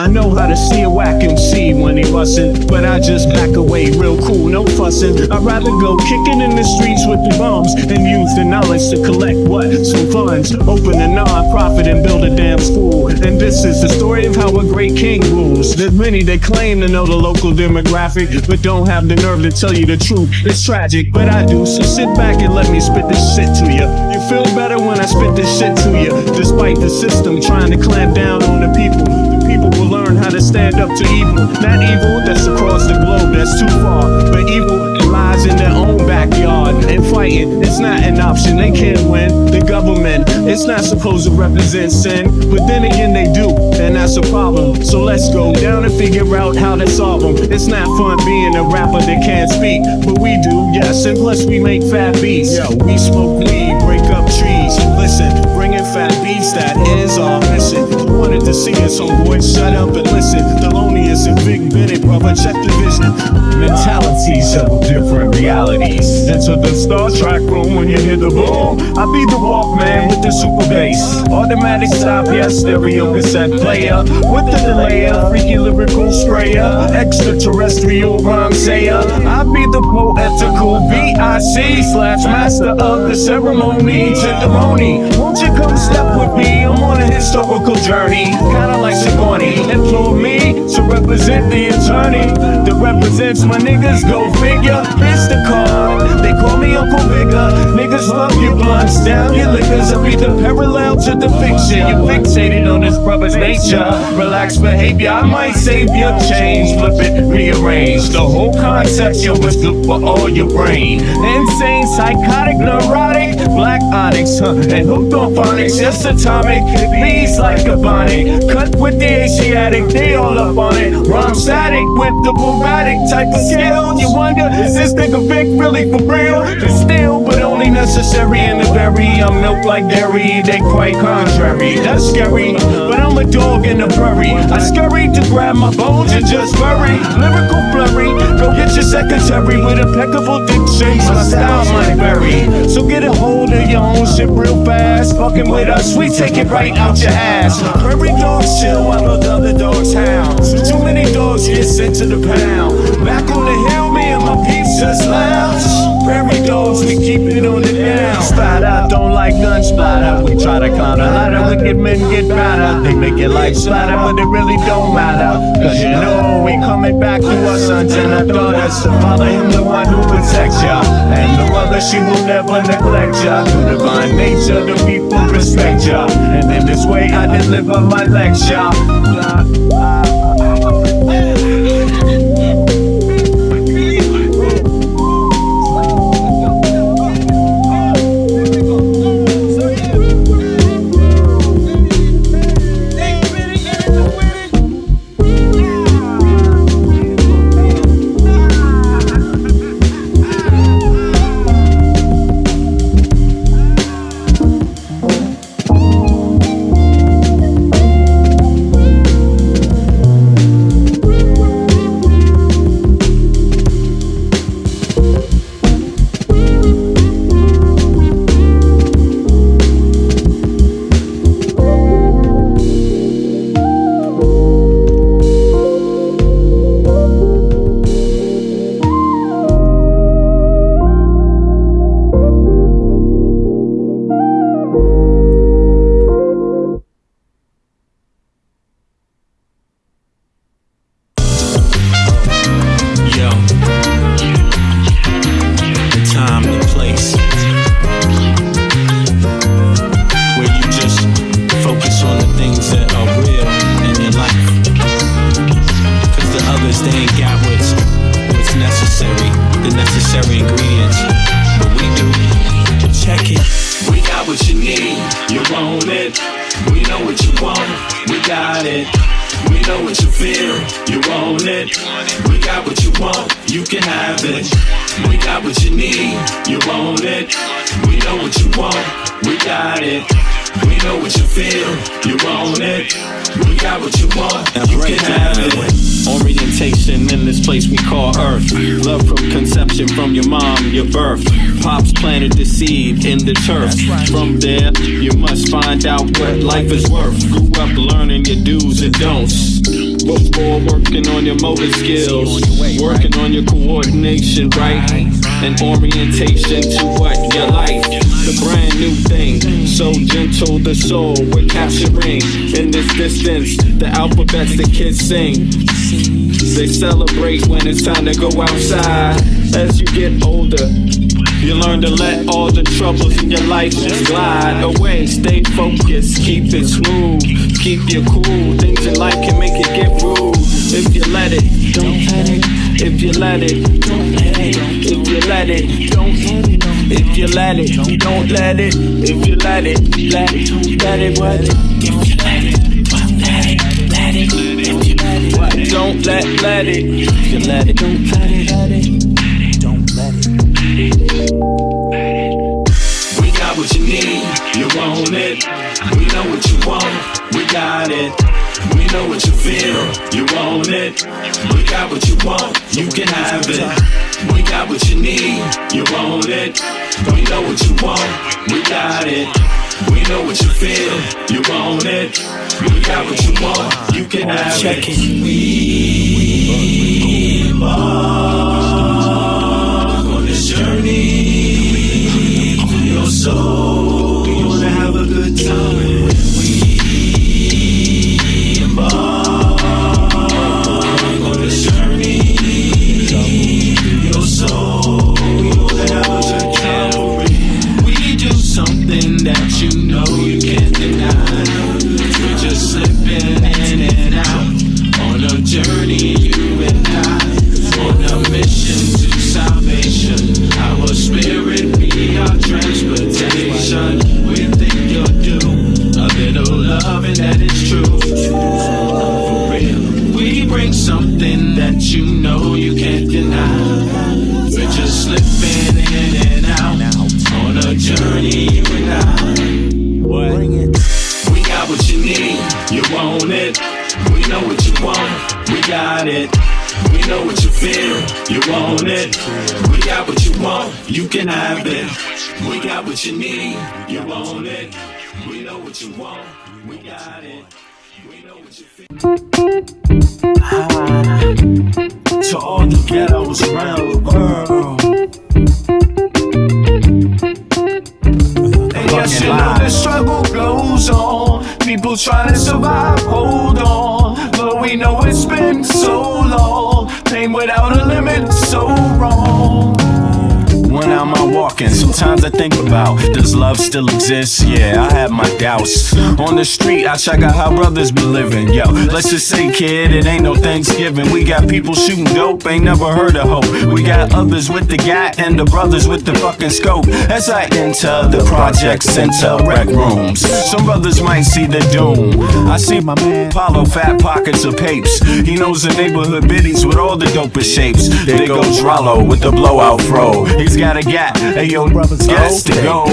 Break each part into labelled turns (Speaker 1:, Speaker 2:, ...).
Speaker 1: know how to see a whack MC when he bustin', but I just back away real cool, no fussin'. I'd rather go kicking in the streets with the bums and use the knowledge to collect what? Some funds. Open a non-profit and build a damn school. And this is the story of how a great king rules. There's many that claim to know the local demographic, but don't have the nerve to tell you the truth. It's tragic, but I do, so sit back and let me spit this shit to you. You feel better when I spit this shit to you. Despite the system trying to clamp down on the people will learn how to stand up to evil. Not evil that's across the globe, that's too far, but evil that lies in their own backyard. And fighting, it's not an option, they can't win. The government, it's not supposed to represent sin, but then again they do, and that's a problem. So let's go down and figure out how to solve them. It's not fun being a rapper that can't speak, but we do, yes, and plus we make fat beats. Yo, we smoke weed, break up trees. Listen, bringing fat beats, that is our mission. You wanted to see us, homeboy, shut up and listen. Thelonious and Big Bennett, brother, check the vision. Mentalities of different realities. Enter the Star Trek room when you hear the boom. I be the Walkman with the super bass. Automatic stop, yes, stereo cassette player. With the delayer, freaky lyrical sprayer. Extraterrestrial rhyme sayer. I be the poetical VIC/master of the ceremony. Genderoni, won't you come step with me? I'm on a historical journey. Kinda like Sigourney. Implore me to represent the attorney that represents my niggas, go figure. It's the card, they call me Uncle Bigger. Niggas love your blunts, down your liquors. I read the parallel to the fiction. You fixated on this brother's nature. Relaxed behavior, I might save your change. Flip it, rearrange the whole concept. Yo, it's good for all your brain. Insane, psychotic, neurotic, black onyx, and hooked on phonics. Just atomic, it bleeds like a bonnet. Cut with the Asiatic, they all up on it. Rhyme static with the sporadic type of skill. You wonder, is this nigga Vic really for real? It's still, but only necessary in the berry. I'm milk like dairy, they quite contrary. That's scary, but I'm a dog in the prairie. I scurry to grab my bones and just bury. Lyrical flurry, go get your secretary with impeccable diction. My style might vary, so get a hold of your own shit real fast. Fucking with us, we take it right out your ass. Prairie dogs chill while those other dogs howl. Too many dogs get sent to the pound. Back on the hill, me and my peeps just lounge. Prairie dogs, we keep it on the down. Splatter, don't like gun splatter. We try to climb the ladder, wicked men get better. They make it like splatter, but it really don't matter. Cause you know we coming back to our sons and our daughters. To follow him, the one who protects ya. And the mother, she will never neglect ya. Through divine nature, the people respect ya. And in this way I deliver my lecture. Orientation in this place we call Earth. Love from conception, from your mom, your birth. Pops planted the seed in the turf. From there, you must find out what life is worth. Grew up learning your do's and don'ts.
Speaker 2: before working on your motor skills, working on your coordination, right? And orientation to what you like. The brand new thing, so gentle the soul we're capturing. In this distance, the alphabets the kids sing. They celebrate when it's time to go outside. As you get older, you learn to let all the troubles in your life just glide away. Stay focused, keep it smooth, keep you cool. Things in life can make it get rude. If you let it, don't let it. If you let it, don't let it. If you let it, don't let it. If you let it, don't let it. If you let it, let it, let it, what? If you let it, don't let it, let it. If you let it, what? Don't let it. If you let it, don't let it, let it. Don't let it. We got what you need, you want it. We know what you want, we got it. We know what you feel, you want it. We got what you want, you can have it. We got what you need, you want it. We know what you want, we got it. We know what you feel, you want it. We got what you want, you can have it. We embark on this journey through your soul. We wanna have a good time. We embark on this journey through your soul. We wanna have a good time. We do something that you know you can't deny. We're just slipping in and out on a journey, you and I, on a mission to salvation. Our spirit be our transportation. We think you'll do a little loving that is true. For real, we bring something that you know you can't deny. We're just slipping in and out on a journey, you and I. Bring it. We got what you need, you want it. We know what you want, we got it. We know what you feel, you want it. We got what you want, you can have it. We got what you need, you want it. We know what you want, we got it. We know what you feel. To all the ghettos around the world. And yes, you know the struggle goes on. People trying to survive, hold on. But we know it's been so long. Pain without a limit, so wrong. When am I walking? Sometimes I think about, does love still exist? Yeah, I have my doubts. On the street, I check out how brothers been living. Yo, let's just say, kid, it ain't no Thanksgiving. We got people shooting dope, ain't never heard of hope. We got others with the gat and the brothers with the fucking scope. As I enter the project center rec rooms, some brothers might see the doom. I see my man Paulo, fat pockets of papes. He knows the neighborhood biddies with all the dopest shapes. There goes Rollo with the blowout fro. He's got a gap, hey yo, brothers got to go.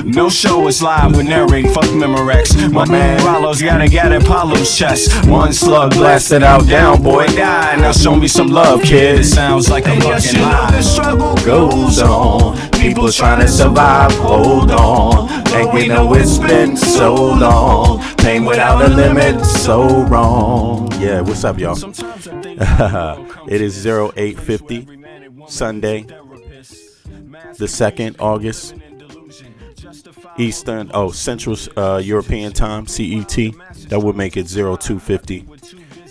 Speaker 2: No show is live with narrating, fuck Memorex. My man Rollo's got a gat at Paulo's chest. One slug blasted out, down boy died. Now show me some love, kid. It sounds like a fucking lie. The struggle goes on. People trying to survive, hold on. And we know it's been so long. Pain without a limit, so wrong.
Speaker 3: Yeah, what's up, y'all? It is 0850 Sunday, the 2nd August, Eastern, Central European Time, CET. That would make it 0250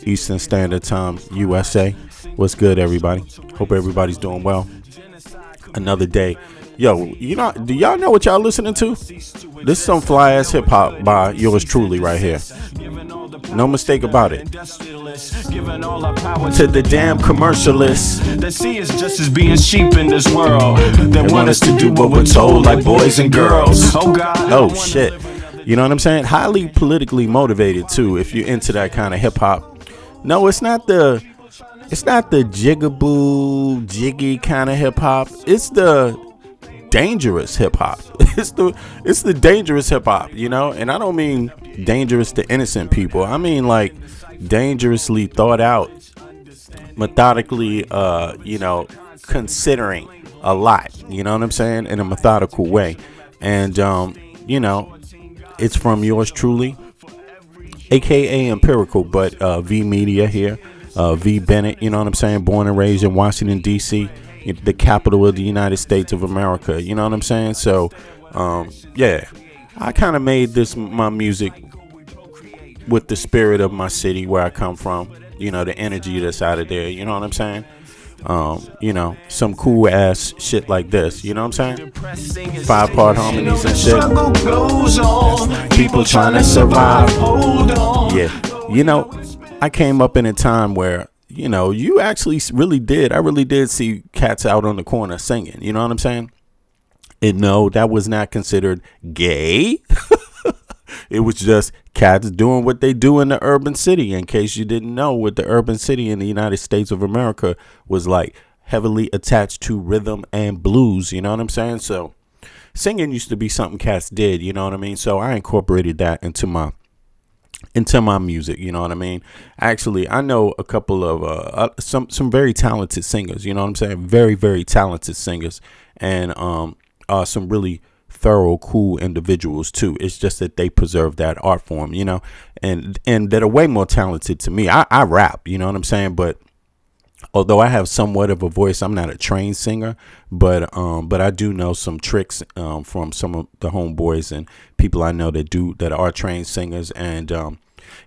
Speaker 3: Eastern Standard Time, USA. What's good, everybody? Hope everybody's doing well. Another day. Yo, do y'all know what y'all listening to? This is some fly ass hip hop by yours truly right here. No mistake about it. To the damn commercialists
Speaker 1: that see us just as being sheep in this world,
Speaker 3: that want us to do what we're told like boys and girls.
Speaker 1: Oh God.
Speaker 3: Oh shit. You know what I'm saying? Highly politically motivated too, if you're into that kind of hip hop. No, it's not the jigaboo, jiggy kind of hip hop. It's the dangerous hip hop. It's the dangerous hip hop, you know? And I don't mean dangerous to innocent people. I mean like dangerously thought out, methodically, considering a lot, you know what I'm saying, in a methodical way. And it's from yours truly, aka Empirical, but V Media here, V Bennett, you know what I'm saying, born and raised in Washington D.C., the capital of the United States of America, you know what I'm saying. So yeah, I kind of made this my music with the spirit of my city where I come from, you know, the energy that's out of there, you know what I'm saying. You know, some cool ass shit like this, you know what I'm saying? 5-part harmonies and shit.
Speaker 2: Struggle goes on.
Speaker 3: People trying to survive. Hold on. Yeah, you know, I came up in a time where, you know, you actually I really did see cats out on the corner singing, you know what I'm saying? And no, that was not considered gay. It was just cats doing what they do in the urban city. In case you didn't know, what the urban city in the United States of America was like, heavily attached to rhythm and blues, you know what I'm saying? So singing used to be something cats did, you know what I mean? So I incorporated that into my music, you know what I mean? Actually, I know a couple of some very talented singers, you know what I'm saying? Very, very talented singers, and some really thorough, cool individuals too. It's just that they preserve that art form, you know, and that are way more talented to me. I rap, you know what I'm saying? But although I have somewhat of a voice, I'm not a trained singer, but I do know some tricks from some of the homeboys and people I know that are trained singers, and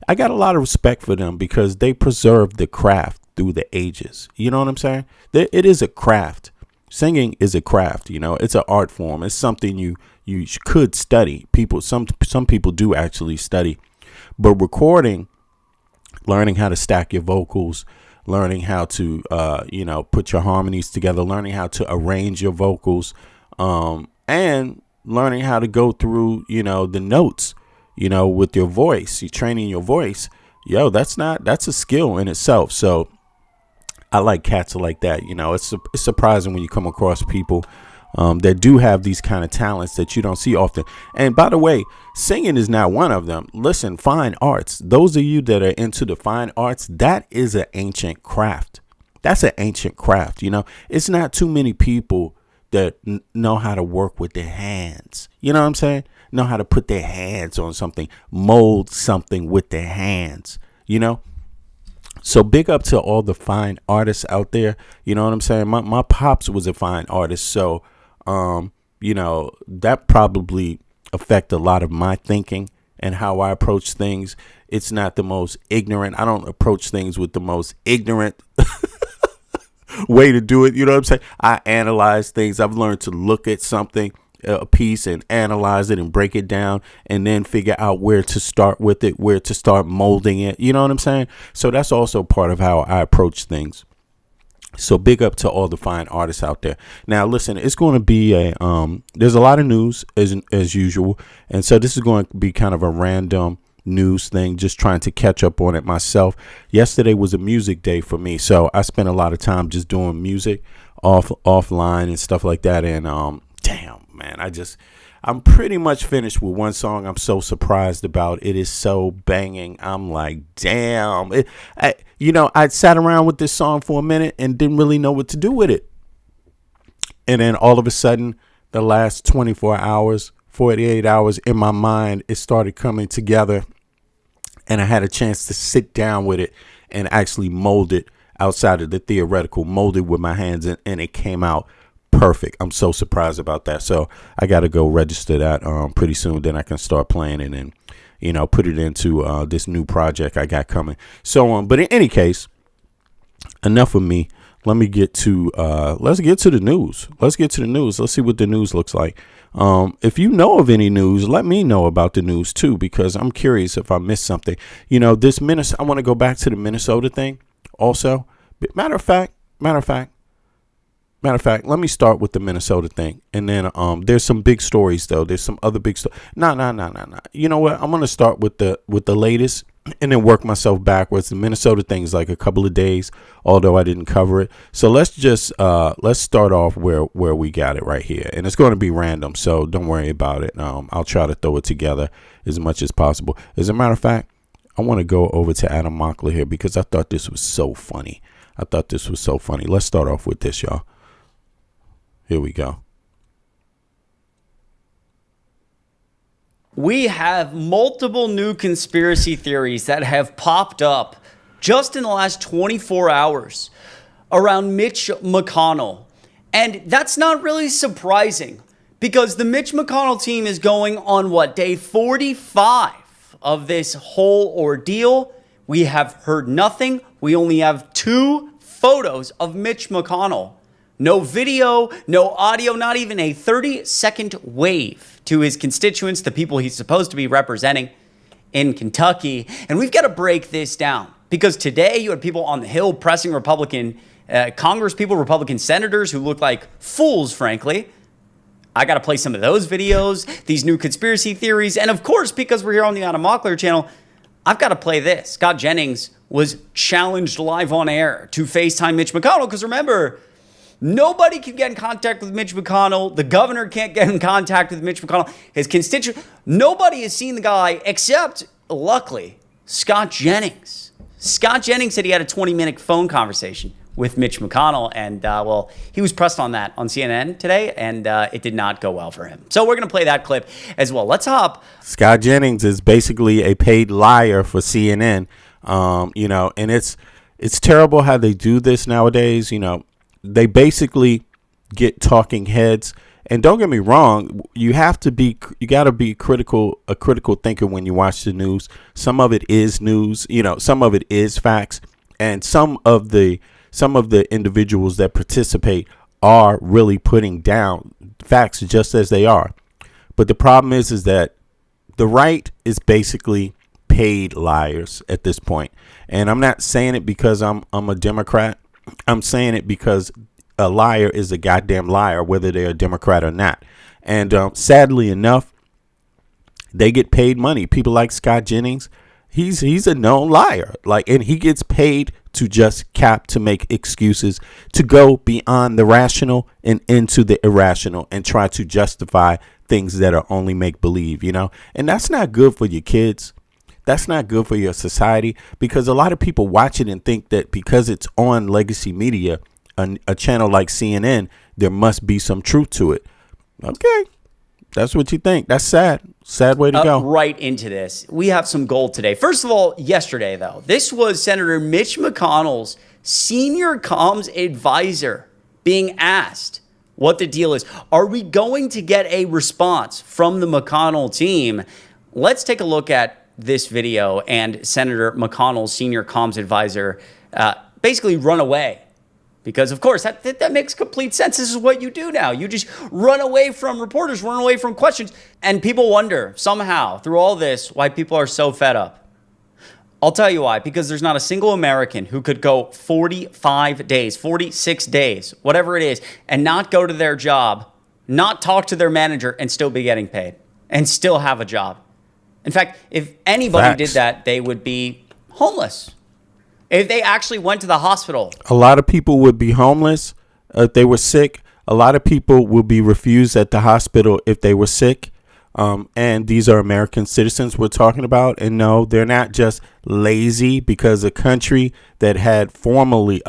Speaker 3: I got a lot of respect for them because they preserve the craft through the ages. You know what I'm saying? It is a craft. Singing is a craft, you know. It's an art form. It's something you could study. Some people do actually study, but recording, learning how to stack your vocals, learning how to put your harmonies together, learning how to arrange your vocals, and learning how to go through, you know, the notes, you know, with your voice. You're training your voice. That's a skill in itself. So I like cats like that. You know, it's surprising when you come across people that do have these kind of talents that you don't see often. And by the way, singing is not one of them. Listen, fine arts. Those of you that are into the fine arts, that is an ancient craft. That's an ancient craft. You know, it's not too many people that know how to work with their hands. You know what I'm saying? Know how to put their hands on something, mold something with their hands, you know? So big up to all the fine artists out there. You know what I'm saying? My pops was a fine artist. So, you know, that probably affect a lot of my thinking and how I approach things. It's not the most ignorant. I don't approach things with the most ignorant way to do it. You know what I'm saying? I analyze things. I've learned to look at something, a piece, and analyze it and break it down, and then figure out where to start with it, where to start molding it. You know what I'm saying? So that's also part of how I approach things. So big up to all the fine artists out there. Now, listen, it's going to be there's a lot of news as usual. And so this is going to be kind of a random news thing, just trying to catch up on it myself. Yesterday was a music day for me. So I spent a lot of time just doing music offline and stuff like that. And damn, man, I'm pretty much finished with one song I'm so surprised about. It is so banging. I'm like, damn. I sat around with this song for a minute and didn't really know what to do with it. And then all of a sudden, the last 24 hours, 48 hours in my mind, it started coming together. And I had a chance to sit down with it and actually mold it outside of the theoretical, mold it with my hands, and it came out perfect. I'm so surprised about that. So I got to go register that pretty soon. Then I can start playing it and, you know, put it into this new project I got coming. So but in any case, enough of me. Let me get to let's get to the news. Let's see what the news looks like. If you know of any news, let me know about the news too, because I'm curious if I missed something. You know, I want to go back to the Minnesota thing also. Matter of fact, let me start with the Minnesota thing, and then there's some big stories though. There's some other big stories. No. You know what? I'm gonna start with the latest, and then work myself backwards. The Minnesota thing is like a couple of days, although I didn't cover it. So let's start off where we got it right here, and it's going to be random. So don't worry about it. I'll try to throw it together as much as possible. As a matter of fact, I want to go over to Adam Mockler here because I thought this was so funny. Let's start off with this, y'all. Here we go.
Speaker 4: We have multiple new conspiracy theories that have popped up just in the last 24 hours around Mitch McConnell. And that's not really surprising because the Mitch McConnell team is going on what, day 45 of this whole ordeal. We have heard nothing. We only have 2 photos of Mitch McConnell. No video, no audio, not even a 30-second wave to his constituents, the people he's supposed to be representing in Kentucky. And we've got to break this down because today you had people on the Hill pressing Republican Congress people, Republican senators who look like fools, frankly. I got to play some of those videos, these new conspiracy theories. And of course, because we're here on the Adam Mockler channel, I've got to play this. Scott Jennings was challenged live on air to FaceTime Mitch McConnell because remember, nobody can get in contact with Mitch McConnell. The governor can't get in contact with Mitch McConnell. His constituent, nobody has seen the guy except, luckily, Scott Jennings. Scott Jennings said he had a 20-minute phone conversation with Mitch McConnell, and well, he was pressed on that on CNN today, and it did not go well for him. So we're going to play that clip as well. Let's hop.
Speaker 3: Scott Jennings is basically a paid liar for CNN, and it's terrible how they do this nowadays. They basically get talking heads. And don't get me wrong, you got to be a critical thinker when you watch the news. Some of it is news, some of it is facts, and some of the individuals that participate are really putting down facts just as they are. But the problem is that the right is basically paid liars at this point. And I'm not saying it because I'm a Democrat. I'm saying it because a liar is a goddamn liar, whether they're a Democrat or not. And sadly enough, they get paid money. People like Scott Jennings, he's a known liar. And he gets paid to just to make excuses, to go beyond the rational and into the irrational and try to justify things that are only make believe, And that's not good for your kids. That's not good for your society, because a lot of people watch it and think that because it's on legacy media, a channel like CNN, there must be some truth to it. Okay, that's what you think. That's sad. Sad way to go.
Speaker 4: Right into this. We have some gold today. First of all, yesterday, though, this was Senator Mitch McConnell's senior comms advisor being asked what the deal is. Are we going to get a response from the McConnell team? Let's take a look at this video and Senator McConnell's senior comms advisor basically run away. Because, of course, that makes complete sense. This is what you do now. You just run away from reporters, run away from questions. And people wonder, somehow, through all this, why people are so fed up. I'll tell you why. Because there's not a single American who could go 45 days, 46 days, whatever it is, and not go to their job, not talk to their manager, and still be getting paid, and still have a job. In fact, if anybody did that, they would be homeless. If they actually went to the hospital.
Speaker 3: A lot of people would be homeless if they were sick. A lot of people would be refused at the hospital if they were sick. And these are American citizens we're talking about. And no, they're not just lazy because a country that had formally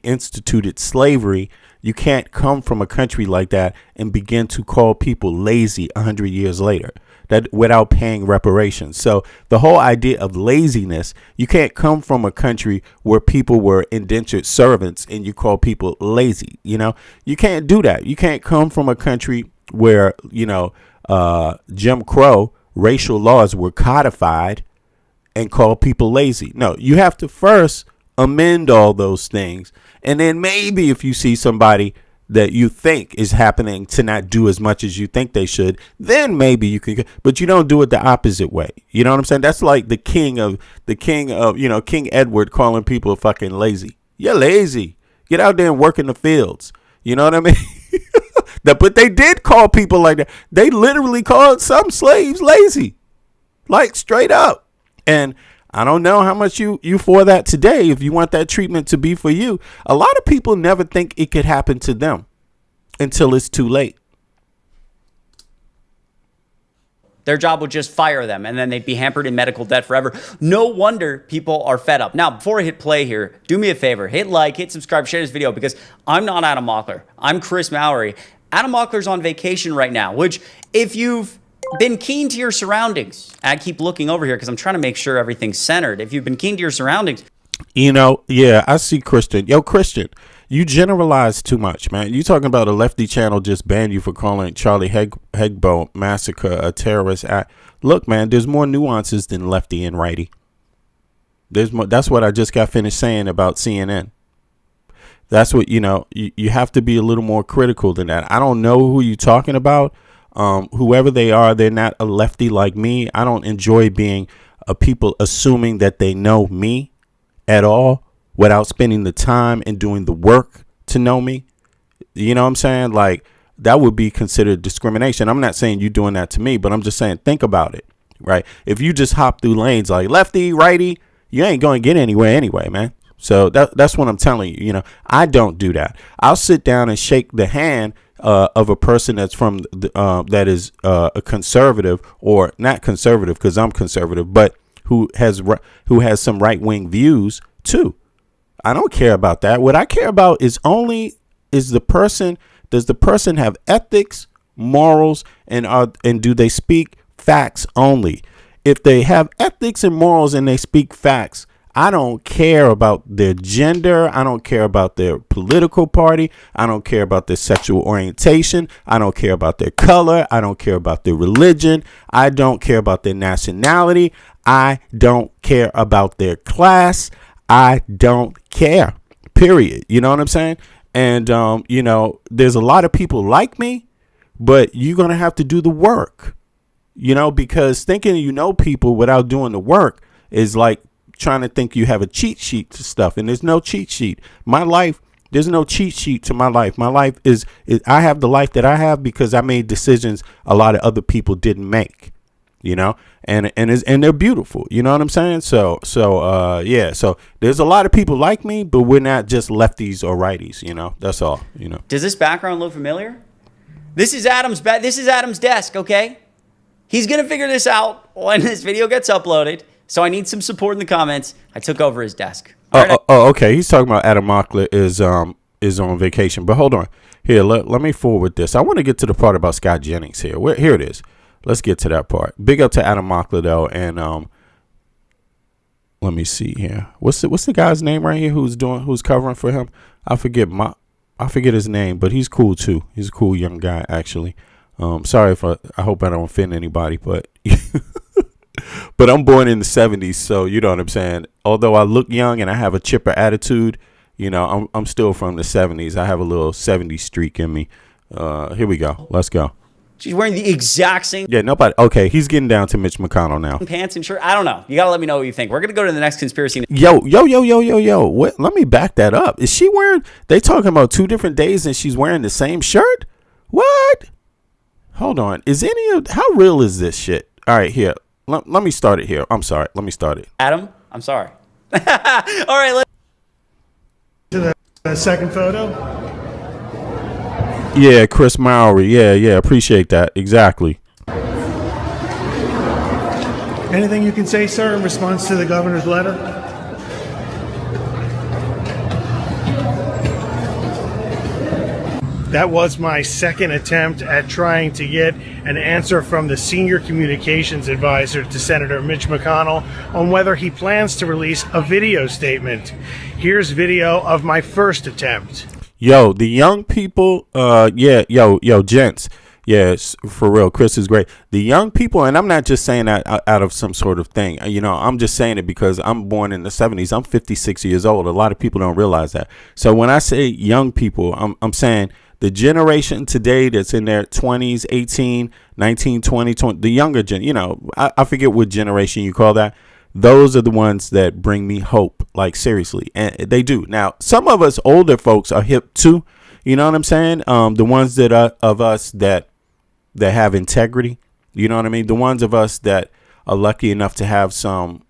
Speaker 3: instituted slavery, you can't come from a country like that and begin to call people lazy 100 years later. That without paying reparations. So the whole idea of laziness, you can't come from a country where people were indentured servants and you call people lazy. You can't do that. You can't come from a country where, Jim Crow racial laws were codified and call people lazy. No, you have to first amend all those things. And then maybe if you see somebody that you think is happening to not do as much as you think they should, then maybe you can, but you don't do it the opposite way. You know what I'm saying? That's like the king of King Edward calling people fucking lazy. You're lazy. Get out there and work in the fields. You know what I mean? But they did call people like that. They literally called some slaves lazy, like straight up. And I don't know how much you for that today. If you want that treatment to be for you, a lot of people never think it could happen to them until it's too late.
Speaker 4: Their job would just fire them, and then they'd be hampered in medical debt forever. No wonder people are fed up. Now, before I hit play here, do me a favor. Hit like, hit subscribe, share this video, because I'm not Adam Mockler. I'm Chris Mowry. Adam Mockler's on vacation right now, which if you've been keen to your surroundings, I keep looking over here because I'm trying to make sure everything's centered. If you've been keen to your surroundings,
Speaker 3: Yeah, I see Christian. Yo, Christian, you generalize too much, man. You talking about a lefty channel just banned you for calling Charlie Hegbo massacre a terrorist act. Look, man, there's more nuances than lefty and righty. There's more. That's what I just got finished saying about CNN. That's what, you have to be a little more critical than that. I don't know who you're talking about. Whoever they are, they're not a lefty like me. I don't enjoy being people assuming that they know me at all without spending the time and doing the work to know me. You know what I'm saying? Like, that would be considered discrimination. I'm not saying you doing that to me, but I'm just saying, think about it, right? If you just hop through lanes like lefty, righty, you ain't going to get anywhere anyway, man. So that's what I'm telling you. I don't do that. I'll sit down and shake the hand of a person that's from that is a conservative, or not conservative because I'm conservative, but who has some right wing views too. I don't care about that. What I care about is does the person have ethics, morals, and do they speak facts only? If they have ethics and morals and they speak facts, I don't care about their gender. I don't care about their political party. I don't care about their sexual orientation. I don't care about their color. I don't care about their religion. I don't care about their nationality. I don't care about their class. I don't care, period. You know what I'm saying? And, there's a lot of people like me, but you're going to have to do the work, because thinking people without doing the work is like trying to think you have a cheat sheet to stuff, and there's no cheat sheet. My life, there's no cheat sheet to my life. My life is I have the life that I have because I made decisions a lot of other people didn't make, and they're beautiful. You know what I'm saying? So there's a lot of people like me, but we're not just lefties or righties. That's all.
Speaker 4: Does this background look familiar? This is Adam's desk. Okay, he's gonna figure this out when this video gets uploaded. So I need some support in the comments. I took over his desk.
Speaker 3: Okay. He's talking about Adam Mockler is on vacation. But hold on. Here, let me forward this. I want to get to the part about Scott Jennings here. Here it is. Let's get to that part. Big up to Adam Mockler, though. And let me see here. What's the guy's name right here who's covering for him? I forget his name, but he's cool too. He's a cool young guy, actually. Sorry if I hope I don't offend anybody, but but I'm born in the 70s, so you know what I'm saying. Although I look young and I have a chipper attitude, I'm still from the 70s. I have a little 70s streak in me. Here we go. Let's go.
Speaker 4: She's wearing the exact same
Speaker 3: nobody. Okay, he's getting down to Mitch McConnell now.
Speaker 4: pants and shirt. I don't know. You got to let me know what you think. We're going to go to the next conspiracy.
Speaker 3: Yo. What? Let me back that up. Is she wearing, they talking about 2 different days and she's wearing the same shirt? What? Hold on. How real is this shit? All right, here. Let me start it here. I'm sorry. Let me start it.
Speaker 4: Adam, I'm sorry. All right, let's
Speaker 5: to the second photo.
Speaker 3: Yeah, Chris Mowry. Yeah. Appreciate that. Exactly.
Speaker 5: Anything you can say, sir, in response to the governor's letter? That was my second attempt at trying to get an answer from the senior communications advisor to Senator Mitch McConnell on whether he plans to release a video statement. Here's video of my first attempt.
Speaker 3: Yo, the young people, gents. Yes, for real. Chris is great. The young people, and I'm not just saying that out of some sort of thing. I'm just saying it because I'm born in the 70s. I'm 56 years old. A lot of people don't realize that. So when I say young people, I'm saying the generation today that's in their 20s, 18, 19, 20, the younger gen, I forget what generation you call that. Those are the ones that bring me hope, like seriously. And they do. Now, some of us older folks are hip too. You know what I'm saying? The ones that are of us that have integrity. You know what I mean? The ones of us that are lucky enough to have some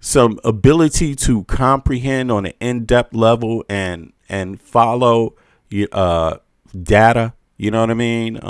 Speaker 3: some ability to comprehend on an in-depth level and follow data. You know what I mean?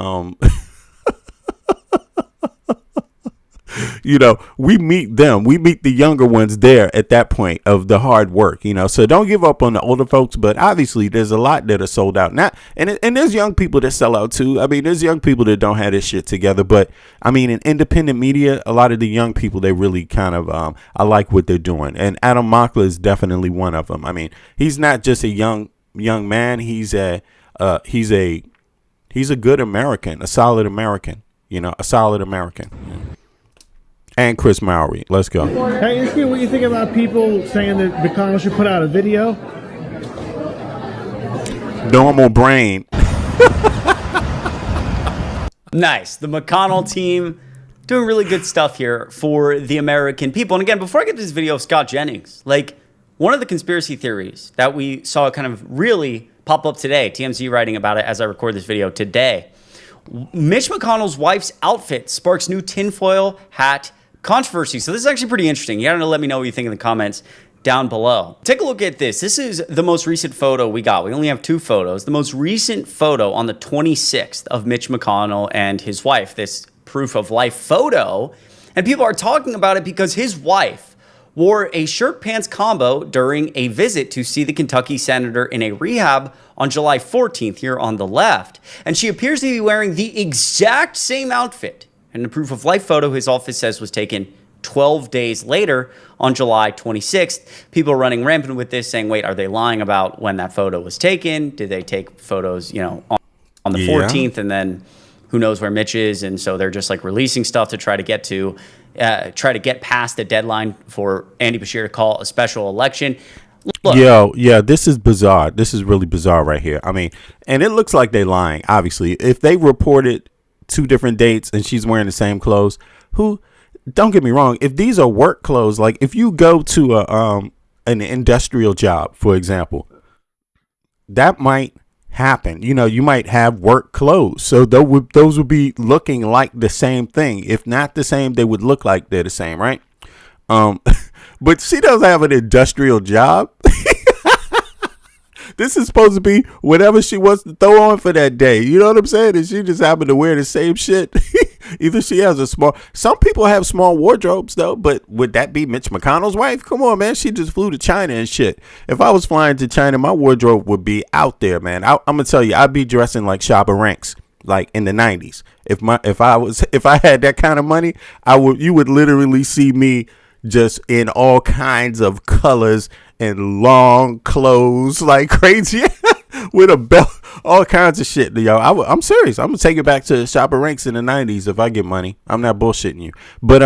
Speaker 3: you know, we meet them. We meet the younger ones there at that point of the hard work, you know. So don't give up on the older folks. But obviously, there's a lot that are sold out now. And there's young people that sell out, too. I mean, there's young people that don't have this shit together. But, I mean, in independent media, a lot of the young people, they really kind of, I like what they're doing. And Adam Mockler is definitely one of them. I mean, he's not just a young man. He's a good American, a solid American. You know, a solid American. And Chris Mowry. Let's go.
Speaker 5: Hey, ask me what you think about people saying that McConnell should put out a video.
Speaker 3: Normal brain.
Speaker 4: Nice. The McConnell team doing really good stuff here for the American people. And again, before I get to this video of Scott Jennings, like one of the conspiracy theories that we saw kind of really pop up today, TMZ writing about it as I record this video today, Mitch McConnell's wife's outfit sparks new tinfoil hat controversy. So this is actually pretty interesting. You gotta let me know what you think in the comments down below. Take a look at this. This is the most recent photo we got. We only have 2 photos. The most recent photo on the 26th of Mitch McConnell and his wife, this proof of life photo. And people are talking about it because his wife wore a shirt pants combo during a visit to see the Kentucky senator in a rehab on July 14th here on the left. And she appears to be wearing the exact same outfit. And the proof of life photo his office says was taken 12 days later on July 26th. People are running rampant with this saying, wait, are they lying about when that photo was taken? Did they take photos, you know, on the 14th and then who knows where Mitch is? And so they're just like releasing stuff to try to get past the deadline for Andy Bashir to call a special election. Look.
Speaker 3: Yeah, this is bizarre. This is really bizarre right here. I mean, and it looks like they're lying, obviously. If they reported 2 different dates and she's wearing the same clothes, don't get me wrong, if these are work clothes, like if you go to an industrial job, for example, that might happen. You know, you might have work clothes. So those would be looking like the same thing. If not the same, they would look like they're the same, right? But she doesn't have an industrial job. This is supposed to be whatever she wants to throw on for that day. You know what I'm saying? And she just happened to wear the same shit. Either she has some people have small wardrobes though, but would that be Mitch McConnell's wife? Come on, man. She just flew to China and shit. If I was flying to China, my wardrobe would be out there, man. I'm going to tell you, I'd be dressing like Shabba Ranks, like in the 90s. If I had that kind of money, you would literally see me just in all kinds of colors and long clothes like crazy with a belt, all kinds of shit. Yo, I'm serious. I'm gonna take it back to Shopper Ranks in the 90s if I get money. I'm not bullshitting you. But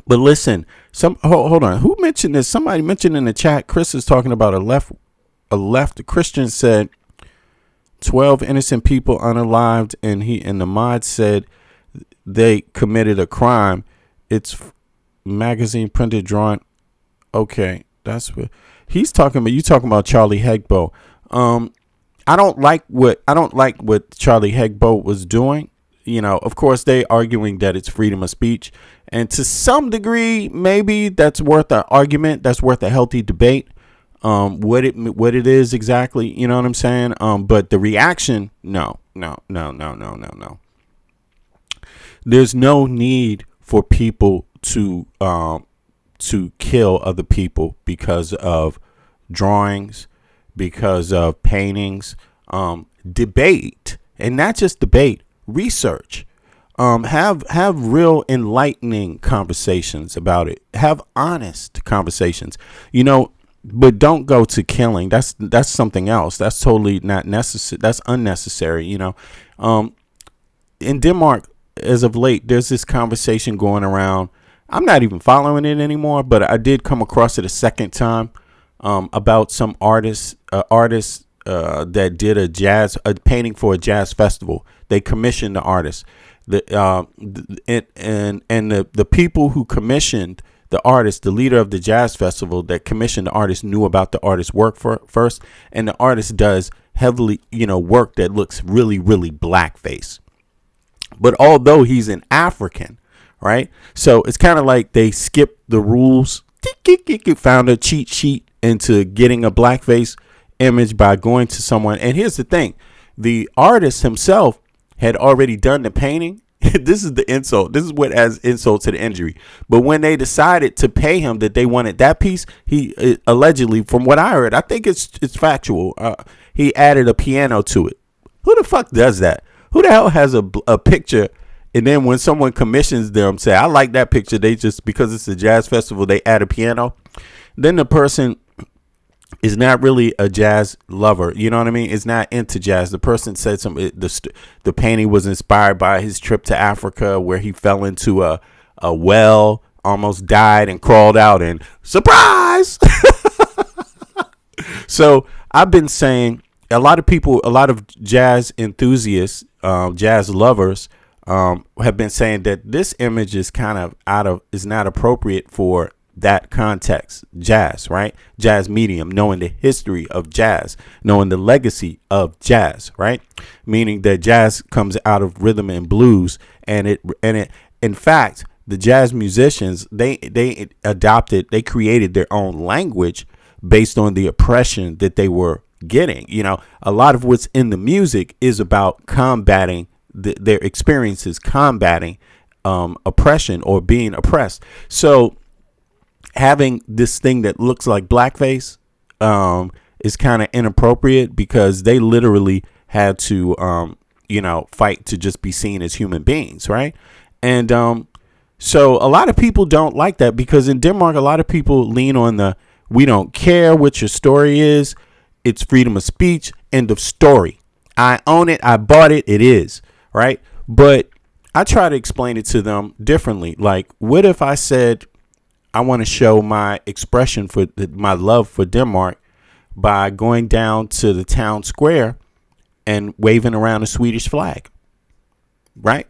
Speaker 3: listen, hold on. Who mentioned this? Somebody mentioned in the chat. Chris is talking about a left Christian said 12 innocent people unalived, and the mod said they committed a crime. It's magazine printed drawn. Okay, that's what he's talking about. You talking about Charlie Hegbo? I don't like what Charlie Hegbo was doing. You know, of course, they arguing that it's freedom of speech, and to some degree, maybe that's worth an argument. That's worth a healthy debate. What it is exactly, you know what I'm saying? But the reaction, no. There's no need for people to kill other people because of drawings, because of paintings. Debate, and not just debate, research. Have real enlightening conversations about it. Have honest conversations. You know, but don't go to killing. That's something else. That's totally not necessary. That's unnecessary. You know, in Denmark, as of late, there's this conversation going around. I'm not even following it anymore, but I did come across it a second time about some artist that did a painting for a jazz festival. They commissioned the artist, the people who commissioned the artist, the leader of the jazz festival that commissioned the artist, knew about the artist's work first, and the artist does heavily, work that looks really, really blackface. But although he's an African, right? So it's kind of like they skipped the rules, found a cheat sheet into getting a blackface image by going to someone. And here's the thing. The artist himself had already done the painting. this is the insult. This is what adds insult to the injury. But when they decided to pay him that they wanted that piece, he allegedly, from what I heard, I think it's factual. He added a piano to it. Who the fuck does that? Who the hell has a picture, and then when someone commissions them, say, I like that picture, they just, because it's a jazz festival, they add a piano. Then the person is not really a jazz lover. You know what I mean? It's not into jazz. The person said the painting was inspired by his trip to Africa, where he fell into a well, almost died, and crawled out, and surprise. So I've been saying, a lot of jazz enthusiasts, jazz lovers, have been saying that this image is kind of is not appropriate for that context. Jazz, right? Jazz medium, knowing the history of jazz, knowing the legacy of jazz, right? Meaning that jazz comes out of rhythm and blues, and it in fact, the jazz musicians, they created their own language based on the oppression that they were getting. You know, a lot of what's in the music is about combating their experiences, combating oppression or being oppressed. So having this thing that looks like blackface is kind of inappropriate, because they literally had to fight to just be seen as human beings, right? And so a lot of people don't like that, because in Denmark, a lot of people lean on we don't care what your story is. It's freedom of speech. End of story. I own it. I bought it. It is. Right. But I try to explain it to them differently. Like, what if I said, I want to show my expression for my love for Denmark by going down to the town square and waving around a Swedish flag? Right.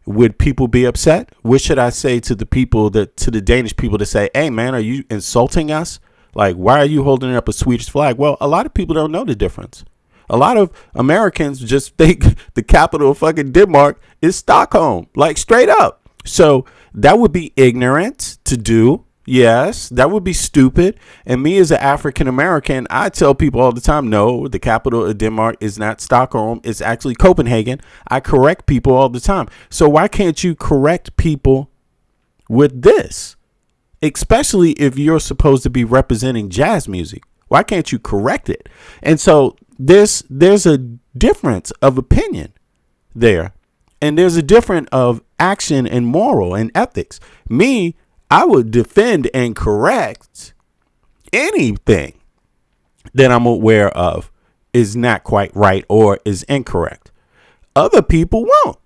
Speaker 3: Would people be upset? What should I say to the Danish people to say, hey, man, are you insulting us? Like, why are you holding up a Swedish flag? Well, a lot of people don't know the difference. A lot of Americans just think the capital of fucking Denmark is Stockholm, like straight up. So that would be ignorant to do. Yes, that would be stupid. And me as an African American, I tell people all the time, no, the capital of Denmark is not Stockholm. It's actually Copenhagen. I correct people all the time. So why can't you correct people with this? Especially if you're supposed to be representing jazz music. Why can't you correct it? And so there's a difference of opinion there. And there's a difference of action and moral and ethics. Me, I would defend and correct anything that I'm aware of is not quite right or is incorrect. Other people won't.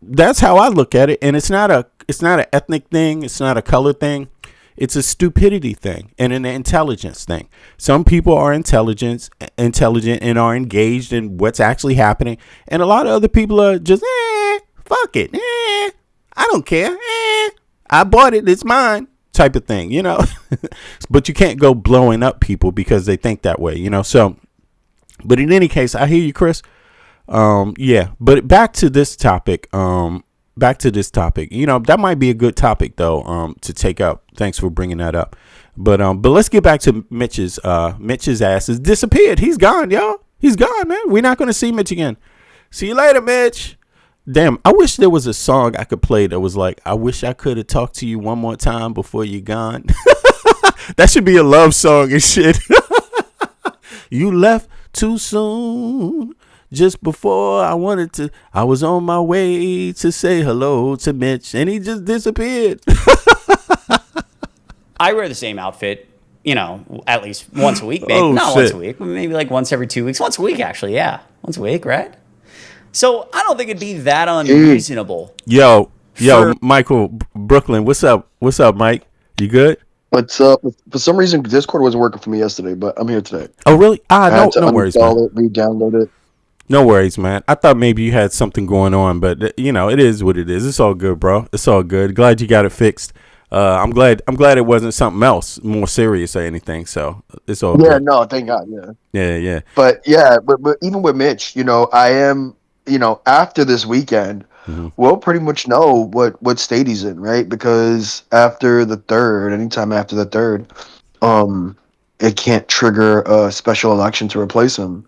Speaker 3: That's how I look at it. And it's not an ethnic thing. It's not a color thing. It's a stupidity thing and an intelligence thing. Some people are intelligent and are engaged in what's actually happening. And a lot of other people are just, fuck it. I don't care. I bought it. It's mine type of thing, you know. But you can't go blowing up people because they think that way, you know. So, but in any case, I hear you, Chris. Yeah. But back to this topic. You know, that might be a good topic though, to take up. Thanks for bringing that up. But let's get back to Mitch's ass has disappeared. He's gone, y'all. He's gone, man. We're not going to see Mitch again. See you later, Mitch. Damn, I wish there was a song I could play that was like, I wish I could have talked to you one more time before you're gone. That should be a love song and shit. You left too soon. Just before I was on my way to say hello to Mitch, and he just disappeared.
Speaker 4: I wear the same outfit, you know, at least once a week, maybe.
Speaker 3: Oh,
Speaker 4: not
Speaker 3: shit.
Speaker 4: once a week, maybe like once every 2 weeks. Once a week, actually, yeah. Once a week, right? So I don't think it'd be that unreasonable.
Speaker 3: Yo, Michael, Brooklyn, what's up? What's up, Mike? You good?
Speaker 6: What's up? For some reason, Discord wasn't working for me yesterday, but I'm here today.
Speaker 3: Oh, really?
Speaker 6: I had to
Speaker 3: No worries, man.
Speaker 6: uninstall it, re-download it.
Speaker 3: No worries, man. I thought maybe you had something going on, but you know, it is what it is. It's all good, bro. It's all good. Glad you got it fixed. I'm glad it wasn't something else more serious or anything. So it's all
Speaker 6: Yeah,
Speaker 3: good.
Speaker 6: no, thank God, yeah.
Speaker 3: Yeah.
Speaker 6: But yeah, but even with Mitch, you know, I am, you know, after this weekend, we'll pretty much know what state he's in, right? Because after the third, anytime after the third, it can't trigger a special election to replace him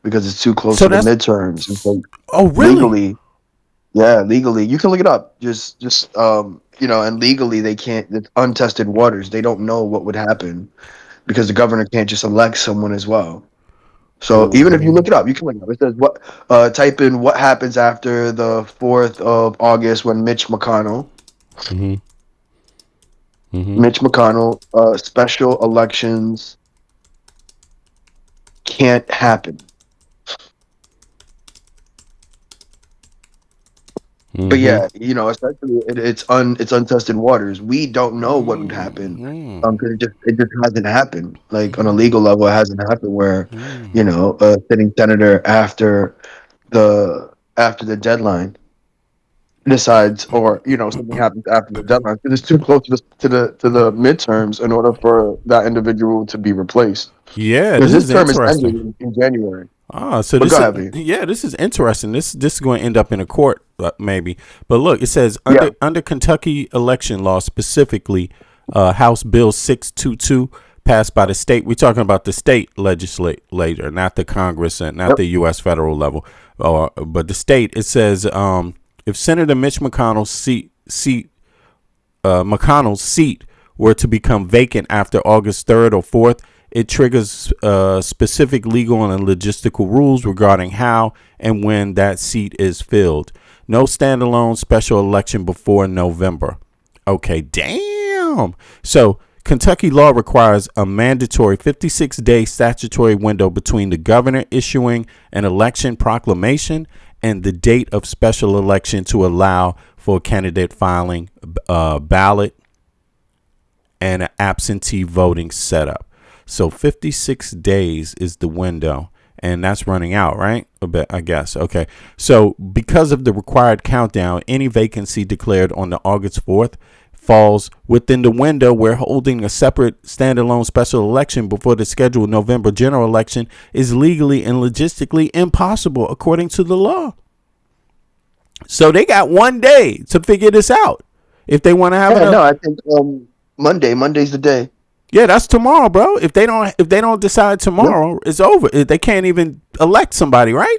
Speaker 6: because it's too close to the midterms. And so
Speaker 3: Oh, really?
Speaker 6: legally, Yeah, legally, you can look it up. Just and legally they can't. It's untested waters. They don't know what would happen because the governor can't just elect someone as well. So even if you look it up, you can look it up. It says what type in what happens after the 4th of August when
Speaker 3: Mm-hmm. Mm-hmm.
Speaker 6: Mitch McConnell, special elections can't happen. But
Speaker 3: Mm-hmm.
Speaker 6: yeah, essentially it's untested waters. We don't know what would happen.
Speaker 3: Mm-hmm.
Speaker 6: 'Cause it just hasn't happened. Like on a legal level, it hasn't happened where,
Speaker 3: Mm-hmm.
Speaker 6: a sitting senator after the deadline decides, or something happens after the deadline because it's too close to the midterms in order for that individual to be replaced.
Speaker 3: Yeah,
Speaker 6: Because
Speaker 3: this
Speaker 6: his
Speaker 3: is
Speaker 6: term is ending
Speaker 3: interesting.
Speaker 6: in January.
Speaker 3: So
Speaker 6: But
Speaker 3: this
Speaker 6: go
Speaker 3: is
Speaker 6: ahead, V.
Speaker 3: this is interesting. This is going to end up in a court, maybe. But look, it says
Speaker 6: Yeah.
Speaker 3: under Kentucky election law, specifically House Bill 622 passed by the state. We're talking about the state legislature, not the Congress and not
Speaker 6: Yep.
Speaker 3: the U.S. federal level, but the state. It says if Senator Mitch McConnell's seat were to become vacant after August 3rd or 4th, it triggers specific legal and logistical rules regarding how and when that seat is filled. No standalone special election before November. Okay, damn. So Kentucky law requires a mandatory 56-day statutory window between the governor issuing an election proclamation and the date of special election to allow for a candidate filing ballot and an absentee voting setup. So 56 days is the window, and that's running out, right? A bit, I guess. Okay. So because of the required countdown, any vacancy declared on the August 4th falls within the window where holding a separate standalone special election before the scheduled November general election is legally and logistically impossible according to the law. So they got 1 day to figure this out. If they want to have
Speaker 6: Yeah,
Speaker 3: another,
Speaker 6: no, I think Monday's the day.
Speaker 3: yeah, that's tomorrow, bro. If they don't decide
Speaker 6: Yep.
Speaker 3: tomorrow, it's over. They can't even elect somebody, right?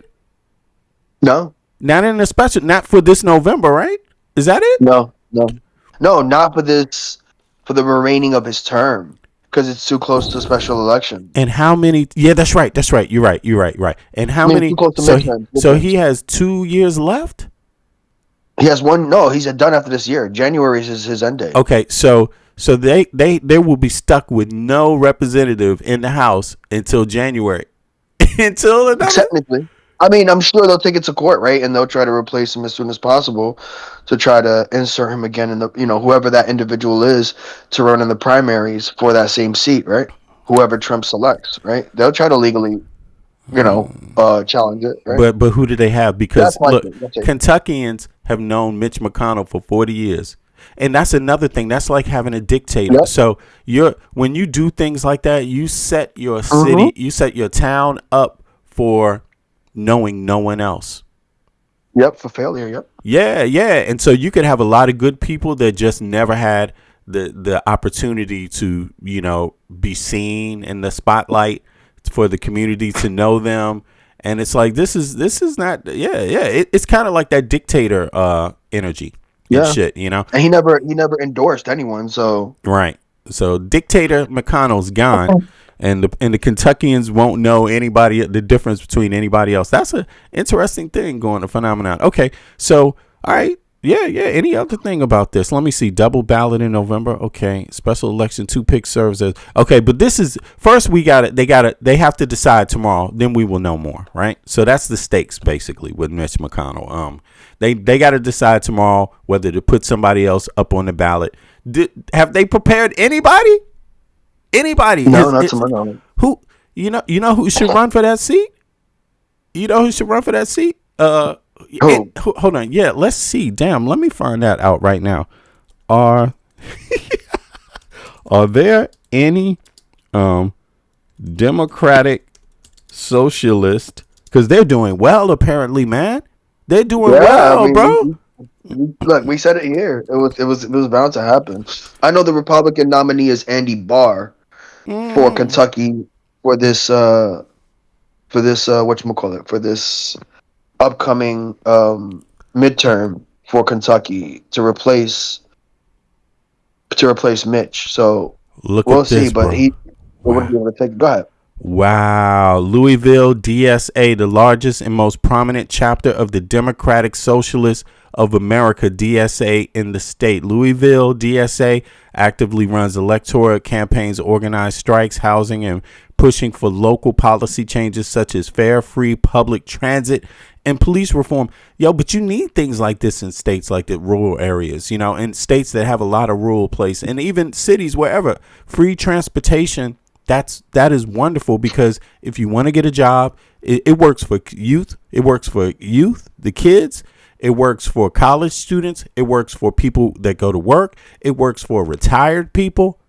Speaker 6: No,
Speaker 3: Not in a special, not for this November, right? Is that it?
Speaker 6: no, not for the remaining of his term because it's too close to special election.
Speaker 3: And how many? Yeah, that's right. That's right. You're right. You're right. Right. And how
Speaker 6: I mean, it's too
Speaker 3: many?
Speaker 6: close to
Speaker 3: So
Speaker 6: midterms.
Speaker 3: he has 2 years left.
Speaker 6: He has one. No, he's done after this year. January is his end date.
Speaker 3: Okay, so they will be stuck with no representative in the House until January, until another.
Speaker 6: Technically, I mean, I'm sure they'll take it to court, right? And they'll try to replace him as soon as possible to try to insert him again in the, whoever that individual is to run in the primaries for that same seat, right? Whoever Trump selects, right? They'll try to legally, challenge it, right?
Speaker 3: But who do they have? Because
Speaker 6: That's my
Speaker 3: look,
Speaker 6: thing. That's it.
Speaker 3: Kentuckians have known Mitch McConnell for 40 years. And that's another thing. That's like having a dictator.
Speaker 6: Yep.
Speaker 3: So when you do things like that, you set your
Speaker 6: Mm-hmm.
Speaker 3: city, you set your town up for knowing no one else.
Speaker 6: Yep, for failure. Yep.
Speaker 3: Yeah, yeah. And so you could have a lot of good people that just never had the opportunity to, be seen in the spotlight for the community to know them. And it's like this is not it's kind of like that dictator energy and
Speaker 6: Yeah.
Speaker 3: shit,
Speaker 6: And he never endorsed anyone, so
Speaker 3: Right. So dictator McConnell's gone. And the Kentuckians won't know the difference between anybody else. That's a interesting thing going, a phenomenon. Okay, so all right, yeah. Any other thing about this? Let me see. Double ballot in November. Okay, special election 2 pick serves as okay. But this is first we got it. They have to decide tomorrow. Then we will know more, right? So that's the stakes basically with Mitch McConnell. They got to decide tomorrow whether to put somebody else up on the ballot. Have they prepared anybody? Anybody?
Speaker 6: no, not to my knowledge.
Speaker 3: Who who should run for that seat? You know who should run for that seat? Hold on. Yeah, let's see. Damn, let me find that out right now. Are there any Democratic socialist? Because they're doing well, apparently, man. They're doing well,
Speaker 6: I mean,
Speaker 3: bro.
Speaker 6: Look, we said it here. It was bound to happen. I know the Republican nominee is Andy Barr for Kentucky for this whatchamacallit, for this upcoming midterm for Kentucky to replace Mitch. So
Speaker 3: Look
Speaker 6: we'll
Speaker 3: at
Speaker 6: see,
Speaker 3: this,
Speaker 6: but
Speaker 3: bro.
Speaker 6: he wouldn't
Speaker 3: Wow.
Speaker 6: be able to take. Go ahead.
Speaker 3: Wow. Louisville DSA, the largest and most prominent chapter of the Democratic Socialists of America, DSA, in the state. Louisville DSA actively runs electoral campaigns, organized strikes, housing, and pushing for local policy changes such as fair, free public transit and police reform. Yo, but you need things like this in states like the rural areas, in states that have a lot of rural place and even cities wherever. Free transportation. That is wonderful, because if you want to get a job, it works for youth. It works for youth, the kids. It works for college students. It works for people that go to work. It works for retired people,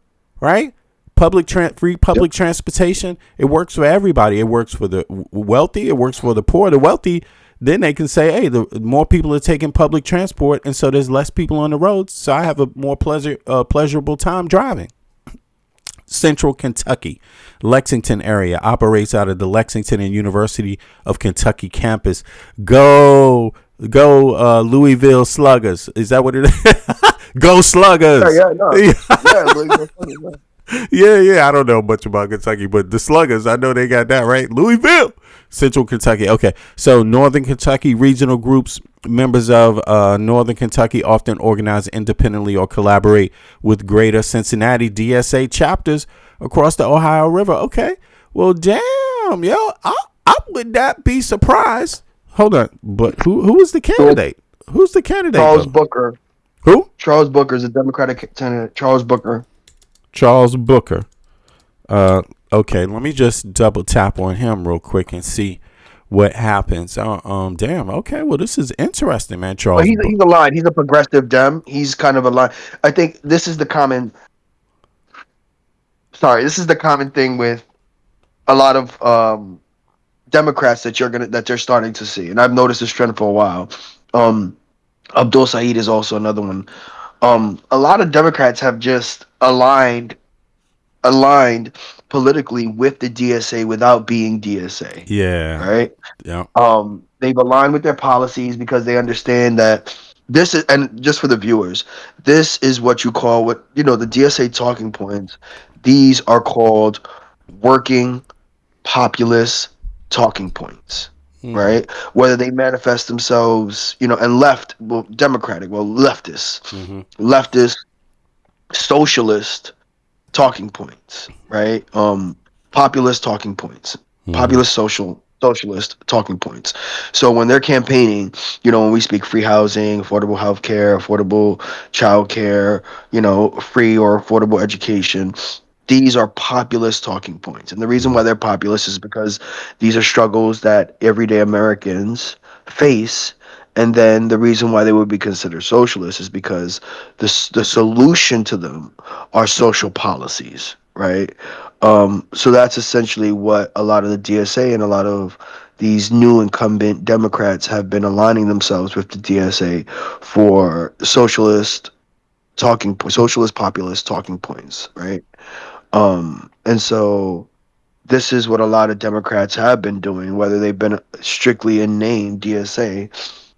Speaker 3: right? Free
Speaker 6: Yep.
Speaker 3: public transportation. It works for everybody. It works for the wealthy. It works for the poor. The wealthy, then they can say, hey, the more people are taking public transport, and so there's less people on the roads. So I have a more pleasurable time driving. Central Kentucky, Lexington area, operates out of the Lexington and University of Kentucky campus. Go Louisville Sluggers. Is that what it is? Go Sluggers.
Speaker 6: Yeah, no. Yeah, Louisville.
Speaker 3: Yeah. I don't know much about Kentucky, but the Sluggers, I know they got that right. Louisville, Central Kentucky. Okay, so Northern Kentucky regional groups, members of Northern Kentucky, often organize independently or collaborate with Greater Cincinnati DSA chapters across the Ohio River. Okay, well, damn, yo, I would not be surprised. Hold on, but who is the candidate? Who's the candidate?
Speaker 6: Charles
Speaker 3: though?
Speaker 6: Booker.
Speaker 3: Who?
Speaker 6: Charles Booker is a Democratic candidate. Charles Booker.
Speaker 3: Charles Booker. Okay, let me just double tap on him real quick and see what happens. Damn. Okay, well, this is interesting, man. Charles.
Speaker 6: But he's aligned. He's a progressive Dem. He's kind of aligned. I think this is the common. Sorry, this is the common thing with a lot of Democrats that you're starting to see, and I've noticed this trend for a while. Abdul Saeed is also another one. A lot of Democrats have just aligned politically with the DSA without being DSA.
Speaker 3: Yeah.
Speaker 6: Right.
Speaker 3: Yeah.
Speaker 6: They've aligned with their policies because they understand that this is, and just for the viewers, this is what the DSA talking points. These are called working populist talking points, right? Whether they manifest themselves, and leftist, socialist talking points, right? Populist talking points, populist socialist talking points. So when they're campaigning, when we speak free housing, affordable health care, affordable child care, free or affordable education, these are populist talking points. And the reason why they're populist is because these are struggles that everyday Americans face. And then the reason why they would be considered socialist is because the solution to them are social policies, right? So that's essentially what a lot of the DSA and a lot of these new incumbent Democrats have been aligning themselves with the DSA for socialist populist talking points, right? And so this is what a lot of Democrats have been doing, whether they've been strictly in name DSA.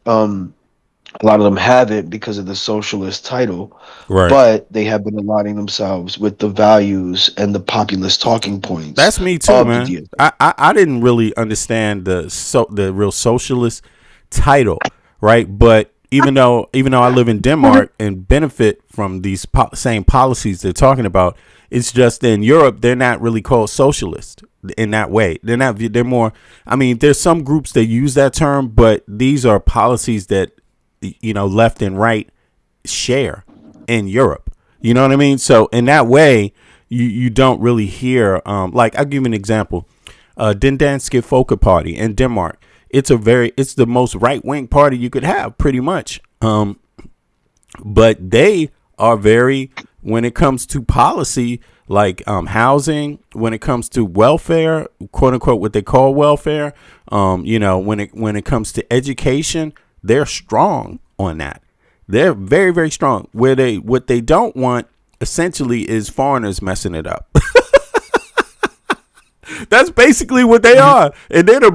Speaker 6: A lot of them haven't because of the socialist title,
Speaker 3: Right.
Speaker 6: but they have been aligning themselves with the values and the populist talking points.
Speaker 3: That's me too,
Speaker 6: of
Speaker 3: man.
Speaker 6: the DSA.
Speaker 3: I didn't really understand the real socialist title, right? But even though I live in Denmark and benefit from these same policies they're talking about, it's just in Europe they're not really called socialist in that way. They're not. They're more. I mean, there's some groups that use that term, but these are policies that left and right share in Europe. You know what I mean? So in that way, you don't really hear. Like I'll give you an example. Den Danske Folkeparty in Denmark. It's the most right wing party you could have, pretty much. But they are very, when it comes to policy, like housing, when it comes to welfare, quote unquote, what they call welfare, when it comes to education, they're strong on that. They're very, very strong. What they don't want essentially is foreigners messing it up. That's basically what they are, and they're the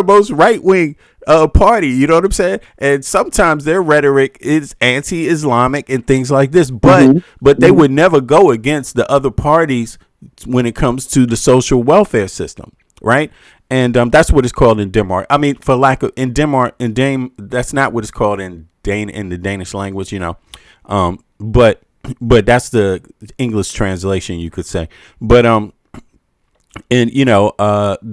Speaker 3: most right wing party. You know what I'm saying? And sometimes their rhetoric is anti-Islamic and things like this,
Speaker 6: Hmm.
Speaker 3: but they
Speaker 6: Hmm.
Speaker 3: would never go against the other parties when it comes to the social welfare system, right? And that's what it's called in Denmark. I mean, for lack of in Denmark, that's not what it's called in the Danish language, you know. But that's the English translation, you could say. But and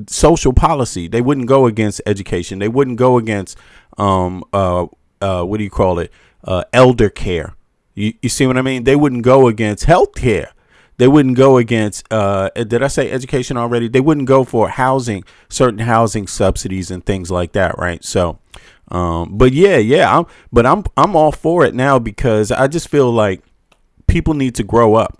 Speaker 3: social policy, they wouldn't go against education, they wouldn't go against what do you call it, elder care. You see what I mean? They wouldn't go against health care. They wouldn't go against did I say education already? They wouldn't go for housing, certain housing subsidies and things like that, right? So but I'm all for it now, because I just feel like people need to grow up.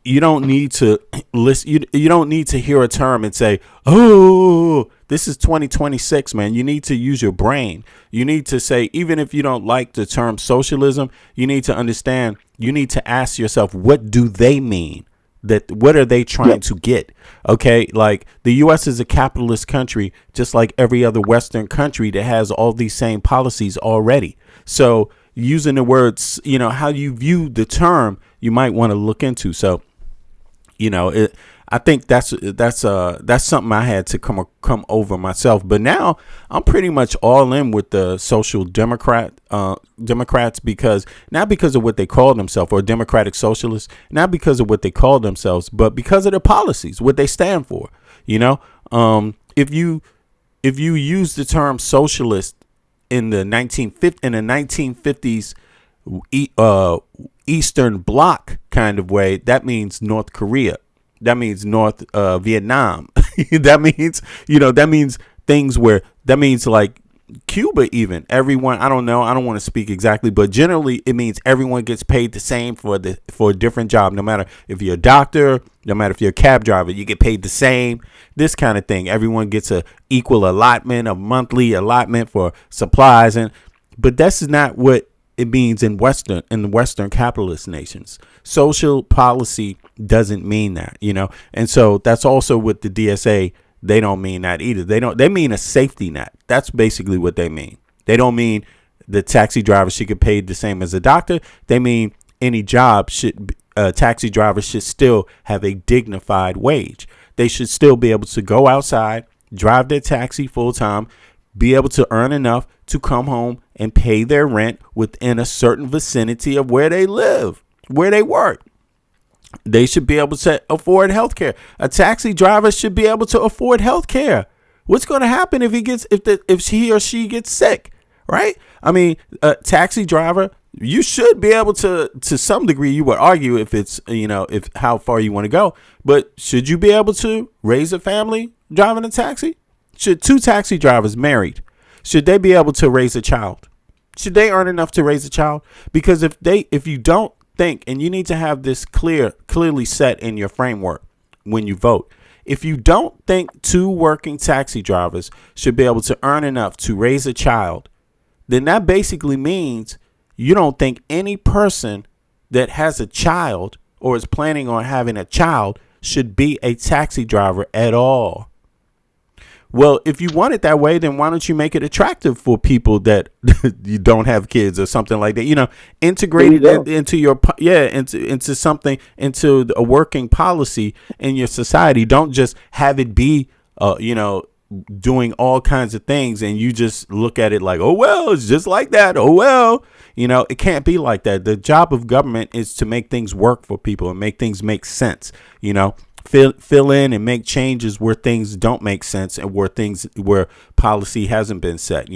Speaker 3: You don't need to listen. You don't need to hear a term and say, "Oh, this is 2026, man." You need to use your brain. You need to say, even if you don't like the term socialism, you need to understand. You need to ask yourself, what do they mean? That what are they trying to get? Okay, like the U.S. is a capitalist country, just like every other Western country that has all these same policies already. So using the words, how you view the term, you might want to look into. So I think that's something I had to come over myself. But now I'm pretty much all in with the social Democrats, because not because of what they call themselves, or democratic socialists, not because of what they call themselves, but because of their policies, what they stand for. If you use the term socialist in the 1950s Eastern Bloc kind of way, that means North Korea. That means North Vietnam. that means things where, that means like Cuba, even. Everyone, I don't know, I don't want to speak exactly, but generally it means everyone gets paid the same for a different job. No matter if you're a doctor, no matter if you're a cab driver, you get paid the same. This kind of thing. Everyone gets a equal allotment, a monthly allotment for supplies, but that's not what it means in the Western capitalist nations. Social policy doesn't mean that, and so that's also with the DSA. They don't mean that either. They mean a safety net. That's basically what they mean. They don't mean the taxi driver should get paid the same as a doctor. They mean any job taxi drivers should still have a dignified wage. They should still be able to go outside, drive their taxi full time, be able to earn enough to come home and pay their rent within a certain vicinity of where they live, where they work. They should be able to afford health care. A taxi driver should be able to afford health care. What's going to happen if he or she gets sick, right? I mean, a taxi driver, you should be able to some degree, you would argue, if it's, if how far you want to go, but should you be able to raise a family driving a taxi? Should two taxi drivers married, should they be able to raise a child? Should they earn enough to raise a child? Because if you don't think, and you need to have this clearly set in your framework when you vote, if you don't think two working taxi drivers should be able to earn enough to raise a child, then that basically means you don't think any person that has a child or is planning on having a child should be a taxi driver at all. Well, if you want it that way, then why don't you make it attractive for people that you don't have kids or something like that? Integrate it into your into something, into a working policy in your society. Don't just have it be doing all kinds of things and you just look at it like, oh well, it's just like that. Oh well, it can't be like that. The job of government is to make things work for people and make things make sense. Fill in and make changes where things don't make sense and where policy hasn't been set.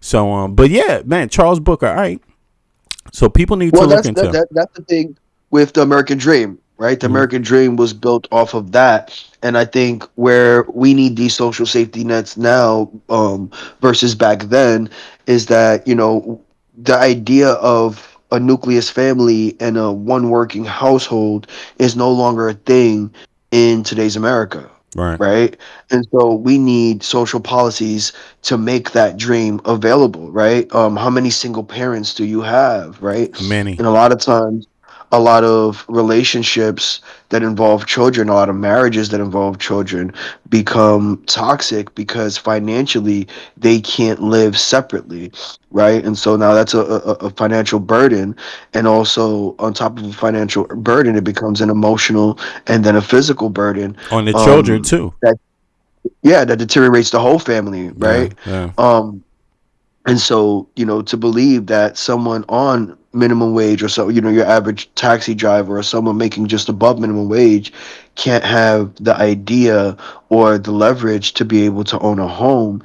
Speaker 3: So but yeah, man, Charles Booker. All right, so people need to look into
Speaker 6: that's the thing with the American dream, right? The American dream was built off of that, and I think where we need these social safety nets now, versus back then, is that the idea of a nucleus family and a one working household is no longer a thing in today's America.
Speaker 3: Right.
Speaker 6: Right. And so we need social policies to make that dream available. Right. How many single parents do you have? Right.
Speaker 3: Many.
Speaker 6: And a lot of times, a lot of relationships that involve children, a lot of marriages that involve children become toxic because financially they can't live separately, right? And so now that's a financial burden. And also, on top of a financial burden, it becomes an emotional and then a physical burden.
Speaker 3: On the children
Speaker 6: Um,
Speaker 3: too.
Speaker 6: that, yeah, that deteriorates the whole family,
Speaker 3: Yeah,
Speaker 6: right?
Speaker 3: yeah.
Speaker 6: Um, and so, to believe that someone on minimum wage or so, your average taxi driver or someone making just above minimum wage can't have the idea or the leverage to be able to own a home,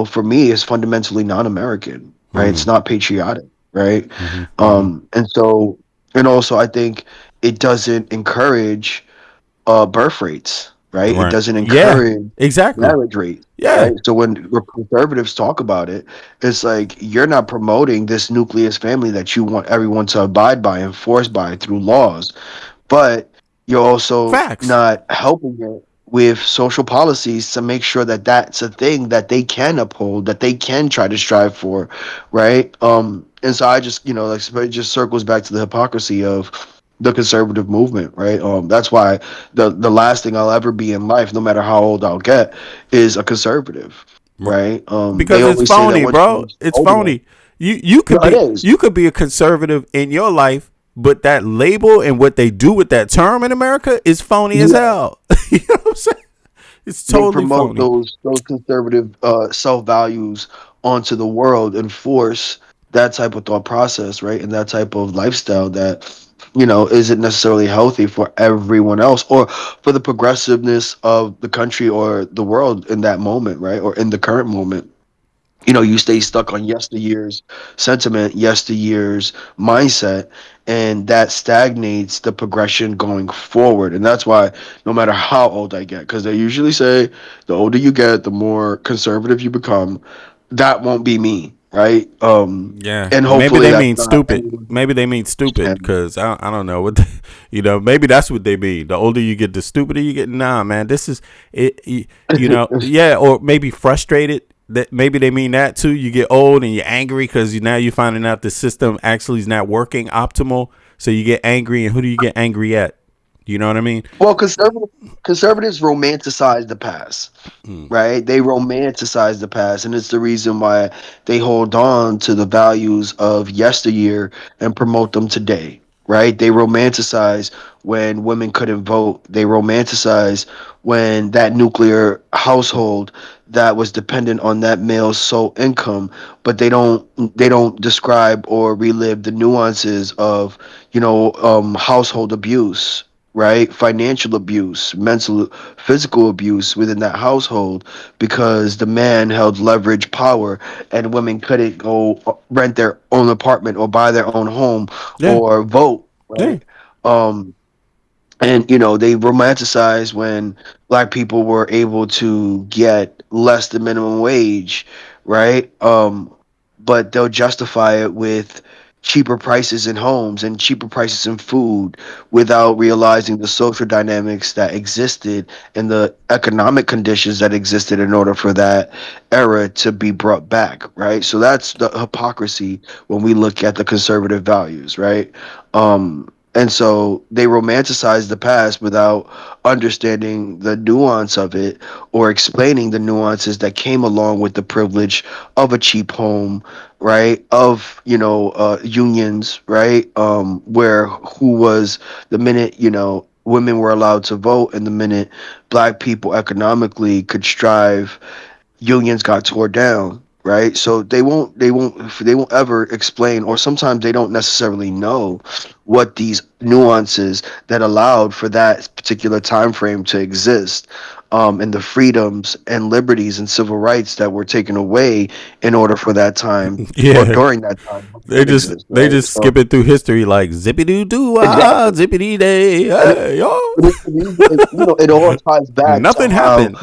Speaker 6: for me, is fundamentally non-American, right? It's not patriotic, right?
Speaker 3: Mm-hmm, mm-hmm.
Speaker 6: And so, and also, I think it doesn't encourage birth rates, right? It
Speaker 3: Right.
Speaker 6: doesn't
Speaker 3: Yeah.
Speaker 6: encourage
Speaker 3: Exactly.
Speaker 6: marriage rates,
Speaker 3: Yeah.
Speaker 6: right? So when conservatives talk about it, it's like you're not promoting this nucleus family that you want everyone to abide by and force by through laws, but you're also
Speaker 3: Facts.
Speaker 6: not helping it with social policies to make sure that that's a thing that they can uphold, that they can try to strive for, right? And so I just, like, it just circles back to the hypocrisy of the conservative movement, right? That's why the last thing I'll ever be in life, no matter how old I'll get, is a conservative, right? They
Speaker 3: Because it's
Speaker 6: always say that
Speaker 3: phony,
Speaker 6: once you
Speaker 3: bro.
Speaker 6: reach
Speaker 3: It's
Speaker 6: old enough,
Speaker 3: phony. You
Speaker 6: no,
Speaker 3: could
Speaker 6: it
Speaker 3: be
Speaker 6: is.
Speaker 3: a conservative in your life, but that label and what they do with that term in America is phony as
Speaker 6: Yeah,
Speaker 3: hell. You know what I'm saying? It's
Speaker 6: they
Speaker 3: totally
Speaker 6: promote
Speaker 3: phony.
Speaker 6: those conservative self values onto the world and force that type of thought process, right, and that type of lifestyle that isn't necessarily healthy for everyone else or for the progressiveness of the country or the world in that moment, right, or in the current moment. You stay stuck on yesteryear's sentiment, yesteryear's mindset, and that stagnates the progression going forward. And that's why no matter how old I get, because they usually say the older you get, the more conservative you become. That won't be me, right?
Speaker 3: Yeah,
Speaker 6: And
Speaker 3: maybe
Speaker 6: hopefully
Speaker 3: they
Speaker 6: that's
Speaker 3: mean
Speaker 6: not
Speaker 3: stupid.
Speaker 6: anyone
Speaker 3: Maybe they mean stupid
Speaker 6: understand.
Speaker 3: because I don't know what maybe that's what they mean. The older you get, the stupider you get. Nah, man, this is it. Yeah, or maybe frustrated. That maybe they mean that too. You get old and you're angry because now you're finding out the system actually is not working optimal. So you get angry, and who do you get angry at? You know what I mean?
Speaker 6: Well, conservatives romanticize the past, right? They romanticize the past, and it's the reason why they hold on to the values of yesteryear and promote them today, right? They romanticize when women couldn't vote. They romanticize when that nuclear household that was dependent on that male's sole income, but they don't describe or relive the nuances of household abuse, right? Financial abuse, mental, physical abuse within that household because the man held leverage power and women couldn't go rent their own apartment or buy their own home
Speaker 3: Yeah,
Speaker 6: or vote,
Speaker 3: yeah.
Speaker 6: right? Um, and they romanticize when black people were able to get less than minimum wage, right? But they'll justify it with cheaper prices in homes and cheaper prices in food without realizing the social dynamics that existed and the economic conditions that existed in order for that era to be brought back, right? So that's the hypocrisy when we look at the conservative values, right? And so they romanticize the past without understanding the nuance of it or explaining the nuances that came along with the privilege of a cheap home, right? Of, unions, right? Where who was the minute, women were allowed to vote and the minute black people economically could strive, unions got tore down, right? So they won't ever explain, or sometimes they don't necessarily know what these nuances that allowed for that particular time frame to exist, and the freedoms and liberties and civil rights that were taken away in order for that time or
Speaker 3: Yeah,
Speaker 6: during that time
Speaker 3: they
Speaker 6: to
Speaker 3: just
Speaker 6: exist,
Speaker 3: they
Speaker 6: right?
Speaker 3: just
Speaker 6: So
Speaker 3: skip it through history like zippity doo ah
Speaker 6: exactly.
Speaker 3: zippity day.
Speaker 6: And it,
Speaker 3: Hey, yo.
Speaker 6: it all ties back to
Speaker 3: Nothing
Speaker 6: how
Speaker 3: happened.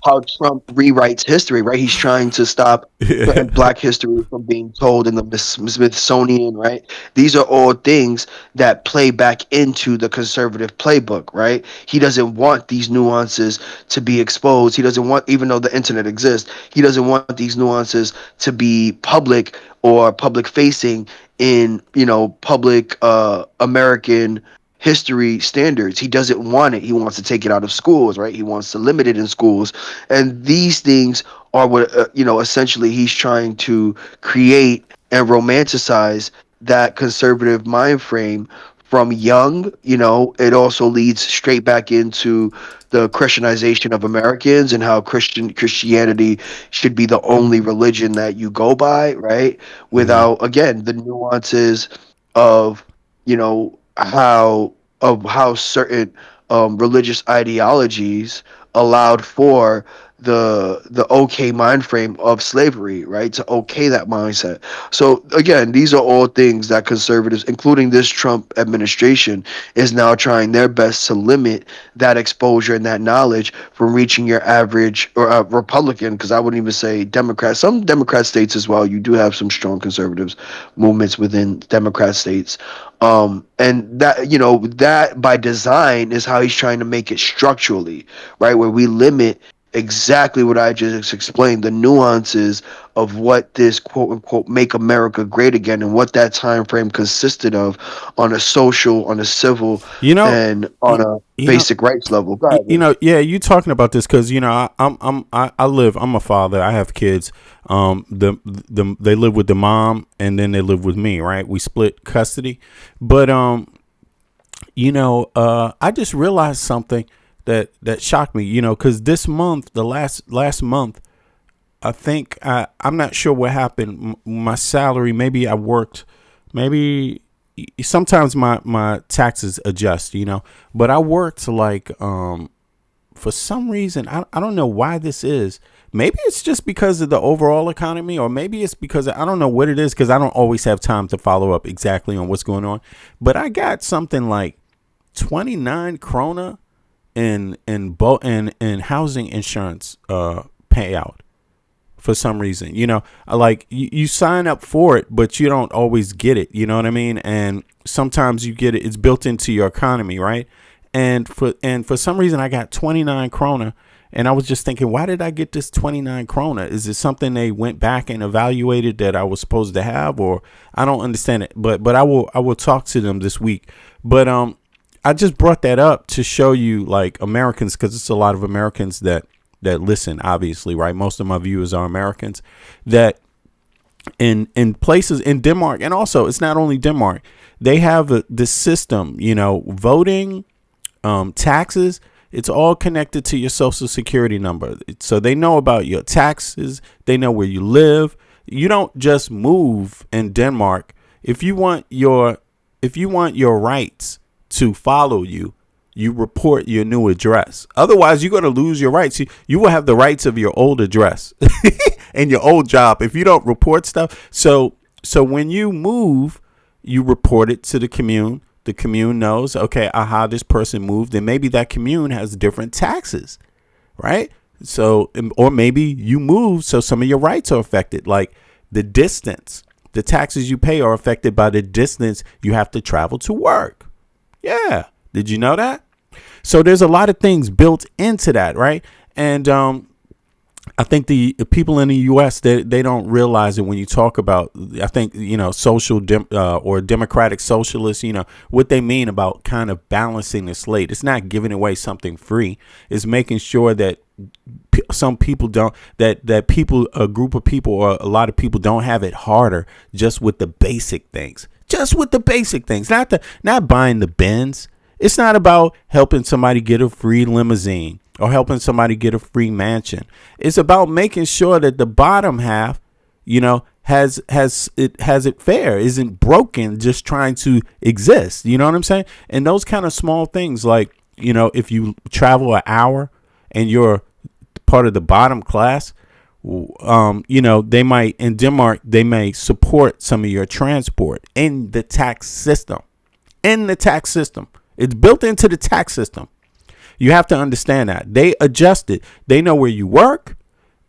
Speaker 6: how Trump rewrites history, right? He's trying to stop Black history from being told in the Smithsonian, right? These are all things that play back into the conservative playbook, right? He doesn't want these nuances to be exposed. He doesn't want, even though the internet exists, he doesn't want these nuances to be public or public facing in, public American history standards. He doesn't want it. He wants to take it out of schools, right? He wants to limit it in schools. And these things are what, essentially he's trying to create and romanticize that conservative mind frame from young. It also leads straight back into the Christianization of Americans and how Christianity should be the only religion that you go by, right? Without, again, the nuances of, how certain religious ideologies allowed for the okay mind frame of slavery, right? To okay that mindset. So again, these are all things that conservatives, including this Trump administration, is now trying their best to limit that exposure and that knowledge from reaching your average or Republican, because I wouldn't even say Democrat. Some Democrat states as well, you do have some strong conservatives movements within Democrat states. And that by design is how he's trying to make it structurally, right? Where we limit exactly what I just explained, the nuances of what this quote unquote make America great again and what that time frame consisted of on a social, on a civil,
Speaker 3: You know,
Speaker 6: and on a
Speaker 3: you know,
Speaker 6: basic rights level. Go ahead, man.
Speaker 3: yeah, you talking about this because I'm a father. I have kids. They live with the mom and then they live with me. Right, we split custody. But I just realized something that shocked me. Because this month, the last month, I think I'm not sure what happened. My salary, maybe I worked, maybe sometimes my taxes adjust, but I worked like for some reason, I don't know why this is. Maybe it's just because of the overall economy, or maybe it's because I don't know what it is, because I don't always have time to follow up exactly on what's going on. But I got something like 29 krona in housing insurance payout for some reason. Like you sign up for it, but you don't always get it. You know what I mean? And sometimes you get it. It's built into your economy, right? And for some reason, I got 29 krona. And I was just thinking, why did I get this 29 krona? Is it something they went back and evaluated that I was supposed to have, or I don't understand it. But I will talk to them this week. But I just brought that up to show you, like, Americans, because it's a lot of Americans that listen, obviously, right? Most of my viewers are Americans, that in places in Denmark, and also it's not only Denmark, they have this system, voting, taxes. It's all connected to your social security number. So they know about your taxes. They know where you live. You don't just move in Denmark. If you want your rights to follow you, you report your new address. Otherwise, you're going to lose your rights. You will have the rights of your old address and your old job if you don't report stuff. So when you move, you report it to the commune. The commune knows, okay, this person moved, and maybe that commune has different taxes, right? So, or maybe you move, so some of your rights are affected, like the distance. The taxes you pay are affected by the distance you have to travel to work. Yeah. Did you know that? So there's a lot of things built into that, right? And I think the people in the U.S., they don't realize it when you talk about, I think, social or democratic socialists, what they mean about kind of balancing the slate. It's not giving away something free. It's making sure that some people don't, that people, a group of people or a lot of people don't have it harder just with the basic things. Just with the basic things, not buying the Benz. It's not about helping somebody get a free limousine or helping somebody get a free mansion. It's about making sure that the bottom half, has it fair, isn't broken, just trying to exist. You know what I'm saying? And those kind of small things, like, if you travel an hour and you're part of the bottom class, they might, in Denmark, they may support some of your transport in the tax system. It's built into the tax system. You have to understand that. They adjust it. They know where you work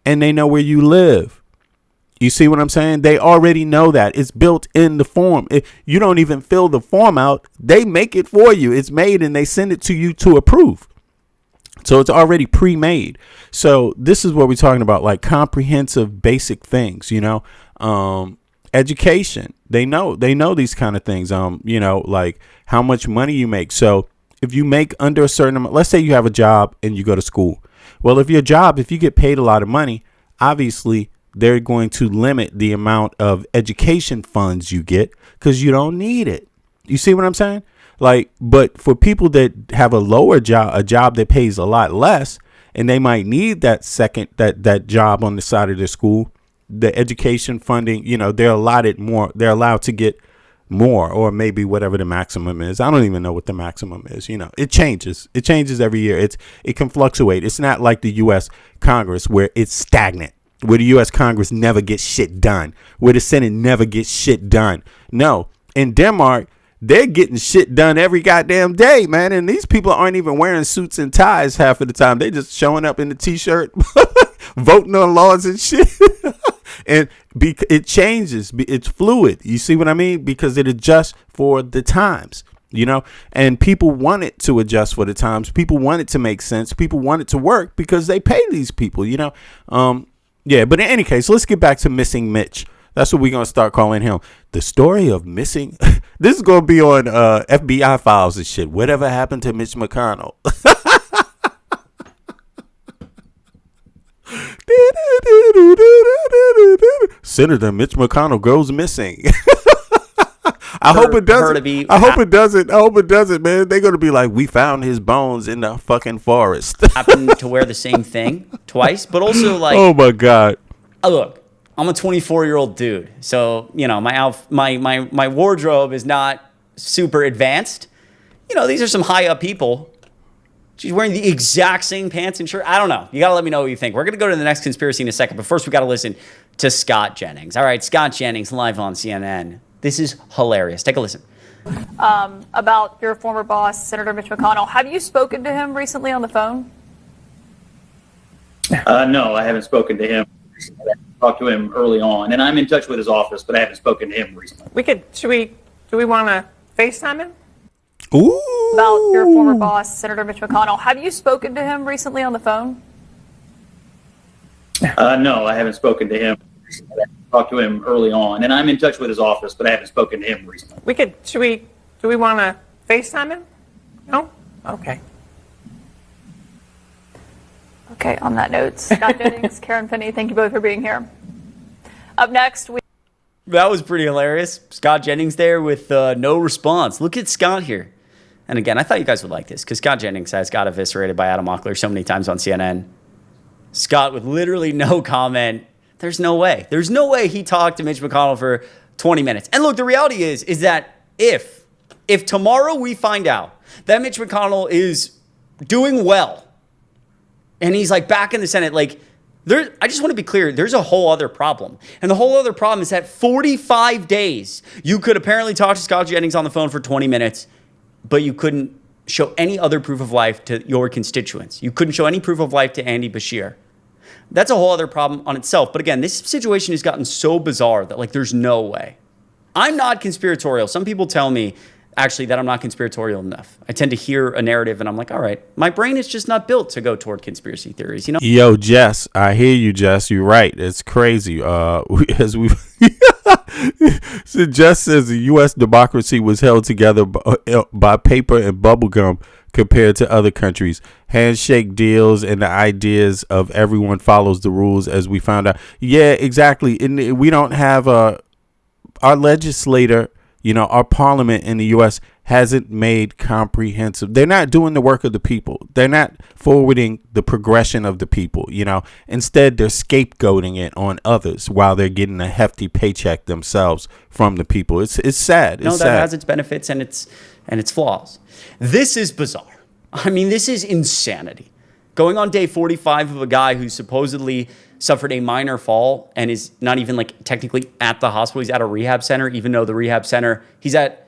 Speaker 3: and they know where you live. You see what I'm saying? They already know that. It's built in the form. You don't even fill the form out. They make it for you. It's made and they send it to you to approve. So it's already pre-made. So this is what we're talking about, like comprehensive basic things, education. They know these kind of things, like how much money you make. So if you make under a certain amount, let's say you have a job and you go to school. Well, if you get paid a lot of money, obviously they're going to limit the amount of education funds you get because you don't need it. You see what I'm saying? Like, but for people that have a lower job, a job that pays a lot less, and they might need that job on the side of their school, the education funding, they're allotted more. They're allowed to get more, or maybe whatever the maximum is. I don't even know what the maximum is. It changes. It changes every year. It can fluctuate. It's not like the U.S. Congress where it's stagnant, where the U.S. Congress never gets shit done, where the Senate never gets shit done. No, in Denmark, they're getting shit done every goddamn day, man. And these people aren't even wearing suits and ties half of the time. They just showing up in the T-shirt, voting on laws and shit. And it changes. It's fluid. You see what I mean? Because it adjusts for the times, and people want it to adjust for the times. People want it to make sense. People want it to work because they pay these people, Yeah. But in any case, let's get back to Missing Mitch. That's what we're going to start calling him. The story of missing. This is going to be on FBI files and shit. Whatever happened to Mitch McConnell? Senator Mitch McConnell goes missing. I hope it doesn't. I hope it doesn't, man. They're going to be like, we found his bones in the fucking forest.
Speaker 4: Happened to wear the same thing twice, but also like,
Speaker 3: oh my God.
Speaker 4: Look, I'm a 24-year-old dude, so my wardrobe is not super advanced. These are some high up people. She's wearing the exact same pants and shirt. I don't know. You got to let me know what you think. We're going to go to the next conspiracy in a second, but first we got to listen to Scott Jennings. All right, Scott Jennings live on CNN. This is hilarious. Take a listen.
Speaker 7: About your former boss, Senator Mitch McConnell. Have you spoken to him recently on the phone?
Speaker 8: No, I haven't spoken to him. I talked to him early on, and I'm in touch with his office, but I haven't spoken to him recently.
Speaker 9: Do we want to FaceTime him?
Speaker 3: Ooh.
Speaker 7: About your former boss, Senator Mitch McConnell. Have you spoken to him recently on the phone?
Speaker 8: No, I haven't spoken to him. I talked to him early on, and I'm in touch with his office, but I haven't spoken to him recently.
Speaker 9: Do we want to FaceTime him? No? Okay.
Speaker 7: Okay, on that note, Scott Jennings, Karen Finney, thank you both for being here. Up next,
Speaker 4: That was pretty hilarious. Scott Jennings there with no response. Look at Scott here. And again, I thought you guys would like this because Scott Jennings has got eviscerated by Adam Mockler so many times on CNN. Scott with literally no comment. There's no way. There's no way he talked to Mitch McConnell for 20 minutes. And look, the reality is that if tomorrow we find out that Mitch McConnell is doing well and he's like back in the Senate, like I just want to be clear, there's a whole other problem. And the whole other problem is that 45 days, you could apparently talk to Scott Jennings on the phone for 20 minutes, but you couldn't show any other proof of life to your constituents. You couldn't show any proof of life to Andy Bashir. That's a whole other problem on itself. But again, this situation has gotten so bizarre that there's no way. I'm not conspiratorial. Some people tell me actually that I'm not conspiratorial enough. I tend to hear a narrative and I'm like, all right, my brain is just not built to go toward conspiracy theories,
Speaker 3: Yo, Jess, I hear you, Jess. You're right. It's crazy. So Jess says the U.S. democracy was held together by paper and bubblegum compared to other countries. Handshake deals and the ideas of everyone follows the rules, as we found out. Yeah, exactly. And we don't have our legislator, our parliament in the U.S. hasn't made comprehensive. They're not doing the work of the people. They're not forwarding the progression of the people, Instead, they're scapegoating it on others while they're getting a hefty paycheck themselves from the people. It's sad. It's sad.
Speaker 4: That has its benefits and its flaws. This is bizarre. I mean, this is insanity. Going on day 45 of a guy who supposedly suffered a minor fall and is not even technically at the hospital. He's at a rehab center, even though the rehab center he's at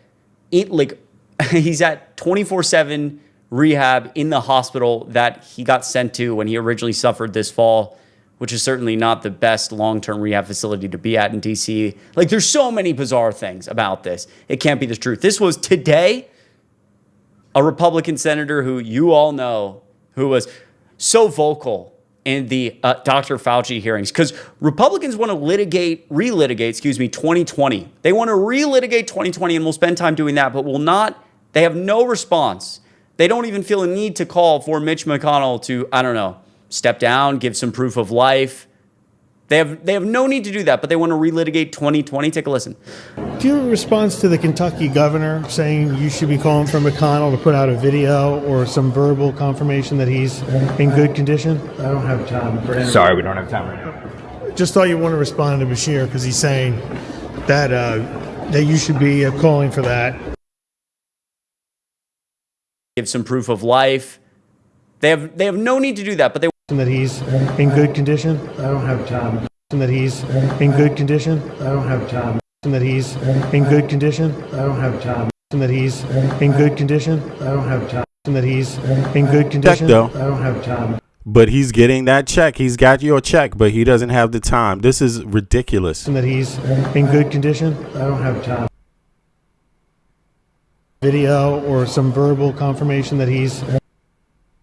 Speaker 4: 24/7 rehab in the hospital that he got sent to when he originally suffered this fall, which is certainly not the best long-term rehab facility to be at in DC. Like, there's so many bizarre things about this. It can't be the truth. This was today a Republican senator who you all know, who was so vocal in the Dr. Fauci hearings, because Republicans want to relitigate 2020. They want to relitigate 2020, and we'll spend time doing that, but will not. They have no response. They don't even feel a need to call for Mitch McConnell to, I don't know, step down, give some proof of life. They have no need to do that, but they want to relitigate 2020. Take a listen.
Speaker 5: Do you have a response to the Kentucky governor saying you should be calling for McConnell to put out a video or some verbal confirmation that he's in good condition? I don't have time for him.
Speaker 10: Sorry, we don't have time right now.
Speaker 5: Just thought you want to respond to Bashir because he's saying that that you should be calling for that.
Speaker 4: Give some proof of life. They have no need to do that, but they
Speaker 5: that he's in good condition. I don't have time. That he's in good condition. I don't have time. That he's in good condition. I don't have time. That he's in good condition. I don't have time. That he's in good condition.
Speaker 3: Though.
Speaker 5: I don't have time.
Speaker 3: But he's getting that check. He's got your check, but he doesn't have the time. This is ridiculous.
Speaker 5: That he's in good condition. I don't have time. Video or some verbal confirmation that he's.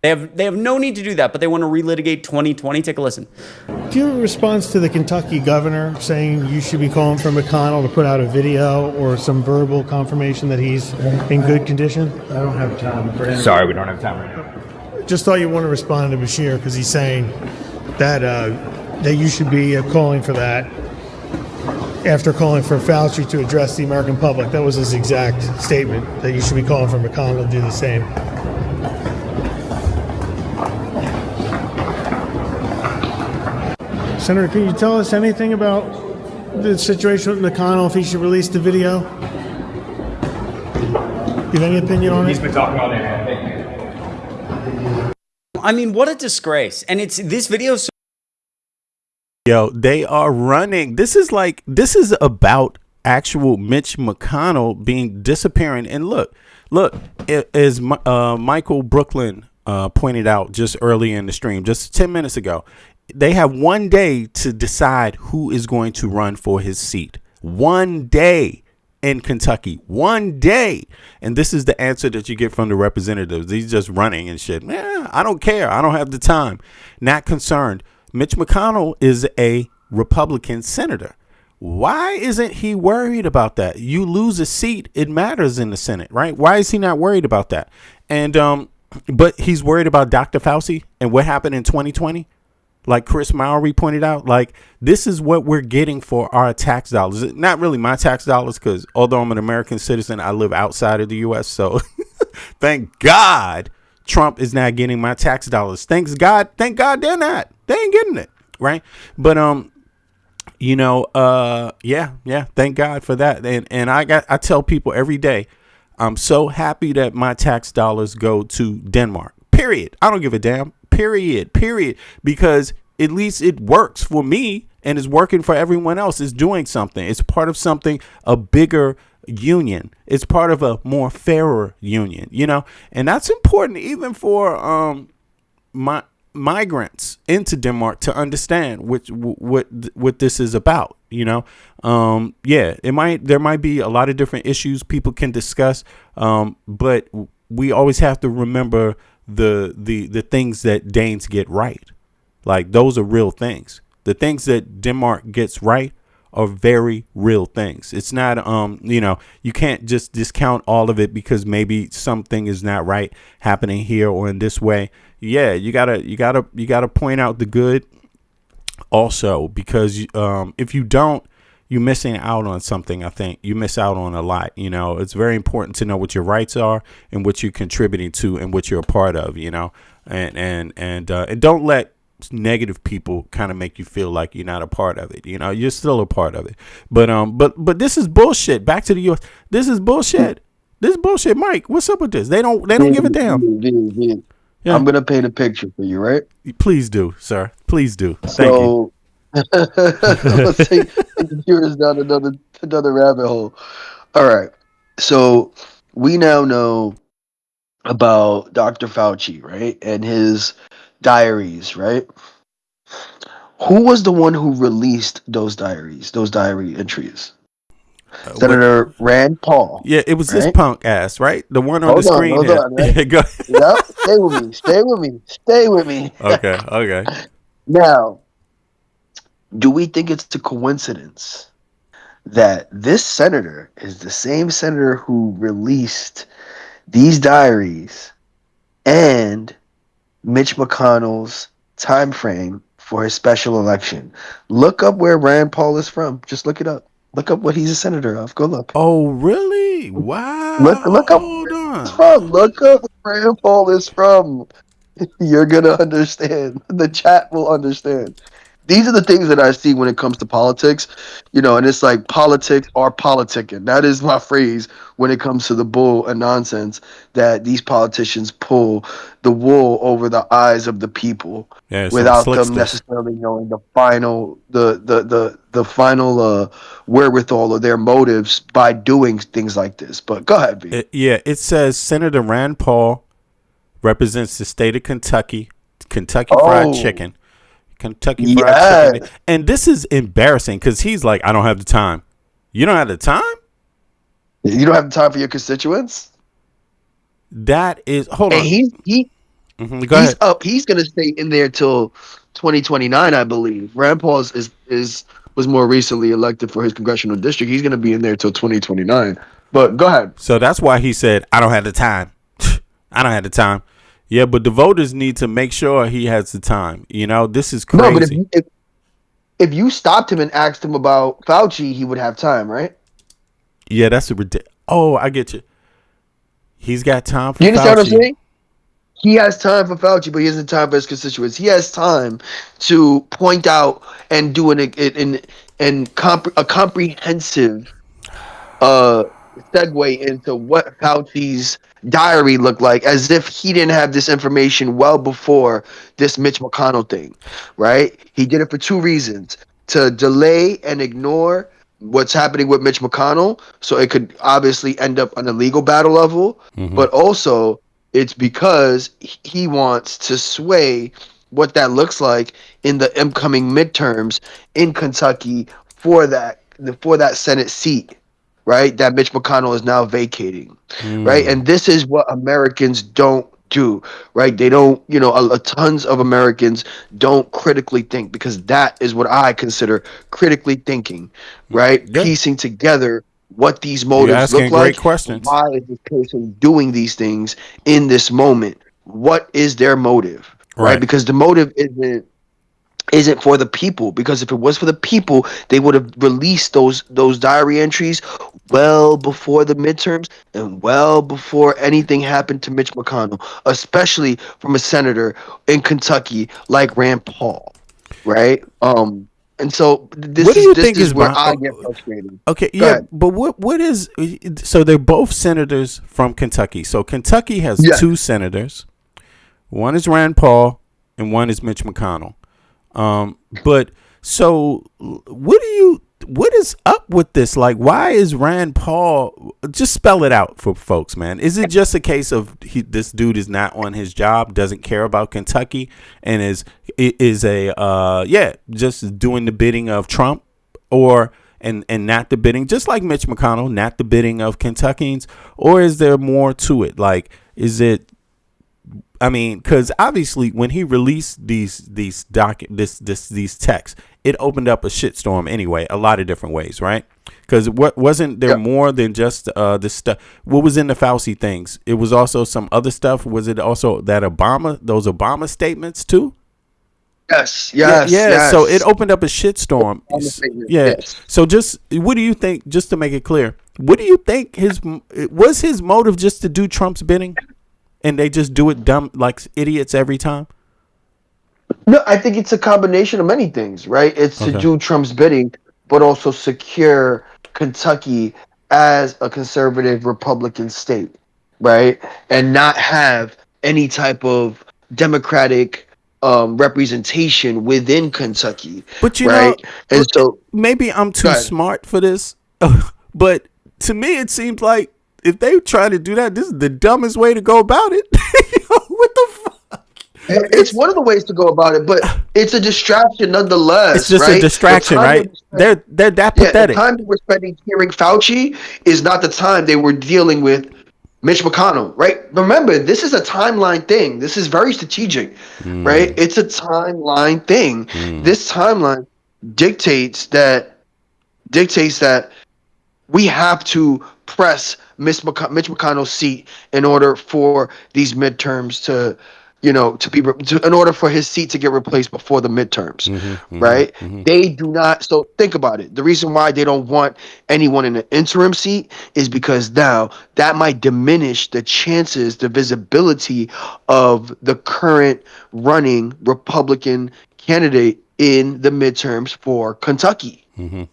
Speaker 4: They have no need to do that, but they want to relitigate 2020. Take a listen.
Speaker 5: Do you have a response to the Kentucky governor saying you should be calling for McConnell to put out a video or some verbal confirmation that he's in good condition? I don't have time for him.
Speaker 10: Sorry, we don't have time right now.
Speaker 5: Just thought you want to respond to Bashir because he's saying that that you should be calling for that after calling for Fauci to address the American public. That was his exact statement, that you should be calling for McConnell to do the same. Senator, can you tell us anything about the situation with McConnell, if he should release the video? You have any opinion on it?
Speaker 10: He's been talking all day.
Speaker 4: I mean, what a disgrace. And it's this video.
Speaker 3: Yo, they are running. This is about actual Mitch McConnell being disappearing. And look, as Michael Brooklyn pointed out just early in the stream, just 10 minutes ago, they have 1 day to decide who is going to run for his seat. 1 day in Kentucky. 1 day. And this is the answer that you get from the representatives. He's just running and shit. Man, I don't care. I don't have the time. Not concerned. Mitch McConnell is a Republican senator. Why isn't he worried about that? You lose a seat, it matters in the Senate, right? Why is he not worried about that? And but he's worried about Dr. Fauci and what happened in 2020. Like Chris Mowry pointed out, like, this is what we're getting for our tax dollars. Not really my tax dollars, because although I'm an American citizen, I live outside of the U.S. So thank God Trump is not getting my tax dollars. Thank God they're not. They ain't getting it. Right. But yeah, thank God for that. And I tell people every day, I'm so happy that my tax dollars go to Denmark. Period. I don't give a damn. Period. Because at least it works for me and it's working for everyone else. It's doing something. It's part of something, a bigger union. It's part of a more fairer union, and that's important even for migrants into Denmark to understand what this is about. There might be a lot of different issues people can discuss, but we always have to remember the things that Danes get right. Like, those are real things. The things that Denmark gets right are very real things. It's not you can't just discount all of it because maybe something is not right happening here or in this way. Yeah, you gotta point out the good also, because if you don't, you're missing out on something. I think you miss out on a lot. It's very important to know what your rights are and what you're contributing to and what you're a part of. And don't let negative people kind of make you feel like you're not a part of it. You're still a part of it. But this is bullshit. Back to the U.S. This is bullshit. This is bullshit, Mike. What's up with this? They don't give a damn.
Speaker 6: Yeah. I'm gonna paint a picture for you, right?
Speaker 3: Please do, sir. Please do. Thank you.
Speaker 6: Let's take the viewers down another rabbit hole. All right. So we now know about Dr. Fauci, right? And his diaries, right? Who was the one who released those diaries, those diary entries?
Speaker 3: What?
Speaker 6: Senator Rand Paul,
Speaker 3: Yeah, it was this
Speaker 6: right?
Speaker 3: punk ass, right? The one on the screen
Speaker 6: Hold
Speaker 3: here.
Speaker 6: on, right?
Speaker 3: Yeah, go.
Speaker 6: Yep. Stay with me. Stay with me. Stay with me.
Speaker 3: Okay, okay.
Speaker 6: Now, do we think it's a coincidence that this senator is the same senator who released these diaries and Mitch McConnell's time frame for his special election? Look up where Rand Paul is from. Just look it up. Look up what he's a senator of. Go look.
Speaker 3: Oh, really? Wow.
Speaker 6: Look up
Speaker 3: Hold
Speaker 6: where he's
Speaker 3: on.
Speaker 6: from. Look up where Rand Paul is from. You're gonna understand. The chat will understand. These are the things that I see when it comes to politics, and it's like politics are politicking. That is my phrase when it comes to the bull and nonsense that these politicians pull the wool over the eyes of the people
Speaker 3: Yeah, some
Speaker 6: without them
Speaker 3: slicksters.
Speaker 6: necessarily knowing the final wherewithal of their motives by doing things like this. But go ahead, B.
Speaker 3: Yeah, it says Senator Rand Paul represents the state of Kentucky, Kentucky Fried
Speaker 6: Oh,
Speaker 3: Chicken, Kentucky Fried Chicken,
Speaker 6: yes.
Speaker 3: and this is embarrassing because he's like, I don't have the time. You don't have the time?
Speaker 6: You don't have time for your constituents?
Speaker 3: That is. Hold
Speaker 6: And
Speaker 3: on. Go
Speaker 6: he's
Speaker 3: ahead.
Speaker 6: up. He's gonna stay in there till 2029, I believe. Rand Paul was more recently elected for his congressional district. He's gonna be in there till 2029. But go ahead.
Speaker 3: So that's why he said, I don't have the time. I don't have the time. Yeah, but the voters need to make sure he has the time. This is
Speaker 6: No, but
Speaker 3: crazy.
Speaker 6: if you stopped him and asked him about Fauci, he would have time, right?
Speaker 3: Yeah, that's a ridiculous. Oh, I get you. He's got time for
Speaker 6: You understand what I'm
Speaker 3: Fauci.
Speaker 6: saying? He has time for Fauci, but he hasn't time for his constituents. He has time to point out and do a comprehensive uh segue into what Fauci's diary looked like, as if he didn't have this information well before this Mitch McConnell thing, right? He did it for two reasons: to delay and ignore what's happening with Mitch McConnell, so it could obviously end up on a legal battle level, but also it's because he wants to sway what that looks like in the incoming midterms in Kentucky for that Senate seat, right? That Mitch McConnell is now vacating, right? And this is what Americans don't do, right? They don't, tons of Americans don't critically think, because that is what I consider critically thinking, right?
Speaker 3: Yeah,
Speaker 6: Piecing together what these
Speaker 3: you're
Speaker 6: motives look
Speaker 3: asking great
Speaker 6: like.
Speaker 3: questions.
Speaker 6: Why is this person doing these things in this moment? What is their motive, right?
Speaker 3: Right.
Speaker 6: Because the motive isn't for the people, because if it was for the people, they would have released those diary entries well before the midterms and well before anything happened to Mitch McConnell, especially from a senator in Kentucky like Rand Paul, right? And so
Speaker 3: What
Speaker 6: this
Speaker 3: do
Speaker 6: is
Speaker 3: you
Speaker 6: this
Speaker 3: think
Speaker 6: is
Speaker 3: is
Speaker 6: where
Speaker 3: behind?
Speaker 6: I get frustrated.
Speaker 3: Okay,
Speaker 6: Go
Speaker 3: yeah,
Speaker 6: ahead.
Speaker 3: but what is? So they're both senators from Kentucky. So Kentucky has
Speaker 6: Yeah.
Speaker 3: two senators. One is Rand Paul, and one is Mitch McConnell. But so what is up with this? Like, why is Rand Paul? Just spell it out for folks, man. Is it just a case of this dude is not on his job, doesn't care about Kentucky, and is just doing the bidding of Trump, or and not the bidding, just like Mitch McConnell, not the bidding of Kentuckians, or is there more to it? Like, is it? I mean, because obviously when he released these texts, it opened up a shitstorm anyway, a lot of different ways, right? Because what wasn't there more than just this stuff? What was in the Fauci things? It was also some other stuff. Was it also those Obama statements too?
Speaker 6: Yes.
Speaker 3: So it opened up a shitstorm. Yeah.
Speaker 6: Yes.
Speaker 3: So what do you think? Just to make it clear, what do you think his motive just to do Trump's bidding? And they just do it dumb like idiots every time?
Speaker 6: No, I think it's a combination of many things, right? It's to do Trump's bidding, but also secure Kentucky as a conservative Republican state, right? And not have any type of Democratic representation within Kentucky,
Speaker 3: But
Speaker 6: right? And so,
Speaker 3: maybe I'm too smart for this, but to me it seems like if they try to do that, this is the dumbest way to go about it. What the fuck?
Speaker 6: It's one of the ways to go about it, but it's a distraction nonetheless.
Speaker 3: It's just
Speaker 6: right?
Speaker 3: a distraction, right? They're that
Speaker 6: The
Speaker 3: pathetic.
Speaker 6: time that we're spending hearing Fauci is not the time they were dealing with Mitch McConnell, right? Remember, this is a timeline thing. This is very strategic, right? It's a timeline thing. This timeline dictates that we have to press Mitch McConnell's seat in order for these midterms to, in order for his seat to get replaced before the midterms, right? They do not. So think about it. The reason why they don't want anyone in an interim seat is because now that might diminish the chances, the visibility of the current running Republican candidate in the midterms for Kentucky.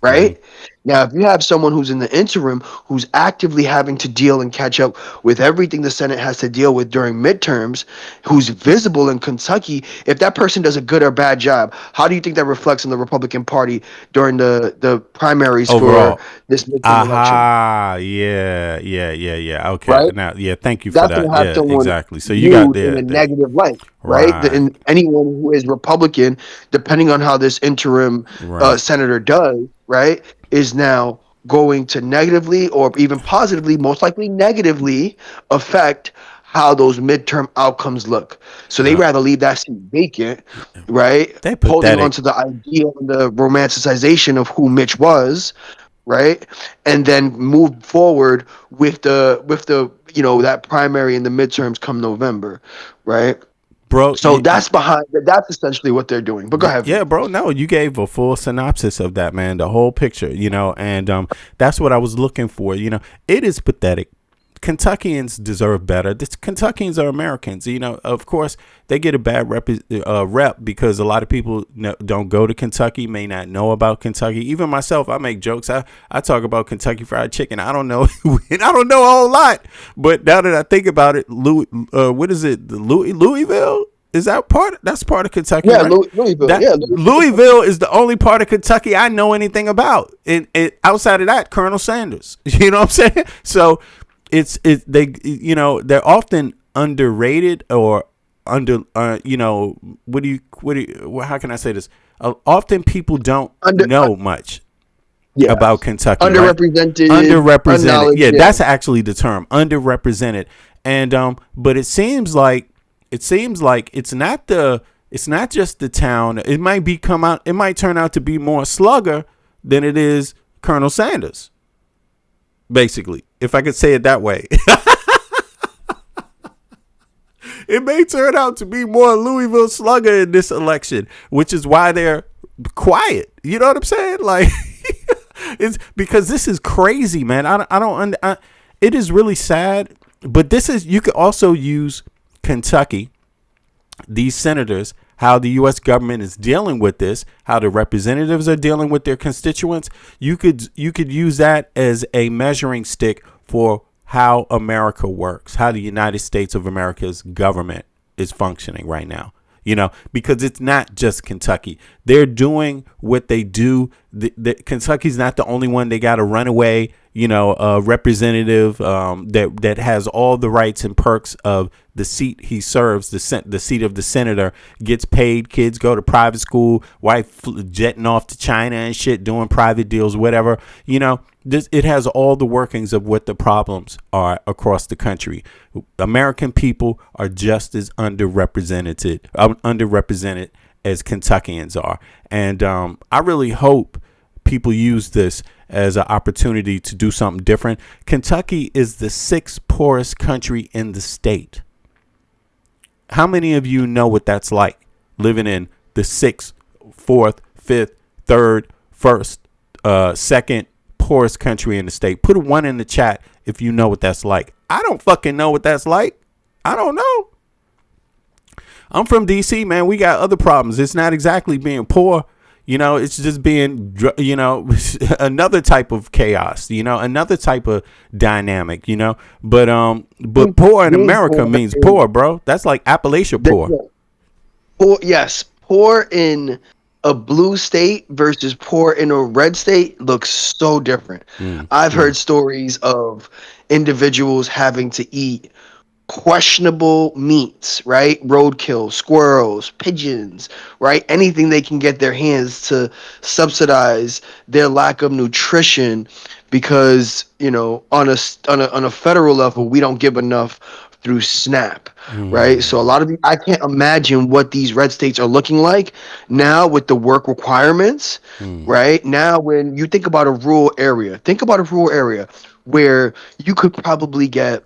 Speaker 6: Right? Now, if you have someone who's in the interim who's actively having to deal and catch up with everything the Senate has to deal with during midterms, who's visible in Kentucky, if that person does a good or bad job, how do you think that reflects on the Republican Party during the primaries
Speaker 3: Overall.
Speaker 6: for this midterm election?
Speaker 3: Yeah. Okay.
Speaker 6: Right?
Speaker 3: Now, thank you for
Speaker 6: That's
Speaker 3: that.
Speaker 6: going to have
Speaker 3: Yeah,
Speaker 6: someone
Speaker 3: exactly. So you got
Speaker 6: viewed in a
Speaker 3: there.
Speaker 6: negative light, right?
Speaker 3: Right.
Speaker 6: And anyone who is Republican, depending on how this interim senator does, right, is now going to negatively or even positively, most likely negatively, affect how those midterm outcomes look. So they rather leave that seat vacant, right?
Speaker 3: They
Speaker 6: Holding
Speaker 3: pathetic.
Speaker 6: on to the idea and the romanticization of who Mitch was, right? And then move forward with the that primary in the midterms come November, right?
Speaker 3: Bro,
Speaker 6: So that's essentially what they're doing. But go ahead.
Speaker 3: Yeah, bro. No, you gave a full synopsis of that, man. The whole picture, and that's what I was looking for. It is pathetic. Kentuckians deserve better. Kentuckians are Americans. Of course, they get a bad rep because a lot of people don't go to Kentucky, may not know about Kentucky. Even myself, I make jokes. I talk about Kentucky Fried Chicken. I don't know. I don't know a whole lot. But now that I think about it, what is it? Louisville? Is that that's part of Kentucky?
Speaker 6: Yeah,
Speaker 3: right?
Speaker 6: Louisville.
Speaker 3: Louisville is the only part of Kentucky I know anything about. And outside of that, Colonel Sanders. You know what I'm saying? So they're often underrated or how can I say this? Often people don't know much about Kentucky.
Speaker 6: Underrepresented.
Speaker 3: Underrepresented. Yeah, that's actually the term. Underrepresented. And but it seems like it's not just the town. It might turn out to be more slugger than it is Colonel Sanders. Basically, if I could say it that way. It may turn out to be more Louisville slugger in this election, which is why they're quiet. You know what I'm saying? Like, it's because this is crazy, man. It is really sad, but you could also use Kentucky, these senators, how the U.S. government is dealing with this, how the representatives are dealing with their constituents. You could use that as a measuring stick for how America works, how the United States of America's government is functioning right now. Because it's not just Kentucky. They're doing what they do. Kentucky's not the only one. They got a runaway, representative that has all the rights and perks of the seat he serves. The seat of the senator, gets paid. Kids go to private school. Wife jetting off to China and shit, doing private deals, whatever. It has all the workings of what the problems are across the country. American people are just as underrepresented as Kentuckians are. And I really hope people use this as an opportunity to do something different. Kentucky is the 6th poorest country in the state. How many of you know what that's like, living in the 6th, 4th, 5th, 3rd, 1st, 2nd poorest country in the state? Put a 1 in the chat if you know what that's like. I don't fucking know what that's like. I don't know. I'm from DC, man. We got other problems. It's not exactly being poor. It's just being, another type of chaos, another type of dynamic, but poor in America means poor, bro. That's like Appalachia poor.
Speaker 6: Poor, yes. Poor in a blue state versus poor in a red state looks so different. I've
Speaker 3: Yeah.
Speaker 6: heard stories of individuals having to eat questionable meats, right? Roadkill, squirrels, pigeons, right? Anything they can get their hands to subsidize their lack of nutrition because, on a federal level, we don't give enough through SNAP, right? So a lot of I can't imagine what these red states are looking like now with the work requirements, right? Now when you think about a rural area where you could probably get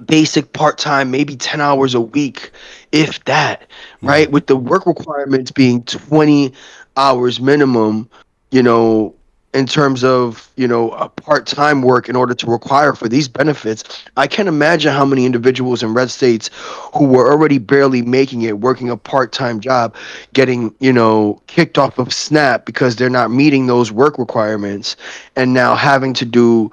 Speaker 6: basic part-time, maybe 10 hours a week, if that, right? With the work requirements being 20 hours minimum, you know in terms of a part-time work in order to require for these benefits. I can't imagine how many individuals in red states who were already barely making it, working a part-time job, getting kicked off of SNAP because they're not meeting those work requirements, and now having to do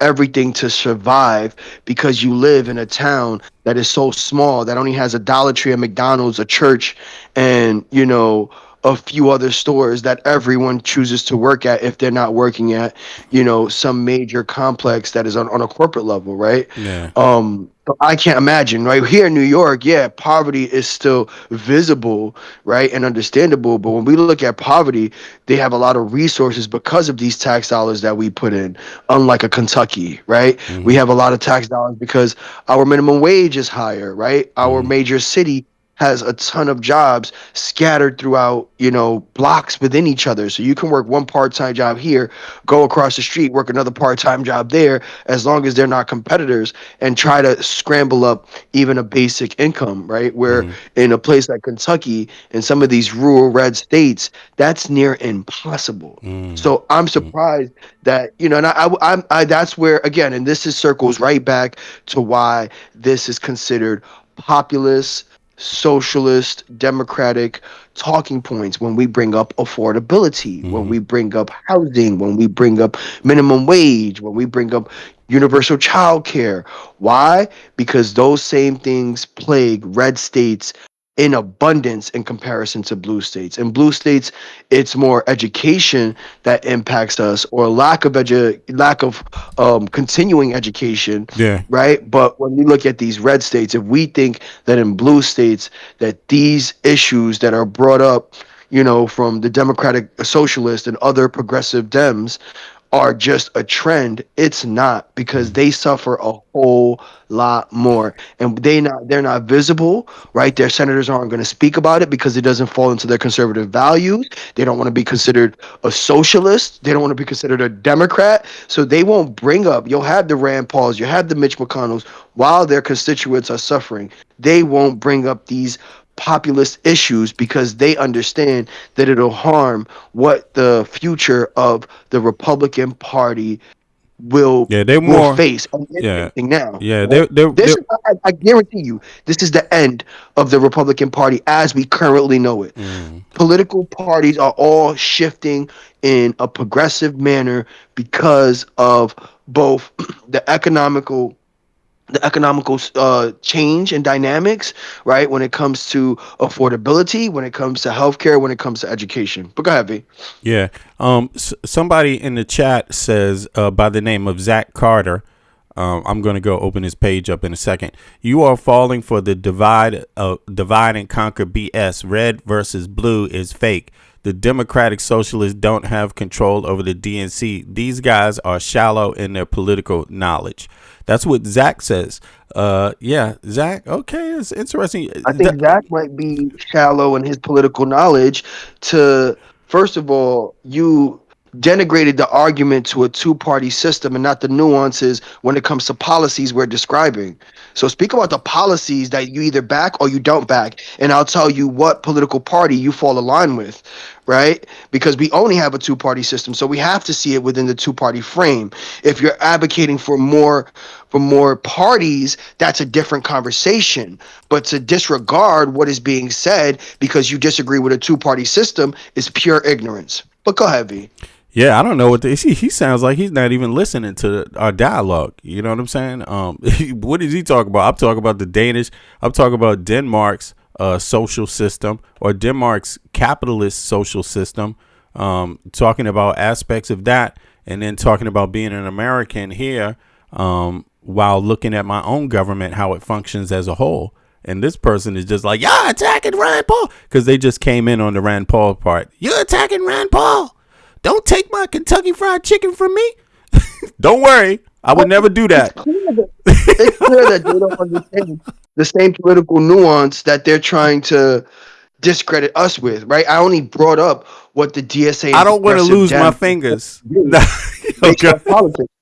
Speaker 6: everything to survive because you live in a town that is so small that only has a Dollar Tree, a McDonald's, a church, and a few other stores that everyone chooses to work at if they're not working at some major complex that is on a corporate level, right?
Speaker 3: Yeah.
Speaker 6: But I can't imagine right here in New York. Yeah, poverty is still visible, right, and understandable. But when we look at poverty, they have a lot of resources because of these tax dollars that we put in. Unlike a Kentucky, right, we have a lot of tax dollars because our minimum wage is higher, right? Our major city has a ton of jobs scattered throughout, blocks within each other. So you can work one part-time job here, go across the street, work another part-time job there, as long as they're not competitors, and try to scramble up even a basic income, right? Where in a place like Kentucky and some of these rural red states, that's near impossible. So I'm surprised that, and that's where, again, and this is circles right back to why this is considered populist, socialist, democratic talking points when we bring up affordability, when we bring up housing, when we bring up minimum wage, when we bring up universal child care. Why? Because those same things plague red states in abundance in comparison to blue states. In blue states, it's more education that impacts us, or lack of continuing education,
Speaker 3: Yeah.
Speaker 6: right? But when we look at these red states, if we think that in blue states that these issues that are brought up, from the Democratic Socialist and other progressive Dems are just a trend, it's not, because they suffer a whole lot more, and they're not visible, right? Their senators aren't going to speak about it because it doesn't fall into their conservative values. They don't want to be considered a socialist. They don't want to be considered a Democrat, so they won't bring up. You'll have the Rand Pauls, you have the Mitch McConnells, while their constituents are suffering. They won't bring up these populist issues because they understand that it'll harm what the future of the Republican Party will
Speaker 3: Yeah. They're
Speaker 6: will
Speaker 3: more.
Speaker 6: face. And it's
Speaker 3: Yeah.
Speaker 6: facing now.
Speaker 3: Yeah.
Speaker 6: Right? This
Speaker 3: They're
Speaker 6: is, I guarantee you, this is the end of the Republican Party as we currently know it. Political parties are all shifting in a progressive manner because of both the economical change and dynamics, right? When it comes to affordability, when it comes to healthcare, when it comes to education. But go ahead, V.
Speaker 3: Yeah. Somebody in the chat says, by the name of Zach Carter. I'm going to go open his page up in a second. You are falling for the divide and conquer BS. Red versus blue is fake. The Democratic Socialists don't have control over the DNC. These guys are shallow in their political knowledge. That's what Zach says. Yeah, Zach. Okay, it's interesting.
Speaker 6: I think Zach might be shallow in his political knowledge. To First of all, you denigrated the argument to a two-party system and not the nuances when it comes to policies we're describing. So speak about the policies that you either back or you don't back, and I'll tell you what political party you fall aligned with, right? Because we only have a two-party system, so we have to see it within the two-party frame. If you're advocating for more parties, that's a different conversation. But to disregard what is being said because you disagree with a two-party system is pure ignorance. But go ahead, V.
Speaker 3: Yeah, I don't know what he sounds like. He's not even listening to our dialogue. You know what I'm saying? What is he talking about? I'm talking about the Danish. I'm talking about Denmark's social system, or Denmark's capitalist social system, talking about aspects of that, and then talking about being an American here, while looking at my own government, how it functions as a whole. And this person is just like, yeah, attacking Rand Paul, because they just came in on the Rand Paul part. You're attacking Rand Paul. Don't take my Kentucky Fried Chicken from me. Don't worry. I would never do that.
Speaker 6: It's clear that they don't understand the same political nuance that they're trying to discredit us with, right? I only brought up what the DSA and
Speaker 3: I don't want to
Speaker 6: progressive
Speaker 3: lose my
Speaker 6: Dems
Speaker 3: fingers.
Speaker 6: do based on politics.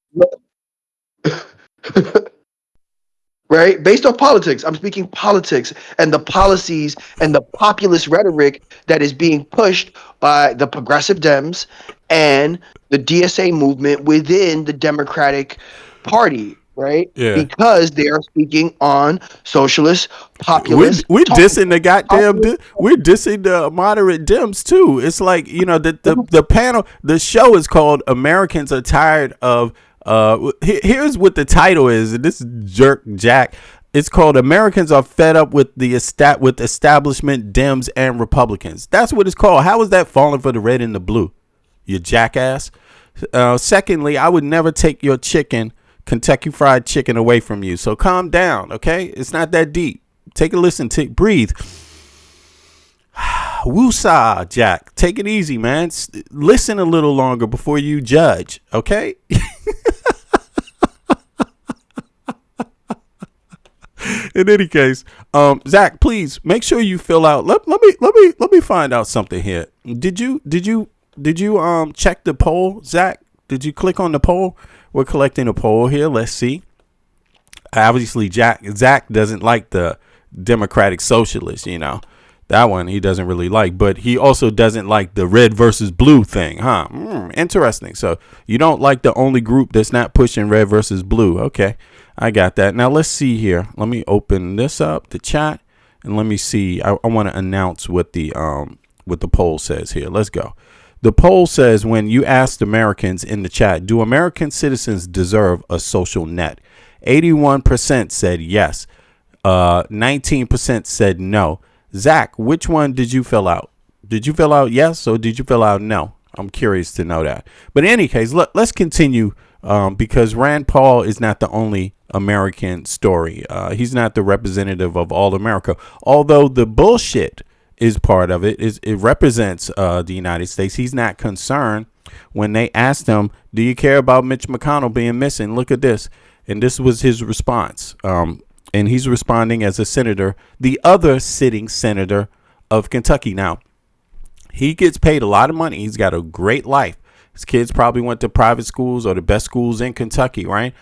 Speaker 6: Right? Based on politics. I'm speaking politics and the policies and the populist rhetoric that is being pushed by the progressive Dems and the DSA movement within the Democratic Party, right?
Speaker 3: Yeah.
Speaker 6: Because they are speaking on socialist, populist.
Speaker 3: We're dissing the goddamn. We're dissing the moderate Dems too. It's like, you know, the panel. The show is called "Americans Are Tired of." Here's what the title is, and this jerk Jack. It's called "Americans Are Fed Up with the Establishment, Dems, and Republicans." That's what it's called. How is that falling for the red and the blue? You jackass. Secondly, I would never take your chicken, Kentucky Fried Chicken, away from you. So calm down, okay? It's not that deep. Take a listen. Breathe. Woosah, Jack. Take it easy, man. Listen a little longer before you judge, okay? In any case, Zach, please make sure you fill out. Let me find out something here. Did you check the poll, Zach? Did you click on the poll? We're collecting a poll here. Let's see. Obviously, Zach doesn't like the Democratic Socialists, you know. That one he doesn't really like, but he also doesn't like the red versus blue thing, huh? Interesting. So you don't like the only group that's not pushing red versus blue. Okay, I got that. Now let's see here. Let me open this up, the chat, and let me see. I want to announce what the poll says here. Let's go. The poll says, when you asked Americans in the chat, do American citizens deserve a social net? 81% said yes. 19% said no. Zach, which one did you fill out? Did you fill out yes or did you fill out no? I'm curious to know that. But in any case, let's continue, because Rand Paul is not the only American story. He's not the representative of all America, although the bullshit is part of it. It represents the United States. He's not concerned. When they asked him, do you care about Mitch McConnell being missing? Look at this. And this was his response. And he's responding as a senator, the other sitting senator of Kentucky. Now, he gets paid a lot of money. He's got a great life. His kids probably went to private schools or the best schools in Kentucky, right?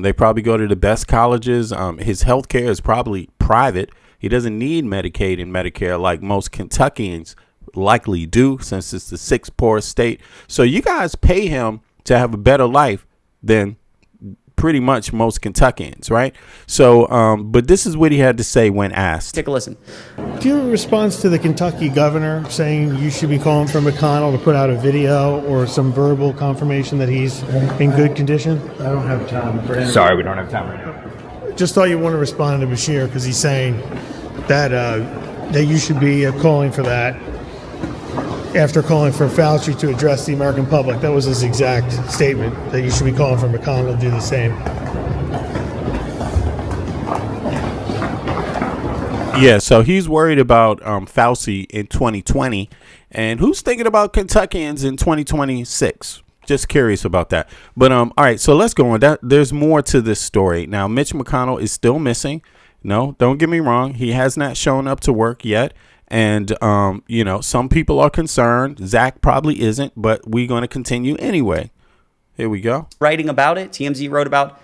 Speaker 3: They probably go to the best colleges. His health care is probably private. He doesn't need Medicaid and Medicare like most Kentuckians likely do, since it's the sixth poorest state. So you guys pay him to have a better life than pretty much most Kentuckians, right? So, but this is what he had to say when asked.
Speaker 4: Take a listen.
Speaker 5: Do you have a response to the Kentucky governor saying you should be calling for McConnell to put out a video or some verbal confirmation that he's in good condition? I don't have time for him.
Speaker 10: Sorry, we don't have time right now.
Speaker 5: Just thought you want to respond to Bashir because he's saying that that you should be calling for that after calling for Fauci to address the American public. That was his exact statement, that you should be calling for McConnell to do the same.
Speaker 3: Yeah, so he's worried about Fauci in 2020. And who's thinking about Kentuckians in 2026? Just curious about that. But all right, so let's go on. There's more to this story. Now, Mitch McConnell is still missing. No, don't get me wrong. He has not shown up to work yet. And, you know, some people are concerned. Zach probably isn't, but we're going to continue anyway. Here we go.
Speaker 4: Writing about it. TMZ wrote about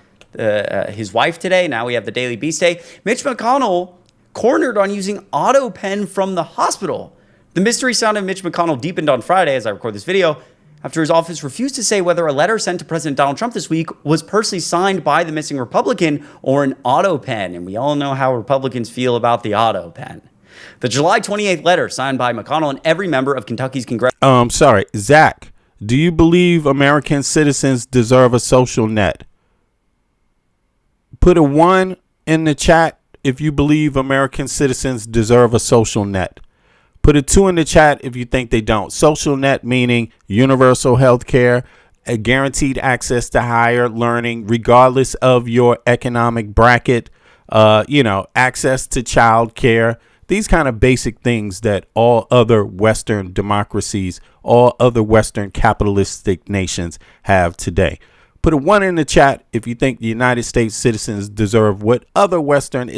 Speaker 4: his wife today. Now we have the Daily Beast day. Mitch McConnell cornered on using auto pen from the hospital. The mystery sound of Mitch McConnell deepened on Friday as I record this video, after his office refused to say whether a letter sent to President Donald Trump this week was personally signed by the missing Republican or an auto pen. And we all know how Republicans feel about the auto pen. The July 28th letter signed by McConnell and every member of Kentucky's Congress.
Speaker 3: Sorry, Zach, do you believe American citizens deserve a social net? Put a 1 in the chat if you believe American citizens deserve a social net. Put a 2 in the chat if you think they don't. Social net meaning universal health care, a guaranteed access to higher learning, regardless of your economic bracket, access to child care, these kind of basic things that all other Western democracies, all other Western capitalistic nations have today. Put a 1 in the chat if you think the United States citizens deserve what other Western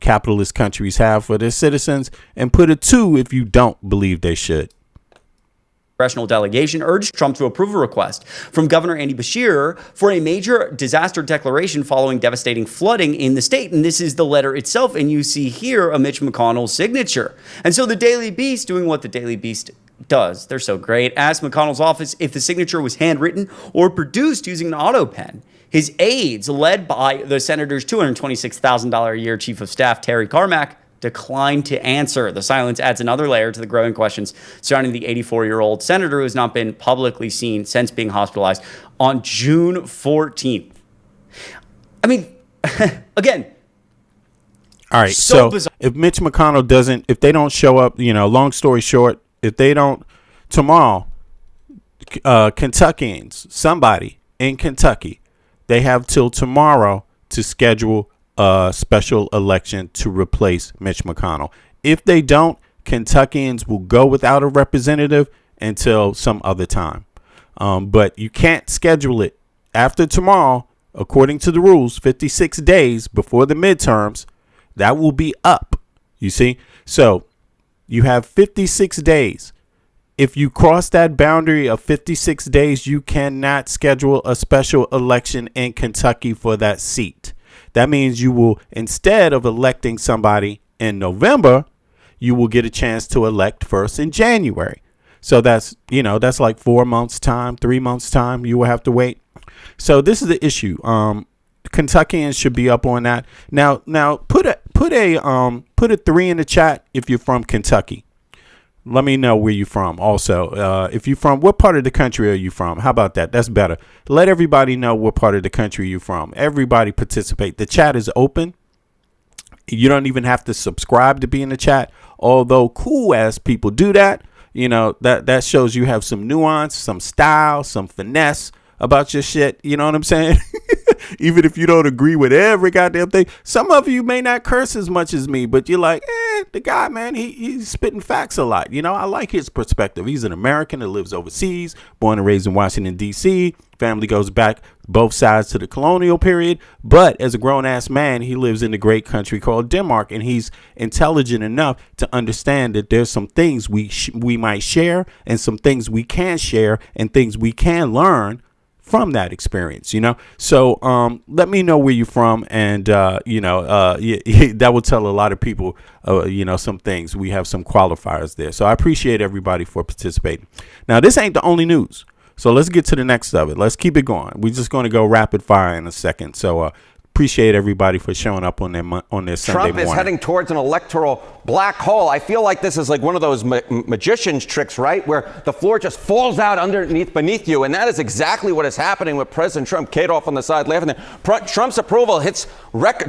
Speaker 3: capitalist countries have for their citizens, and put a 2 if you don't believe they should.
Speaker 4: Congressional delegation urged Trump to approve a request from Governor Andy Beshear for a major disaster declaration following devastating flooding in the state. And this is the letter itself. And you see here a Mitch McConnell signature. And so the Daily Beast, doing what the Daily Beast does, they're so great, asked McConnell's office if the signature was handwritten or produced using an auto pen. His aides, led by the senator's $226,000 a year chief of staff, Terry Carmack, declined to answer. The silence adds another layer to the growing questions surrounding the 84-year-old senator who has not been publicly seen since being hospitalized on June 14th. I mean, again.
Speaker 3: All right. So if Mitch McConnell if they don't show up, long story short, if they don't tomorrow, Kentuckians, somebody in Kentucky, they have till tomorrow to schedule a special election to replace Mitch McConnell. If they don't, Kentuckians will go without a representative until some other time. But you can't schedule it after tomorrow, according to the rules, 56 days before the midterms. That will be up, you see. So you have 56 days. If you cross that boundary of 56 days, you cannot schedule a special election in Kentucky for that seat. That means you will, instead of electing somebody in November, you will get a chance to elect first in January. So that's like 4 months time, 3 months time. You will have to wait. So this is the issue. Kentuckians should be up on that. Now put a 3 in the chat if you're from Kentucky. Let me know where you're from. Also, if you're from, what part of the country are you from? How about that? That's better. Let everybody know what part of the country you're from. Everybody participate. The chat is open. You don't even have to subscribe to be in the chat. Although cool ass people do that, that shows you have some nuance, some style, some finesse about your shit. You know what I'm saying? Even if you don't agree with every goddamn thing. Some of you may not curse as much as me, but you're like, the guy, man, he's spitting facts a lot. I like his perspective. He's an American that lives overseas, born and raised in Washington, D.C. Family goes back both sides to the colonial period. But as a grown-ass man, he lives in the great country called Denmark, and he's intelligent enough to understand that there's some things we might share and some things we can share and things we can learn from that experience, So let me know where you're from, and that will tell a lot of people, some things. We have some qualifiers there, so I appreciate everybody for participating. Now, this ain't the only news, so let's get to the next of it. Let's keep it going. We're just going to go rapid fire in a second. So appreciate everybody for showing up on their Sunday morning.
Speaker 11: Trump is heading towards an electoral black hole. I feel like this is like one of those magician's tricks, right? Where the floor just falls out beneath you. And that is exactly what is happening with President Trump. Kate off on the side laughing there. Trump's approval hits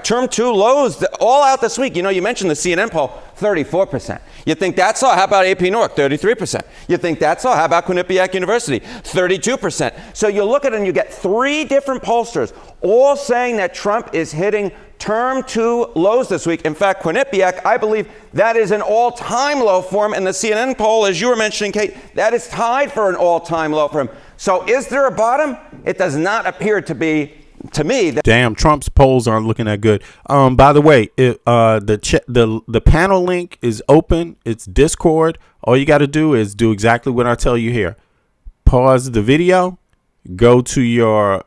Speaker 11: term 2 lows all out this week. You mentioned the CNN poll, 34%. You think that's all? How about AP North? 33%. You think that's all? How about Quinnipiac University? 32%. So you look at it and you get 3 different pollsters all saying that Trump is hitting term 2 lows this week. In fact, Quinnipiac, I believe that is an all-time low for him. And the CNN poll, as you were mentioning, Kate, that is tied for an all-time low for him. So is there a bottom? It does not appear to be, to me.
Speaker 3: Damn, Trump's polls aren't looking that good. By the way, the panel link is open. It's Discord. All you got to do is do exactly what I tell you here. Pause the video. Go to your,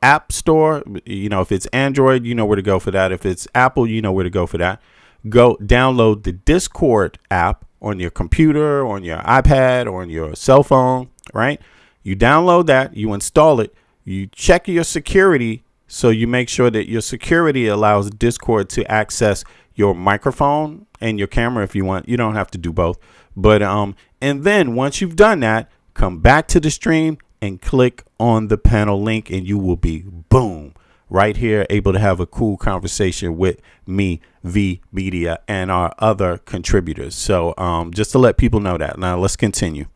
Speaker 3: app store. If it's Android, you know where to go for that. If it's Apple, you know where to go for that. Go download the Discord app on your computer, on your iPad, or on your cell phone, right? You download that, you install it, you check your security. So you make sure that your security allows Discord to access your microphone and your camera if you want. You don't have to do both. But, and then once you've done that, come back to the stream and click on the panel link, and you will be, boom, right here, able to have a cool conversation with me, V Media, and our other contributors. So just to let people know that. Now let's continue.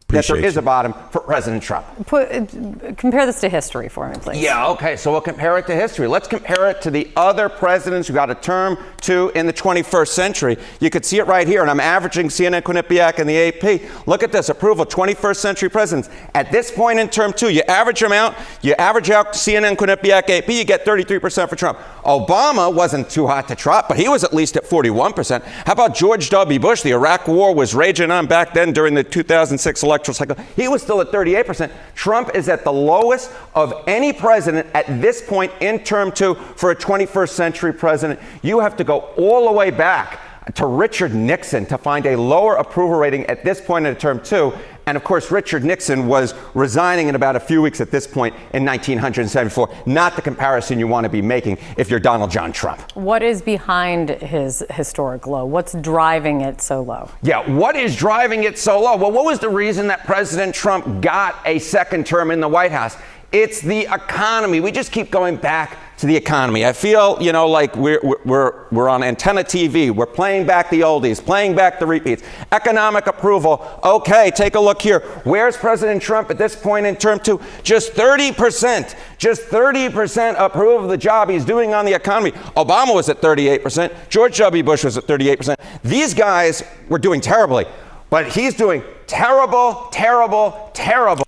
Speaker 11: That there is a bottom for President Trump.
Speaker 12: Compare this to history for me, please.
Speaker 11: Yeah, okay, so we'll compare it to history. Let's compare it to the other presidents who got a term 2 in the 21st century. You could see it right here, and I'm averaging CNN Quinnipiac and the AP. Look at this, approval, 21st century presidents. At this point in term 2, you average them out, you average out CNN Quinnipiac, AP, you get 33% for Trump. Obama wasn't too hot to trot, but he was at least at 41%. How about George W. Bush? The Iraq War was raging on back then during the 2006 electoral cycle. He was still at 38%. Trump is at the lowest of any president at this point in term 2 for a 21st century president. You have to go all the way back to Richard Nixon to find a lower approval rating at this point in term 2. And of course, Richard Nixon was resigning in about a few weeks at this point in 1974. Not the comparison you want to be making if you're Donald John Trump.
Speaker 12: What is behind his historic low? What's driving it so low?
Speaker 11: Yeah, what is driving it so low? Well, what was the reason that President Trump got a second term in the White House? It's the economy. We just keep going back to the economy. I feel, like we're on antenna TV. We're playing back the oldies, playing back the repeats. Economic approval. Okay, take a look here. Where's President Trump at this point in term 2? Just 30%. Just 30% approve of the job he's doing on the economy. Obama was at 38%. George W. Bush was at 38%. These guys were doing terribly, but he's doing terrible, terrible, terrible.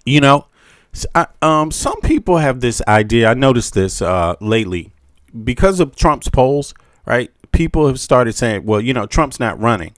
Speaker 3: Some people have this idea. I noticed this lately because of Trump's polls, right? People have started saying, well, Trump's not running.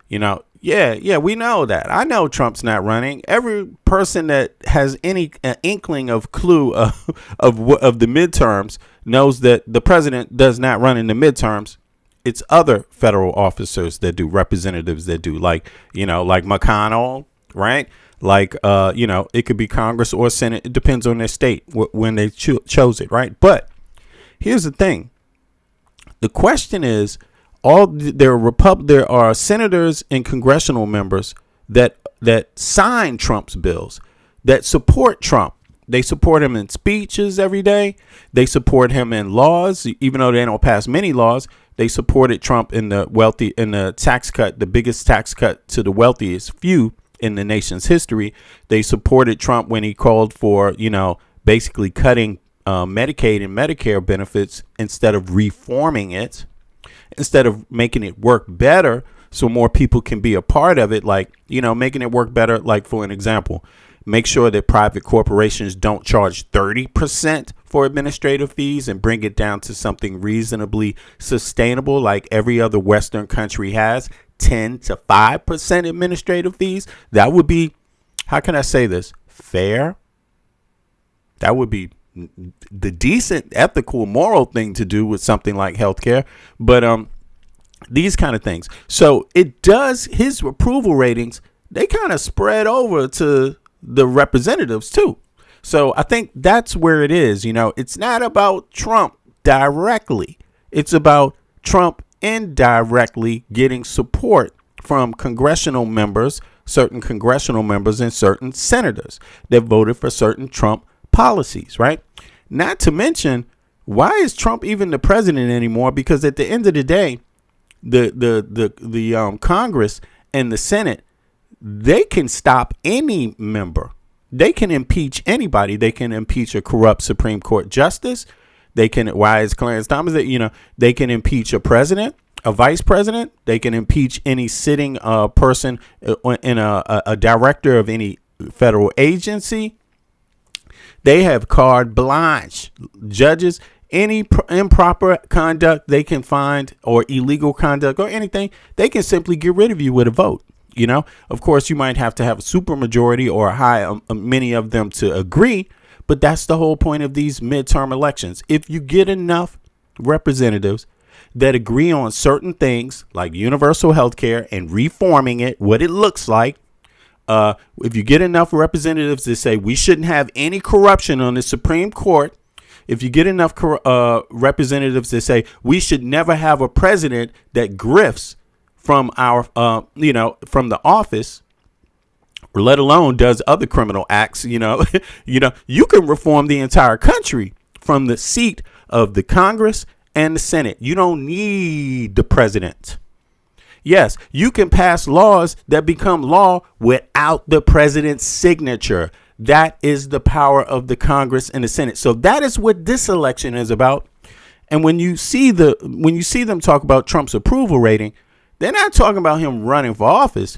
Speaker 3: Yeah, we know that. I know Trump's not running. Every person that has any inkling of clue of the midterms knows that the president does not run in the midterms. It's other federal officers that do, representatives that do, like McConnell, right? Like, it could be Congress or Senate. It depends on their state when they chose it. Right. But here's the thing. The question is, there are senators and congressional members that sign Trump's bills, that support Trump. They support him in speeches every day. They support him in laws, even though they don't pass many laws. They supported Trump in the tax cut, the biggest tax cut to the wealthiest few in the nation's history. They supported Trump when he called for, basically cutting Medicaid and Medicare benefits instead of reforming it, instead of making it work better so more people can be a part of it. Like, making it work better. Like, for an example, make sure that private corporations don't charge 30% for administrative fees and bring it down to something reasonably sustainable like every other Western country has. 10 to 5% administrative fees. That would be, how can I say this? Fair. That would be the decent, ethical, moral thing to do with something like healthcare. But these kind of things. So it does, his approval ratings, they kind of spread over to the representatives too. So I think that's where it is. It's not about Trump directly. It's about Trump indirectly getting support from congressional members, certain congressional members and certain senators that voted for certain Trump policies, right? Not to mention, why is Trump even the president anymore? Because at the end of the day, the Congress and the Senate, they can stop any member. They can impeach anybody. They can impeach a corrupt Supreme Court justice. They can, why is Clarence Thomas, they can impeach a president, a vice president. They can impeach any sitting person in a director of any federal agency. They have carte blanche. Judges, any improper conduct they can find, or illegal conduct or anything, they can simply get rid of you with a vote. Of course, you might have to have a supermajority or many of them to agree. But that's the whole point of these midterm elections. If you get enough representatives that agree on certain things like universal health care and reforming it, what it looks like, if you get enough representatives that say we shouldn't have any corruption on the Supreme Court, if you get enough representatives that say we should never have a president that grifts from from the office, let alone does other criminal acts, you can reform the entire country from the seat of the Congress and the Senate. You don't need the president. Yes, you can pass laws that become law without the president's signature. That is the power of the Congress and the Senate. So that is what this election is about. And when you see them talk about Trump's approval rating, they're not talking about him running for office.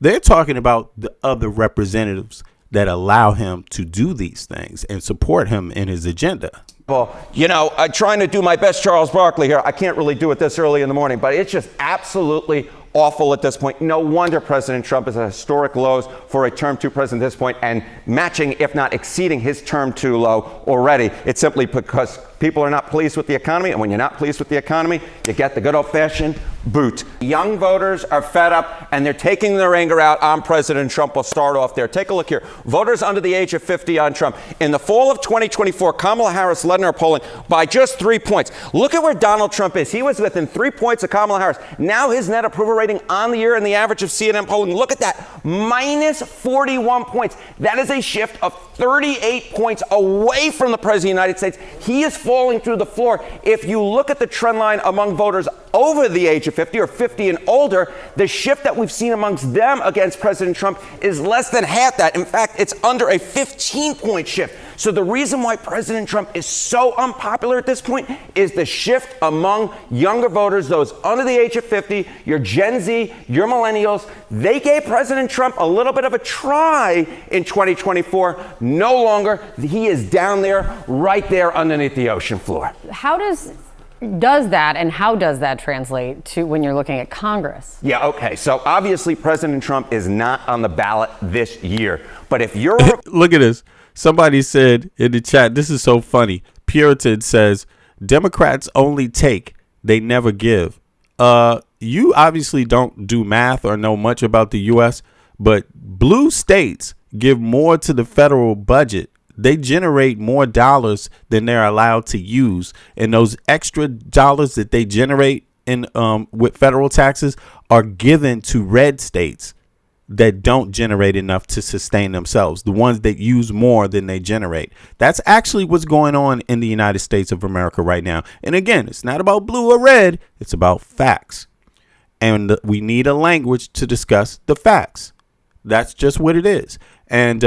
Speaker 3: They're talking about the other representatives that allow him to do these things and support him in his agenda.
Speaker 11: Well, you know, I'm trying to do my best, Charles Barkley here. I can't really do it this early in the morning, but it's just absolutely awful at this point. No wonder President Trump is at historic lows for a term 2 president at this point, and matching, if not exceeding, his term 2 low already. It's simply because people are not pleased with the economy, and when you're not pleased with the economy, you get the good old-fashioned boot. Young voters are fed up, and they're taking their anger out on President Trump. We'll start off there. Take a look here. Voters under the age of 50 on Trump. In the fall of 2024, Kamala Harris led in our polling by just 3 points. Look at where Donald Trump is. He was within 3 points of Kamala Harris. Now his net approval rating on the year and the average of CNN polling, look at that, minus 41 points. That is a shift of 38 points away from the President of the United States. He is falling through the floor. If you look at the trend line among voters over the age of 50 or 50 and older, the shift that we've seen amongst them against President Trump is less than half that. In fact, it's under a 15-point shift. So the reason why President Trump is so unpopular at this point is the shift among younger voters, those under the age of 50, your Gen Z, your millennials. They gave President Trump a little bit of a try in 2024. No longer. He is down there, right there underneath the ocean floor.
Speaker 12: How does that translate to when you're looking at Congress?
Speaker 11: Yeah, okay. So obviously President Trump is not on the ballot this year. But if you're
Speaker 3: look at this. Somebody said in the chat, this is so funny. Puritan says, Democrats only take, they never give. You obviously don't do math or know much about the U.S., but blue states give more to the federal budget. They generate more dollars than they're allowed to use. And those extra dollars that they generate in with federal taxes are given to red states that don't generate enough to sustain themselves, the ones that use more than they generate. That's actually what's going on in the United States of America right now. And again, it's not about blue or red. It's about facts. And we need a language to discuss the facts. That's just what it is. And,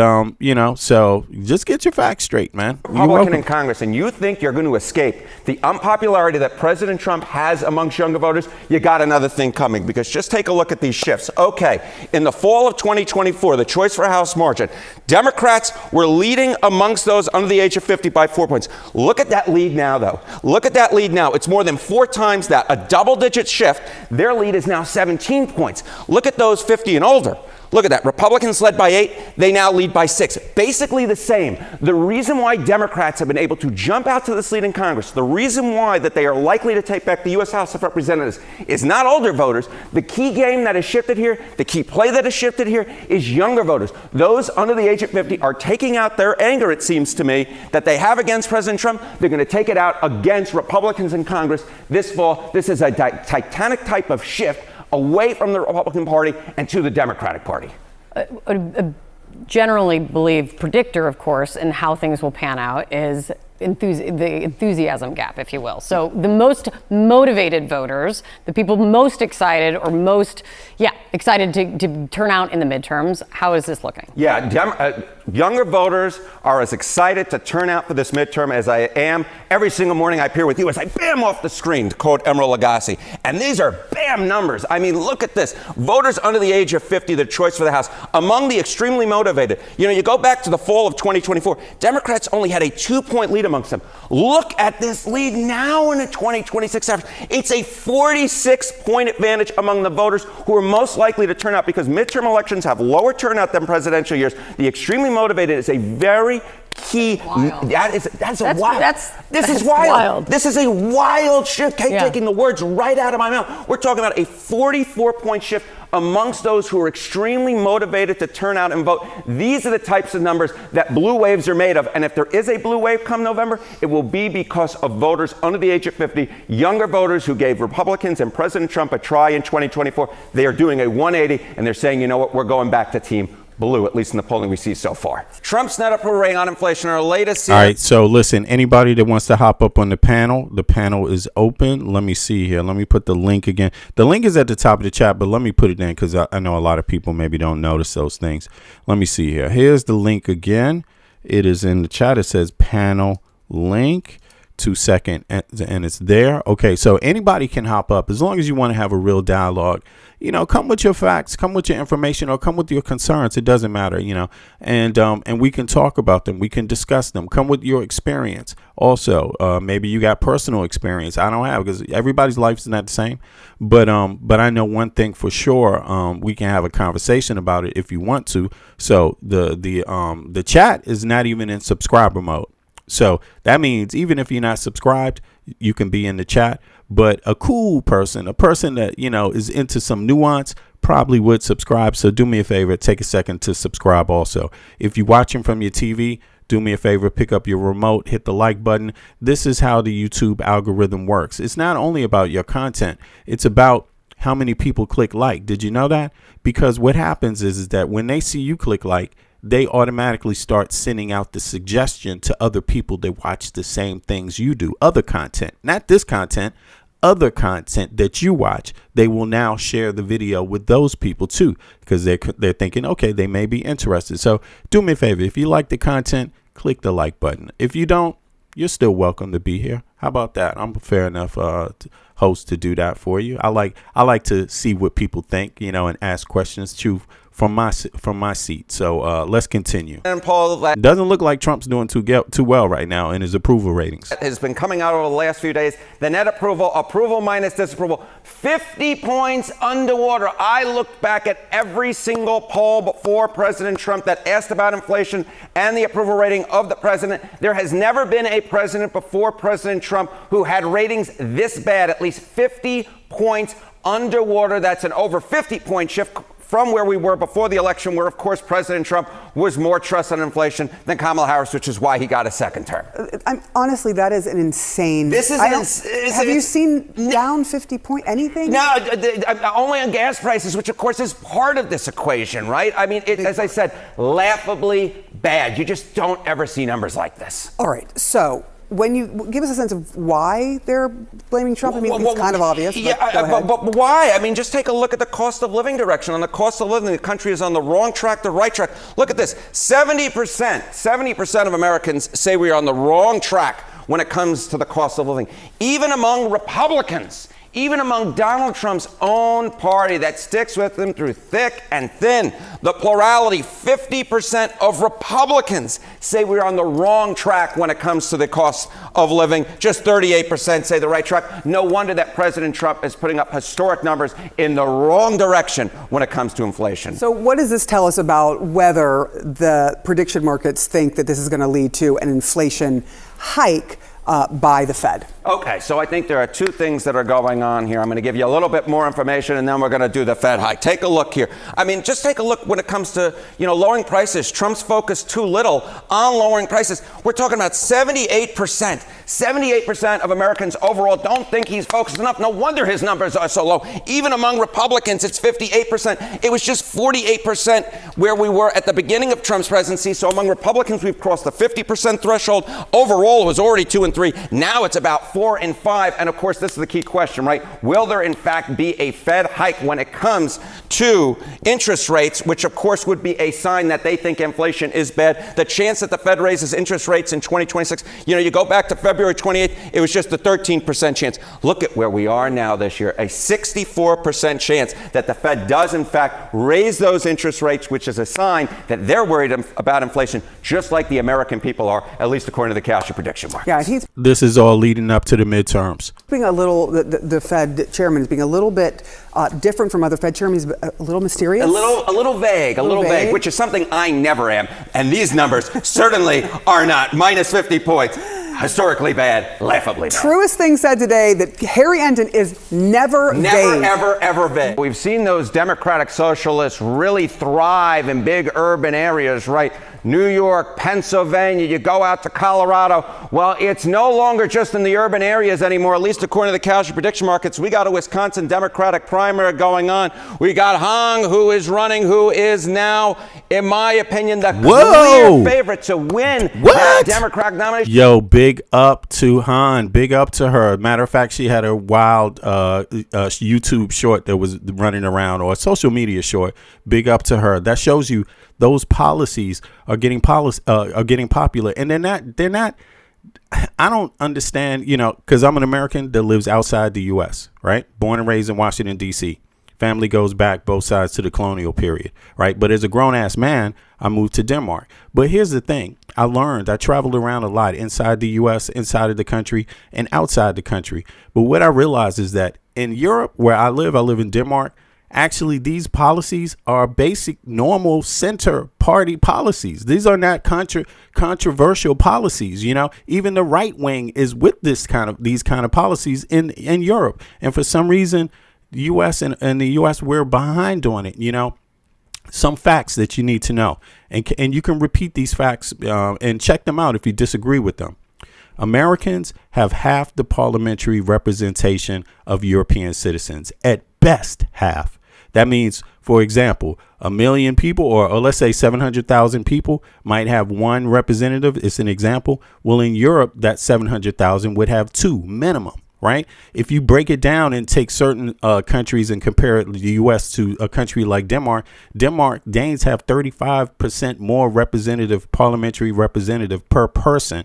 Speaker 3: so just get your facts straight, man.
Speaker 11: Republican in Congress, and you think you're going to escape the unpopularity that President Trump has amongst younger voters, you got another thing coming, because just take a look at these shifts. Okay, in the fall of 2024, the choice for House margin, Democrats were leading amongst those under the age of 50 by 4 points. Look at that lead now, though. Look at that lead now. It's more than 4 times that, a double-digit shift. Their lead is now 17 points. Look at those 50 and older. Look at that. Republicans led by 8. They now lead by 6. Basically the same. The reason why Democrats have been able to jump out to this lead in Congress, the reason why that they are likely to take back the U.S. House of Representatives is not older voters. The key game that has shifted here, the key play that has shifted here is younger voters. Those under the age of 50 are taking out their anger, it seems to me, that they have against President Trump. They're going to take it out against Republicans in Congress this fall. This is a titanic type of shift away from the Republican Party and to the Democratic Party.
Speaker 12: Generally believed predictor, of course, in how things will pan out is the enthusiasm gap, if you will. So the most motivated voters, the people most excited or most, excited to turn out in the midterms, how is this looking?
Speaker 11: Yeah, younger voters are as excited to turn out for this midterm as I am every single morning I appear with you as I bam off the screen, to quote Emeril Lagasse. And these are bam numbers. I mean, look at this. Voters under the age of 50, the choice for the House, among the extremely motivated. You go back to the fall of 2024, Democrats only had a 2-point lead amongst them. Look at this lead now in the 2026 average. It's a 46-point advantage among the voters who are most likely to turn out, because midterm elections have lower turnout than presidential years. The extremely motivated is a very key. That's wild. This is a wild shift. Taking the words right out of my mouth. We're talking about a 44-point shift amongst those who are extremely motivated to turn out and vote. These are the types of numbers that blue waves are made of. And if there is a blue wave come November, it will be because of voters under the age of 50, younger voters who gave Republicans and President Trump a try in 2024. They are doing a 180, and they're saying, you know what, we're going back to Team blue, at least in the polling we see so far. Trump's net approval rating on inflation, our latest.
Speaker 3: All right, so listen, anybody that wants to hop up on the panel is open. Let me see here. Let me put the link again. The link is at the top of the chat, but let me put it in because I know a lot of people maybe don't notice those things. Let me see here. Here's the link again. It is in the chat. It says panel link. 2 seconds, and it's there. Okay, so anybody can hop up as long as you want to have a real dialogue. You know, come with your facts, come with your information, or come with your concerns. It doesn't matter, you know, and we can talk about them. We can discuss them. Come with your experience. Also, maybe you got personal experience. I don't have, because everybody's life is not the same. But I know one thing for sure. We can have a conversation about it if you want to. So the chat is not even in subscriber mode. So that means even if you're not subscribed, you can be in the chat. But a cool person, a person that, you know, is into some nuance, probably would subscribe. So do me a favor, take a second to subscribe also. If you're watching from your TV, do me a favor, pick up your remote, hit the like button. This is how the YouTube algorithm works. It's not only about your content. It's about how many people click like. Did you know that? Because what happens is that when they see you click like, they automatically start sending out the suggestion to other people that watch the same things you do, other content, not this content, other content that you watch. They will now share the video with those people too, because they're thinking, okay, they may be interested. So do me a favor. If you like the content, click the like button. If you don't, you're still welcome to be here. How about that? I'm a fair enough host to do that for you. I like to see what people think, you know, and ask questions too from my seat. So let's continue.
Speaker 11: And Paul,
Speaker 3: doesn't look like Trump's doing too well right now in his approval ratings.
Speaker 11: Has been coming out over the last few days. The net approval minus disapproval, 50 points underwater. I looked back at every single poll before President Trump that asked about inflation and the approval rating of the president. There has never been a president before President Trump who had ratings this bad, at least 50 points underwater. That's an over 50-point shift from where we were before the election, where, of course, President Trump was more trust on inflation than Kamala Harris, which is why he got a second term.
Speaker 13: Honestly, that is an insane. Have you seen down 50 point anything?
Speaker 11: No, only on gas prices, which, of course, is part of this equation, right? I mean, as I said, laughably bad. You just don't ever see numbers like this.
Speaker 13: All right, so when you give us a sense of why they're blaming Trump, I mean, it's kind of obvious.
Speaker 11: But why? I mean, just take a look at the cost of living direction. On the cost of living, the country is on the wrong track, the right track. Look at this. 70% of Americans say we are on the wrong track when it comes to the cost of living. Even among Republicans, even among Donald Trump's own party that sticks with him through thick and thin, the plurality, 50% of Republicans say we're on the wrong track when it comes to the cost of living. Just 38% say the right track. No wonder that President Trump is putting up historic numbers in the wrong direction when it comes to inflation.
Speaker 13: So what does this tell us about whether the prediction markets think that this is going to lead to an inflation hike by the Fed?
Speaker 11: Okay, so I think there are two things that are going on here. I'm going to give you a little bit more information, and then we're going to do the Fed hike. Take a look here. I mean, just take a look when it comes to, lowering prices. Trump's focused too little on lowering prices. We're talking about 78%. 78% of Americans overall don't think he's focused enough. No wonder his numbers are so low. Even among Republicans, it's 58%. It was just 48% where we were at the beginning of Trump's presidency. So among Republicans, we've crossed the 50% threshold. Overall, it was already 2 and 3. Now it's about 4 and 5. And of course, this is the key question, right? Will there in fact be a Fed hike when it comes to interest rates, which of course would be a sign that they think inflation is bad? The chance that the Fed raises interest rates in 2026, you go back to February 28th, it was just a 13% chance. Look at where we are now this year, a 64% chance that the Fed does in fact raise those interest rates, which is a sign that they're worried about inflation, just like the American people are, at least according to the Cauchy prediction market.
Speaker 13: Yeah, he's
Speaker 3: This is all leading up to the midterms.
Speaker 13: being a little, the Fed chairman is being a little bit different from other Fed chairmen. He's a little mysterious.
Speaker 11: A little vague, which is something I never am. And these numbers certainly are not. Minus 50 points. Historically bad, laughably bad.
Speaker 13: Truest thing said today that Harry Enten is never vague.
Speaker 11: Ever vague. We've seen those Democratic socialists really thrive in big urban areas, right? New York, Pennsylvania, you go out to Colorado. Well, it's no longer just in the urban areas anymore, at least according to the casualty prediction markets. We got a Wisconsin Democratic primary going on. We got Hong, who is running, who is now, in my opinion, the clear favorite to win that Democratic nomination.
Speaker 3: Yo, big up to Han. Big up to her. Matter of fact, she had a wild YouTube short that was running around, or a social media short. Big up to her. That shows you those policies are getting popular, and they're not. I don't understand, because I'm an American that lives outside the U.S., right? Born and raised in Washington, D.C. Family goes back both sides to the colonial period, right? But as a grown-ass man, I moved to Denmark. But here's the thing. I traveled around a lot inside the U.S., inside of the country, and outside the country. But what I realized is that in Europe, where I live in Denmark, actually, these policies are basic, normal center party policies. These are not controversial policies. Even the right wing is with these kind of policies in Europe. And for some reason, the U.S. and the U.S. we're behind on it. Some facts that you need to know, and you can repeat these facts and check them out if you disagree with them. Americans have half the parliamentary representation of European citizens, at best half. That means, for example, 1 million people, or let's say 700,000 people might have one representative. It's an example. Well, in Europe, that 700,000 would have two minimum, right? If you break it down and take certain countries and compare the U.S. to a country like Denmark, Danes have 35% more parliamentary representative per person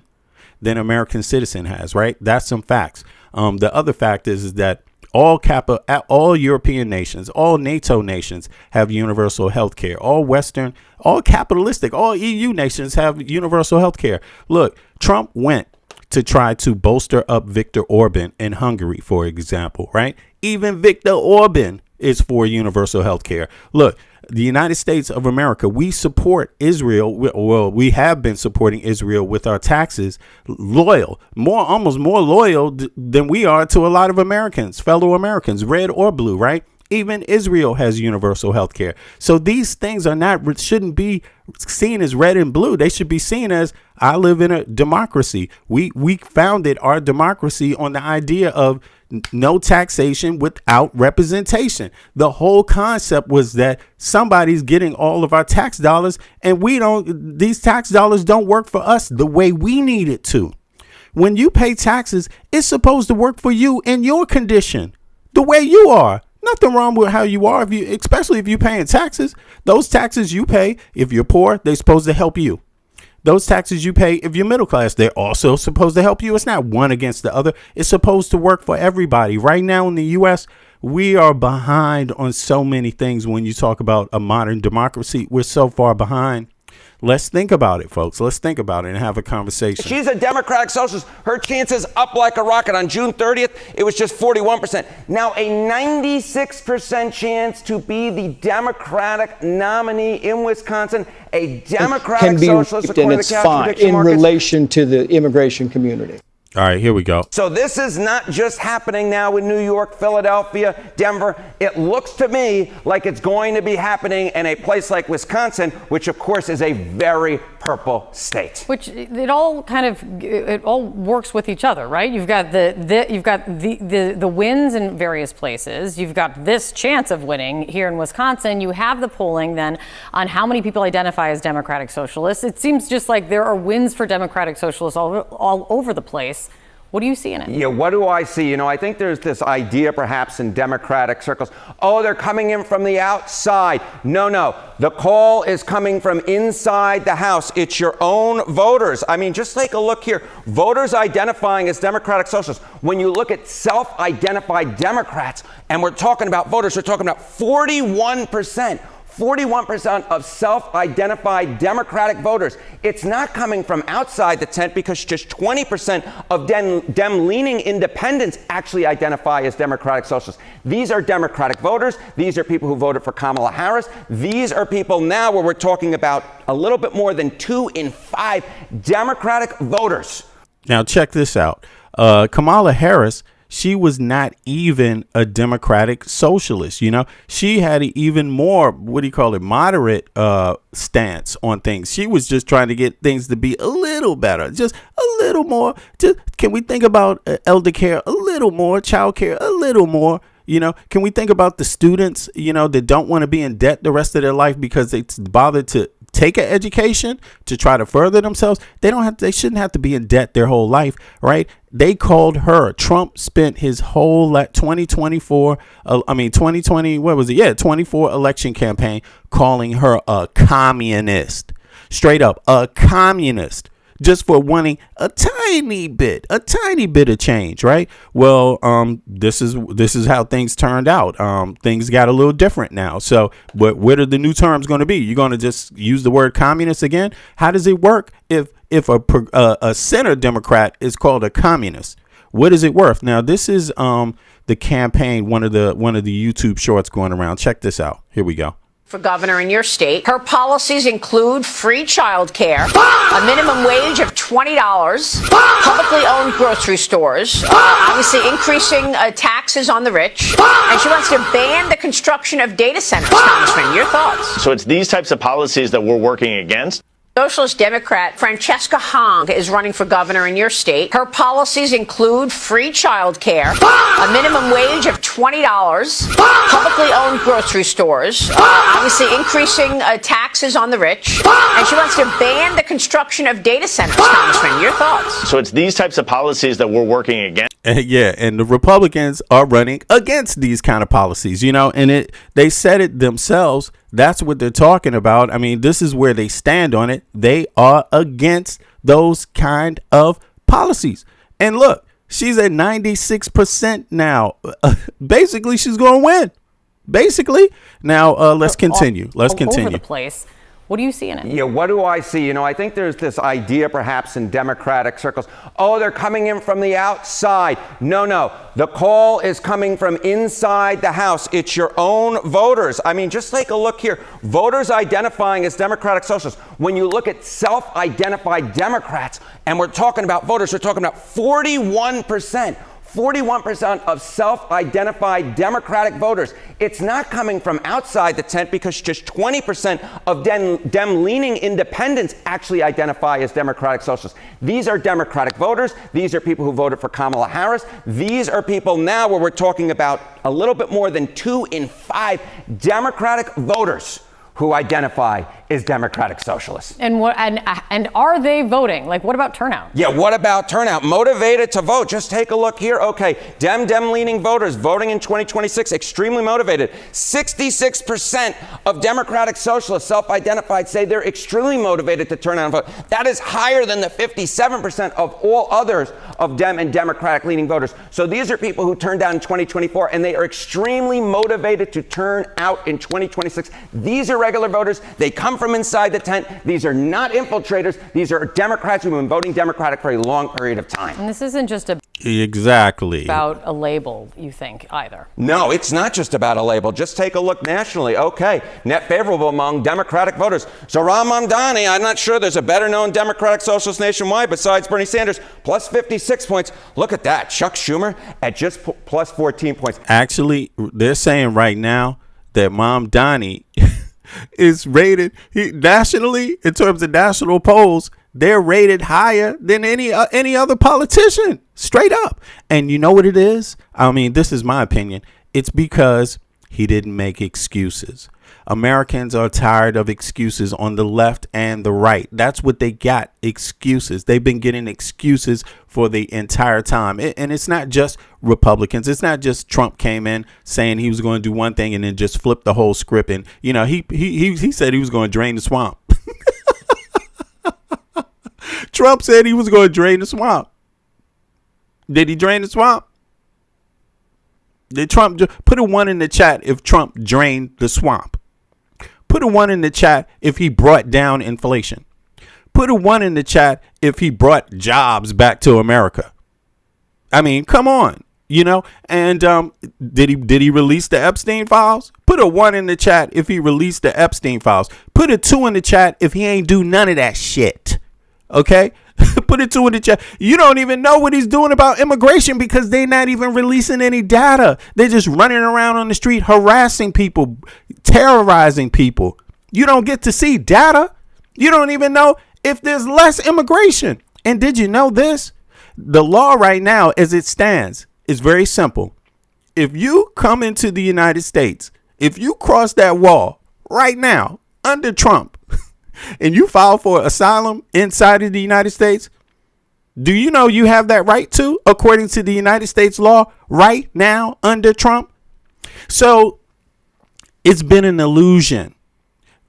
Speaker 3: than American citizen has, right? That's some facts. The other fact is that all European nations, all NATO nations have universal health care. All Western, all capitalistic, all EU nations have universal health care. Look, Trump went to try to bolster up Viktor Orban in Hungary, for example, right? Even Viktor Orban is for universal health care. Look, the United States of America, we support Israel. Well, we have been supporting Israel with our taxes, almost more loyal than we are to a lot of Americans, fellow Americans, red or blue, right? Even Israel has universal health care. So these things shouldn't be seen as red and blue. They should be seen as, I live in a democracy. We founded our democracy on the idea of no taxation without representation. The whole concept was that somebody's getting all of our tax dollars, and these tax dollars don't work for us the way we need it to. When you pay taxes, it's supposed to work for you in your condition, the way you are. Nothing wrong with how you are, especially if you're paying taxes. Those taxes you pay, if you're poor, they're supposed to help you. Those taxes you pay, if you're middle class, they're also supposed to help you. It's not one against the other. It's supposed to work for everybody. Right now in the U.S., we are behind on so many things. When you talk about a modern democracy, we're so far behind. Let's think about it, folks. Let's think about it and have a conversation.
Speaker 11: She's a Democratic socialist. Her chances up like a rocket. On June 30th, it was just 41%. Now a 96% chance to be the Democratic nominee in Wisconsin. A Democratic socialist, according to the casualty prediction markets.
Speaker 10: In relation to the immigration community.
Speaker 3: All right, here we go.
Speaker 11: So this is not just happening now in New York, Philadelphia, Denver. It looks to me like it's going to be happening in a place like Wisconsin, which of course is a very purple state.
Speaker 12: Which it all works with each other, right? You've got the wins in various places. You've got this chance of winning here in Wisconsin. You have the polling then on how many people identify as Democratic Socialists. It seems just like there are wins for Democratic Socialists all over the place. What do you see in it?
Speaker 11: Yeah, what do I see? I think there's this idea perhaps in Democratic circles, they're coming in from the outside. No. The call is coming from inside the House. It's your own voters. Just take a look here. Voters identifying as Democratic Socialists. When you look at self-identified Democrats, and we're talking about voters, we're talking about 41%. 41% of self-identified Democratic voters. It's not coming from outside the tent because just 20% of Dem-leaning independents actually identify as Democratic Socialists. These are Democratic voters. These are people who voted for Kamala Harris. These are people now where we're talking about a little bit more than 2 in 5 Democratic voters.
Speaker 3: Now check this out. Kamala Harris, she was not even a democratic socialist. You know, she had an even more, what do you call it, moderate stance on things. She was just trying to get things to be a little better, just a little more. Just, can we think about elder care a little more, child care a little more? You know, can we think about the students, you know, that don't want to be in debt the rest of their life because they bothered to take an education to try to further themselves? They shouldn't have to be in debt their whole life, right? They called her. Trump spent his whole 2024, 2020, what was it? Yeah, 24 election campaign calling her a communist. Straight up, a communist. Just for wanting a tiny bit of change, right? Well, this is how things turned out. Things got a little different now. So, but what are the new terms going to be? You're going to just use the word communist again? How does it work if a center Democrat is called a communist? What is it worth? Now, this is the campaign. One of the YouTube shorts going around. Check this out. Here we go.
Speaker 14: For governor in your state. Her policies include free child care, a minimum wage of $20, publicly owned grocery stores, obviously increasing taxes on the rich, and she wants to ban the construction of data centers. Congressman, your thoughts?
Speaker 15: So it's these types of policies that we're working against.
Speaker 14: Socialist Democrat Francesca Hong is running for governor in your state. Her policies include free child care, a minimum wage of $20, publicly owned grocery stores, obviously increasing taxes on the rich, and she wants to ban the construction of data centers. Congressman, your thoughts?
Speaker 15: So it's these types of policies that we're working against.
Speaker 3: Yeah, and the Republicans are running against these kind of policies, you know, and they said it themselves. That's what they're talking about. I mean, this is where they stand on it. They are against those kind of policies. And look, she's at 96% now. Basically, she's going to win. Basically. Now, let's continue. Let's continue.
Speaker 12: All over the place. What do you see in it?
Speaker 11: Yeah, what do I see? You know, I think there's this idea perhaps in Democratic circles, oh, they're coming in from the outside. No. The call is coming from inside the House. It's your own voters. I mean, just take a look here. Voters identifying as Democratic Socialists. When you look at self-identified Democrats, and we're talking about voters, we're talking about 41%. 41% of self-identified Democratic voters. It's not coming from outside the tent because just 20% of Dem-leaning independents actually identify as Democratic Socialists. These are Democratic voters. These are people who voted for Kamala Harris. These are people now where we're talking about a little bit more than 2 in 5 Democratic voters who identify as Democratic Socialists.
Speaker 12: And are they voting? Like, what about turnout?
Speaker 11: Yeah, what about turnout? Motivated to vote. Just take a look here. Okay, Dem-leaning voters voting in 2026, extremely motivated. 66% of Democratic Socialists, self-identified, say they're extremely motivated to turn out and vote. That is higher than the 57% of all others of Dem and Democratic-leaning voters. So these are people who turned out in 2024, and they are extremely motivated to turn out in 2026. These are regular voters. They come from inside the tent. These are not infiltrators. These are Democrats who've been voting Democratic for a long period of time.
Speaker 12: And this isn't just
Speaker 3: exactly
Speaker 12: about a label, you think, either.
Speaker 11: No, it's not just about a label. Just take a look nationally. Okay, net favorable among Democratic voters. Zohran Mamdani, I'm not sure there's a better known Democratic Socialist nationwide besides Bernie Sanders, plus 56 points. Look at that. Chuck Schumer at just plus 14 points.
Speaker 3: Actually, they're saying right now that Mamdani is rated nationally, in terms of national polls, they're rated higher than any other politician, straight up. And you know what it is? I mean, this is my opinion. It's because he didn't make excuses. Americans are tired of excuses on the left and the right. That's what they got, excuses. They've been getting excuses for the entire time. And it's not just Republicans. It's not just Trump came in saying he was going to do one thing and then just flipped the whole script. And, you know, he said he was going to drain the swamp. Trump said he was going to drain the swamp. Did he drain the swamp? Did Trump put a 1 in the chat if Trump drained the swamp? Put a 1 in the chat if he brought down inflation. Put a 1 in the chat if he brought jobs back to America. I mean, come on, you know. And did he release the Epstein files? Put a 1 in the chat if he released the Epstein files. Put a 2 in the chat if he ain't do none of that shit. Okay, Put it to it in chat. You don't even know what he's doing about immigration because they're not even releasing any data. They're just running around on the street, harassing people, terrorizing people. You don't get to see data. You don't even know if there's less immigration. And did you know this? The law right now, as it stands, is very simple. If you come into the United States, if you cross that wall right now under Trump and you file for asylum inside of the United States, do you know you have that right to, according to the United States law right now under Trump? So it's been an illusion.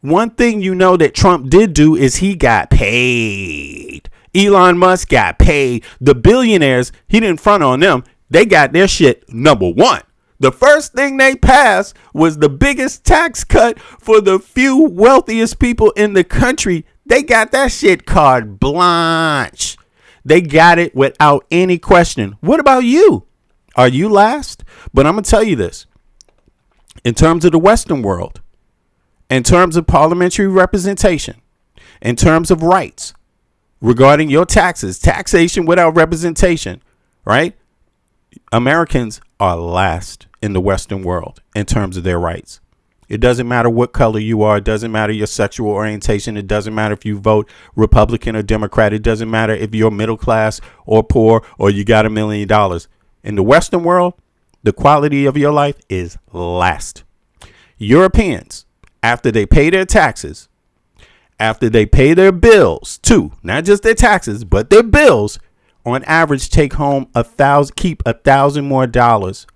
Speaker 3: One thing you know that Trump did do is he got paid. Elon Musk got paid. The billionaires, he didn't front on them. They got their shit number one. The first thing they passed was the biggest tax cut for the few wealthiest people in the country. They got that shit carte blanche. They got it without any question. What about you? Are you last? But I'm going to tell you this. In terms of the Western world, in terms of parliamentary representation, in terms of rights regarding your taxes, taxation without representation, right? Americans are last in the Western world in terms of their rights. It doesn't matter what color you are. It doesn't matter your sexual orientation. It doesn't matter if you vote Republican or Democrat. It doesn't matter if you're middle class or poor or you got $1 million. In the Western world, the quality of your life is last. Europeans, after they pay their taxes, after they pay their bills too, not just their taxes, but their bills, on average, take home keep $1,000 more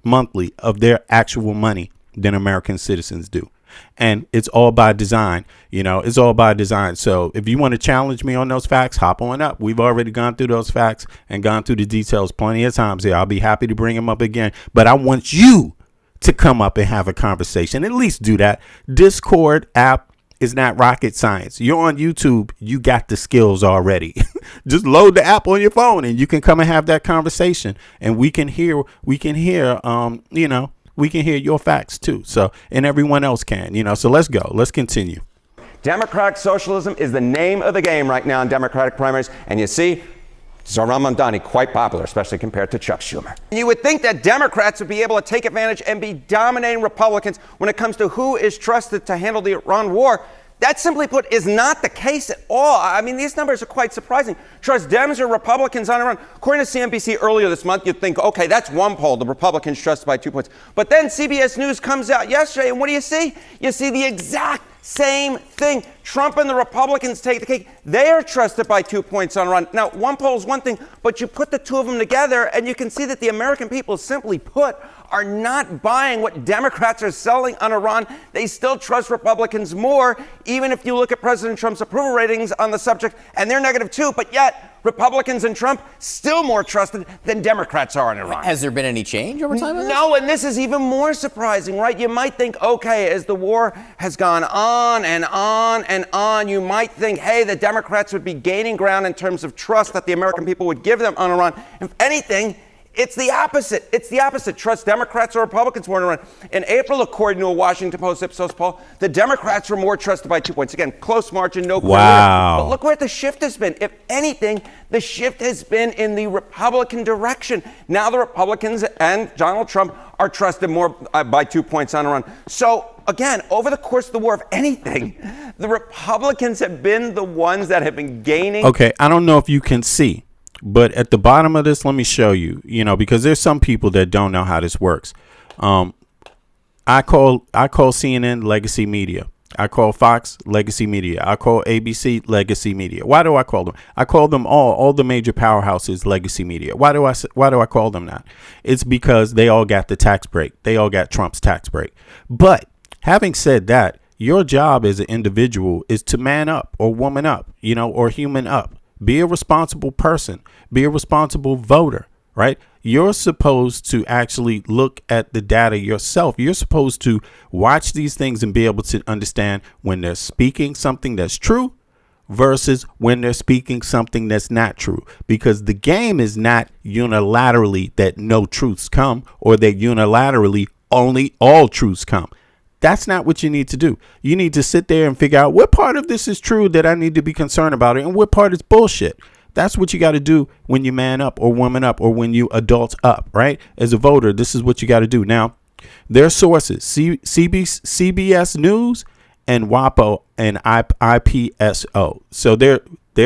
Speaker 3: monthly of their actual money than American citizens do. And it's all by design. It's all by design. So if you want to challenge me on those facts, hop on up. We've already gone through those facts and gone through the details plenty of times here. I'll be happy to bring them up again. But I want you to come up and have a conversation. At least do that. Discord app is not rocket science. You're on YouTube. You got the skills already. Just load the app on your phone and you can come and have that conversation. And we can hear your facts too. So, and everyone else can, so let's go. Let's continue.
Speaker 11: Democratic socialism is the name of the game right now in Democratic primaries. And you see, Zohran Mamdani quite popular, especially compared to Chuck Schumer. You would think that Democrats would be able to take advantage and be dominating Republicans when it comes to who is trusted to handle the Iran war. That, simply put, is not the case at all. I mean, these numbers are quite surprising. Trust Dems or Republicans on Iran. According to CNBC earlier this month, you'd think, okay, that's one poll. The Republicans trusted by 2 points. But then CBS News comes out yesterday, and what do you see? You see the exact same thing. Trump and the Republicans take the cake. They are trusted by 2 points on Iran. Now, one poll is one thing, but you put the two of them together, and you can see that the American people, simply put, are not buying what Democrats are selling on Iran. They still trust Republicans more, even if you look at President Trump's approval ratings on the subject, and they're -2, but yet Republicans and Trump still more trusted than Democrats are in Iran.
Speaker 16: Has there been any change over time?
Speaker 11: No, and this is even more surprising, right? You might think, okay, as the war has gone on and on and on, you might think, hey, the Democrats would be gaining ground in terms of trust that the American people would give them on Iran. If anything, it's the opposite. It's the opposite. Trust Democrats or Republicans more in Iran. In April, according to a Washington Post Ipsos poll, the Democrats were more trusted by 2 points. Again, close margin, no clear
Speaker 3: Wow.
Speaker 11: winner. But look where the shift has been. If anything, the shift has been in the Republican direction. Now the Republicans and Donald Trump are trusted more by 2 points on Iran. So again, over the course of the war, if anything, the Republicans have been the ones that have been gaining.
Speaker 3: Okay, I don't know if you can see, but at the bottom of this, let me show you, because there's some people that don't know how this works. I call CNN legacy media. I call Fox legacy media. I call ABC legacy media. Why do I call them? I call them all the major powerhouses legacy media. Why do I call them that? It's because they all got the tax break. They all got Trump's tax break. But having said that, your job as an individual is to man up or woman up, or human up. Be a responsible person. Be a responsible voter, right? You're supposed to actually look at the data yourself. You're supposed to watch these things and be able to understand when they're speaking something that's true versus when they're speaking something that's not true. Because the game is not unilaterally that no truths come or that unilaterally only all truths come. That's not what you need to do. You need to sit there and figure out what part of this is true that I need to be concerned about it and what part is bullshit. That's what you got to do when you man up or woman up or when you adult up, right? As a voter, this is what you got to do. Now, their sources, CBS News and WAPO and IPSO. So their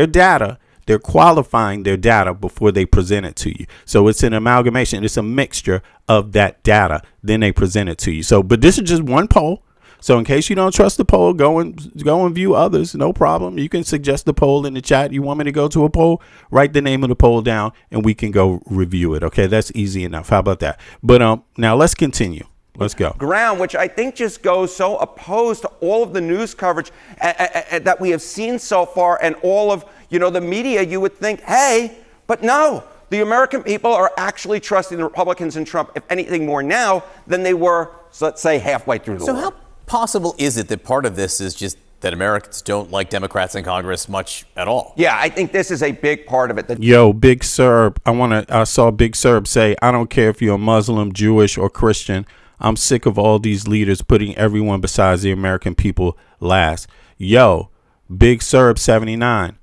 Speaker 3: data, they're qualifying their data before they present it to you. So it's an amalgamation. It's a mixture of that data. Then they present it to you. So, but this is just one poll. So in case you don't trust the poll, go and view others. No problem. You can suggest the poll in the chat. You want me to go to a poll? Write the name of the poll down and we can go review it. Okay, that's easy enough. How about that? But now let's continue. Let's go.
Speaker 11: Ground, which I think just goes so opposed to all of the news coverage that we have seen so far and all of, the media. You would think, hey, but no, the American people are actually trusting the Republicans and Trump, if anything, more now than they were, let's say, halfway through the war.
Speaker 16: How possible is it that part of this is just that Americans don't like Democrats in Congress much at all?
Speaker 11: Yeah, I think this is a big part of it.
Speaker 3: Yo, Big Serb, I saw Big Serb say, I don't care if you're a Muslim, Jewish, or Christian. I'm sick of all these leaders putting everyone besides the American people last. Yo, Big Serb 79.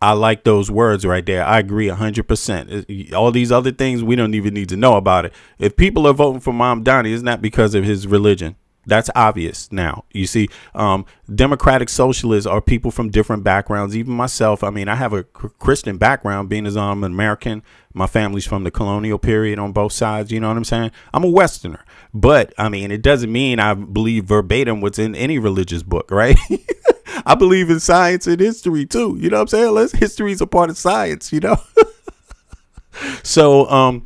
Speaker 3: I like those words right there. I agree 100%. All these other things, we don't even need to know about it. If people are voting for Mamdani, it's not because of his religion. That's obvious now. You see, democratic socialists are people from different backgrounds. Even myself, I mean, I have a Christian background, being as I'm an American. My family's from the colonial period on both sides. You know what I'm saying? I'm a Westerner. But, I mean, it doesn't mean I believe verbatim what's in any religious book, right? I believe in science and history, too. You know what I'm saying? History is a part of science, So,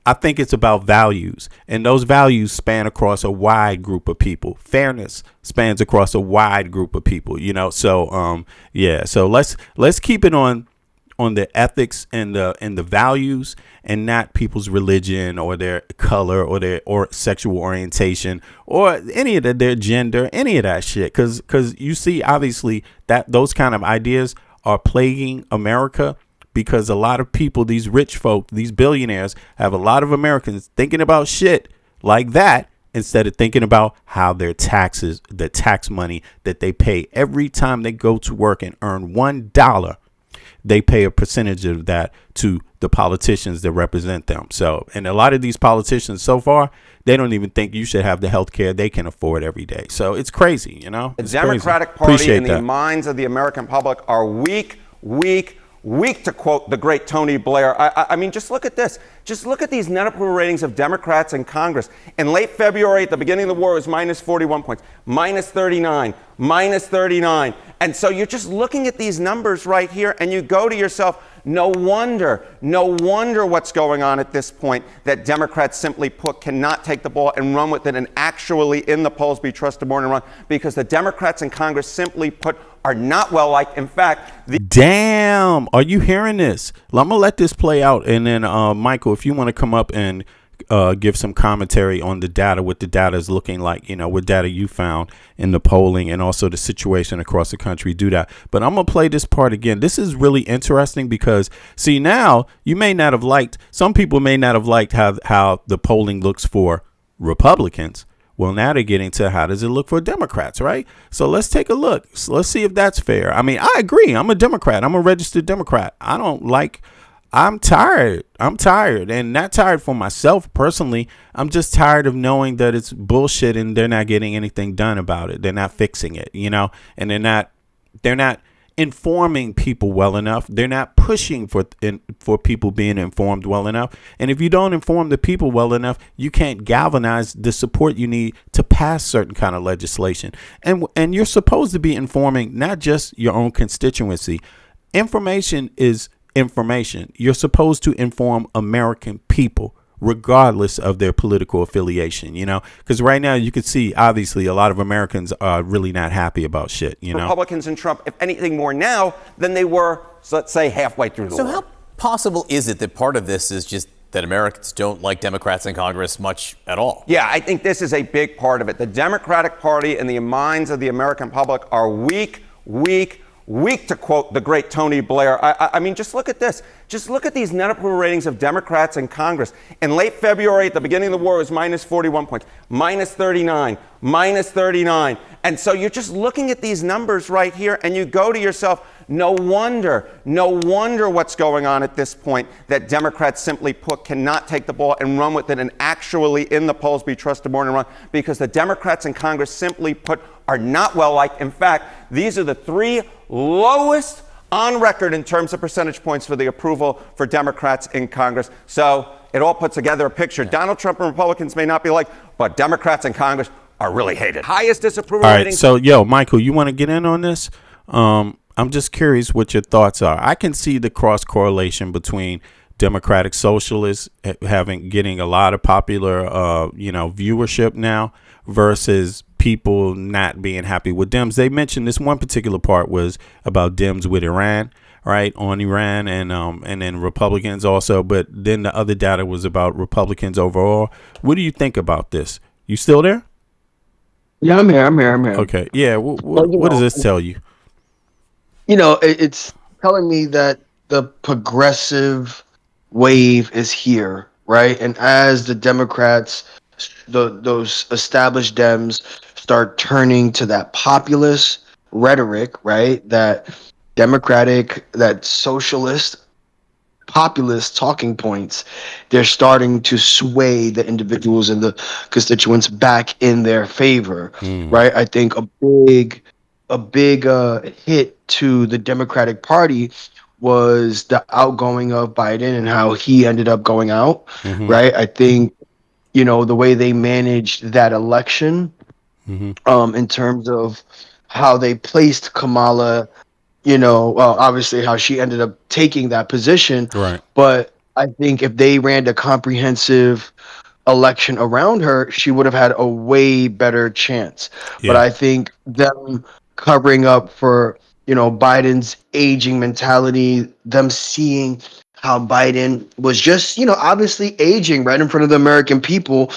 Speaker 3: I think it's about values, and those values span across a wide group of people. Fairness spans across a wide group of people, So, So let's keep it on the ethics and the values, and not people's religion or their color or their sexual orientation or any of their gender, any of that shit. Because you see, obviously, that those kind of ideas are plaguing America. Because a lot of people, these rich folk, these billionaires, have a lot of Americans thinking about shit like that instead of thinking about how their taxes, the tax money that they pay every time they go to work and earn $1, they pay a percentage of that to the politicians that represent them. So, and a lot of these politicians so far, they don't even think you should have the health care they can afford every day. So it's crazy,
Speaker 11: The Democratic Party in the minds of the American public are weak, to quote the great Tony Blair. I mean, just look at this. Just look at these net approval ratings of Democrats in Congress. In late February, at the beginning of the war, it was minus 41 points, minus 39, minus 39. And so you're just looking at these numbers right here, and you go to yourself, no wonder what's going on at this point, that Democrats simply put cannot take the ball and run with it and actually in the polls be trusted more and run, because the Democrats in Congress simply put are not well liked. In fact,
Speaker 3: damn, are you hearing this? I'm gonna let this play out, and then Michael, if you want to come up and give some commentary on the data, what the data is looking like, what data you found in the polling and also the situation across the country, do that. But I'm gonna play this part again. This is really interesting because, see, now you may not have liked, some people may not have liked how the polling looks for Republicans. Well, now they're getting to how does it look for Democrats, right? So let's take a look. So let's see if that's fair. I mean, I agree. I'm a Democrat. I'm a registered Democrat. I'm tired. And not tired for myself personally. I'm just tired of knowing that it's bullshit and they're not getting anything done about it. They're not fixing it, and they're not informing people well enough. They're not pushing for people being informed well enough. And if you don't inform the people well enough, you can't galvanize the support you need to pass certain kind of legislation. And you're supposed to be informing not just your own constituency. Information is information. You're supposed to inform American people regardless of their political affiliation, because right now you can see, obviously, a lot of Americans are really not happy about shit,
Speaker 11: Republicans and Trump, if anything, more now than they were, let's say, halfway through the war.
Speaker 16: So how possible is it that part of this is just that Americans don't like Democrats in Congress much at all?
Speaker 11: Yeah, I think this is a big part of it. The Democratic Party in the minds of the American public are weak, to quote the great Tony Blair. I mean, just look at this. Just look at these net approval ratings of Democrats in Congress. In late February, at the beginning of the war, it was minus 41 points, minus 39, minus 39. And so you're just looking at these numbers right here, and you go to yourself, No wonder what's going on at this point, that Democrats simply put cannot take the ball and run with it and actually in the polls be trusted more than run, because the Democrats in Congress simply put are not well liked. In fact, these are the 3 lowest on record in terms of percentage points for the approval for Democrats in Congress. So it all puts together a picture. Donald Trump and Republicans may not be liked, but Democrats in Congress are really hated. Highest disapproval
Speaker 3: All right,
Speaker 11: rating.
Speaker 3: so Michael, you want to get in on this? I'm just curious what your thoughts are. I can see the cross correlation between Democratic Socialists getting a lot of popular, viewership now versus people not being happy with Dems. They mentioned this one particular part was about Dems with Iran, right, on Iran, and then Republicans also. But then the other data was about Republicans overall. What do you think about this? You still there?
Speaker 6: Yeah, I'm here.
Speaker 3: Okay. Yeah. What does this tell you?
Speaker 6: It's telling me that the progressive wave is here, right? And as the Democrats, those established Dems, start turning to that populist rhetoric, right? That democratic, that socialist, populist talking points, they're starting to sway the individuals and the constituents back in their favor, right? I think a big hit to the Democratic Party was the outgoing of Biden and how he ended up going out, right? I think, the way they managed that election, in terms of how they placed Kamala, obviously how she ended up taking that position.
Speaker 3: Right.
Speaker 6: But I think if they ran a comprehensive election around her, she would have had a way better chance.
Speaker 3: Yeah.
Speaker 6: But I think them covering up for, Biden's aging mentality, them seeing how Biden was just, obviously aging right in front of the American people,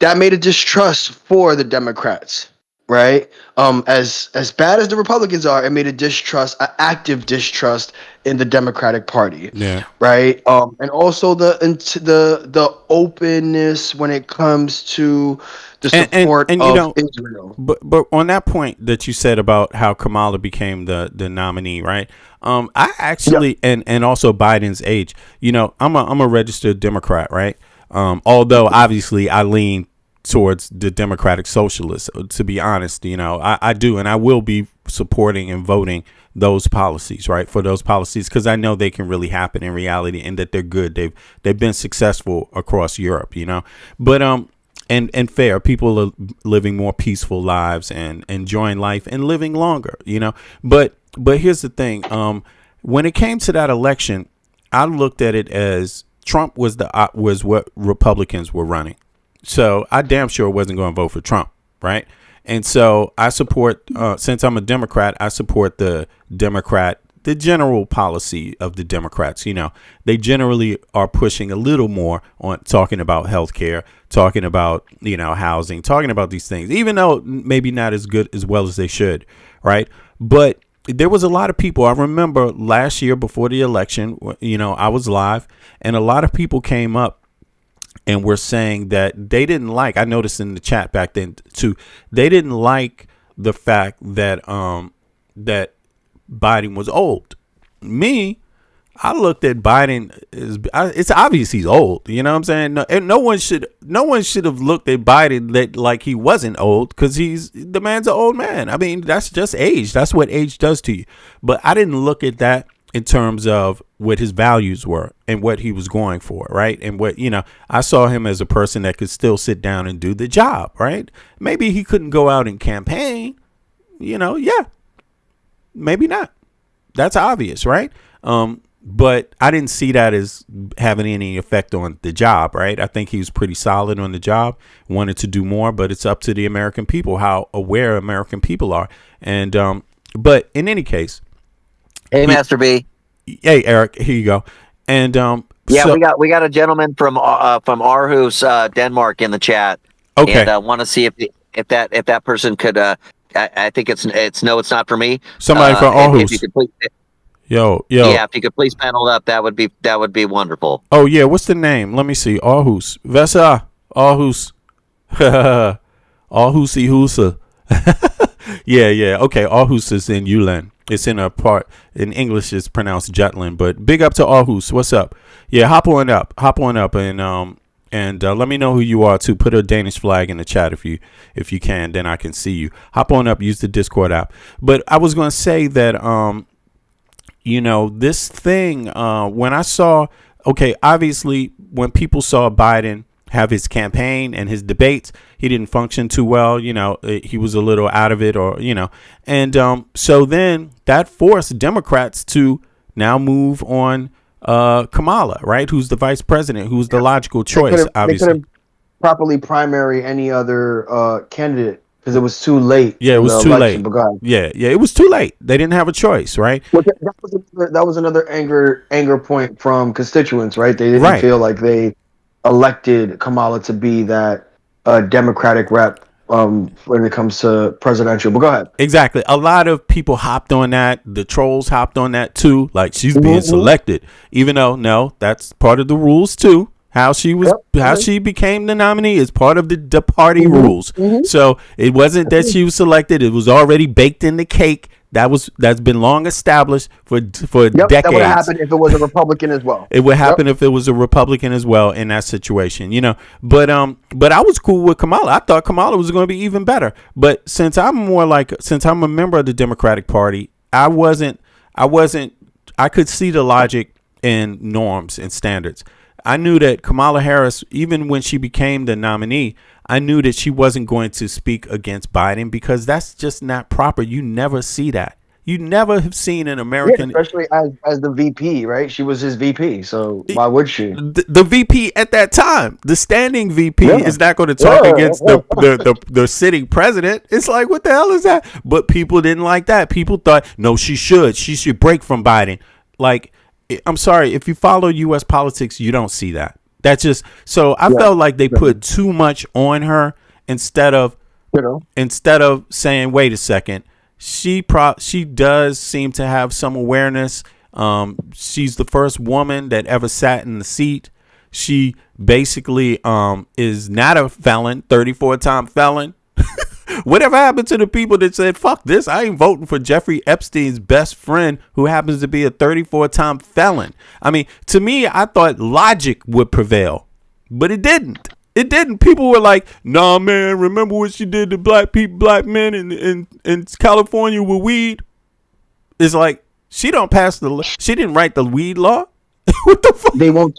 Speaker 6: that made a distrust for the Democrats, right? As bad as the Republicans are, it made an active distrust in the Democratic Party, right? And also the openness when it comes to the support of Israel.
Speaker 3: But on that point that you said about how Kamala became the nominee, right? I actually and also Biden's age. I'm a registered Democrat, right? Although obviously I lean towards the Democratic Socialists, to be honest, I do, and I will be supporting and voting those policies, right, for those policies, because I know they can really happen in reality and that they're good. They've been successful across Europe, but and fair. People are living more peaceful lives and enjoying life and living longer, But here's the thing: when it came to that election, I looked at it as Trump was what Republicans were running. So I damn sure wasn't going to vote for Trump, right? And so I support, since I'm a Democrat, I support the general policy of the Democrats. They generally are pushing a little more on talking about healthcare, talking about, housing, talking about these things, even though maybe not as well as they should, right? But there was a lot of people. I remember last year before the election, I was live, and a lot of people came up and we're saying that they didn't like, I noticed in the chat back then too, they didn't like the fact that that Biden was old. Me, I looked at Biden it's obvious he's old. You know what I'm saying? And no one should have looked at Biden like he wasn't old, because the man's an old man. I mean, that's just age. That's what age does to you. But I didn't look at that in terms of what his values were and what he was going for, right? And what, I saw him as a person that could still sit down and do the job, right? Maybe he couldn't go out and campaign, maybe not. That's obvious, right? But I didn't see that as having any effect on the job, right? I think he was pretty solid on the job, wanted to do more, but it's up to the American people, how aware American people are. And, but in any case,
Speaker 17: hey, Master B.
Speaker 3: Hey, Eric, here you go. And
Speaker 17: we got a gentleman from Aarhus, Denmark, in the chat.
Speaker 3: Okay,
Speaker 17: and I want to see if that person could. I think it's not for me.
Speaker 3: Somebody from Aarhus.
Speaker 17: If you could please,
Speaker 3: yo.
Speaker 17: Yeah, if you could please panel up, that would be wonderful.
Speaker 3: Oh yeah, what's the name? Let me see. Aarhus. Vesa. Aarhus. Aarhusi Husa. Yeah. Okay, Aarhus is in Jylland. It's in a part in English. It's pronounced Jutland. But big up to Aarhus. What's up? Yeah, hop on up, and let me know who you are too. Put a Danish flag in the chat if you can. Then I can see you. Hop on up. Use the Discord app. But I was going to say that this thing when I saw, okay, obviously when people saw Biden have his campaign and his debates, he didn't function too well. He was a little out of it, and so then that forced Democrats to now move on Kamala, right? Who's the vice president? Who's the logical choice? Obviously, they couldn't
Speaker 6: properly primary any other candidate because it was too late.
Speaker 3: Yeah, it was too late. Yeah, it was too late. They didn't have a choice, right?
Speaker 6: Well, that was another anger point from constituents, right? They didn't feel like they elected Kamala to be that Democratic rep when it comes to presidential. But go ahead.
Speaker 3: Exactly. A lot of people hopped on that. The trolls hopped on that too. Like she's being selected, even though no, that's part of the rules too. How she became the nominee is part of the party rules. So it wasn't that she was selected; it was already baked in the cake. That's been long established for decades.
Speaker 6: That would have happened if it was a Republican as well.
Speaker 3: It would happen if it was a Republican as well in that situation, But I was cool with Kamala. I thought Kamala was going to be even better. But since I'm a member of the Democratic Party, I could see the logic and norms and standards. I knew that Kamala Harris, even when she became the nominee, I knew that she wasn't going to speak against Biden because that's just not proper. You never see that. You never have seen an American,
Speaker 6: especially as the VP, right? She was his VP, so why would she?
Speaker 3: The VP at that time, the standing VP, is not going to talk against the sitting president. It's like, what the hell is that? But people didn't like that. People thought, no, she should break from Biden. Like, I'm sorry, if you follow U.S. politics, you don't see that. That's just so I felt like they put too much on her instead of saying, wait a second, she does seem to have some awareness. She's the first woman that ever sat in the seat. She basically is not a felon, 34-time felon. Whatever happened to the people that said, fuck this, I ain't voting for Jeffrey Epstein's best friend who happens to be a 34-time felon? I mean, to me, I thought logic would prevail, but it didn't. It didn't. People were like, nah, man, remember what she did to black men in California with weed? It's like, she didn't write the weed law. What the fuck?
Speaker 6: They won't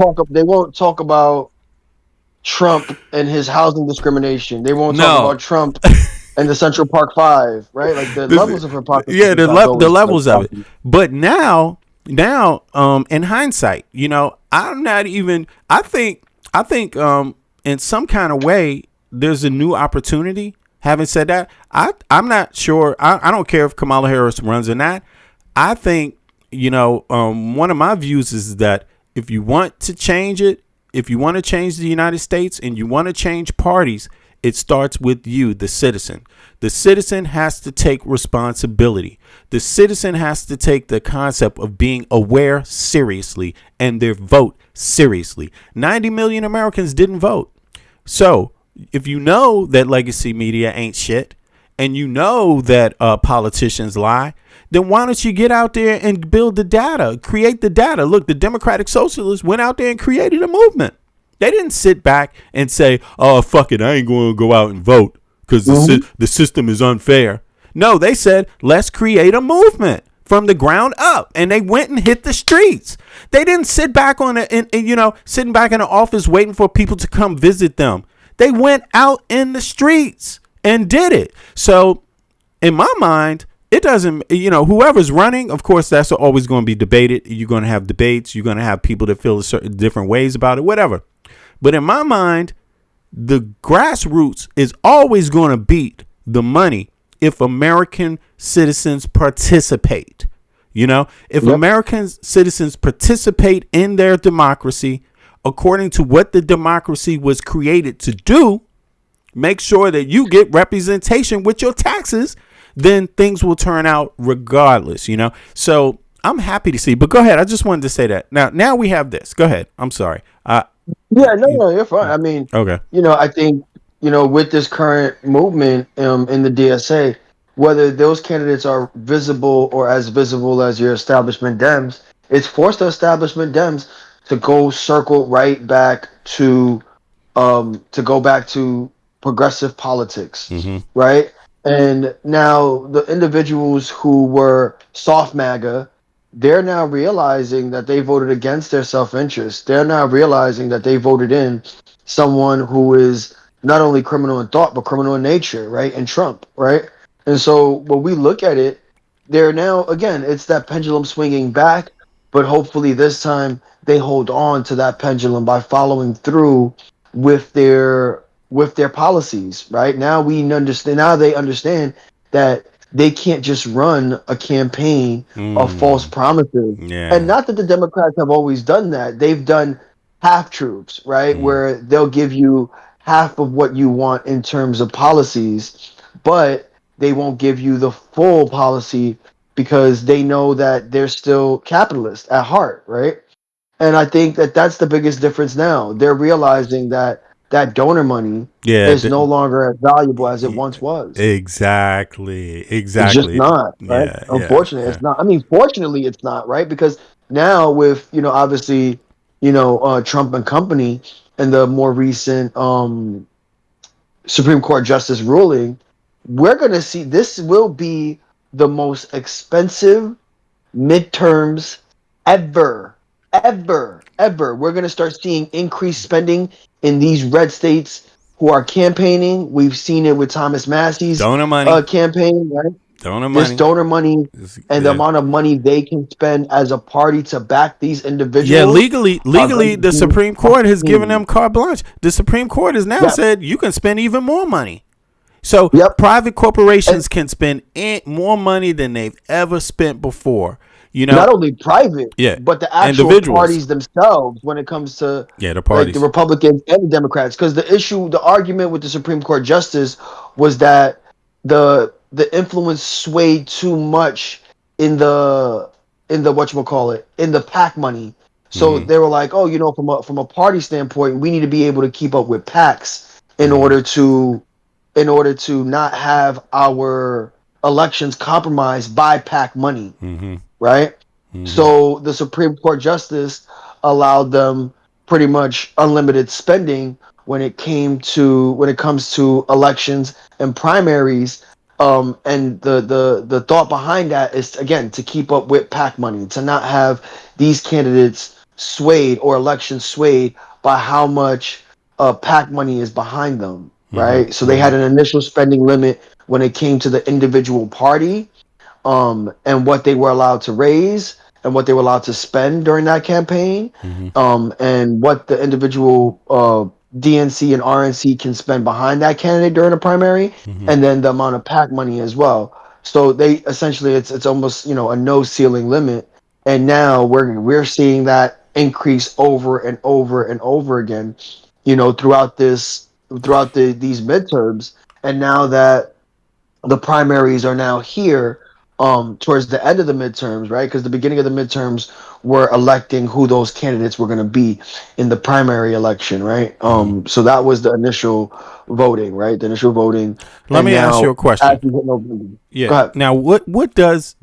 Speaker 6: talk about Trump and his housing discrimination. They won't talk about Trump and the Central Park Five, right? Like the levels of hypocrisy.
Speaker 3: Yeah, the levels of it. But now, in hindsight, I'm not even. I think, in some kind of way, there's a new opportunity. Having said that, I'm not sure. I don't care if Kamala Harris runs or not. I think, one of my views is that if you want to change it, if you want to change the United States and you want to change parties, it starts with you, the citizen. The citizen has to take responsibility. The citizen has to take the concept of being aware seriously and their vote seriously. 90 million Americans didn't vote. So if you know that legacy media ain't shit and you know that politicians lie, then why don't you get out there and build the data, create the data? Look, the Democratic Socialists went out there and created a movement. They didn't sit back and say, oh, fuck it, I ain't going to go out and vote because the system is unfair. No, they said, let's create a movement from the ground up. And they went and hit the streets. They didn't sit back sitting back in the office waiting for people to come visit them. They went out in the streets and did it. So in my mind, it doesn't, whoever's running, of course, that's always going to be debated. You're going to have debates. You're going to have people that feel certain different ways about it, whatever. But in my mind, the grassroots is always going to beat the money if American citizens participate. If American citizens participate in their democracy according to what the democracy was created to do, make sure that you get representation with your taxes, then things will turn out regardless, So I'm happy to see. But go ahead. I just wanted to say that. Now we have this. Go ahead. I'm sorry.
Speaker 6: No, you're fine. I mean,
Speaker 3: okay.
Speaker 6: I think, with this current movement in the DSA, whether those candidates are visible or as visible as your establishment Dems, it's forced the establishment Dems to go circle right back to go back to progressive politics, right? And now the individuals who were soft MAGA, they're now realizing that they voted against their self-interest. They're now realizing that they voted in someone who is not only criminal in thought but criminal in nature, right? And Trump, right? And so when we look at it, they're now again, it's that pendulum swinging back, but hopefully this time they hold on to that pendulum by following through with their policies. Right now, we understand. Now they understand that they can't just run a campaign of false promises.
Speaker 3: Yeah.
Speaker 6: And not that the Democrats have always done that. They've done half truths, right? Where they'll give you half of what you want in terms of policies, but they won't give you the full policy because they know that they're still capitalist at heart, right? And I think that that's the biggest difference now. They're realizing that that donor money
Speaker 3: Yeah.
Speaker 6: is no longer as valuable as it once was.
Speaker 3: Exactly.
Speaker 6: It's just not, right?
Speaker 3: Yeah.
Speaker 6: Unfortunately, it's not. I mean, fortunately, it's not, right? Because now with, obviously, Trump and company and the more recent Supreme Court justice ruling, we're going to see this will be the most expensive midterms ever. We're going to start seeing increased spending in these red states who are campaigning. We've seen it with Thomas Massey's
Speaker 3: donor money
Speaker 6: campaign, right?
Speaker 3: Donor
Speaker 6: This
Speaker 3: money.
Speaker 6: donor money and the amount of money they can spend as a party to back these individuals.
Speaker 3: Yeah, legally, the Supreme Court has given them carte blanche. The Supreme Court has now said you can spend even more money. So private corporations can spend more money than they've ever spent before.
Speaker 6: Not only private, but the actual
Speaker 3: individuals.
Speaker 6: parties themselves when it comes to
Speaker 3: the parties,
Speaker 6: like the Republicans and the Democrats. Because the argument with the Supreme Court justice was that the influence swayed too much in the whatchamacallit, in the PAC money. So they were like, from a party standpoint, we need to be able to keep up with PACs in order to not have our elections compromised by PAC money. Right? So the Supreme Court justice allowed them pretty much unlimited spending when it comes to elections and primaries. And the thought behind that is, again, to keep up with PAC money, to not have these candidates swayed or elections swayed by how much PAC money is behind them, right? So they had an initial spending limit when it came to the individual party, and what they were allowed to raise and what they were allowed to spend during that campaign, and what the individual DNC and RNC can spend behind that candidate during a primary, and then the amount of PAC money as well. So they essentially it's almost a no ceiling limit, and now we're seeing that increase over and over and over again, throughout these midterms, and now that the primaries are now here, towards the end of the midterms, right? Because the beginning of the midterms were electing who those candidates were going to be in the primary election, right? So that was the initial voting, right? The initial voting.
Speaker 3: Let me ask you a question.
Speaker 6: Yeah.
Speaker 3: Now, what does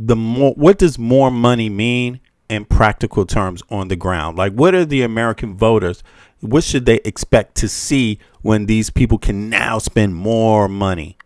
Speaker 3: more money mean in practical terms on the ground? Like, what are the American voters? What should they expect to see when these people can now spend more money?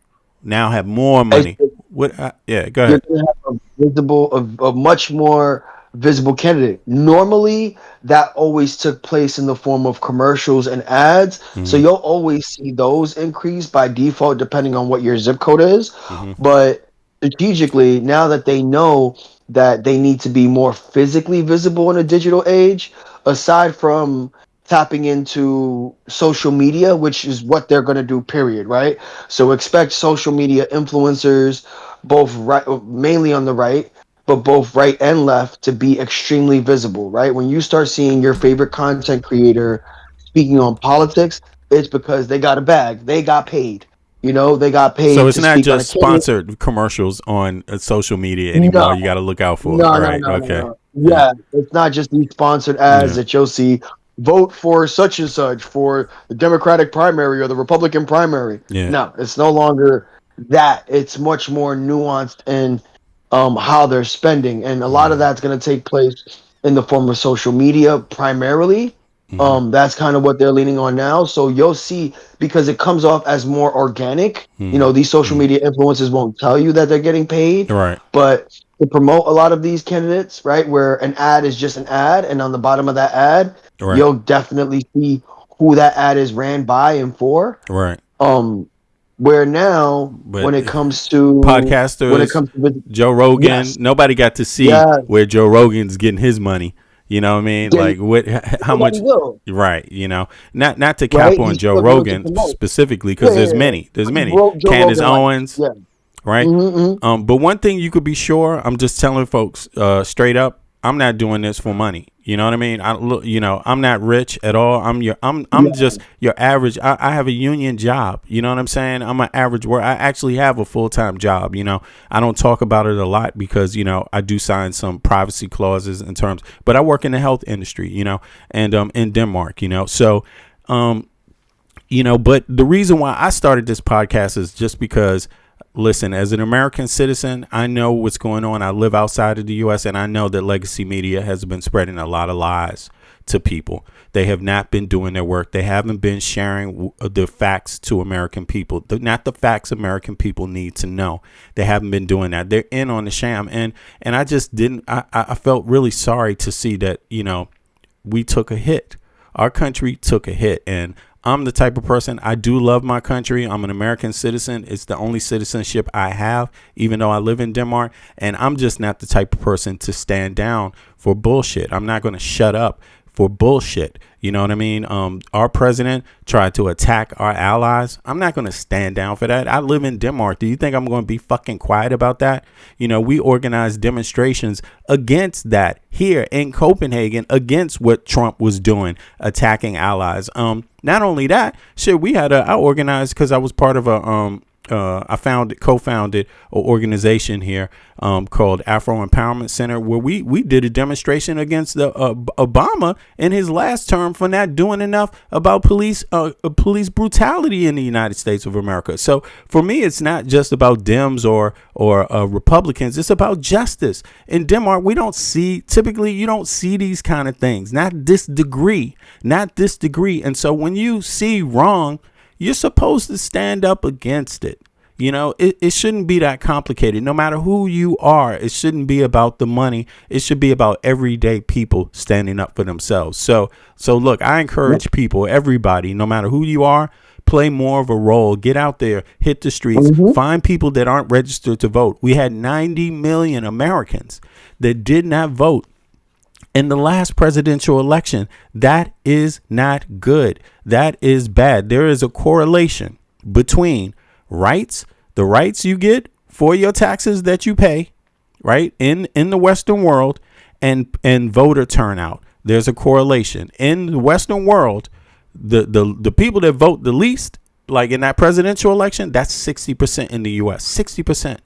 Speaker 3: Now have more money. Go ahead.
Speaker 6: You're going to have a much more visible candidate. Normally, that always took place in the form of commercials and ads. So you'll always see those increase by default, depending on what your zip code is. But strategically, now that they know that they need to be more physically visible in a digital age, aside from tapping into social media, which is what they're going to do, period, right? So expect social media influencers, both right, mainly on the right, but both right and left, to be extremely visible, right? When you start seeing your favorite content creator speaking on politics, it's because they got a bag, they got paid. They got paid.
Speaker 3: So it's
Speaker 6: to
Speaker 3: not
Speaker 6: speak
Speaker 3: just
Speaker 6: on a
Speaker 3: sponsored commercials on social media anymore. You got to look out for it. Right? Okay.
Speaker 6: No. Yeah, it's not just these sponsored ads that you'll see. Vote for such and such for the Democratic primary or the Republican primary.
Speaker 3: Yeah.
Speaker 6: No, it's no longer that. It's much more nuanced in how they're spending, and a lot of that's going to take place in the form of social media primarily. That's kind of what they're leaning on now. So you'll see, because it comes off as more organic. You know, these social media influencers won't tell you that they're getting paid,
Speaker 3: Right.
Speaker 6: but to promote a lot of these candidates, right, where an ad is just an ad, and on the bottom of that ad,
Speaker 3: Right.
Speaker 6: you'll definitely see who that ad is ran by and for.
Speaker 3: Right.
Speaker 6: Where now,
Speaker 3: But
Speaker 6: when it comes to
Speaker 3: podcasters, Joe Rogan,
Speaker 6: yes,
Speaker 3: nobody got to see
Speaker 6: yeah,
Speaker 3: where Joe Rogan's getting his money. You know what I mean? Like what? How much?
Speaker 6: nobody will,
Speaker 3: Right. You know, not to cap
Speaker 6: right?
Speaker 3: on
Speaker 6: He's
Speaker 3: Joe
Speaker 6: still doing it to
Speaker 3: Rogan
Speaker 6: promote.
Speaker 3: specifically,
Speaker 6: Yeah,
Speaker 3: because
Speaker 6: yeah,
Speaker 3: there's
Speaker 6: yeah.
Speaker 3: many. There's many.
Speaker 6: Joe
Speaker 3: Candace
Speaker 6: Rogan, like,
Speaker 3: Owens.
Speaker 6: yeah.
Speaker 3: Right.
Speaker 6: Mm-hmm.
Speaker 3: But one thing you could be sure, I'm just telling folks straight up, I'm not doing this for money. You know what I mean? I'm not rich at all. I'm just your average. I have a union job. You know what I'm saying? I'm an average worker. I actually have a full-time job. You know, I don't talk about it a lot because, you know, I do sign some privacy clauses in terms, but I work in the health industry, you know, and in Denmark, you know, so, you know, but the reason why I started this podcast is just because, listen, as an American citizen, I know what's going on. I live outside of the U.S. and I know that legacy media has been spreading a lot of lies to people. They have not been doing their work. They haven't been sharing the facts to American people, not the facts American people need to know. They haven't been doing that. They're in on the sham. And I just didn't, I felt really sorry to see that, you know, we took a hit. Our country took a hit. And I'm the type of person, I do love my country. I'm an American citizen. It's the only citizenship I have, even though I live in Denmark. And I'm just not the type of person to stand down for bullshit. I'm not going to shut up for bullshit. You know what I mean? Our president tried to attack our allies. I'm not going to stand down for that. I live in Denmark. Do you think I'm going to be fucking quiet about that? You know, we organized demonstrations against that here in Copenhagen, against what Trump was doing, attacking allies. Not only that, shit, I organized, because I was part of I co-founded an organization here called Afro Empowerment Center, where we did a demonstration against the Obama in his last term for not doing enough about police brutality in the United States of America. So for me, it's not just about Dems or Republicans. It's about justice. In Denmark, typically you don't see these kind of things, not this degree. And so when you see wrong, you're supposed to stand up against it. You know, it shouldn't be that complicated. No matter who you are, it shouldn't be about the money. It should be about everyday people standing up for themselves. So look, I encourage people, everybody, no matter who you are, play more of a role. Get out there, hit the streets, find people that aren't registered to vote. We had 90 million Americans that did not vote in the last presidential election. That is not good. That is bad. There is a correlation between the rights you get for your taxes that you pay, right, in the Western world, and voter turnout. There's a correlation. In the Western world, the people that vote the least, like in that presidential election, that's 60% in the U.S. 60%.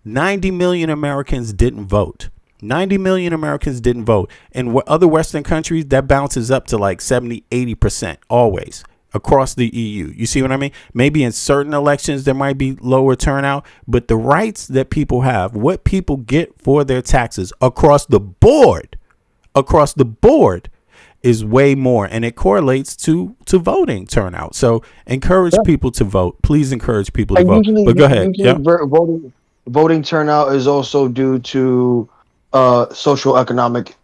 Speaker 3: 90 million Americans didn't vote. 90 million Americans didn't vote. In other Western countries, that bounces up to like 70, 80% always across the EU. You see what I mean? Maybe in certain elections, there might be lower turnout, but the rights that people have, what people get for their taxes across the board, is way more, and it correlates to voting turnout. So encourage people to vote. Please encourage people to vote. But go ahead.
Speaker 6: Voting turnout is also due to social economic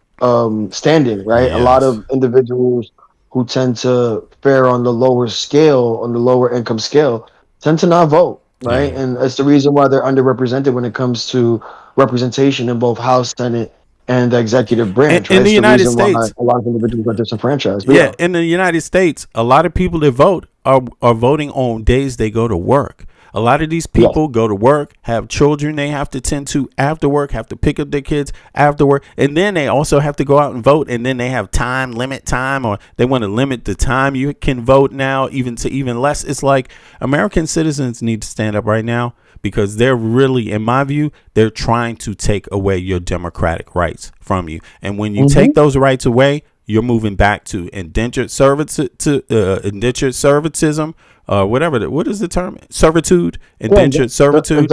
Speaker 6: standing, right?
Speaker 3: Yes.
Speaker 6: A lot of individuals who tend to fare on the lower scale, on the lower income scale, tend to not vote, right?
Speaker 3: Yeah.
Speaker 6: And that's the reason why they're underrepresented when it comes to representation in both House, Senate, and the executive branch.
Speaker 3: In the United States,
Speaker 6: why a lot of individuals are disenfranchised.
Speaker 3: Yeah, in the United States, a lot of people that vote are voting on days they go to work. A lot of these people go to work, have children they have to tend to after work, have to pick up their kids after work, and then they also have to go out and vote, and then they have limit time, or they want to limit the time you can vote now, even less. It's like American citizens need to stand up right now, because they're really, in my view, they're trying to take away your democratic rights from you. And when you take those rights away, you're moving back to indentured servitude, whatever. What is the term? Servitude, indentured servitude,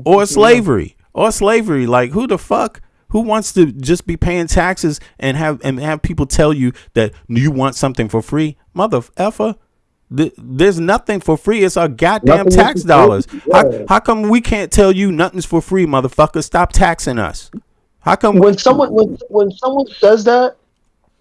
Speaker 3: or slavery, Like, who the fuck? Who wants to just be paying taxes and have people tell you that you want something for free? Mother effer. There's nothing for free. It's our goddamn tax dollars. How come we can't tell you nothing's for free, motherfucker? Stop taxing us. How come
Speaker 6: when someone says that,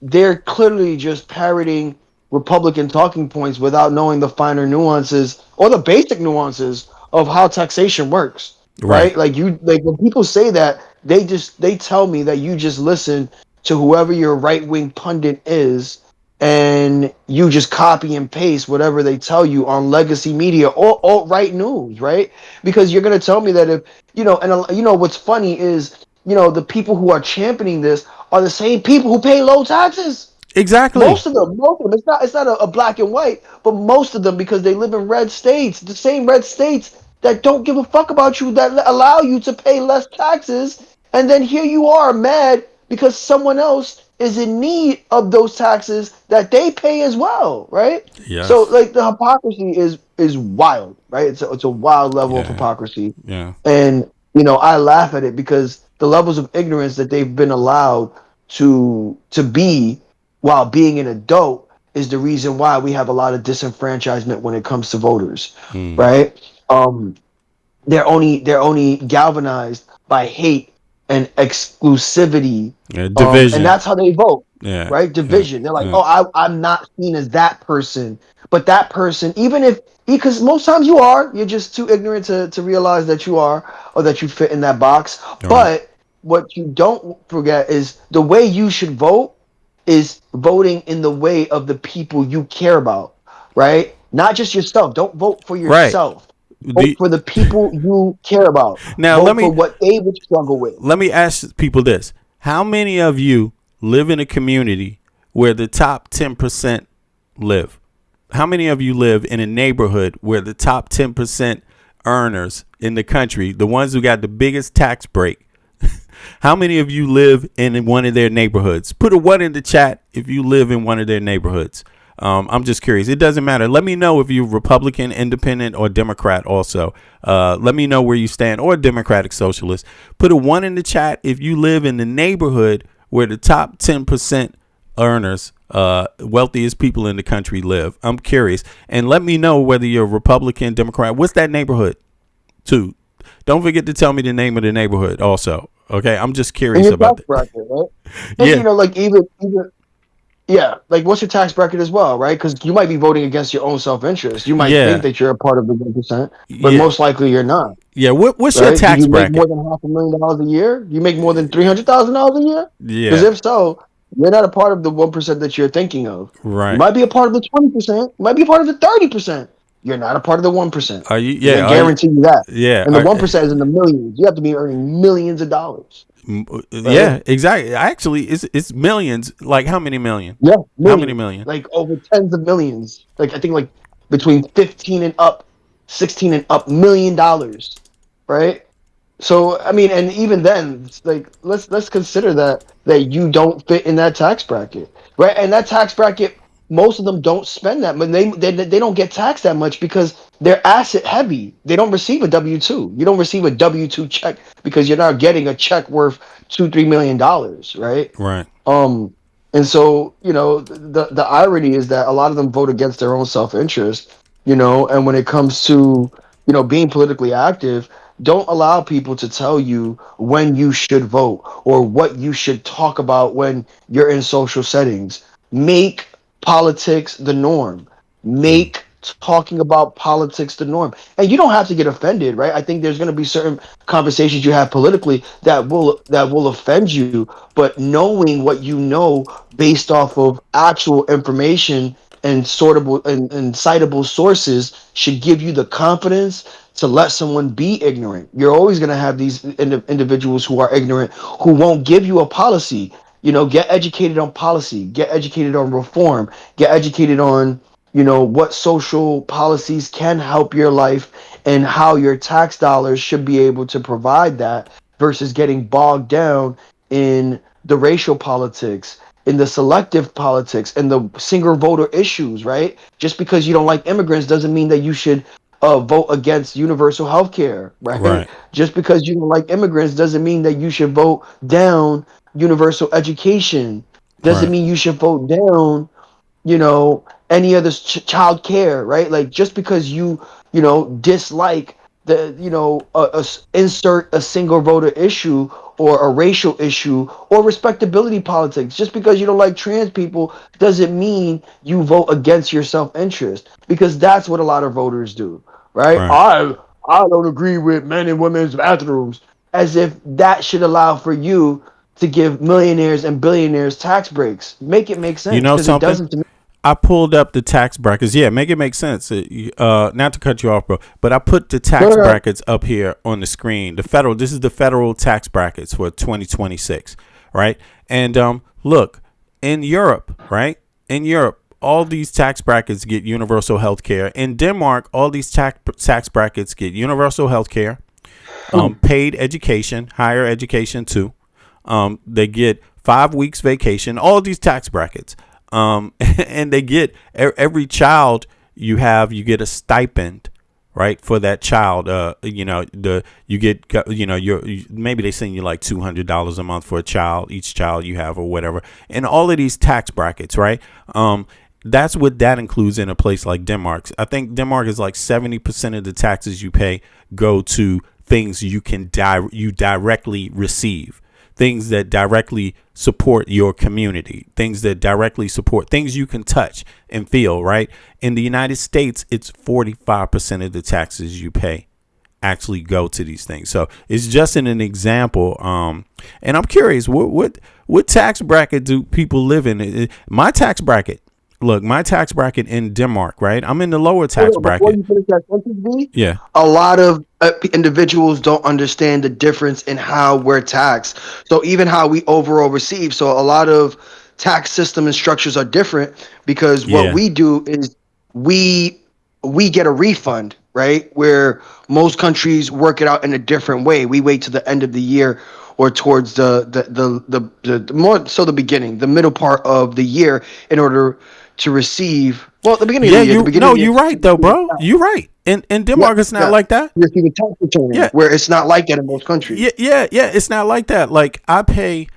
Speaker 6: they're clearly just parroting Republican talking points without knowing the finer nuances or the basic nuances of how taxation works. Right? Like when people say that, they tell me that you just listen to whoever your right wing pundit is, and you just copy and paste whatever they tell you on legacy media or alt-right news, right? Because you're going to tell me that if, what's funny is, the people who are championing this are the same people who pay low taxes.
Speaker 3: Exactly.
Speaker 6: Most of them. It's not a black and white, but most of them, because they live in red states, the same red states that don't give a fuck about you, that allow you to pay less taxes. And then here you are mad because someone else is in need of those taxes that they pay as well, right?
Speaker 3: Yes.
Speaker 6: So like the hypocrisy is wild, right? It's a wild level of hypocrisy.
Speaker 3: Yeah.
Speaker 6: And I laugh at it because the levels of ignorance that they've been allowed to be while being an adult is the reason why we have a lot of disenfranchisement when it comes to voters, right? They're only galvanized by hate and exclusivity,
Speaker 3: division,
Speaker 6: and that's how they vote.
Speaker 3: Yeah,
Speaker 6: right. Division. They're like, oh, I'm not seen as that person, but that person, because most times you're just too ignorant to realize that you are, or that you fit in that box.
Speaker 3: Right.
Speaker 6: But what you don't forget is the way you should vote is voting in the way of the people you care about, right? Not just yourself. Don't vote for yourself. Vote for the people you care about.
Speaker 3: Now,
Speaker 6: vote for what they would struggle with.
Speaker 3: Let me ask people this. How many of you live in a community where the top 10% live? How many of you live in a neighborhood where the top 10% earners in the country, the ones who got the biggest tax break, how many of you live in one of their neighborhoods? Put a 1 in the chat if you live in one of their neighborhoods. I'm just curious. It doesn't matter. Let me know if you're Republican, Independent, or Democrat also. Let me know where you stand, or Democratic Socialist. Put a 1 in the chat if you live in the neighborhood where the top 10% earners, wealthiest people in the country live. I'm curious. And let me know whether you're Republican, Democrat. What's that neighborhood too? Don't forget to tell me the name of the neighborhood also. Okay, I'm just curious about that.
Speaker 6: Bracket, right? And, yeah, like what's your tax bracket as well, right? Because you might be voting against your own self-interest. You might think that you're a part of the 1%, but most likely you're not.
Speaker 3: Yeah, what's your tax bracket?
Speaker 6: Do you make more than $500,000 a year? You make more than $300,000 a year?
Speaker 3: Yeah.
Speaker 6: Because if so, you're not a part of the 1% that you're thinking of.
Speaker 3: Right.
Speaker 6: You might be a part of the 20%. You might be a part of the 30%. You're not a part of the 1%.
Speaker 3: Are you? Yeah,
Speaker 6: I guarantee you that.
Speaker 3: Yeah.
Speaker 6: And the 1% is in the millions. You have to be earning millions of dollars.
Speaker 3: Right? Yeah, exactly. Actually, it's millions. Like how many million?
Speaker 6: Yeah,
Speaker 3: how many million?
Speaker 6: Like over tens of millions. Like I think like between 15 and up, 16 and up $1 million, right? So I mean, and even then, like let's consider that you don't fit in that tax bracket, right? And that tax bracket, most of them don't spend that, but they don't get taxed that much because they're asset heavy. They don't receive a W-2. You don't receive a W-2 check because you're not getting a check worth $2-3 million, right?
Speaker 3: Right.
Speaker 6: And so the irony is that a lot of them vote against their own self-interest, and when it comes to being politically active, don't allow people to tell you when you should vote or what you should talk about when you're in social settings. Make politics the norm. Make talking about politics the norm. And you don't have to get offended, right? I think there's going to be certain conversations you have politically that will offend you, but knowing what you know based off of actual information and sortable and citable sources should give you the confidence to let someone be ignorant. You're always going to have these individuals who are ignorant, who won't give you a policy. Get educated on policy, get educated on reform, get educated on, what social policies can help your life and how your tax dollars should be able to provide that versus getting bogged down in the racial politics in the selective politics and the single voter issues, right? Just because you don't like immigrants doesn't mean that you should vote against universal health care, right?
Speaker 3: Right.
Speaker 6: Just because you don't like immigrants doesn't mean that you should vote down universal education. Doesn't
Speaker 3: Right.
Speaker 6: mean you should vote down, any other child care, right? Like just because you dislike the, insert a single voter issue or a racial issue or respectability politics. Just because you don't like trans people doesn't mean you vote against your self-interest, because that's what a lot of voters do, right?
Speaker 3: Right.
Speaker 6: I don't agree with men and women's bathrooms, as if that should allow for you to give millionaires and billionaires tax breaks. Make it make sense,
Speaker 3: You know
Speaker 6: because it
Speaker 3: something?
Speaker 6: doesn't to me.
Speaker 3: I pulled up the tax brackets. Yeah, make it make sense. Not to cut you off, bro, but I put the tax brackets up here on the screen. This is the federal tax brackets for 2026, right? And look, in Europe, right? In Europe, all these tax brackets get universal health care. In Denmark, all these tax brackets get universal health care, paid education, higher education too. They get 5 weeks vacation, all these tax brackets. And they get every child you get a stipend, right? For that child, maybe they send you like $200 a month for a child, each child you have or whatever. And all of these tax brackets, right? That's what that includes in a place like Denmark. I think Denmark is like 70% of the taxes you pay go to things you directly receive. Things that directly support your community, things that directly support things you can touch and feel, right? In the United States, it's 45% of the taxes you pay actually go to these things. So it's just an example. And I'm curious, what tax bracket do people live in? My tax bracket. Look, my tax bracket in Denmark, right? I'm in the lower tax bracket. Yeah.
Speaker 6: A lot of individuals don't understand the difference in how we're taxed. So even how we overall receive. So a lot of tax system and structures are different, because what we do is we get a refund, right? Where most countries work it out in a different way. We wait to the end of the year or towards the more so the beginning, the middle part of the year in order to receive. Well, the beginning of the year.
Speaker 3: You're right though, bro. You're right. In Denmark, it's not like that.
Speaker 6: You receive a tax return, where it's not like that in most countries.
Speaker 3: Yeah. It's not like that. Like I pay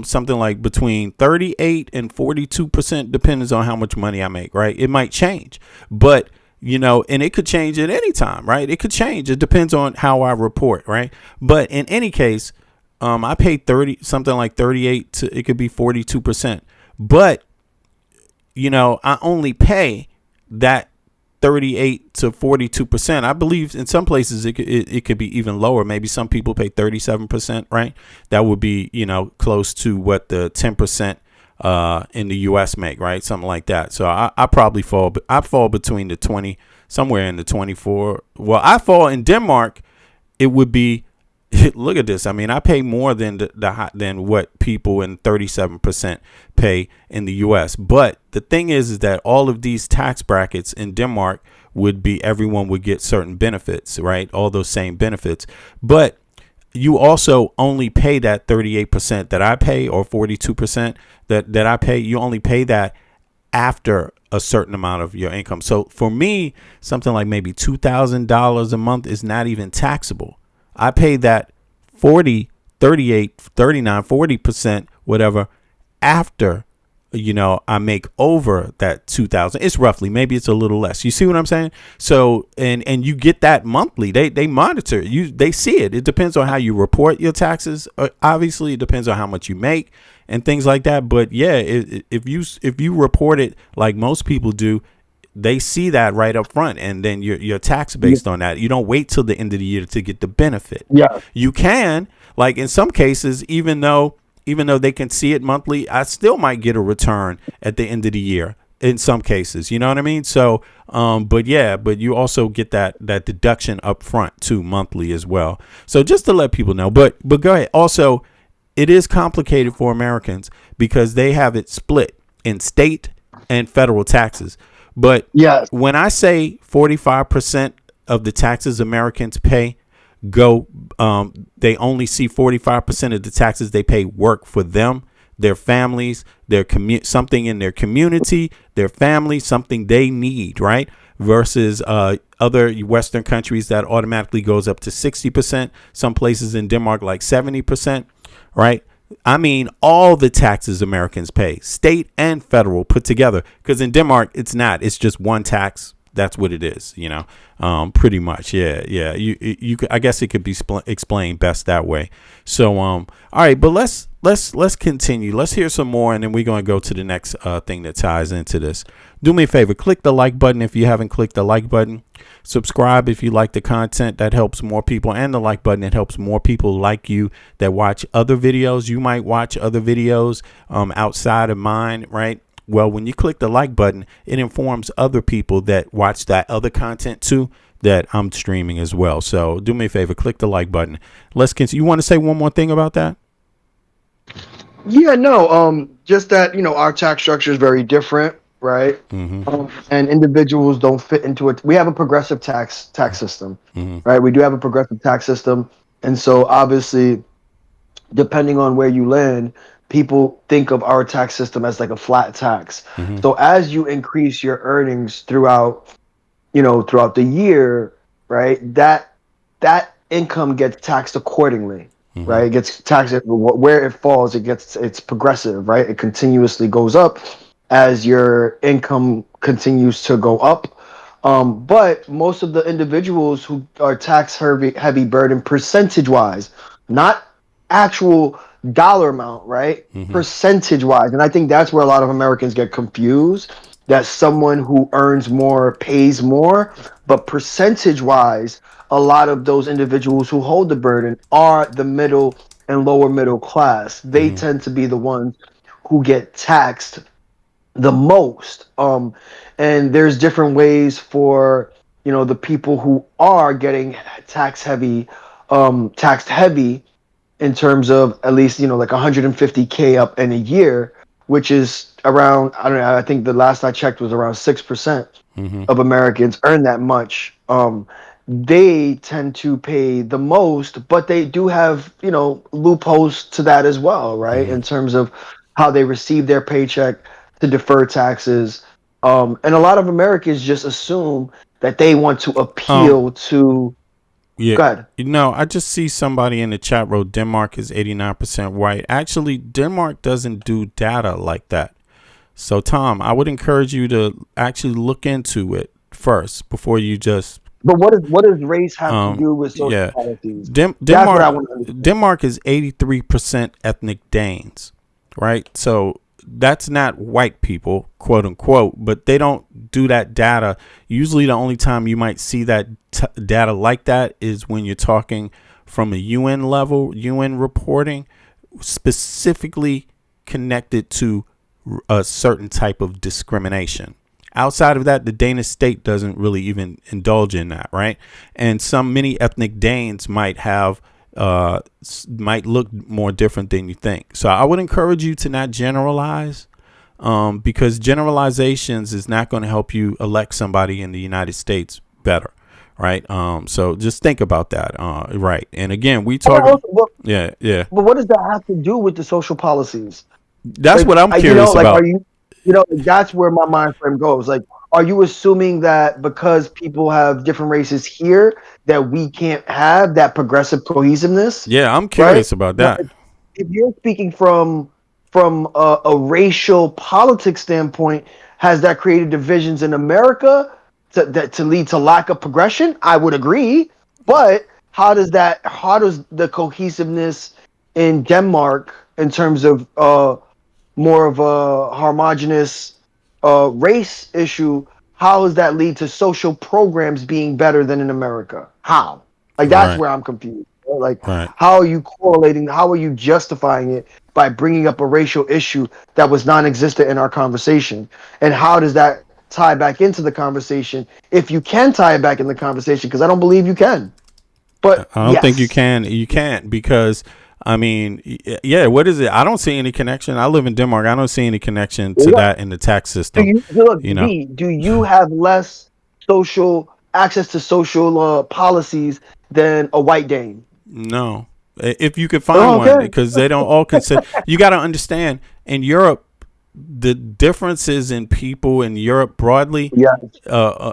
Speaker 3: something like between 38 and 42%, depends on how much money I make, right? It might change, but and it could change at any time, right? It could change. It depends on how I report, right? But in any case, I pay 38 to, it could be 42%, but I only pay that 38 to 42%. I believe in some places it could be even lower. Maybe some people pay 37%, right? That would be, close to what the 10% in the US make, right? Something like that. So I probably fall between the 20, somewhere in the 24. Well, I fall in Denmark. It would be, look at this. I mean, I pay more than than what people in 37% pay in the U.S. But the thing is that all of these tax brackets in Denmark everyone would get certain benefits, right? All those same benefits. But you also only pay that 38% that I pay, or 42% that I pay. You only pay that after a certain amount of your income. So for me, something like maybe $2,000 a month is not even taxable. I pay that 40, 38, 39, 40%, whatever, after, I make over that 2,000. It's roughly, maybe it's a little less. You see what I'm saying? So, and you get that monthly. They monitor you. They see it. It depends on how you report your taxes. Obviously, it depends on how much you make and things like that. But yeah, if you report it like most people do, they see that right up front, and then you're taxed based on that. You don't wait till the end of the year to get the benefit.
Speaker 6: Yeah,
Speaker 3: you can, like in some cases, even though they can see it monthly, I still might get a return at the end of the year in some cases. You know what I mean? So, but you also get that deduction up front too, monthly as well. So just to let people know, but go ahead. Also, it is complicated for Americans because they have it split in state and federal taxes. But when I say 45% of the taxes Americans pay they only see 45% of the taxes they pay work for them. their families, something in their community, their family, something they need, right? Versus other Western countries that automatically goes up to 60%. Some places in Denmark like 70%, right? I mean, all the taxes Americans pay, state and federal put together. Because in Denmark, it's not. It's just one tax. That's what it is, pretty much. Yeah. You I guess it could be explained best that way. So, all right, but let's continue. Let's hear some more, and then we're going to go to the next thing that ties into this. Do me a favor, click the like button if you haven't clicked the like button. Subscribe if you like the content. That helps more people. And the like button, it helps more people like you that watch other videos. You might watch other videos outside of mine, right? Well, when you click the like button, it informs other people that watch that other content too that I'm streaming as well. So do me a favor, click the like button. Let's continue. You want to say one more thing about that?
Speaker 6: Yeah, no, just that, our tax structure is very different, right? And individuals don't fit into it. We have a progressive tax system, right? We do have a progressive tax system. And so obviously, depending on where you land, people think of our tax system as like a flat tax. So as you increase your earnings throughout the year, right, that income gets taxed accordingly, right? It gets taxed where it falls. It's progressive, right? It continuously goes up as your income continues to go up. But most of the individuals who are tax heavy burden percentage wise, not actual dollar amount, right? Percentage wise. And I think that's where a lot of Americans get confused, that someone who earns more pays more, but percentage wise, a lot of those individuals who hold the burden are the middle and lower middle class. They tend to be the ones who get taxed the most. And there's different ways for, the people who are getting taxed heavy in terms of at least, like 150K up in a year, which is around, I don't know, I think the last I checked was around 6% of Americans earn that much. They tend to pay the most, but they do have, loopholes to that as well, right? In terms of how they receive their paycheck to defer taxes. And a lot of Americans just assume that they want to appeal to.
Speaker 3: Yeah.
Speaker 6: Go ahead.
Speaker 3: I just see somebody in the chat wrote Denmark is 89% white. Actually, Denmark doesn't do data like that. So, Tom, I would encourage you to actually look into it first before you just.
Speaker 6: But what does race have to do with social policies?
Speaker 3: Denmark is 83% ethnic Danes, right? So that's not white people, quote unquote, but they don't do that data. Usually the only time you might see that data like that is when you're talking from a UN level, UN reporting, specifically connected to a certain type of discrimination. Outside of that, the Danish state doesn't really even indulge in that, right? And many ethnic Danes might have might look more different than you think. So I would encourage you to not generalize, because generalizations is not going to help you elect somebody in the United States better, right? So just think about that, right? And again, we talk. Yeah.
Speaker 6: But what does that have to do with the social policies?
Speaker 3: That's what I'm curious about.
Speaker 6: Are you, that's where my mind frame goes. Like, are you assuming that because people have different races here that we can't have that progressive cohesiveness?
Speaker 3: Yeah, I'm curious about that.
Speaker 6: Now, if you're speaking from a racial politics standpoint, has that created divisions in America to lead to lack of progression? I would agree. But how does the cohesiveness in Denmark in terms of more of a homogenous race issue, how does that lead to social programs being better than in America? How? Like, that's where I'm confused. Like, how are you correlating? How are you justifying it by bringing up a racial issue that was non-existent in our conversation? And how does that tie back into the conversation, if you can tie it back in the conversation? Because I don't believe you can. But
Speaker 3: I don't think you can. You can't, because I mean, yeah, what is it? I don't see any connection. I live in Denmark. I don't see any connection to that in the tax system.
Speaker 6: Do you have less access to social policies than a white Dane?
Speaker 3: No. if you could find one, because they don't all consider. You got to understand, in Europe, the differences in people in Europe broadly,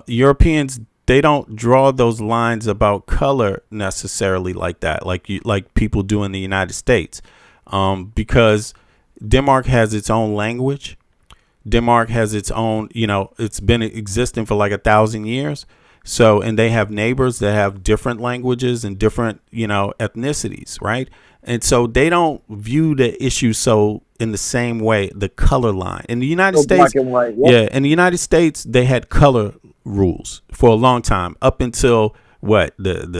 Speaker 3: Europeans, they don't draw those lines about color necessarily like that, like people do in the United States, because Denmark has its own language. Denmark has its own, it's been existing for like 1,000 years. So, and they have neighbors that have different languages and different, ethnicities, right? And so they don't view the issue so in the same way, the color line. In the United States,
Speaker 6: black and white,
Speaker 3: in the United States, they had color rules for a long time, up until the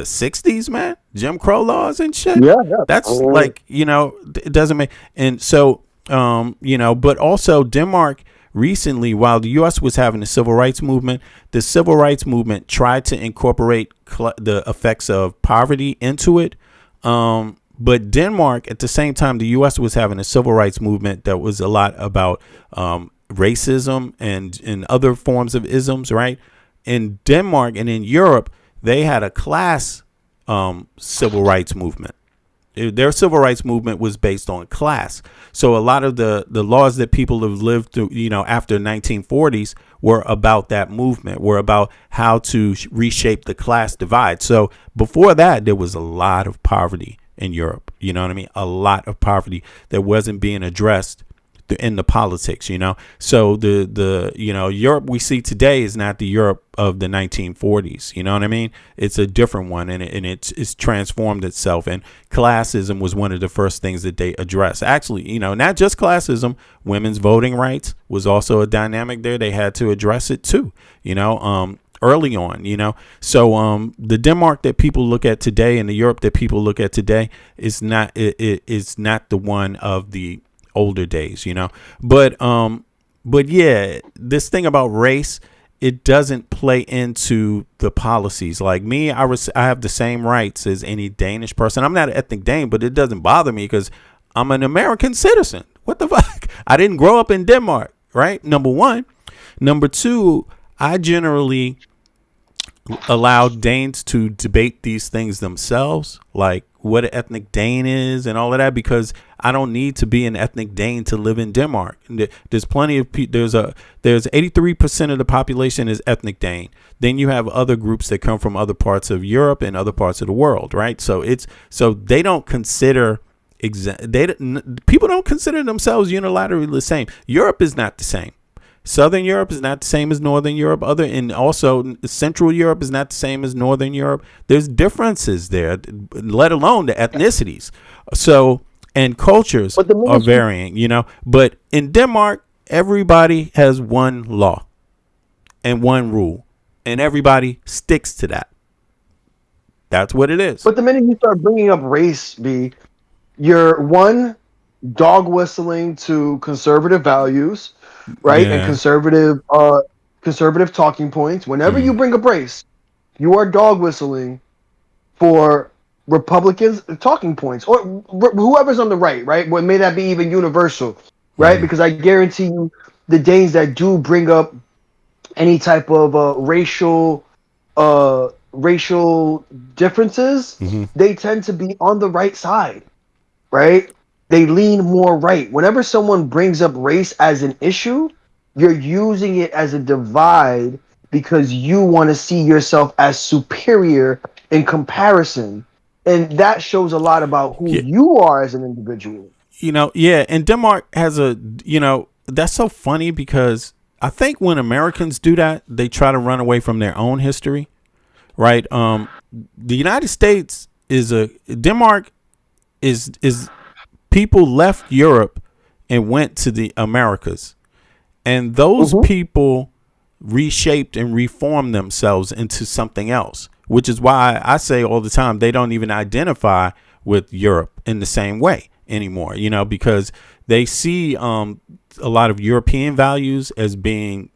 Speaker 3: 60s, man, Jim Crow laws and shit. That's like, it doesn't make, and so, but also Denmark recently, while the U.S. was having the civil rights movement, the civil rights movement tried to incorporate the effects of poverty into it. But Denmark, at the same time, the U.S. was having a civil rights movement that was a lot about racism and other forms of isms, right? In Denmark and in Europe, they had a class civil rights movement. Their civil rights movement was based on class. So a lot of the laws that people have lived through, after 1940s were about that movement, were about how to reshape the class divide. So before that, there was a lot of poverty in Europe. You know what I mean? A lot of poverty that wasn't being addressed in the politics, So the Europe we see today is not the Europe of the 1940s. You know what I mean? It's a different one, and it's transformed itself. And classism was one of the first things that they addressed. Actually, not just classism, women's voting rights was also a dynamic there. They had to address it too. Early on, so the Denmark that people look at today and the Europe that people look at today is not it's not the one of the older days, but yeah, this thing about race, it doesn't play into the policies. Like me, I have the same rights as any Danish person. I'm not an ethnic Dane, but it doesn't bother me because I'm an American citizen. What the fuck? I didn't grow up in Denmark, right? Number one. Number two, I generally allow Danes to debate these things themselves, like what an ethnic Dane is and all of that, because I don't need to be an ethnic Dane to live in Denmark. There's plenty of people. There's 83% of the population is ethnic Dane. Then you have other groups that come from other parts of Europe and other parts of the world, right? So they don't consider people don't consider themselves unilaterally the same. Europe is not the same. Southern Europe is not the same as Northern Europe. And also Central Europe is not the same as Northern Europe. There's differences there, let alone the ethnicities. So, and cultures are varying, But in Denmark, everybody has one law and one rule, and everybody sticks to that. That's what it is.
Speaker 6: But the minute you start bringing up race, you're dog whistling to conservative values, right?
Speaker 3: Yeah.
Speaker 6: And conservative talking points. Whenever you bring up race, you are dog whistling for Republicans talking points, or whoever's on the right? Well, may that be even universal, right? Because I guarantee you, the Danes that do bring up any type of racial differences, they tend to be on the right side, right? They lean more right. Whenever someone brings up race as an issue, you're using it as a divide because you want to see yourself as superior in comparison. And that shows a lot about who you are as an individual.
Speaker 3: And Denmark has that's so funny because I think when Americans do that, they try to run away from their own history, right? The United States Denmark is people left Europe and went to the Americas, and those people reshaped and reformed themselves into something else, which is why I say all the time they don't even identify with Europe in the same way anymore, because they see a lot of European values as being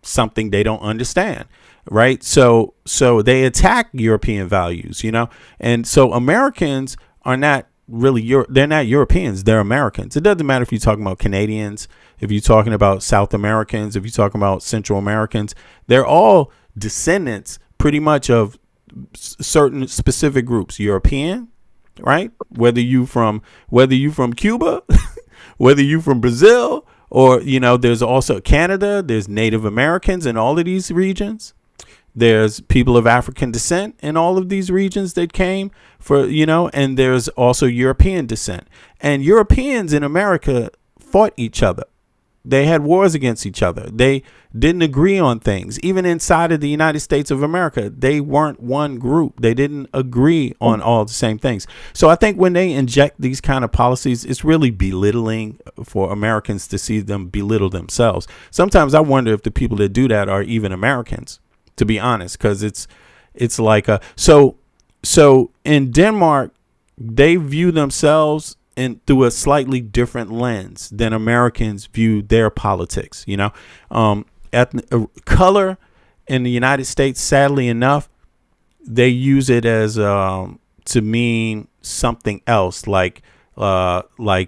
Speaker 3: something they don't understand, right? So they attack European values, and so Americans are not really they're not Europeans, they're Americans. It doesn't matter if you're talking about Canadians, if you're talking about South Americans, if you're talking about Central Americans, they're all descendants pretty much of certain specific groups: European, right? Whether you from Cuba, whether you from Brazil, or there's also Canada. There's Native Americans in all of these regions. There's people of African descent in all of these regions that came and there's also European descent. And Europeans in America fought each other. They had wars against each other. They didn't agree on things. Even inside of the United States of America, they weren't one group. They didn't agree on all the same things. So I think when they inject these kind of policies, it's really belittling for Americans to see them belittle themselves. Sometimes I wonder if the people that do that are even Americans, to be honest, because it's like so in Denmark, they view themselves through a slightly different lens than Americans view their politics. Color in the United States, sadly enough, they use it as to mean something else, like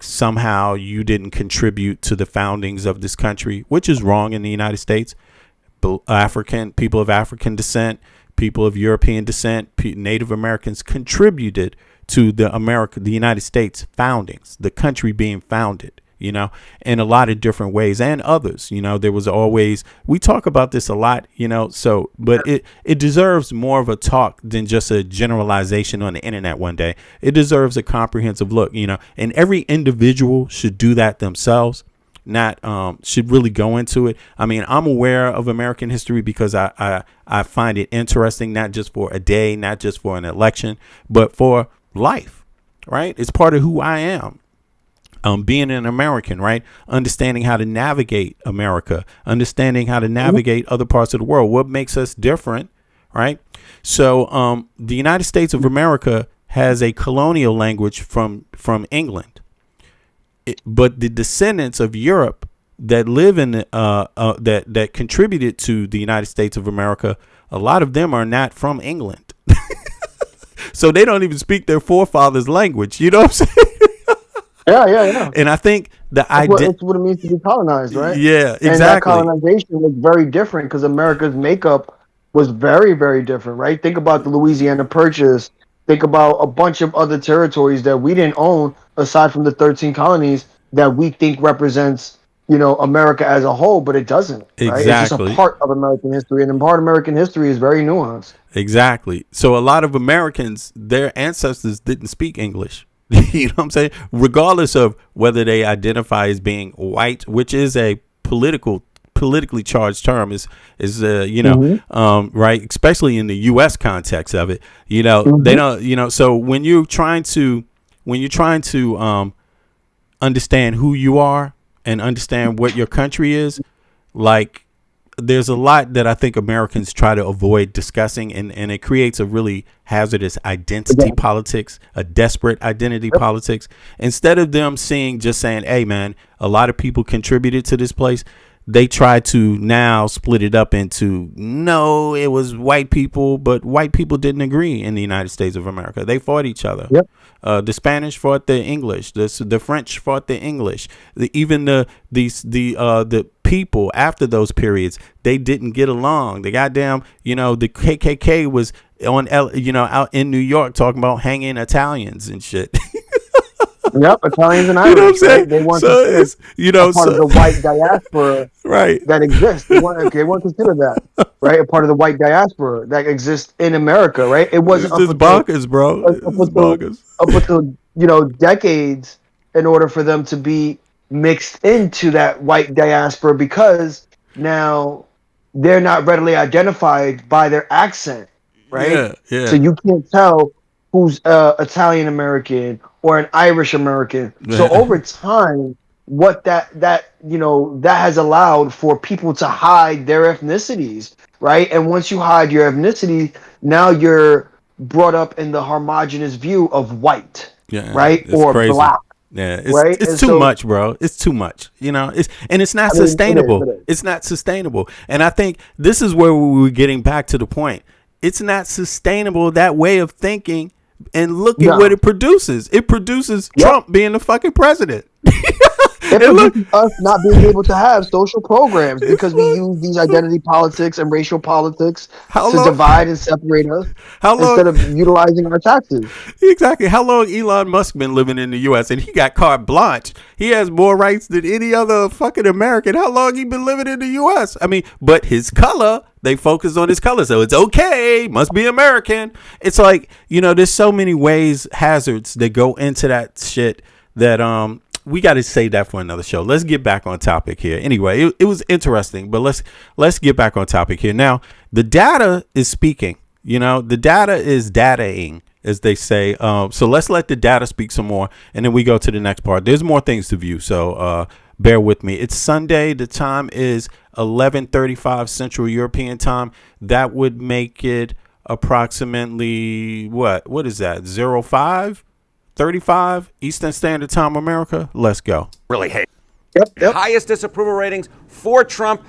Speaker 3: somehow you didn't contribute to the foundings of this country, which is wrong in the United States. People of African descent, people of European descent, Native Americans contributed to the United States foundings, the country being founded, in a lot of different ways, and others. There was always, we talk about this a lot, but it deserves more of a talk than just a generalization on the internet one day. It deserves a comprehensive look, and every individual should do that themselves. Not should really go into it. I mean, I'm aware of American history because I find it interesting, not just for a day, not just for an election, but for life, right? It's part of who I am. Being an American, right? Understanding how to navigate America, understanding how to navigate other parts of the world. What makes us different, right? So the United States of America has a colonial language from England. But the descendants of Europe that live in that contributed to the United States of America, a lot of them are not from England. So they don't even speak their forefathers' language. You know what I'm saying?
Speaker 6: Yeah.
Speaker 3: And I think
Speaker 6: That's what it means to be colonized, right?
Speaker 3: Yeah, exactly.
Speaker 6: And that colonization was very different because America's makeup was very, very different, right? Think about the Louisiana Purchase. Think about a bunch of other territories that we didn't own, aside from the 13 colonies that we think represents, America as a whole, but it doesn't. Right?
Speaker 3: Exactly.
Speaker 6: It's just a part of American history, and part of American history is very nuanced.
Speaker 3: Exactly. So a lot of Americans, their ancestors didn't speak English. You know what I'm saying? Regardless of whether they identify as being white, which is a politically charged term, is right, especially in the U.S. context of it. They don't, so when you're trying to understand who you are and understand what your country is, like, there's a lot that I think Americans try to avoid discussing, and it creates a really hazardous identity politics, a desperate identity politics. Instead of them saying, hey, man, a lot of people contributed to this place, they try to now split it up into, no, it was white people, but white people didn't agree in the United States of America. They fought each other.
Speaker 6: Yep.
Speaker 3: The Spanish fought the English. The French fought the English. The people after those periods, they didn't get along. The goddamn, the KKK was out in New York talking about hanging Italians and shit.
Speaker 6: Yep, Italians and Irish.
Speaker 3: You know what I'm saying?
Speaker 6: Right? They weren't
Speaker 3: So it's,
Speaker 6: part of the white diaspora
Speaker 3: right.
Speaker 6: that exists. They weren't considered that, right? A part of the white diaspora that exists in America, right? It wasn't
Speaker 3: It's bonkers, bro. It's bonkers.
Speaker 6: Up until decades in order for them to be mixed into that white diaspora, because now they're not readily identified by their accent, right?
Speaker 3: Yeah.
Speaker 6: So you can't tell who's Italian American or an Irish American. So over time, what that has allowed for people to hide their ethnicities, right? And once you hide your ethnicity, now you're brought up in the homogenous view of white, right? Or
Speaker 3: crazy.
Speaker 6: Black.
Speaker 3: Yeah,
Speaker 6: right?
Speaker 3: It's too much, bro. It's too much. It's not sustainable.
Speaker 6: It is.
Speaker 3: It's not sustainable. And I think this is where we were getting back to the point. It's not sustainable, that way of thinking. And look at what it produces. It produces Trump being the fucking president.
Speaker 6: It produces us not being able to have social programs because we use these identity politics and racial politics to divide and separate us instead of utilizing our taxes.
Speaker 3: Exactly. How long Elon Musk been living in the U.S. and he got carte blanche? He has more rights than any other fucking American. How long he been living in the U.S.? I mean, but his color, they focus on his color, so it's okay. Must be American. It's like, there's so many hazards that go into that shit that we got to say that for another show. Let's get back on topic here. Anyway, it was interesting, but let's get back on topic here. Now, the data is speaking. The data is dataing, as they say. So let's let the data speak some more, and then we go to the next part. There's more things to view, so bear with me. It's Sunday. The time is 11:35 Central European time. That would make it approximately what is that? 05:35 Eastern Standard Time, America. Let's go.
Speaker 11: Really hate.
Speaker 6: Yep.
Speaker 11: Highest disapproval ratings for Trump.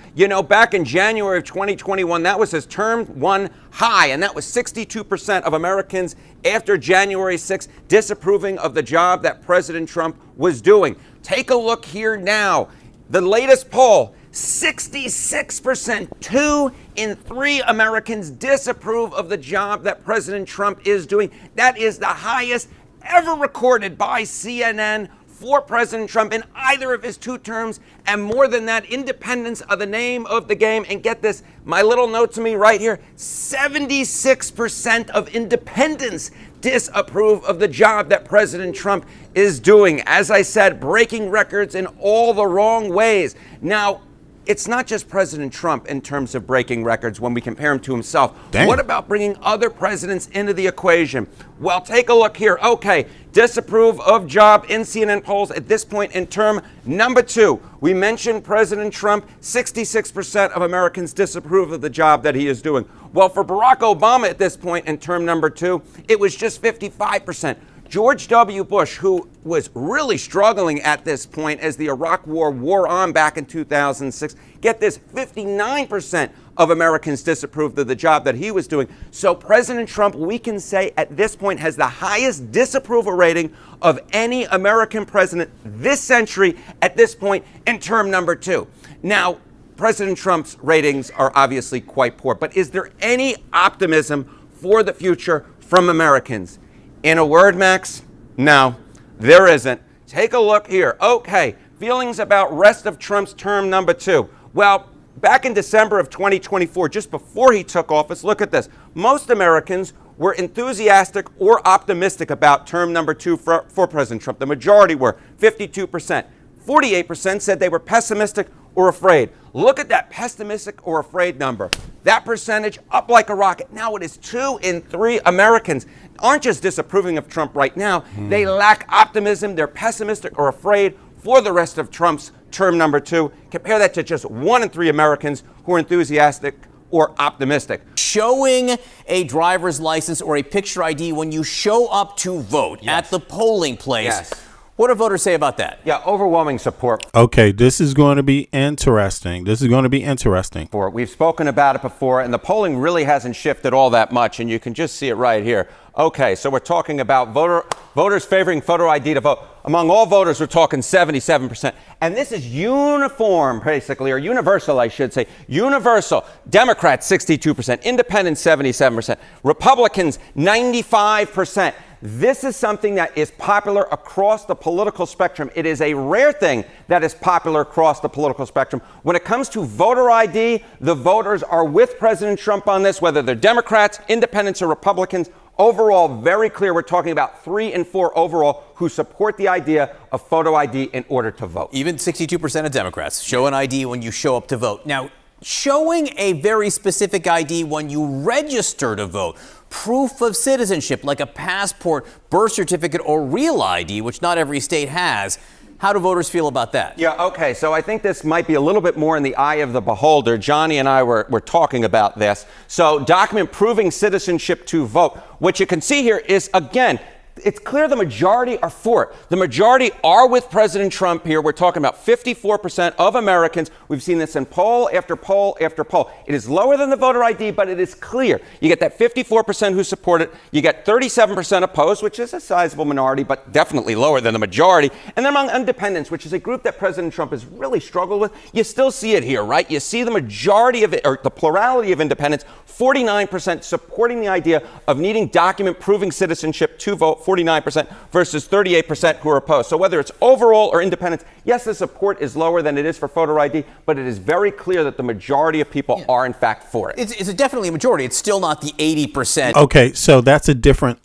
Speaker 11: Back in January of 2021, that was his term one high, and that was 62% of Americans after January 6th disapproving of the job that President Trump was doing. Take a look here now. The latest poll, 66%, 2 in 3 Americans disapprove of the job that President Trump is doing. That is the highest ever recorded by CNN for President Trump in either of his 2 terms, and more than that, independents are the name of the game. And get this, my little note to me right here, 76% of independents disapprove of the job that President Trump is doing. As I said, breaking records in all the wrong ways. Now, it's not just President Trump in terms of breaking records when we compare him to himself.
Speaker 3: Damn.
Speaker 11: What about bringing other presidents into the equation? Well, take a look here. Okay, disapprove of job in CNN polls at this point in term number 2. We mentioned President Trump, 66% of Americans disapprove of the job that he is doing. Well, for Barack Obama at this point in term number 2, it was just 55%. George W. Bush, who was really struggling at this point as the Iraq War wore on back in 2006, get this, 59% of Americans disapproved of the job that he was doing. So President Trump, we can say at this point, has the highest disapproval rating of any American president this century at this point in term number 2. Now, President Trump's ratings are obviously quite poor, but is there any optimism for the future from Americans? In a word, Max, no, there isn't. Take a look here. Okay, feelings about rest of Trump's term number 2. Well, back in December of 2024, just before he took office, look at this. Most Americans were enthusiastic or optimistic about term number 2 for President Trump. The majority were, 52%. 48% said they were pessimistic or afraid. Look at that pessimistic or afraid number. That percentage up like a rocket. Now it is 2 in 3 Americans aren't just disapproving of Trump right now. They lack optimism. They're pessimistic or afraid for the rest of Trump's term number 2. Compare that to just 1 in 3 Americans who are enthusiastic or optimistic.
Speaker 16: Showing a driver's license or a picture ID when you show up to vote at the polling place.
Speaker 11: Yes.
Speaker 16: What do voters say about that?
Speaker 11: Yeah, overwhelming support.
Speaker 3: Okay, this is going to be interesting.
Speaker 11: For it. We've spoken about it before, and the polling really hasn't shifted all that much, and you can just see it right here. Okay, so we're talking about voters favoring photo ID to vote. Among all voters, we're talking 77%. And this is uniform, basically, or universal, I should say. Universal. Democrats, 62%. Independents, 77%. Republicans, 95%. This is something that is popular across the political spectrum. It is a rare thing that is popular across the political spectrum. When it comes to voter ID, the voters are with President Trump on this, whether they're Democrats, independents, or Republicans. Overall, very clear. We're talking about 3 in 4 overall who support the idea of photo ID in order to vote.
Speaker 16: Even 62% of Democrats show an ID when you show up to vote. Now, showing a very specific ID when you register to vote, proof of citizenship like a passport, birth certificate, or real ID, which not every state has. How do voters feel about that?
Speaker 11: Yeah, okay, so I think this might be a little bit more in the eye of the beholder. Johnny and I were talking about this. So document proving citizenship to vote. What you can see here is, again, It's clear the majority are for it. The majority are with President Trump here. We're talking about 54% of Americans. We've seen this in poll after poll after poll. It is lower than the voter ID, but it is clear. You get that 54% who support it. You get 37% opposed, which is a sizable minority, but definitely lower than the majority. And then among independents, which is a group that President Trump has really struggled with, you still see it here, right? You see the majority of it, or the plurality of independents, 49% supporting the idea of needing document proving citizenship to vote, 49% versus 38% who are opposed. So whether it's overall or independents, yes, the support is lower than it is for voter ID, but it is very clear that the majority of people are in fact for it.
Speaker 16: It's definitely a majority. It's still not the 80%.
Speaker 3: Okay, so that's a different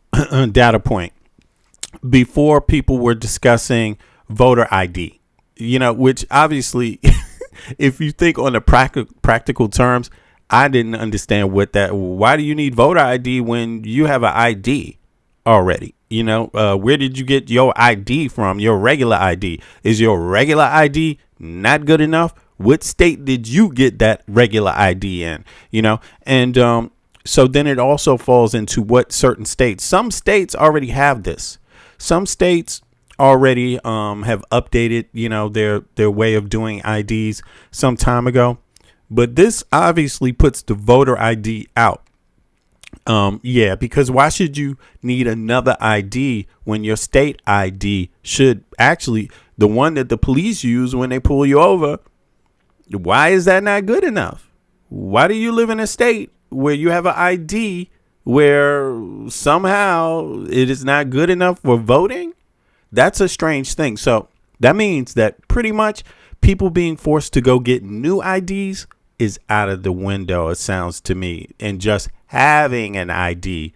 Speaker 3: data point. Before, people were discussing voter ID, which obviously, if you think on the practical terms, I didn't understand why do you need voter ID when you have an ID already? Where did you get your ID from? Your regular ID? Is your regular ID not good enough? What state did you get that regular ID in? And so then it also falls into what certain states. Some states already have this. Some states already have updated, their way of doing IDs some time ago. But this obviously puts the voter ID out. Because why should you need another ID when your state ID should actually, the one that the police use when they pull you over, why is that not good enough? Why do you live in a state where you have an ID where somehow it is not good enough for voting? That's a strange thing. So that means that pretty much people being forced to go get new IDs is out of the window, it sounds to me, and just having an ID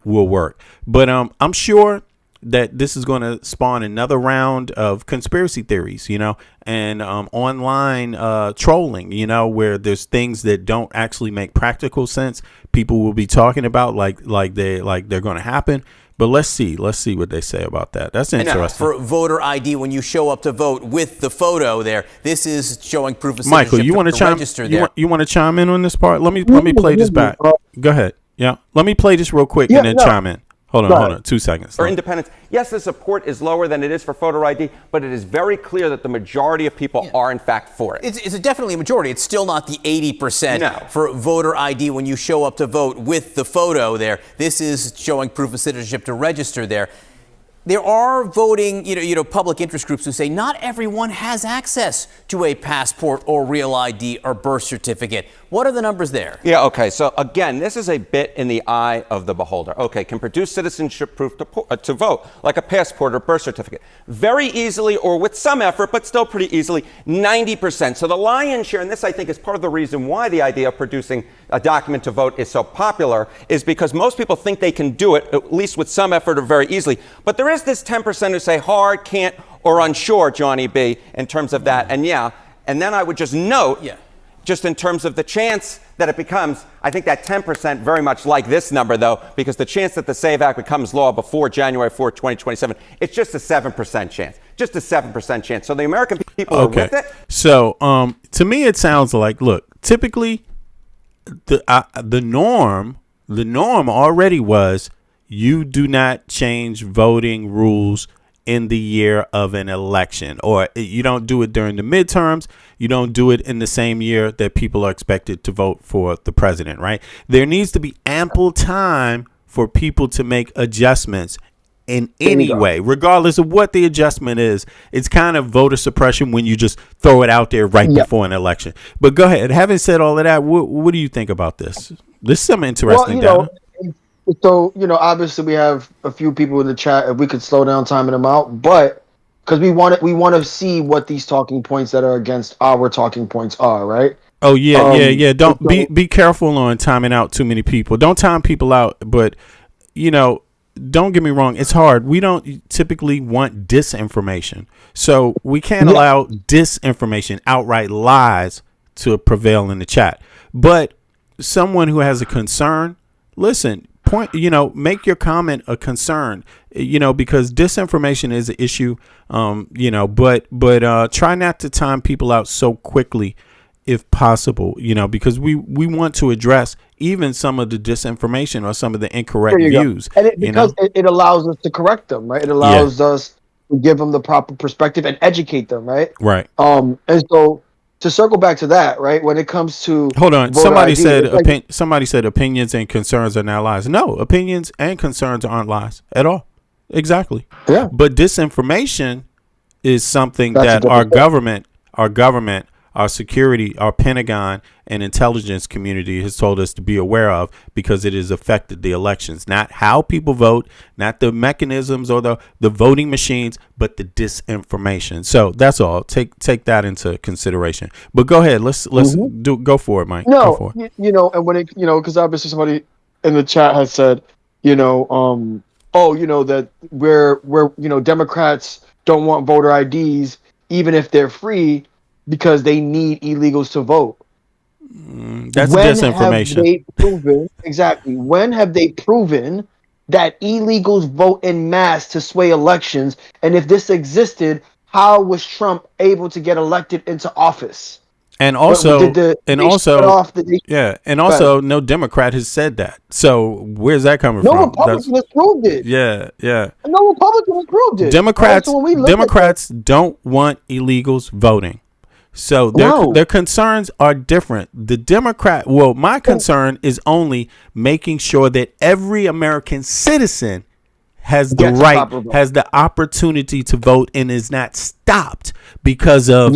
Speaker 3: will work. But I'm sure that this is going to spawn another round of conspiracy theories, and online trolling, where there's things that don't actually make practical sense. People will be talking about like they're going to happen. But let's see what they say about that. That's interesting.
Speaker 16: For voter ID, when you show up to vote with the photo there, this is showing proof of citizenship.
Speaker 3: Michael, you want to chime in on this part? Let me play this back. Go ahead. Yeah, let me play this real quick and then chime in. Hold on, 2 seconds.
Speaker 11: For independents, yes, the support is lower than it is for voter ID, but it is very clear that the majority of people are in fact for it.
Speaker 16: It's definitely a majority. It's still not the 80%.
Speaker 11: No.
Speaker 16: For voter ID, when you show up to vote with the photo there, this is showing proof of citizenship to register there. There are voting, public interest groups who say not everyone has access to a passport or real ID or birth certificate. What are the numbers there?
Speaker 11: Yeah, okay. So again, this is a bit in the eye of the beholder. Okay, can produce citizenship proof to vote, like a passport or birth certificate. Very easily, or with some effort, but still pretty easily, 90%. So the lion's share, and this I think is part of the reason why the idea of producing a document to vote is so popular, is because most people think they can do it, at least with some effort or very easily. But there is this 10% who say hard, can't, or unsure, Johnny B, in terms of that. And then I would just note, just in terms of the chance that it becomes, I think that 10% very much like this number, though, because the chance that the SAVE Act becomes law before January 4th, 2027, it's just a 7% chance. Just a 7% chance. So the American people are with it.
Speaker 3: So to me, it sounds like, look, typically the norm already was you do not change voting rules in the year of an election, or you don't do it during the midterms. You don't do it in the same year that people are expected to vote for the president, right? There needs to be ample time for people to make adjustments in any way, regardless of what the adjustment is. It's kind of voter suppression when you just throw it out there right before an election. But go ahead. Having said all of that, what do you think about this? This is some interesting data.
Speaker 6: So, obviously we have a few people in the chat. If we could slow down timing them out, but because we want to see what these talking points that are against our talking points are, right?
Speaker 3: Oh yeah. Don't be careful on timing out too many people. Don't time people out, but don't get me wrong, it's hard. We don't typically want disinformation. So we can't allow disinformation, outright lies, to prevail in the chat. But someone who has a concern, listen, make your comment a concern, because disinformation is an issue, but try not to time people out so quickly if possible, because we want to address even some of the disinformation or some of the incorrect
Speaker 6: There you go.
Speaker 3: views.
Speaker 6: And because it allows us to correct them, right? It allows us to give them the proper perspective and educate them, right?
Speaker 3: Right.
Speaker 6: And so to circle back to that, right? When it comes to
Speaker 3: Hold on.
Speaker 6: voter ID,
Speaker 3: Somebody said opinions and concerns are now lies. No, opinions and concerns aren't lies at all. Exactly.
Speaker 6: Yeah.
Speaker 3: But disinformation is something
Speaker 6: That's a
Speaker 3: that
Speaker 6: different
Speaker 3: our government, our security, our Pentagon, and intelligence community has told us to be aware of because it has affected the elections. Not how people vote, not the mechanisms or the voting machines, but the disinformation. So that's all. Take that into consideration. But go ahead. Let's go for it, Mike. Go for it.
Speaker 6: and when it, because obviously somebody in the chat has said, that we're Democrats don't want voter IDs even if they're free because they need illegals to vote.
Speaker 3: That's disinformation.
Speaker 6: Have they proven exactly? When have they proven that illegals vote in mass to sway elections? And if this existed, how was Trump able to get elected into office?
Speaker 3: And also, no Democrat has said that. So where's that coming from?
Speaker 6: No Republican has proved it.
Speaker 3: Yeah.
Speaker 6: No Republican has proved it.
Speaker 3: Democrats don't want illegals voting. So their concerns are different. My concern is only making sure that every American citizen has the opportunity to vote and is not stopped because of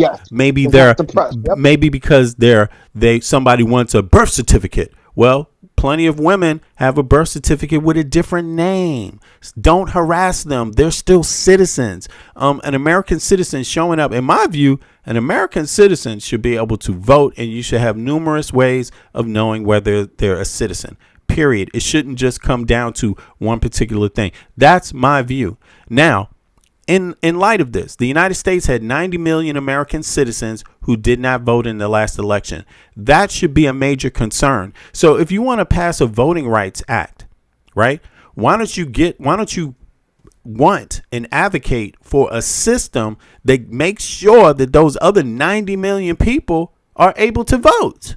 Speaker 3: somebody wants a birth certificate. Well, plenty of women have a birth certificate with a different name. Don't harass them. They're still citizens. An American citizen showing up, in my view, an American citizen should be able to vote, and you should have numerous ways of knowing whether they're a citizen. Period. It shouldn't just come down to one particular thing. That's my view. Now, in light of this, the United States had 90 million American citizens who did not vote in the last election. That should be a major concern. So if you want to pass a Voting Rights Act, right? Why don't you want and advocate for a system that makes sure that those other 90 million people are able to vote?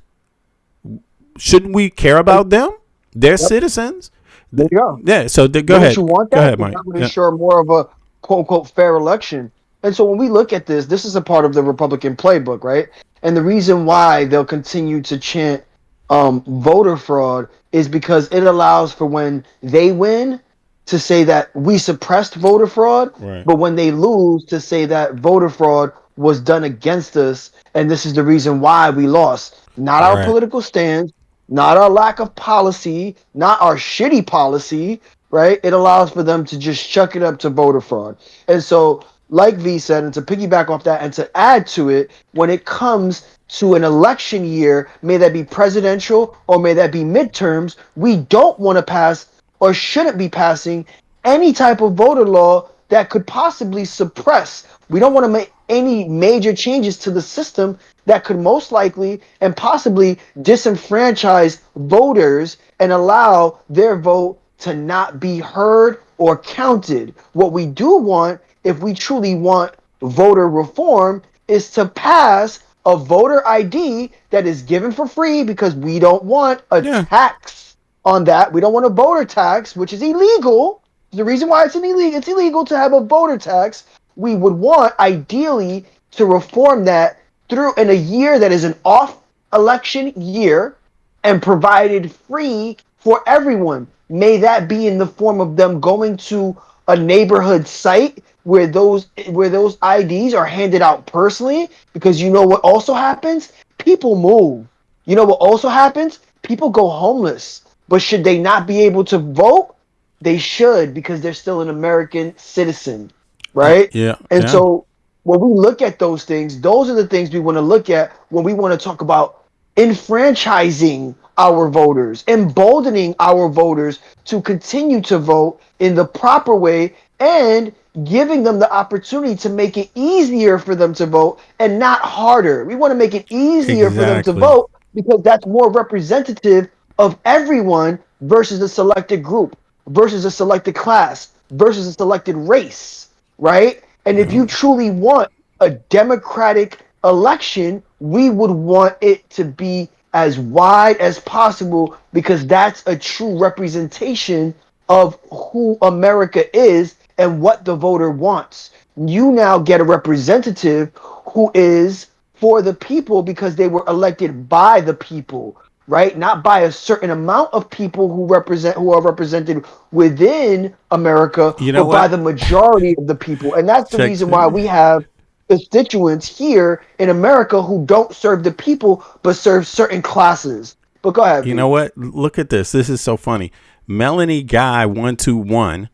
Speaker 3: Shouldn't we care about them? They're citizens.
Speaker 6: There you go.
Speaker 3: Yeah. So go ahead.
Speaker 6: You want that?
Speaker 3: Go ahead, Mike.
Speaker 6: That would ensure more of a quote unquote fair election. And so when we look at this is a part of the Republican playbook, right? And the reason why they'll continue to chant voter fraud is because it allows for when they win to say that we suppressed voter fraud, but when they lose to say that voter fraud was done against us, and this is the reason why we lost. Not our political stance, not our lack of policy, not our shitty policy, right? It allows for them to just chuck it up to voter fraud. And so, like V said, and to piggyback off that and to add to it, when it comes to an election year, may that be presidential or may that be midterms, we don't want to pass or shouldn't be passing any type of voter law that could possibly suppress. We don't want to make any major changes to the system that could most likely and possibly disenfranchise voters and allow their vote to not be heard or counted. What we do want, if we truly want voter reform, is to pass a voter ID that is given for free, because we don't want a tax on that. We don't want a voter tax, which is illegal. The reason why it's illegal to have a voter tax. We would want, ideally, to reform that through in a year that is an off-election year and provided free for everyone. May that be in the form of them going to a neighborhood site where those IDs are handed out personally, because you know what also happens? People move. You know what also happens? People go homeless. But should they not be able to vote? They should, because they're still an American citizen. Right? And so when we look at those things, those are the things we want to look at when we want to talk about enfranchising our voters, emboldening our voters to continue to vote in the proper way, and giving them the opportunity to make it easier for them to vote and not harder. We want to make it easier for them to vote because that's more representative of everyone versus a selected group, versus a selected class, versus a selected race. Right? And if you truly want a democratic election, we would want it to be as wide as possible because that's a true representation of who America is and what the voter wants. You now get a representative who is for the people because they were elected by the people, right? Not by a certain amount of people who are represented within America,
Speaker 3: You know
Speaker 6: but by
Speaker 3: what?
Speaker 6: the majority of the people. And that's the
Speaker 3: Check.
Speaker 6: reason why we have constituents here in America who don't serve the people but serve certain classes. But go ahead.
Speaker 3: You
Speaker 6: B.
Speaker 3: know what? Look at this. This is so funny. Melanie Guy 121.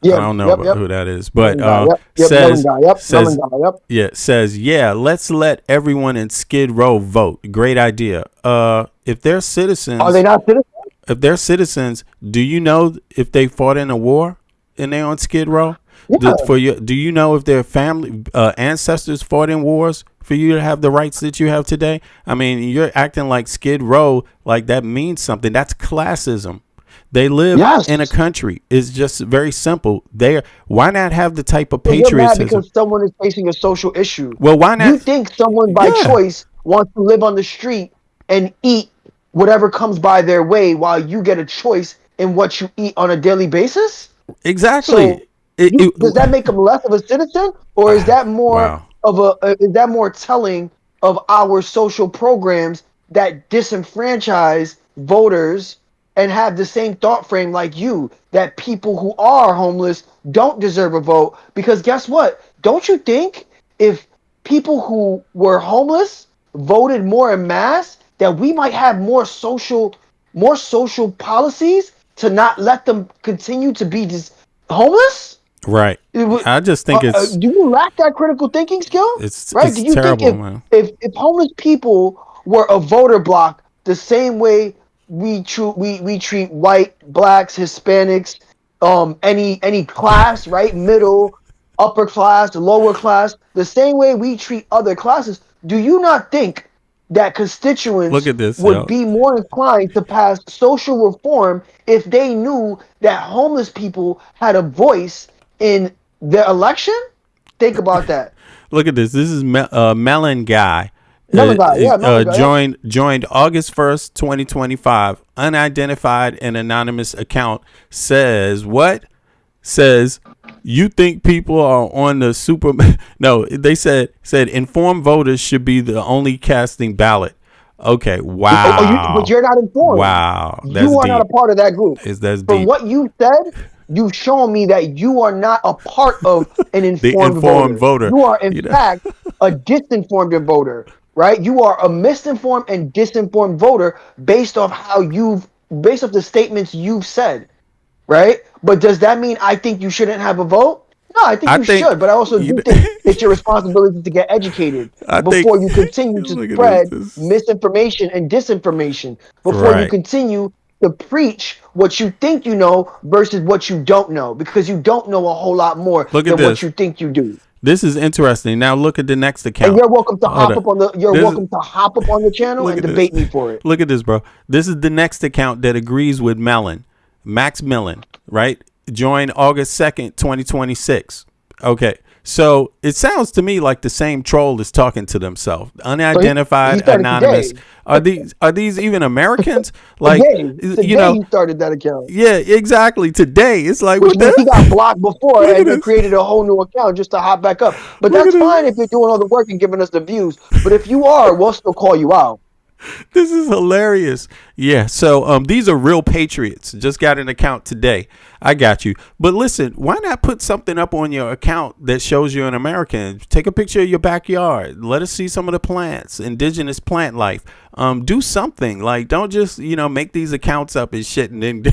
Speaker 6: Yeah,
Speaker 3: I don't know
Speaker 6: yep.
Speaker 3: who that is, but
Speaker 6: Melon guy, yep,
Speaker 3: says
Speaker 6: Melon guy, yep,
Speaker 3: says
Speaker 6: Melon guy, yep.
Speaker 3: says let's let everyone in Skid Row vote. Great idea. If they're citizens,
Speaker 6: Are they not citizens?
Speaker 3: If they're citizens, do you know if they fought in a war and they're on Skid Row?
Speaker 6: Yeah.
Speaker 3: Do you know if their family ancestors fought in wars for you to have the rights that you have today? I mean, you're acting like Skid Row, like that means something. That's classism. They live in a country. It's just very simple. Why not have the type of patriotism?
Speaker 6: You're mad because someone is facing a social issue.
Speaker 3: Well, why not?
Speaker 6: You think someone by choice wants to live on the street and eat whatever comes by their way while you get a choice in what you eat on a daily basis?
Speaker 3: Exactly.
Speaker 6: So does that make them less of a citizen, or is that more is that more telling of our social programs that disenfranchise voters and have the same thought frame like you, that people who are homeless don't deserve a vote? Because guess what? Don't you think if people who were homeless voted more en masse, that we might have more social policies to not let them continue to be homeless?
Speaker 3: Right. I just think it's.
Speaker 6: Do you lack that critical thinking skill?
Speaker 3: It's
Speaker 6: right.
Speaker 3: It's
Speaker 6: Do you
Speaker 3: terrible,
Speaker 6: think
Speaker 3: man.
Speaker 6: if homeless people were a voter block, the same way we treat white, blacks, Hispanics, any class, right, middle, upper class, lower class, the same way we treat other classes, do you not think that constituents
Speaker 3: Look at this,
Speaker 6: would be more inclined to pass social reform if they knew that homeless people had a voice in the election? Think about that.
Speaker 3: Look at this. This is Melon Guy.
Speaker 6: Melon Guy, yeah, Melon Guy,
Speaker 3: joined August 1st, 2025. Unidentified and anonymous account says what? Says you think people are on the super? No, they said informed voters should be the only casting ballot. Okay, wow.
Speaker 6: But you're not informed.
Speaker 3: Wow,
Speaker 6: you are not a part of that group.
Speaker 3: That's
Speaker 6: From
Speaker 3: deep.
Speaker 6: what you said, you've shown me that you are not a part of an informed
Speaker 3: voter.
Speaker 6: You are, in fact, a disinformed voter, right? You are a misinformed and disinformed voter based off the statements you've said, right? But does that mean I think you shouldn't have a vote? No, I think you should, but I also do think it's your responsibility to get educated before you continue to spread misinformation and disinformation, before you continue to preach what you think you know versus what you don't know, because you don't know a whole lot more than what you think you do.
Speaker 3: This is interesting. Now look at the next account.
Speaker 6: And you're welcome to hop up on the channel and debate me for it.
Speaker 3: Look at this, bro. This is the next account that agrees with Mellon. Max Mellon, right? Joined August 2nd, 2026. Okay. So it sounds to me like the same troll is talking to themselves. Unidentified, anonymous.
Speaker 6: Today.
Speaker 3: Are these even Americans? Like,
Speaker 6: today he started that account.
Speaker 3: Yeah, exactly. Today it's like
Speaker 6: he got blocked before and he created a whole new account just to hop back up. But that's fine if you're doing all the work and giving us the views. But if you are, we'll still call you out.
Speaker 3: This is hilarious. Yeah, so these are real patriots. Just got an account today. I got you. But listen, why not put something up on your account that shows you're an American? Take a picture of your backyard. Let us see some of the plants, indigenous plant life. Do something. Like, don't just, make these accounts up and shit and then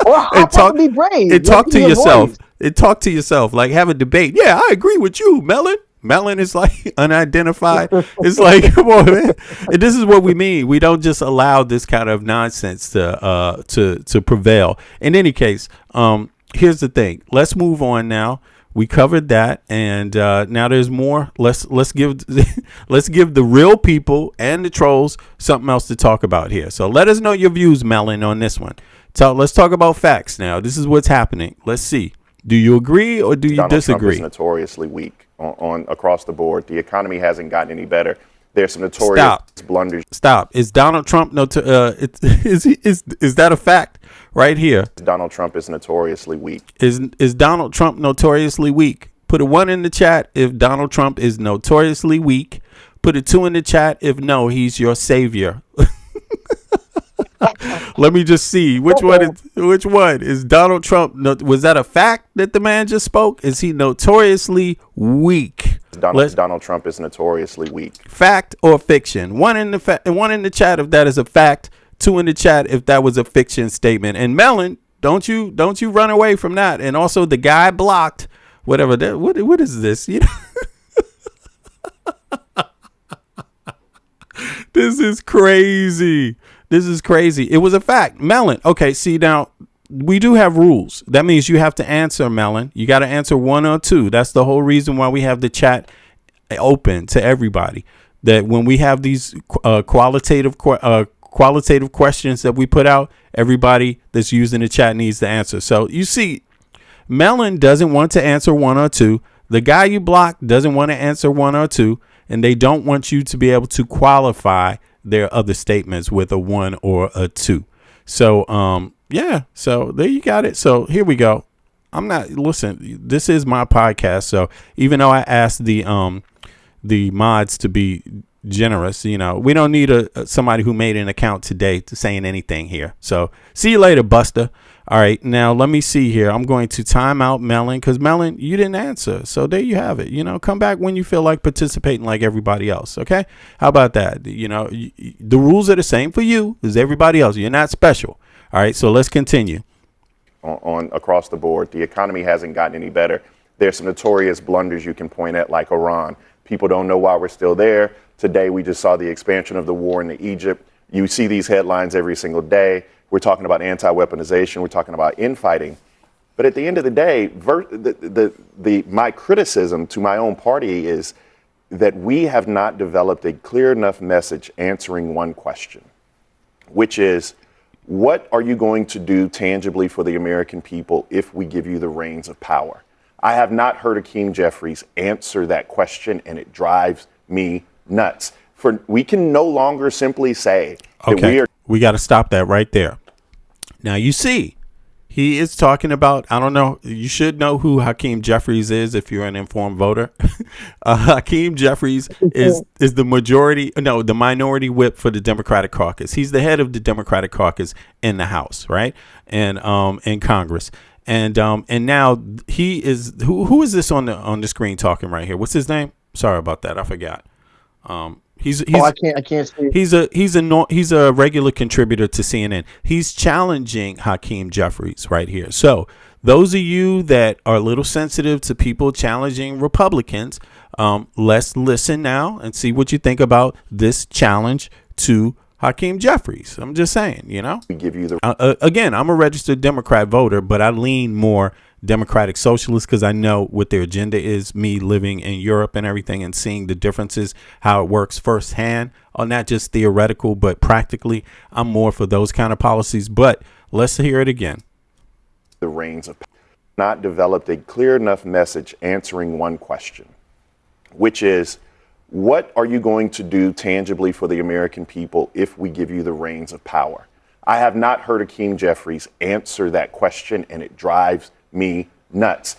Speaker 6: and talk
Speaker 3: to yourself. And talk to yourself. Like, have a debate. Yeah, I agree with you, Mellon. Mellon is like unidentified. It's like, come on, man. And this is what we mean. We don't just allow this kind of nonsense to prevail. In any case, here's the thing. Let's move on now. We covered that, and now there's more. Let's give the real people and the trolls something else to talk about here. So let us know your views, Mellon, on this one. Let's talk about facts now. This is what's happening. Let's see. Do you agree or do you
Speaker 18: Donald
Speaker 3: disagree?
Speaker 18: Trump is notoriously weak on across the board. The economy hasn't gotten any better. There's some notorious blunders.
Speaker 3: Stop. Is Donald Trump is that a fact right here?
Speaker 18: Donald Trump is notoriously weak.
Speaker 3: Is Donald Trump notoriously weak? Put a 1 in the chat if Donald Trump is notoriously weak. Put a 2 in the chat if no, he's your savior. Let me just see which one is Donald Trump. Was that a fact that the man just spoke? Is he notoriously weak?
Speaker 18: Donald Trump is notoriously weak.
Speaker 3: Fact or fiction? 1 in the chat if that is a fact. 2 in the chat if that was a fiction statement. And Melon, don't you run away from that. And also the guy blocked whatever that. What is this? You know? This is crazy. This is crazy. It was a fact. Melon. Okay, see now, we do have rules. That means you have to answer, Melon. You got to answer 1 or 2. That's the whole reason why we have the chat open to everybody. That when we have these qualitative questions that we put out, everybody that's using the chat needs to answer. So you see, Melon doesn't want to answer 1 or 2. The guy you blocked doesn't want to answer 1 or 2. And they don't want you to be able to qualify their other statements with a 1 or a 2. So, yeah, so there you got it. So here we go. Listen, this is my podcast. So even though I asked the mods to be generous, we don't need somebody who made an account today to saying anything here. So see you later, Buster. All right, now let me see here. I'm going to time out Melon because Melon, you didn't answer. So there you have it. Come back when you feel like participating like everybody else. Okay, how about that? The rules are the same for you as everybody else. You're not special. All right, so let's continue.
Speaker 18: On across the board, the economy hasn't gotten any better. There's some notorious blunders you can point at, like Iran. People don't know why we're still there. Today, we just saw the expansion of the war in Egypt. You see these headlines every single day. We're talking about anti-weaponization. We're talking about infighting. But at the end of the day, my criticism to my own party is that we have not developed a clear enough message answering one question, which is, what are you going to do tangibly for the American people if we give you the reins of power? I have not heard Hakeem Jeffries answer that question, and it drives me nuts. We can no longer simply say that
Speaker 3: we got to stop that right there. Now, you see, he is talking about, I don't know, you should know who Hakeem Jeffries is if you're an informed voter. Hakeem Jeffries is the minority whip for the Democratic caucus. He's the head of the Democratic caucus in the House, right? And in Congress. And now he is, who is this on the screen talking right here? What's his name? Sorry about that. I forgot. I
Speaker 6: can't see.
Speaker 3: He's a regular contributor to CNN. He's challenging Hakeem Jeffries right here. So those of you that are a little sensitive to people challenging Republicans, let's listen now and see what you think about this challenge to Hakeem Jeffries. I'm just saying,
Speaker 18: We give you
Speaker 3: again, I'm a registered Democrat voter, but I lean more Democratic Socialist because I know what their agenda is, me living in Europe and everything and seeing the differences, how it works firsthand, or not just theoretical, but practically. I'm more for those kind of policies. But let's hear it again.
Speaker 18: The reins of power. Not developed a clear enough message answering one question, which is, what are you going to do tangibly for the American people if we give you the reins of power? I have not heard Hakeem Jeffries answer that question, and it drives me nuts.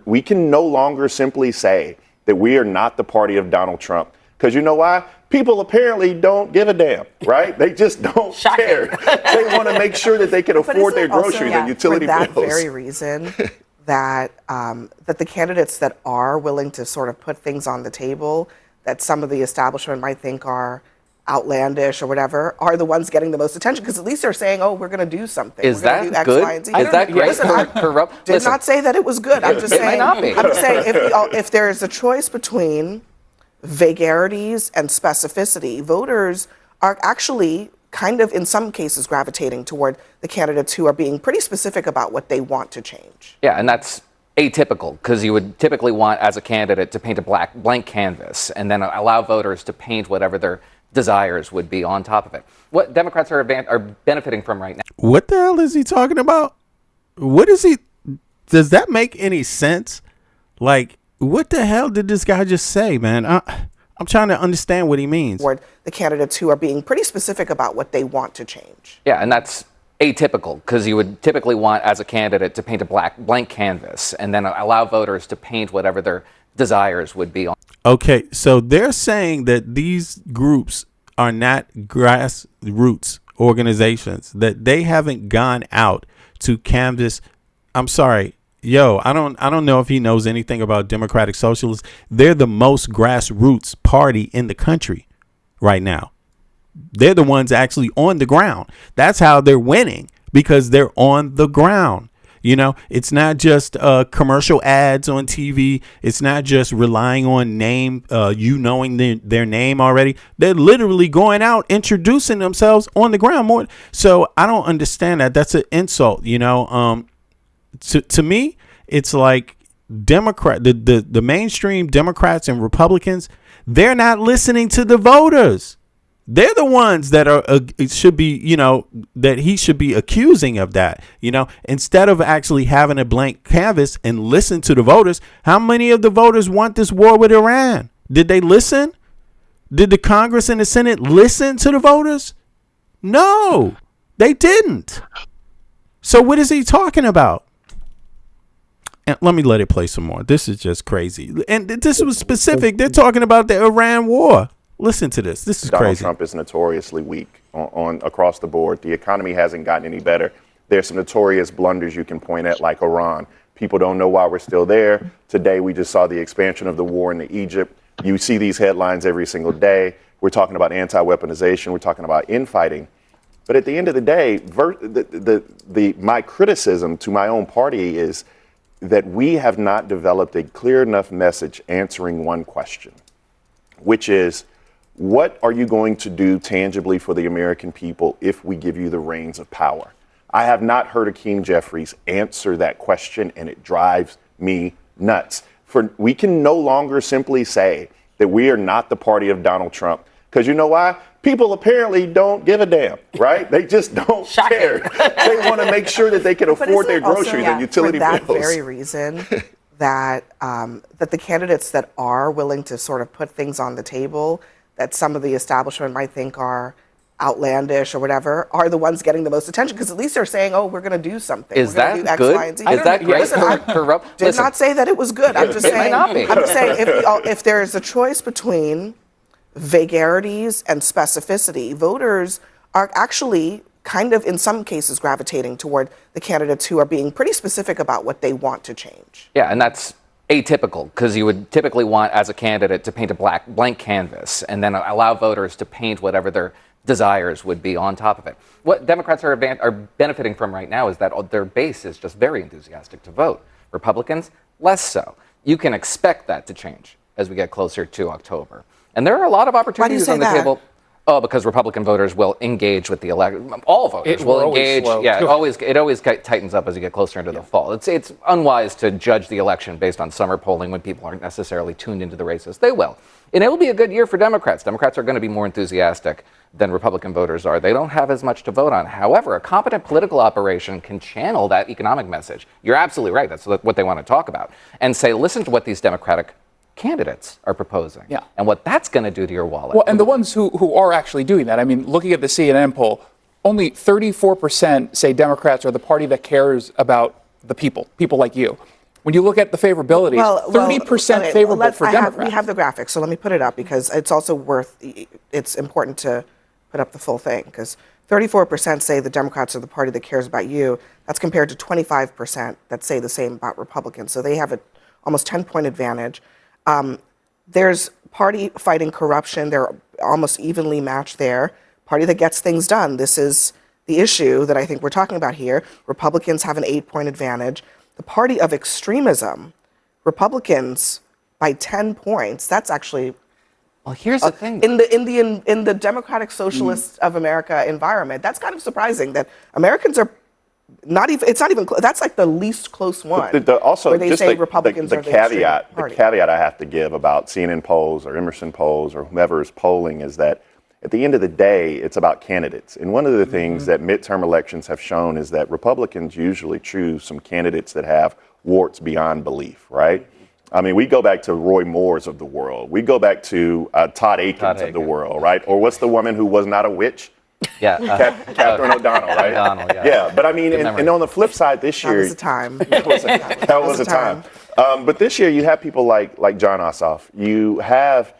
Speaker 18: We can no longer simply say that we are not the party of Donald Trump, because you know why? People apparently don't give a damn, right? They just don't care. They want to make sure that they can afford their groceries and utility bills.
Speaker 19: For that very reason, that that the candidates that are willing to sort of put things on the table that some of the establishment might think are outlandish or whatever are the ones getting the most attention, because at least they're saying, oh, we're going to do something.
Speaker 20: Is
Speaker 19: we're
Speaker 20: that good?
Speaker 19: X, Y, and Z.
Speaker 20: Is that great?
Speaker 19: I did not say that it was good. I'm just saying. I'm just saying if there is a choice between vagarities and specificity, voters are actually kind of in some cases gravitating toward the candidates who are being pretty specific about what they want to change.
Speaker 20: Yeah, and that's atypical, because you would typically want as a candidate to paint a blank canvas and then allow voters to paint whatever their desires would be on top of it. What Democrats are benefiting from right now.
Speaker 3: What the hell is he talking about? What is he? does that make any sense? Like, what the hell did this guy just say, man? I'm trying to understand what he means.
Speaker 19: Toward the candidates who are being pretty specific about what they want to change.
Speaker 20: Yeah, and that's atypical because you would typically want, as a candidate, to paint a blank canvas and then allow voters to paint whatever their desires would be on.
Speaker 3: Okay, so they're saying that these groups are not grassroots organizations, that they haven't gone out to canvass. I'm sorry. Yo, I don't know if he knows anything about Democratic Socialists. They're the most grassroots party in the country right now. They're the ones actually on the ground. That's how they're winning, because they're on the ground. You know, it's not just commercial ads on TV. It's not just relying on knowing their name already. They're literally going out, introducing themselves on the ground more. So I don't understand that. That's an insult, you know. To me, it's like the mainstream Democrats and Republicans, they're not listening to the voters. They're the ones that should be, you know, that he should be accusing of that, you know, instead of actually having a blank canvas and listen to the voters. How many of the voters want this war with Iran? Did they listen? Did the Congress and the Senate listen to the voters? No, they didn't. So what is he talking about? And let me let it play some more. This is just crazy. And this was specific. They're talking about the Iran war. Listen to this. This is
Speaker 18: Donald
Speaker 3: crazy.
Speaker 18: Trump is notoriously weak on across the board. The economy hasn't gotten any better. There's some notorious blunders you can point at, like Iran. People don't know why we're still there. Today, we just saw the expansion of the war into Egypt. You see these headlines every single day. We're talking about anti-weaponization. We're talking about infighting. But at the end of the day, my criticism to my own party is that we have not developed a clear enough message answering one question, which is, what are you going to do tangibly for the American people if we give you the reins of power? I have not heard Hakeem Jeffries answer that question, and it drives me nuts. We can no longer simply say that we are not the party of Donald Trump, because you know why? People apparently don't give a damn, right? They just don't care. They want to make sure that they can afford their groceries and utility bills.
Speaker 19: For that very reason, that the candidates that are willing to sort of put things on the table that some of the establishment might think are outlandish or whatever are the ones getting the most attention, because at least they're saying, oh, we're going to do something.
Speaker 20: Is that good? Is that great?
Speaker 19: Listen, I did not say that it was good. I'm just saying,
Speaker 20: might not be.
Speaker 19: I'm just saying if there is a choice between vagarities and specificity, voters are actually kind of in some cases gravitating toward the candidates who are being pretty specific about what they want to change.
Speaker 20: Yeah, and that's atypical because you would typically want, as a candidate, to paint a blank canvas and then allow voters to paint whatever their desires would be on top of it. What Democrats are benefiting from right now is that their base is just very enthusiastic to vote. Republicans, less so. You can expect that to change as we get closer to October. And there are a lot of opportunities on the table. Oh, because Republican voters will engage with the election. All voters will engage. Yeah, it always tightens up as you get closer into the fall. It's unwise to judge the election based on summer polling when people aren't necessarily tuned into the races. They will. And it will be a good year for Democrats. Democrats are going to be more enthusiastic than Republican voters are. They don't have as much to vote on. However, a competent political operation can channel that economic message. You're absolutely right. That's what they want to talk about. And say, listen to what these Democratic candidates are proposing, and what that's going to do to your wallet.
Speaker 21: Well, and the ones who are actually doing that, I mean, looking at the CNN poll, only 34% say Democrats are the party that cares about the people like you. When you look at the favorability, 30% favorable for Democrats.
Speaker 19: We have the graphics, so let me put it up because it's also it's important to put up the full thing, because 34% say the Democrats are the party that cares about you. That's compared to 25% that say the same about Republicans. So they have an almost 10-point advantage. There's party fighting corruption. They're almost evenly matched there. Party that gets things done. This is the issue that I think we're talking about here. Republicans have an 8-point advantage. The party of extremism, Republicans by 10 points. That's actually
Speaker 20: Well, here's the thing.
Speaker 19: In the Democratic Socialist of America environment, that's kind of surprising that Americans are not even. It's not even. That's like the least close one.
Speaker 18: Also,
Speaker 19: where they
Speaker 18: just
Speaker 19: say Republicans
Speaker 18: the
Speaker 19: are the
Speaker 18: caveat.
Speaker 19: extreme party.
Speaker 18: The caveat I have to give about CNN polls or Emerson polls or whomever is polling is that at the end of the day, it's about candidates. And one of the things that midterm elections have shown is that Republicans usually choose some candidates that have warts beyond belief, right? I mean, we go back to Roy Moores of the world. We go back to Todd Akins of the world, right? Or what's the woman who was not a witch?
Speaker 20: Yeah.
Speaker 18: Catherine O'Donnell, right?
Speaker 20: O'Donnell, yeah.
Speaker 18: Yeah, but I mean,
Speaker 20: Good
Speaker 18: and
Speaker 20: memory.
Speaker 18: on the flip side this year.
Speaker 19: That was a time.
Speaker 18: That was a time. But this year you have people like John Ossoff. You have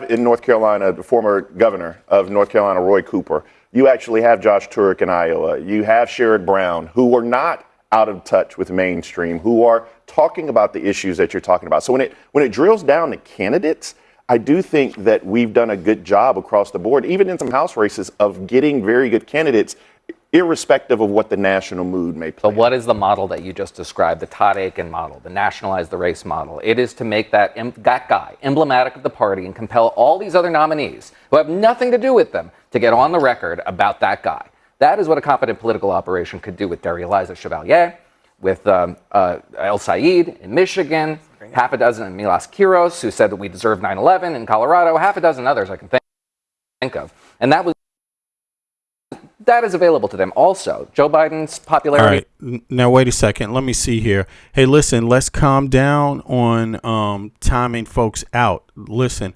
Speaker 18: in North Carolina the former governor of North Carolina, Roy Cooper. You actually have Josh Turek in Iowa. You have Sherrod Brown, who are not out of touch with mainstream, who are talking about the issues that you're talking about. So when it drills down to candidates, I do think that we've done a good job across the board, even in some House races, of getting very good candidates, irrespective of what the national mood may play.
Speaker 20: But what is the model that you just described, the Todd Akin model, the nationalize the race model? It is to make that guy emblematic of the party and compel all these other nominees who have nothing to do with them to get on the record about that guy. That is what a competent political operation could do with Derry Eliza Chevalier, with El Said in Michigan, half a dozen in Milas Kiros, who said that we deserve 9/11 in Colorado, half a dozen others I can think of. And that is available to them. Also, Joe Biden's popularity.
Speaker 3: All right. Now, wait a second. Let me see here. Hey, listen, let's calm down on timing folks out. Listen,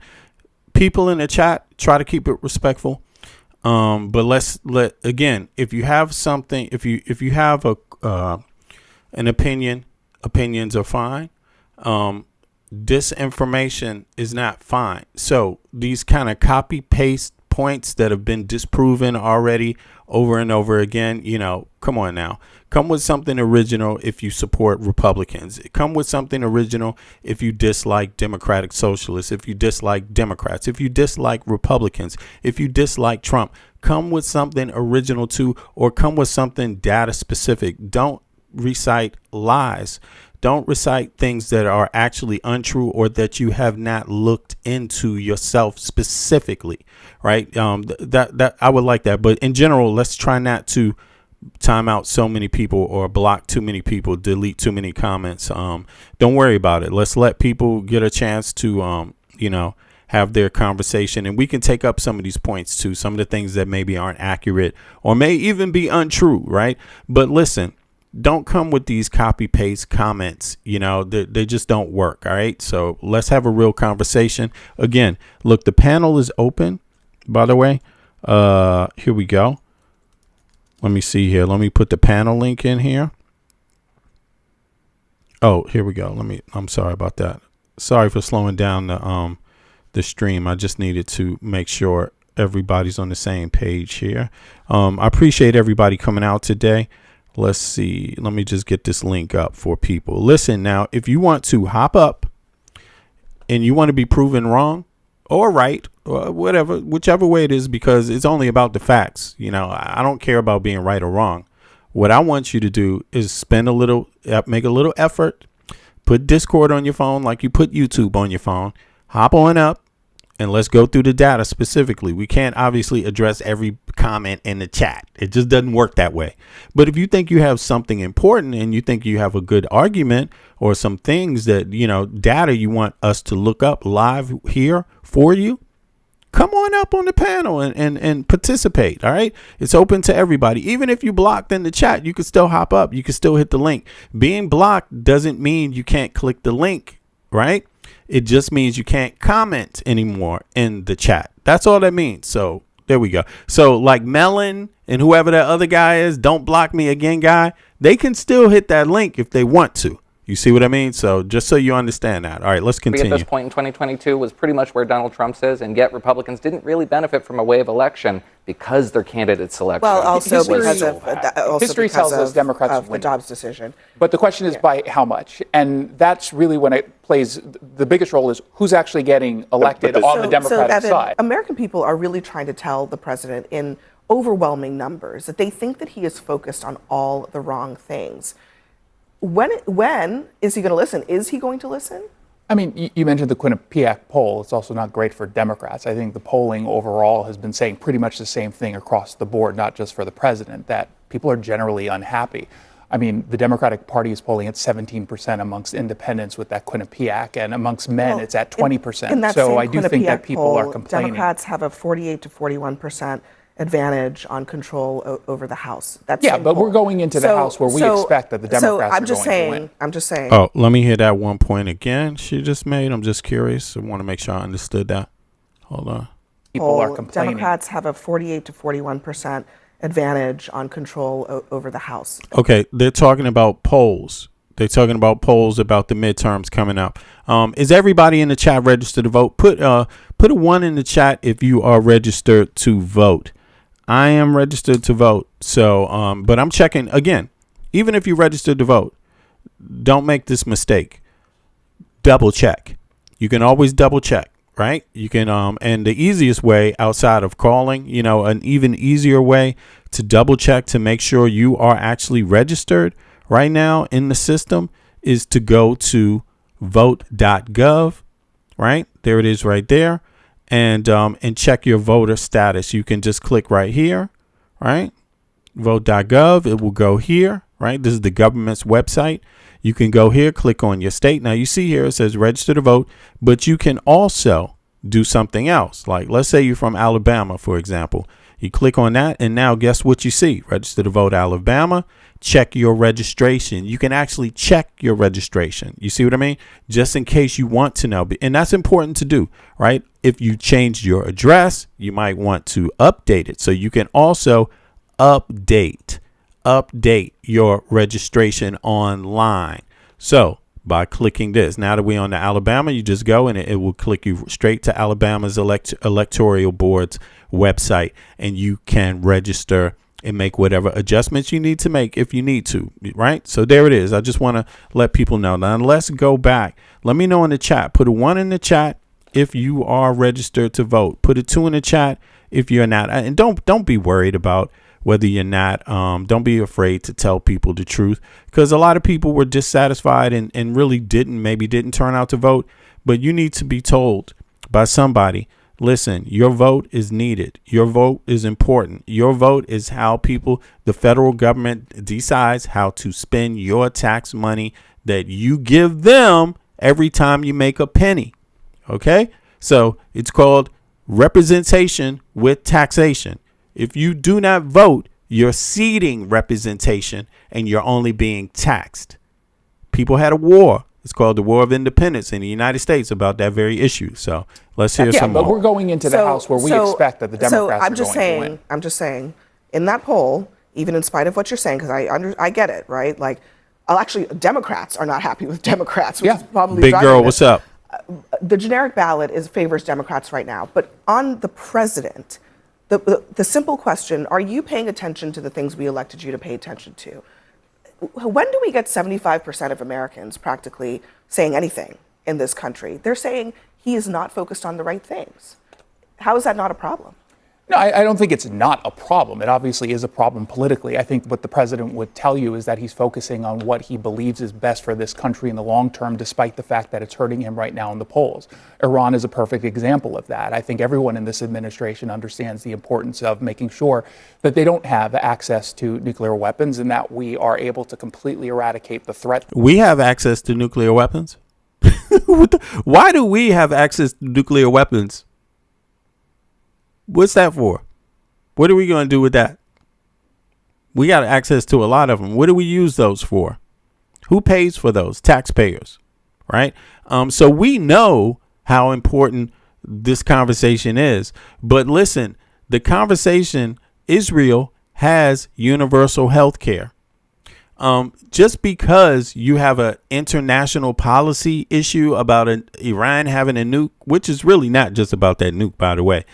Speaker 3: people in the chat, try to keep it respectful. But again, if you have something, if you have an opinion, opinions are fine. Disinformation is not fine. So these kind of copy paste points that have been disproven already over and over again, come on now. Come with something original if you support Republicans. Come with something original if you dislike Democratic Socialists, if you dislike Democrats, if you dislike Republicans, if you dislike Trump. Come with something original too, or come with something data specific. Don't recite lies. Don't recite things that are actually untrue or that you have not looked into yourself specifically, right? That I would like that. But in general, let's try not to time out so many people or block too many people, delete too many comments. Don't worry about it. Let's let people get a chance to, have their conversation, and we can take up some of these points too, some of the things that maybe aren't accurate or may even be untrue, right? But listen, don't come with these copy paste comments. They just don't work. All right. So let's have a real conversation. Again, look, the panel is open, by the way. Here we go. Let me see here. Let me put the panel link in here. Oh, here we go. I'm sorry about that. Sorry for slowing down the stream. I just needed to make sure everybody's on the same page here. I appreciate everybody coming out today. Let's see. Let me just get this link up for people. Listen, now, if you want to hop up and you want to be proven wrong or right, or whichever way it is, because it's only about the facts. I don't care about being right or wrong. What I want you to do is make a little effort, put Discord on your phone like you put YouTube on your phone, hop on up, and let's go through the data specifically. We can't obviously address every comment in the chat. It just doesn't work that way. But if you think you have something important and you think you have a good argument or some things that, data you want us to look up live here for you, come on up on the panel and participate. All right. It's open to everybody. Even if you blocked in the chat, you can still hop up. You can still hit the link. Being blocked doesn't mean you can't click the link, right? It just means you can't comment anymore in the chat. That's all that means. So there we go. So like Melon and whoever that other guy is, don't block me again guy, they can still hit that link if they want to. You see what I mean? So just so you understand that. All right, let's continue.
Speaker 20: At this point in 2022 was pretty much where Donald Trump is, and yet Republicans didn't really benefit from a wave election because their candidate selection.
Speaker 19: Well, also because
Speaker 21: history tells us Democrats
Speaker 19: of the
Speaker 21: win.
Speaker 19: Dobbs decision.
Speaker 21: But the question is by how much, and that's really when it plays the biggest role is who's actually getting elected on the Democratic
Speaker 19: Evan,
Speaker 21: side.
Speaker 19: American people are really trying to tell the president in overwhelming numbers that they think that he is focused on all the wrong things. When is he going to listen? Is he going to listen?
Speaker 21: I mean, you mentioned the Quinnipiac poll. It's also not great for Democrats. I think the polling overall has been saying pretty much the same thing across the board, not just for the president, that people are generally unhappy. I mean, the Democratic Party is polling at 17% amongst independents with that Quinnipiac, and amongst men, it's at 20%.
Speaker 19: In that
Speaker 21: so
Speaker 19: same
Speaker 21: I do think that
Speaker 19: Quinnipiac
Speaker 21: people
Speaker 19: poll,
Speaker 21: are complaining.
Speaker 19: Democrats have a 48 to 41% advantage on control over the House. That's
Speaker 21: Yeah, but
Speaker 19: simple.
Speaker 21: we're going into the House where we expect that the Democrats
Speaker 19: I'm
Speaker 21: are
Speaker 19: just
Speaker 21: going
Speaker 19: saying,
Speaker 21: to win.
Speaker 19: I'm just saying.
Speaker 3: Oh, let me hear that one point again she just made. I'm just curious. I want to make sure I understood that. Hold on.
Speaker 21: People are complaining.
Speaker 19: Democrats have a 48 to 41% advantage on control over the House.
Speaker 3: Okay, they're talking about polls. They're talking about polls about the midterms coming up. Is everybody in the chat registered to vote? Put a 1 in the chat if you are registered to vote. I am registered to vote. So, but I'm checking again. Even if you're registered to vote, don't make this mistake. Double check. You can always double check, right? You can, and the easiest way outside of calling, an even easier way to double check to make sure you are actually registered right now in the system is to go to vote.gov, right? There it is right there. And check your voter status. You can just click right here, right? Vote.gov. It will go here, right? This is the government's website. You can go here, click on your state. Now you see here it says register to vote, but you can also do something else. Like let's say you're from Alabama, for example. You click on that and now guess what you see? Register to vote Alabama. Check your registration. You can actually check your registration. You see what I mean? Just in case you want to know. And that's important to do, right? If you changed your address, you might want to update it. So you can also update your registration online. So by clicking this, now that we're on the Alabama, you just go and it will click you straight to Alabama's electoral board's website, and you can register and make whatever adjustments you need to make if you need to, right? So there it is. I just want to let people know. Now let's go back. Let me know in the chat. Put a 1 in the chat if you are registered to vote. Put a 2 in the chat if you're not. And don't be worried about whether you're not. Don't be afraid to tell people the truth, because a lot of people were dissatisfied and really didn't turn out to vote. But you need to be told by somebody, listen, your vote is needed. Your vote is important. Your vote is how the federal government decides how to spend your tax money that you give them every time you make a penny. Okay? So it's called representation with taxation. If you do not vote, you're ceding representation and you're only being taxed. People had a war. It's called the War of Independence in the United States about that very issue. So let's hear some more.
Speaker 21: Yeah, but we're going into the House where we expect that the Democrats are going to win.
Speaker 19: I'm just saying, in that poll, even in spite of what you're saying, because I get it, right? Like, actually, Democrats are not happy with Democrats, which is probably
Speaker 3: Big girl, what's up?
Speaker 19: The generic ballot favors Democrats right now, but on the president, the simple question: are you paying attention to the things we elected you to pay attention to? When do we get 75% of Americans practically saying anything in this country? They're saying he is not focused on the right things. How is that not a problem?
Speaker 21: No, I don't think it's not a problem. It obviously is a problem politically. I think what the president would tell you is that he's focusing on what he believes is best for this country in the long term, despite the fact that it's hurting him right now in the polls. Iran is a perfect example of that. I think everyone in this administration understands the importance of making sure that they don't have access to nuclear weapons and that we are able to completely eradicate the threat.
Speaker 3: We have access to nuclear weapons. Why do we have access to nuclear weapons? What's that for? What are we going to do with that? We got access to a lot of them. What do we use those for? Who pays for those? Taxpayers, right? So we know how important this conversation is. But listen, the conversation, Israel has universal health care. Just because you have an international policy issue about Iran having a nuke, which is really not just about that nuke, by the way,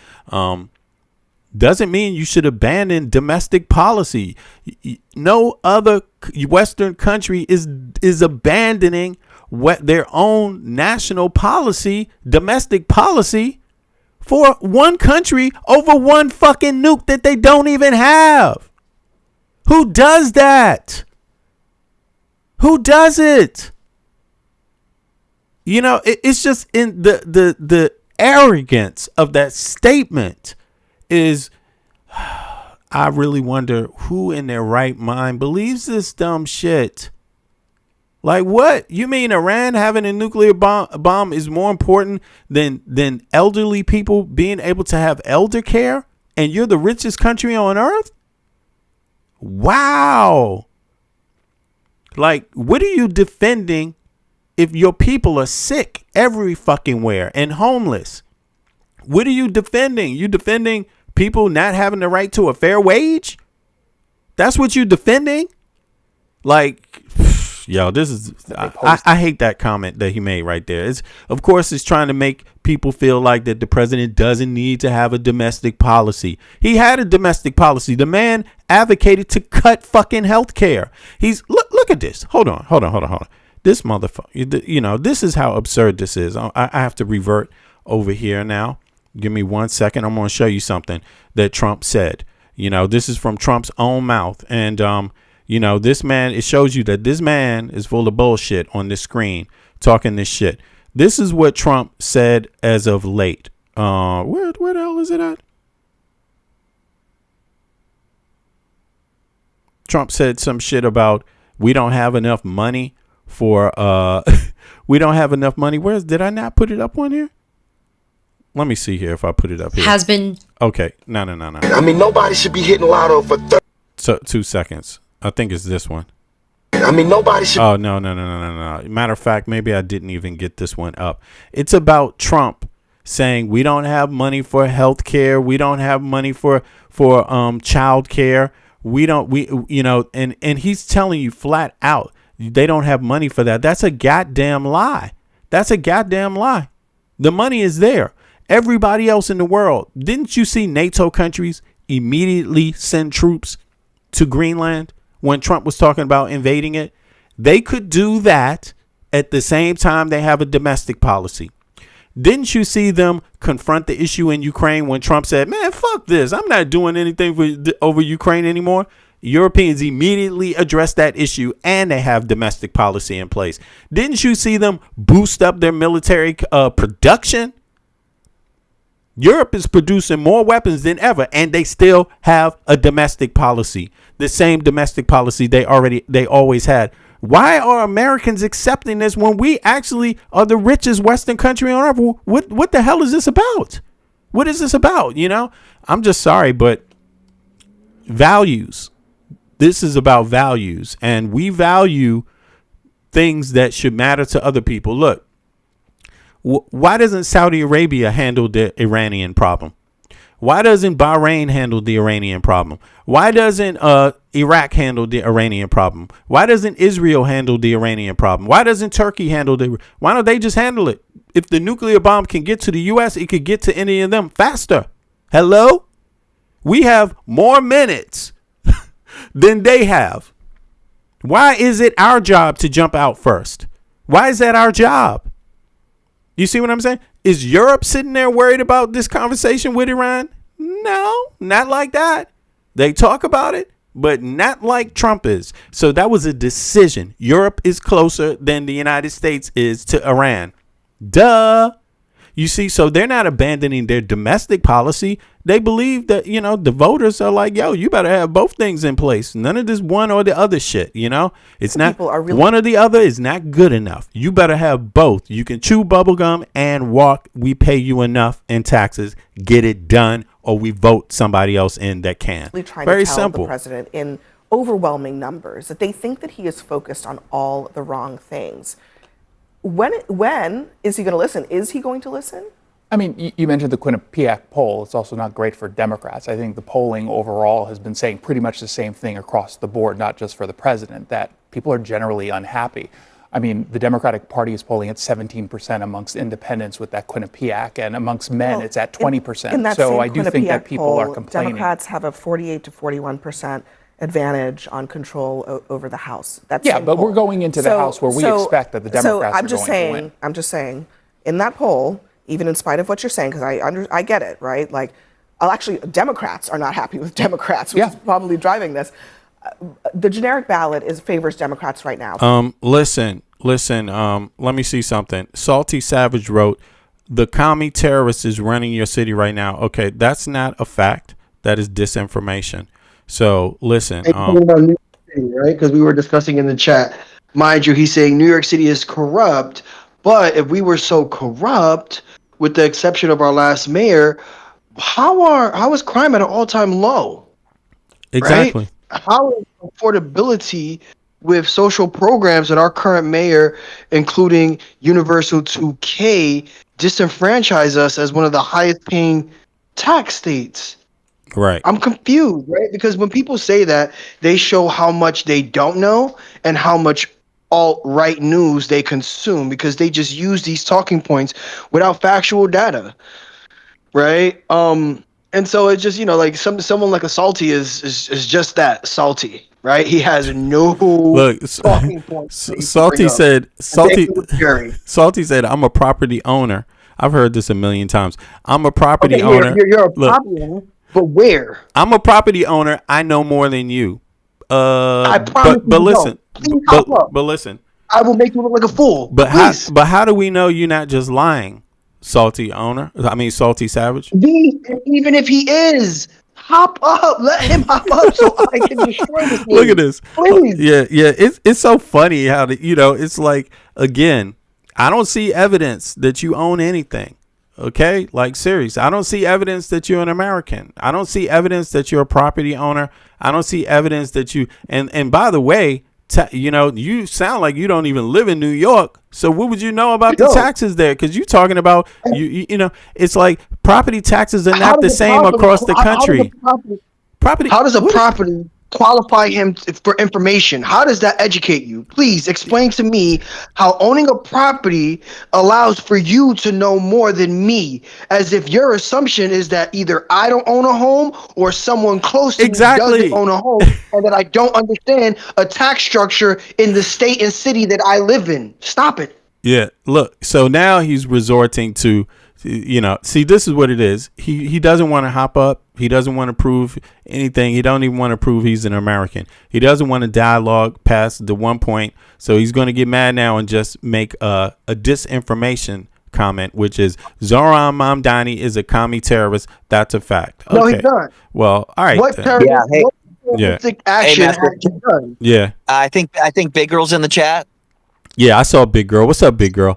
Speaker 3: doesn't mean you should abandon domestic policy. No other Western country is abandoning their own national policy, domestic policy, for one country over one fucking nuke that they don't even have. Who does that? Who does it? You know, it's just in the arrogance of that statement is, I really wonder who in their right mind believes this dumb shit. Like, what? You mean Iran having a nuclear bomb is more important than elderly people being able to have elder care and you're the richest country on earth? Wow. Like, what are you defending if your people are sick every fucking where and homeless? What are you defending? You defending people not having the right to a fair wage? That's what you defending? Like, yo, this is I hate that comment that he made right there. It's, of course, it's trying to make people feel like that the president doesn't need to have a domestic policy. He had a domestic policy. The man advocated to cut fucking health care. He's look at this. Hold on. This motherfucker, you know, this is how absurd this is. I have to revert over here now. Give me 1 second. I'm going to show you something that Trump said. You know, this is from Trump's own mouth. And, you know, this man, it shows you that this man is full of bullshit on this screen talking this shit. This is what Trump said as of late. Where the hell is it at? Trump said some shit about we don't have enough money for we don't have enough money. Did I not put it up on here? Let me see here if I put it up here.
Speaker 1: Has been.
Speaker 3: Okay. No.
Speaker 1: I mean, nobody should be hitting lotto for 30.
Speaker 3: So 2 seconds. I think it's this one.
Speaker 1: I mean, nobody should.
Speaker 3: Oh, no. Matter of fact, maybe I didn't even get this one up. It's about Trump saying we don't have money for health care. We don't have money for child care. And he's telling you flat out, they don't have money for that. That's a goddamn lie. The money is there. Everybody else in the world. Didn't you see NATO countries immediately send troops to Greenland when Trump was talking about invading it? They could do that at the same time they have a domestic policy. Didn't you see them confront the issue in Ukraine when Trump said, man, fuck this. I'm not doing anything over Ukraine anymore. Europeans immediately addressed that issue and they have domestic policy in place. Didn't you see them boost up their military production? Europe is producing more weapons than ever, and they still have a domestic policy. The same domestic policy they always had. Why are Americans accepting this when we actually are the richest Western country on earth? What the hell is this about? What is this about? You know, I'm just sorry, but values. This is about values, and we value things that should matter to other people. Look. Why doesn't Saudi Arabia handle the Iranian problem? Why doesn't Bahrain handle the Iranian problem? Why doesn't Iraq handle the Iranian problem? Why doesn't Israel handle the Iranian problem? Why doesn't Turkey handle why don't they just handle it? If the nuclear bomb can get to the U.S., it could get to any of them faster. Hello? We have more minutes than they have. Why is it our job to jump out first? Why is that our job? You see what I'm saying? Is Europe sitting there worried about this conversation with Iran? No, not like that. They talk about it, but not like Trump is. So that was a decision. Europe is closer than the United States is to Iran. Duh. You see, so they're not abandoning their domestic policy. They believe that, you know, the voters are like, yo, you better have both things in place. None of this one or the other shit, you know. It's not one or the other is not good enough. You better have both. You can chew bubblegum and walk. We pay you enough in taxes. Get it done, or we vote somebody else in that can. Very simple.
Speaker 19: The president in overwhelming numbers that they think that he is focused on all the wrong things. When is he going to listen? Is he going to listen?
Speaker 21: I mean, you mentioned the Quinnipiac poll. It's also not great for Democrats. I think the polling overall has been saying pretty much the same thing across the board, not just for the president, that people are generally unhappy. I mean, the Democratic Party is polling at 17% amongst independents with that Quinnipiac, and amongst men, it's at 20%. So I do think that people are complaining.
Speaker 19: Democrats have a 48 to 41% advantage on control over the House.
Speaker 21: But we're going into the House where we expect that the Democrats are going to win.
Speaker 19: I'm just saying, in that poll, even in spite of what you're saying, because I get it, right? Like, actually, Democrats are not happy with Democrats, which is probably driving this. The generic ballot favors Democrats right now.
Speaker 3: Listen. Let me see something. Salty Savage wrote, "The commie terrorist is running your city right now." Okay, that's not a fact. That is disinformation. So listen,
Speaker 6: right? Because we were discussing in the chat, mind you, he's saying New York City is corrupt, but if we were so corrupt, with the exception of our last mayor, how is crime at an all-time low?
Speaker 3: Exactly.
Speaker 6: Right? How is affordability with social programs that our current mayor, including Universal 2K, disenfranchise us as one of the highest paying tax states?
Speaker 3: Right.
Speaker 6: I'm confused, right? Because when people say that, they show how much they don't know and how much alt-right news they consume because they just use these talking points without factual data, right? And so it's just, like someone like a Salty is just that, salty, right? He has no
Speaker 3: Look,
Speaker 6: talking points. that he can
Speaker 3: Salty
Speaker 6: bring up.
Speaker 3: said,
Speaker 6: Same with Jerry.
Speaker 3: Salty said, I'm a property owner. I've heard this a million times. I'm a property
Speaker 6: Okay,
Speaker 3: owner.
Speaker 6: you're a
Speaker 3: Look,
Speaker 6: property owner, but where?
Speaker 3: I'm a property owner. I know more than you.
Speaker 6: I promise
Speaker 3: But
Speaker 6: you
Speaker 3: listen,
Speaker 6: don't. Please hop up.
Speaker 3: but listen.
Speaker 6: I will make you look like a fool.
Speaker 3: But
Speaker 6: Please.
Speaker 3: how do we know you're not just lying, Salty owner? I mean, Salty Savage.
Speaker 6: Even if he is, hop up. Let him hop up so I can destroy this.
Speaker 3: Look at this.
Speaker 6: Please.
Speaker 3: Yeah. It's so funny how it's like, again, I don't see evidence that you own anything. Okay, like serious. I don't see evidence that you're an American. I don't see evidence that you're a property owner. I don't see evidence that you. And by the way, you sound like you don't even live in New York. So what would you know about the taxes there? Because you're talking about it's like property taxes are not the same across the country.
Speaker 6: How does a property qualify him for information? How does that educate you? Please explain to me how owning a property allows for you to know more than me, as if your assumption is that either I don't own a home or someone close to me doesn't own a home, and that I don't understand a tax structure in the state and city that I live in. Stop it.
Speaker 3: Yeah, look, so now he's resorting to, see, this is what it is. He doesn't want to hop up. He doesn't want to prove anything. He don't even want to prove he's an American. He doesn't want to dialogue past the one point. So he's going to get mad now and just make a disinformation comment, which is Zoran Mamdani is a commie terrorist. That's a fact.
Speaker 6: No,
Speaker 3: Okay.
Speaker 6: he's not.
Speaker 3: Well, all right.
Speaker 6: What
Speaker 3: then.
Speaker 6: terroristic action
Speaker 17: Master.
Speaker 6: has he done?
Speaker 3: Yeah.
Speaker 17: I think Big Girl's in the chat.
Speaker 3: Yeah, I saw Big Girl. What's up, Big Girl?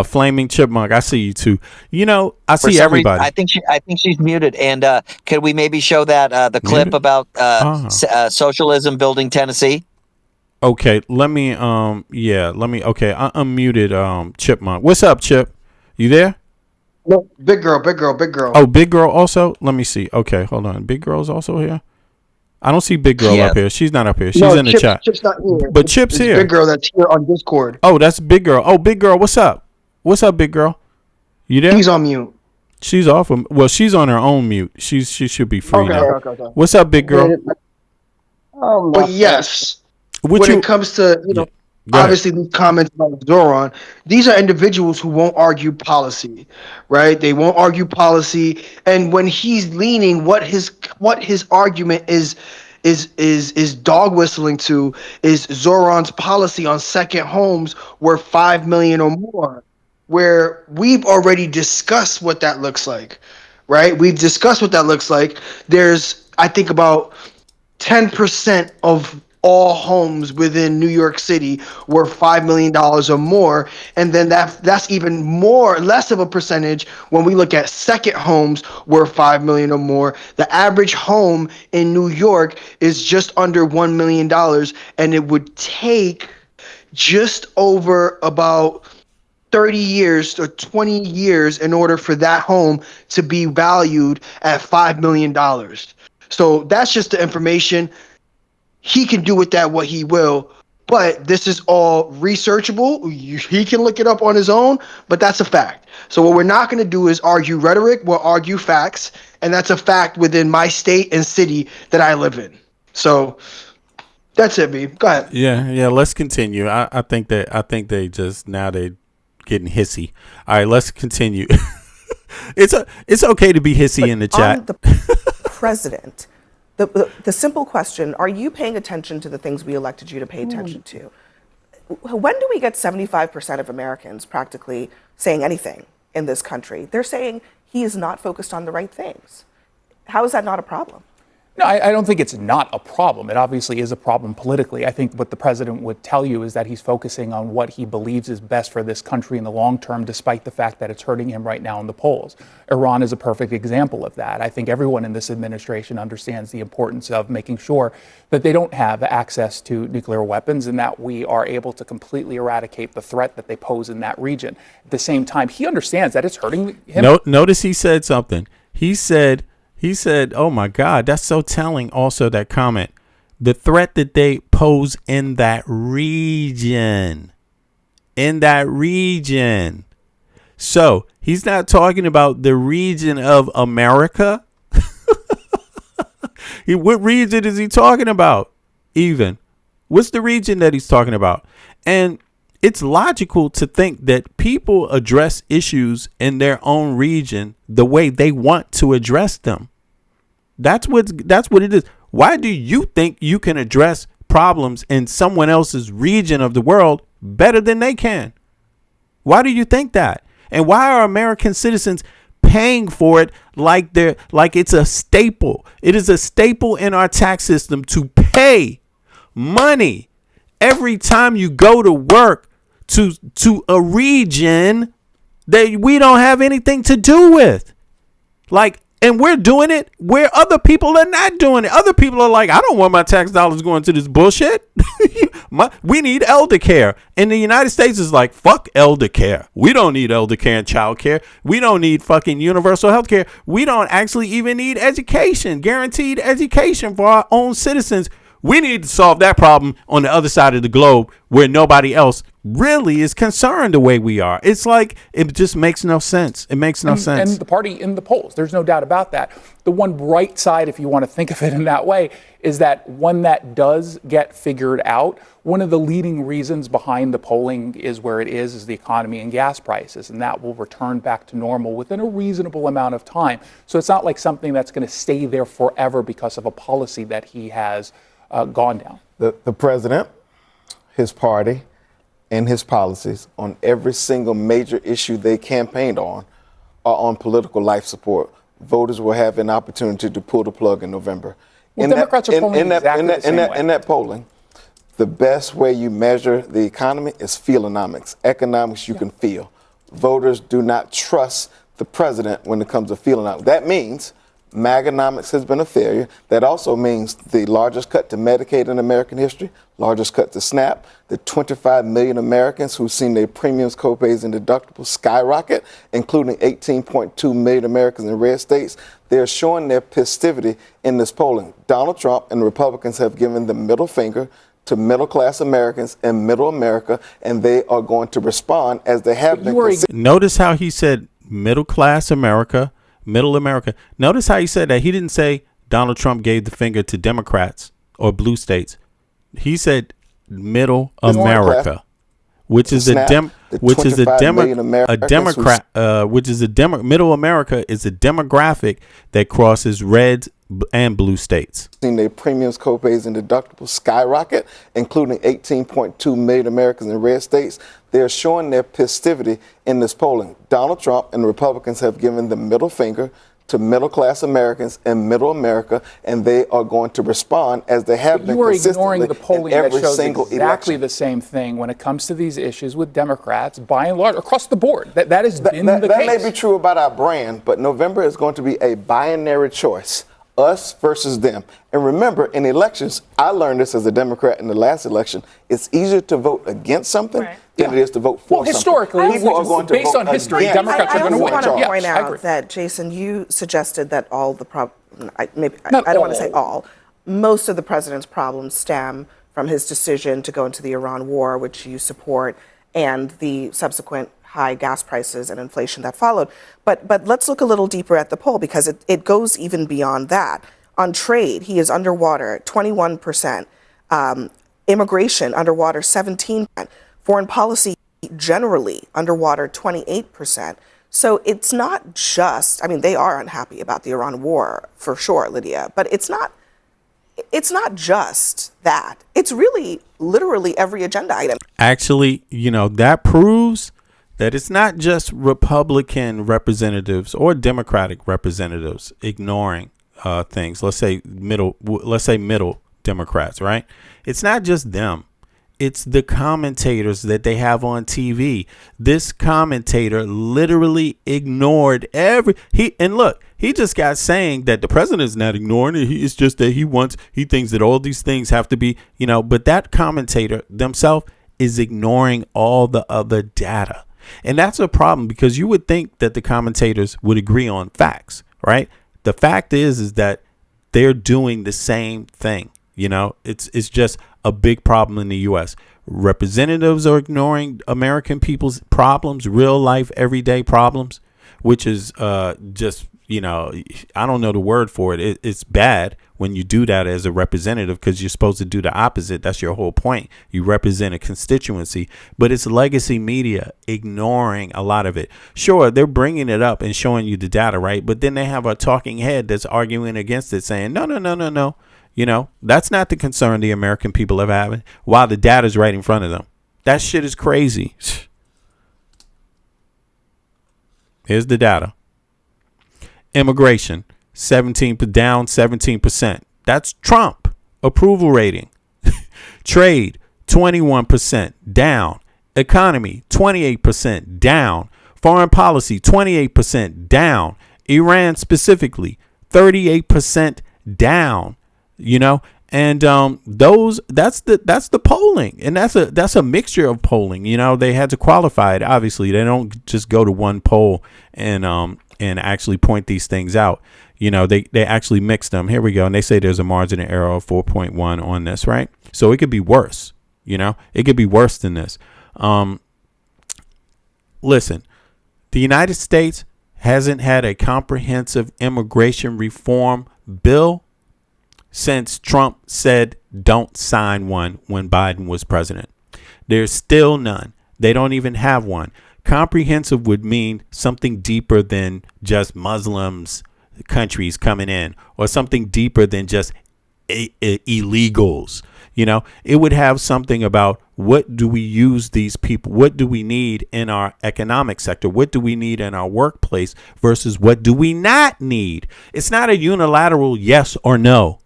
Speaker 3: Flaming Chipmunk. I see you too. I
Speaker 17: For
Speaker 3: see
Speaker 17: some
Speaker 3: everybody.
Speaker 17: reason, I think she's muted. And could we maybe show that the clip
Speaker 3: Muted?
Speaker 17: about socialism building Tennessee?
Speaker 3: Okay, let me okay, I unmuted Chipmunk. What's up, Chip? You there?
Speaker 6: No, big girl.
Speaker 3: Oh, Big Girl also? Let me see. Okay, hold on. Big Girl's also here? I don't see Big Girl up here. She's not up here. She's in the chat.
Speaker 6: Chip's not here.
Speaker 3: But Chip's here.
Speaker 6: Big girl that's here on Discord.
Speaker 3: Oh, that's Big Girl. Oh, Big Girl, what's up? What's up, Big Girl? You there?
Speaker 6: He's on mute.
Speaker 3: She's off. Well, she's on her own mute. She should be free now.
Speaker 6: Okay.
Speaker 3: What's up, Big Girl?
Speaker 6: But yes,
Speaker 3: Would
Speaker 6: when
Speaker 3: you-
Speaker 6: it comes to
Speaker 3: Go ahead.
Speaker 6: obviously these comments about Zoran, these are individuals who won't argue policy, right? They won't argue policy, and when he's leaning, what his argument is dog whistling to is Zoran's policy on second homes worth $5 million or more, where we've already discussed what that looks like, right? We've discussed what that looks like. There's, I think, about 10% of all homes within New York City worth $5 million or more, and then that's even less of a percentage when we look at second homes worth $5 million or more. The average home in New York is just under $1 million, and it would take just over about 30 years or 20 years in order for that home to be valued at $5 million. So that's just the information. He can do with that what he will, but this is all researchable. He can look it up on his own, but that's a fact. So what we're not going to do is argue rhetoric. We'll argue facts, and that's a fact within my state and city that I live in. So that's it, B. Go ahead.
Speaker 3: Yeah. Let's continue. I think they just now they getting hissy. All right, let's continue. It's okay to be hissy in the chat.
Speaker 19: On the president, the simple question, are you paying attention to the things we elected you to pay attention to? When do we get 75% of Americans practically saying anything in this country? They're saying he is not focused on the right things. How is that not a problem?
Speaker 21: No, I don't think it's not a problem. It obviously is a problem politically. I think what the president would tell you is that he's focusing on what he believes is best for this country in the long term, despite the fact that it's hurting him right now in the polls. Iran is a perfect example of that. I think everyone in this administration understands the importance of making sure that they don't have access to nuclear weapons and that we are able to completely eradicate the threat that they pose in that region. At the same time, he understands that it's hurting him.
Speaker 3: Notice he said something. He said, oh my God, that's so telling. Also, that comment, the threat that they pose in that region, So he's not talking about the region of America. What region is he talking about? Even what's the region that he's talking about? And it's logical to think that people address issues in their own region the way they want to address them. That's what it is. Why do you think you can address problems in someone else's region of the world better than they can? Why do you think that? And why are American citizens paying for it like it's a staple? It is a staple in our tax system to pay money every time you go to work to a region that we don't have anything to do with. And we're doing it where other people are not doing it. Other people are like, I don't want my tax dollars going to this bullshit. We need elder care. And the United States is like, fuck elder care. We don't need elder care and child care. We don't need fucking universal health care. We don't actually even need education, guaranteed education for our own citizens. We need to solve that problem on the other side of the globe where nobody else really is concerned the way we are. It's like, it just makes no sense. It makes no sense.
Speaker 21: And the party in the polls, there's no doubt about that. The one bright side, if you want to think of it in that way, is that when that does get figured out, one of the leading reasons behind the polling is where it is the economy and gas prices, and that will return back to normal within a reasonable amount of time. So it's not like something that's going to stay there forever because of a policy that he has gone down.
Speaker 2: The president, his party, and his policies on every single major issue they campaigned on are on political life support. Voters will have an opportunity to pull the plug in November.
Speaker 21: Well, Democrats are polling exactly the same way.
Speaker 2: In that polling, the best way you measure the economy is feelonomics. Economics you can feel. Voters do not trust the president when it comes to feelonomics. That means Maganomics has been a failure. That also means the largest cut to Medicaid in American history, largest cut to SNAP, the 25 million Americans who've seen their premiums, copays, and deductibles skyrocket, including 18.2 million Americans in red states. They're showing their passivity in this polling. Donald Trump and Republicans have given the middle finger to middle-class Americans and middle America, and they are going to respond as they have been.
Speaker 3: Notice how he said middle-class America, middle America. Notice how he said that. He didn't say Donald Trump gave the finger to Democrats or blue states. He said middle America, which is middle America is a demographic that crosses red and blue states.
Speaker 2: Seen their premiums, copays, and deductibles skyrocket, including 18.2 million Americans in red states. They're showing their passivity in this polling. Donald Trump and Republicans have given the middle finger to middle-class Americans and middle America, and they are going to respond as they have been consistently
Speaker 21: ignoring the polling
Speaker 2: in every
Speaker 21: that shows
Speaker 2: single
Speaker 21: exactly
Speaker 2: election.
Speaker 21: The same thing when it comes to these issues with Democrats, by and large, across the board. That has been the case.
Speaker 2: That may be true about our brand, but November is going to be a binary choice. Us versus them. And remember, in elections, I learned this as a Democrat in the last election, it's easier to vote against something than it is to vote for something.
Speaker 21: Historically,
Speaker 2: people are going to
Speaker 21: based
Speaker 2: vote
Speaker 21: on history,
Speaker 2: against.
Speaker 21: Democrats are going to win.
Speaker 19: I also want to point out that, Jason, you suggested that all the I don't want to say all, most of the president's problems stem from his decision to go into the Iran war, which you support, and the subsequent high gas prices and inflation that followed. But let's look a little deeper at the poll, because it goes even beyond that. On trade, he is underwater 21%. Immigration, underwater 17%. Foreign policy, generally, underwater 28%. So it's not just, I mean, they are unhappy about the Iran war, for sure, Lydia, but it's not just that. It's really, literally every agenda item.
Speaker 3: Actually, that proves that it's not just Republican representatives or Democratic representatives ignoring things. Let's say middle Democrats, right? It's not just them. It's the commentators that they have on TV. This commentator literally ignored he just got saying that the president is not ignoring it. It's just that he thinks that all these things have to be, but that commentator themselves is ignoring all the other data. And that's a problem, because you would think that the commentators would agree on facts, right? The fact is that they're doing the same thing. It's just a big problem in the U.S. Representatives are ignoring American people's problems, real life, everyday problems, which is just, I don't know the word for it. It's bad when you do that as a representative, because you're supposed to do the opposite. That's your whole point. You represent a constituency, but it's legacy media ignoring a lot of it. Sure, they're bringing it up and showing you the data, right? But then they have a talking head that's arguing against it, saying, no. That's not the concern the American people are having, while the data is right in front of them. That shit is crazy. Here's the data. Immigration, down 17%. That's Trump approval rating. Trade, 21% down. Economy, 28% down. Foreign policy, 28% down. Iran specifically, 38% down. And that's the polling, and that's a mixture of polling. They had to qualify it. Obviously, they don't just go to one poll and actually point these things out. They actually mix them. Here we go, and they say there's a margin of error of 4.1 on this, right? So it could be worse. It could be worse than this. Listen, the United States hasn't had a comprehensive immigration reform bill since Trump said don't sign one when Biden was president. There's still none. They don't even have one. Comprehensive would mean something deeper than just Muslims countries coming in, or something deeper than just illegals. It would have something about, what do we use these people? What do we need in our economic sector? What do we need in our workplace versus what do we not need? It's not a unilateral yes or no.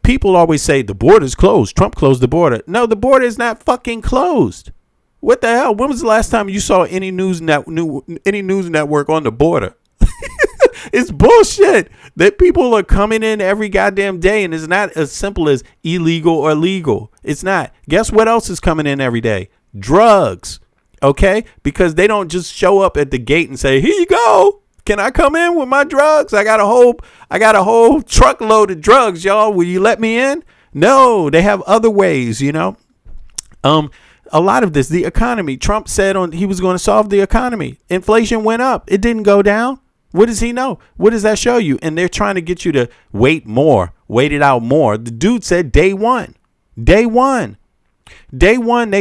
Speaker 3: People always say the border's closed. Trump closed the border. No, the border is not fucking closed. What the hell? When was the last time you saw any news network on the border? It's bullshit that people are coming in every goddamn day, and it's not as simple as illegal or legal. It's not. Guess what else is coming in every day? Drugs. Okay? Because they don't just show up at the gate and say, here you go. Can I come in with my drugs? I got a whole truckload of drugs, y'all. Will you let me in? No, they have other ways, A lot of this, the economy. Trump said he was going to solve the economy. Inflation went up. It didn't go down. What does he know? What does that show you? And they're trying to get you to wait it out more. The dude said day one, they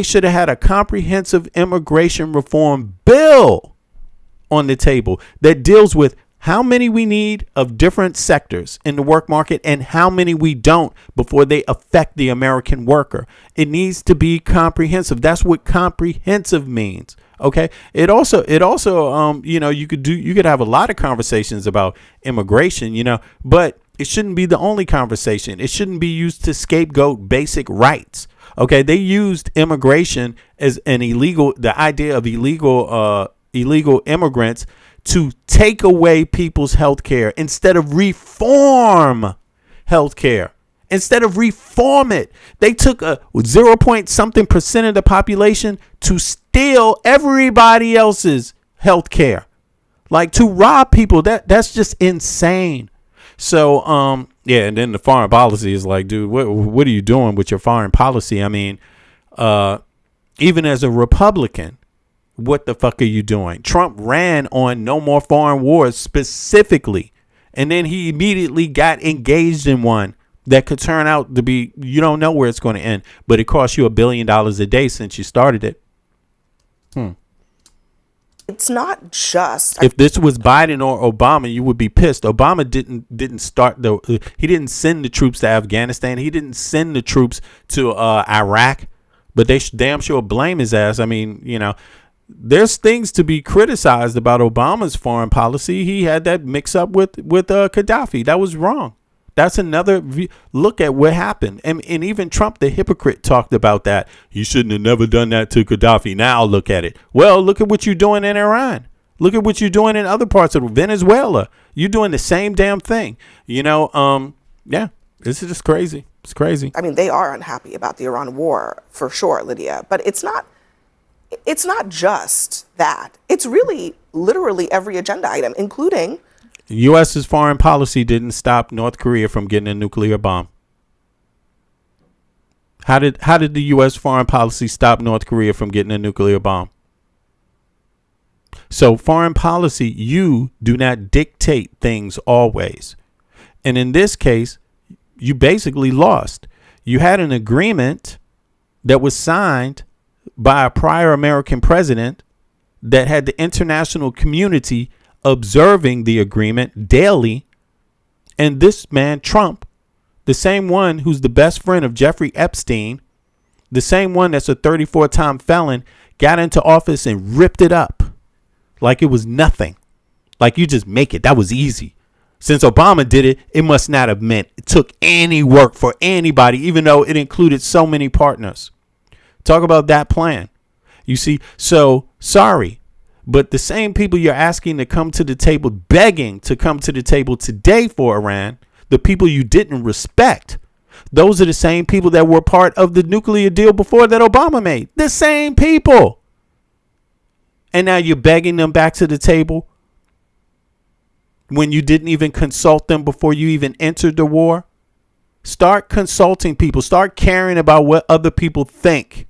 Speaker 3: should have had a comprehensive immigration reform bill on the table that deals with how many we need of different sectors in the work market and how many we don't before they affect the American worker. It needs to be comprehensive. That's what comprehensive means. Okay. It also, you could have a lot of conversations about immigration, but it shouldn't be the only conversation. It shouldn't be used to scapegoat basic rights. Okay. They used immigration as the idea of illegal immigrants to take away people's health care instead of reform health care. Instead of reform it, they took a 0 point something % of the population to steal everybody else's health care, like to rob people. That's just insane. So, and then the foreign policy is like, dude, what are you doing with your foreign policy? I mean, even as a Republican, what the fuck are you doing? Trump ran on no more foreign wars specifically, and then he immediately got engaged in one that could turn out to be, you don't know where it's going to end, but it costs you $1 billion a day since you started it.
Speaker 19: It's not just.
Speaker 3: If this was Biden or Obama, you would be pissed. Obama didn't start he didn't send the troops to Afghanistan. He didn't send the troops to Iraq, but they damn sure blame his ass. I mean, there's things to be criticized about Obama's foreign policy. He had that mix up with Gaddafi. That was wrong. That's another look at what happened. And even Trump, the hypocrite, talked about that. You shouldn't have never done that to Gaddafi. Now look at it. Well, look at what you're doing in Iran. Look at what you're doing in other parts of Venezuela. You're doing the same damn thing. Yeah, this is just crazy. It's crazy.
Speaker 19: I mean, they are unhappy about the Iran war for sure, Lydia. But it's not just that. It's really literally every agenda item, including
Speaker 3: U.S.'s foreign policy didn't stop North Korea from getting a nuclear bomb. How did the U.S. foreign policy stop North Korea from getting a nuclear bomb? So foreign policy, you do not dictate things always. And in this case, you basically lost. You had an agreement that was signed by a prior American president that had the international community observing the agreement daily. And this man, Trump, the same one who's the best friend of Jeffrey Epstein, the same one that's a 34-time felon, got into office and ripped it up like it was nothing. Like you just make it. That was easy. Since Obama did it, it must not have meant it took any work for anybody, even though it included so many partners. Talk about that plan. You see, so sorry. But the same people you're asking to come to the table, begging to come to the table today for Iran, the people you didn't respect, those are the same people that were part of the nuclear deal before that Obama made. The same people. And now you're begging them back to the table when you didn't even consult them before you even entered the war. Start consulting people. Start caring about what other people think.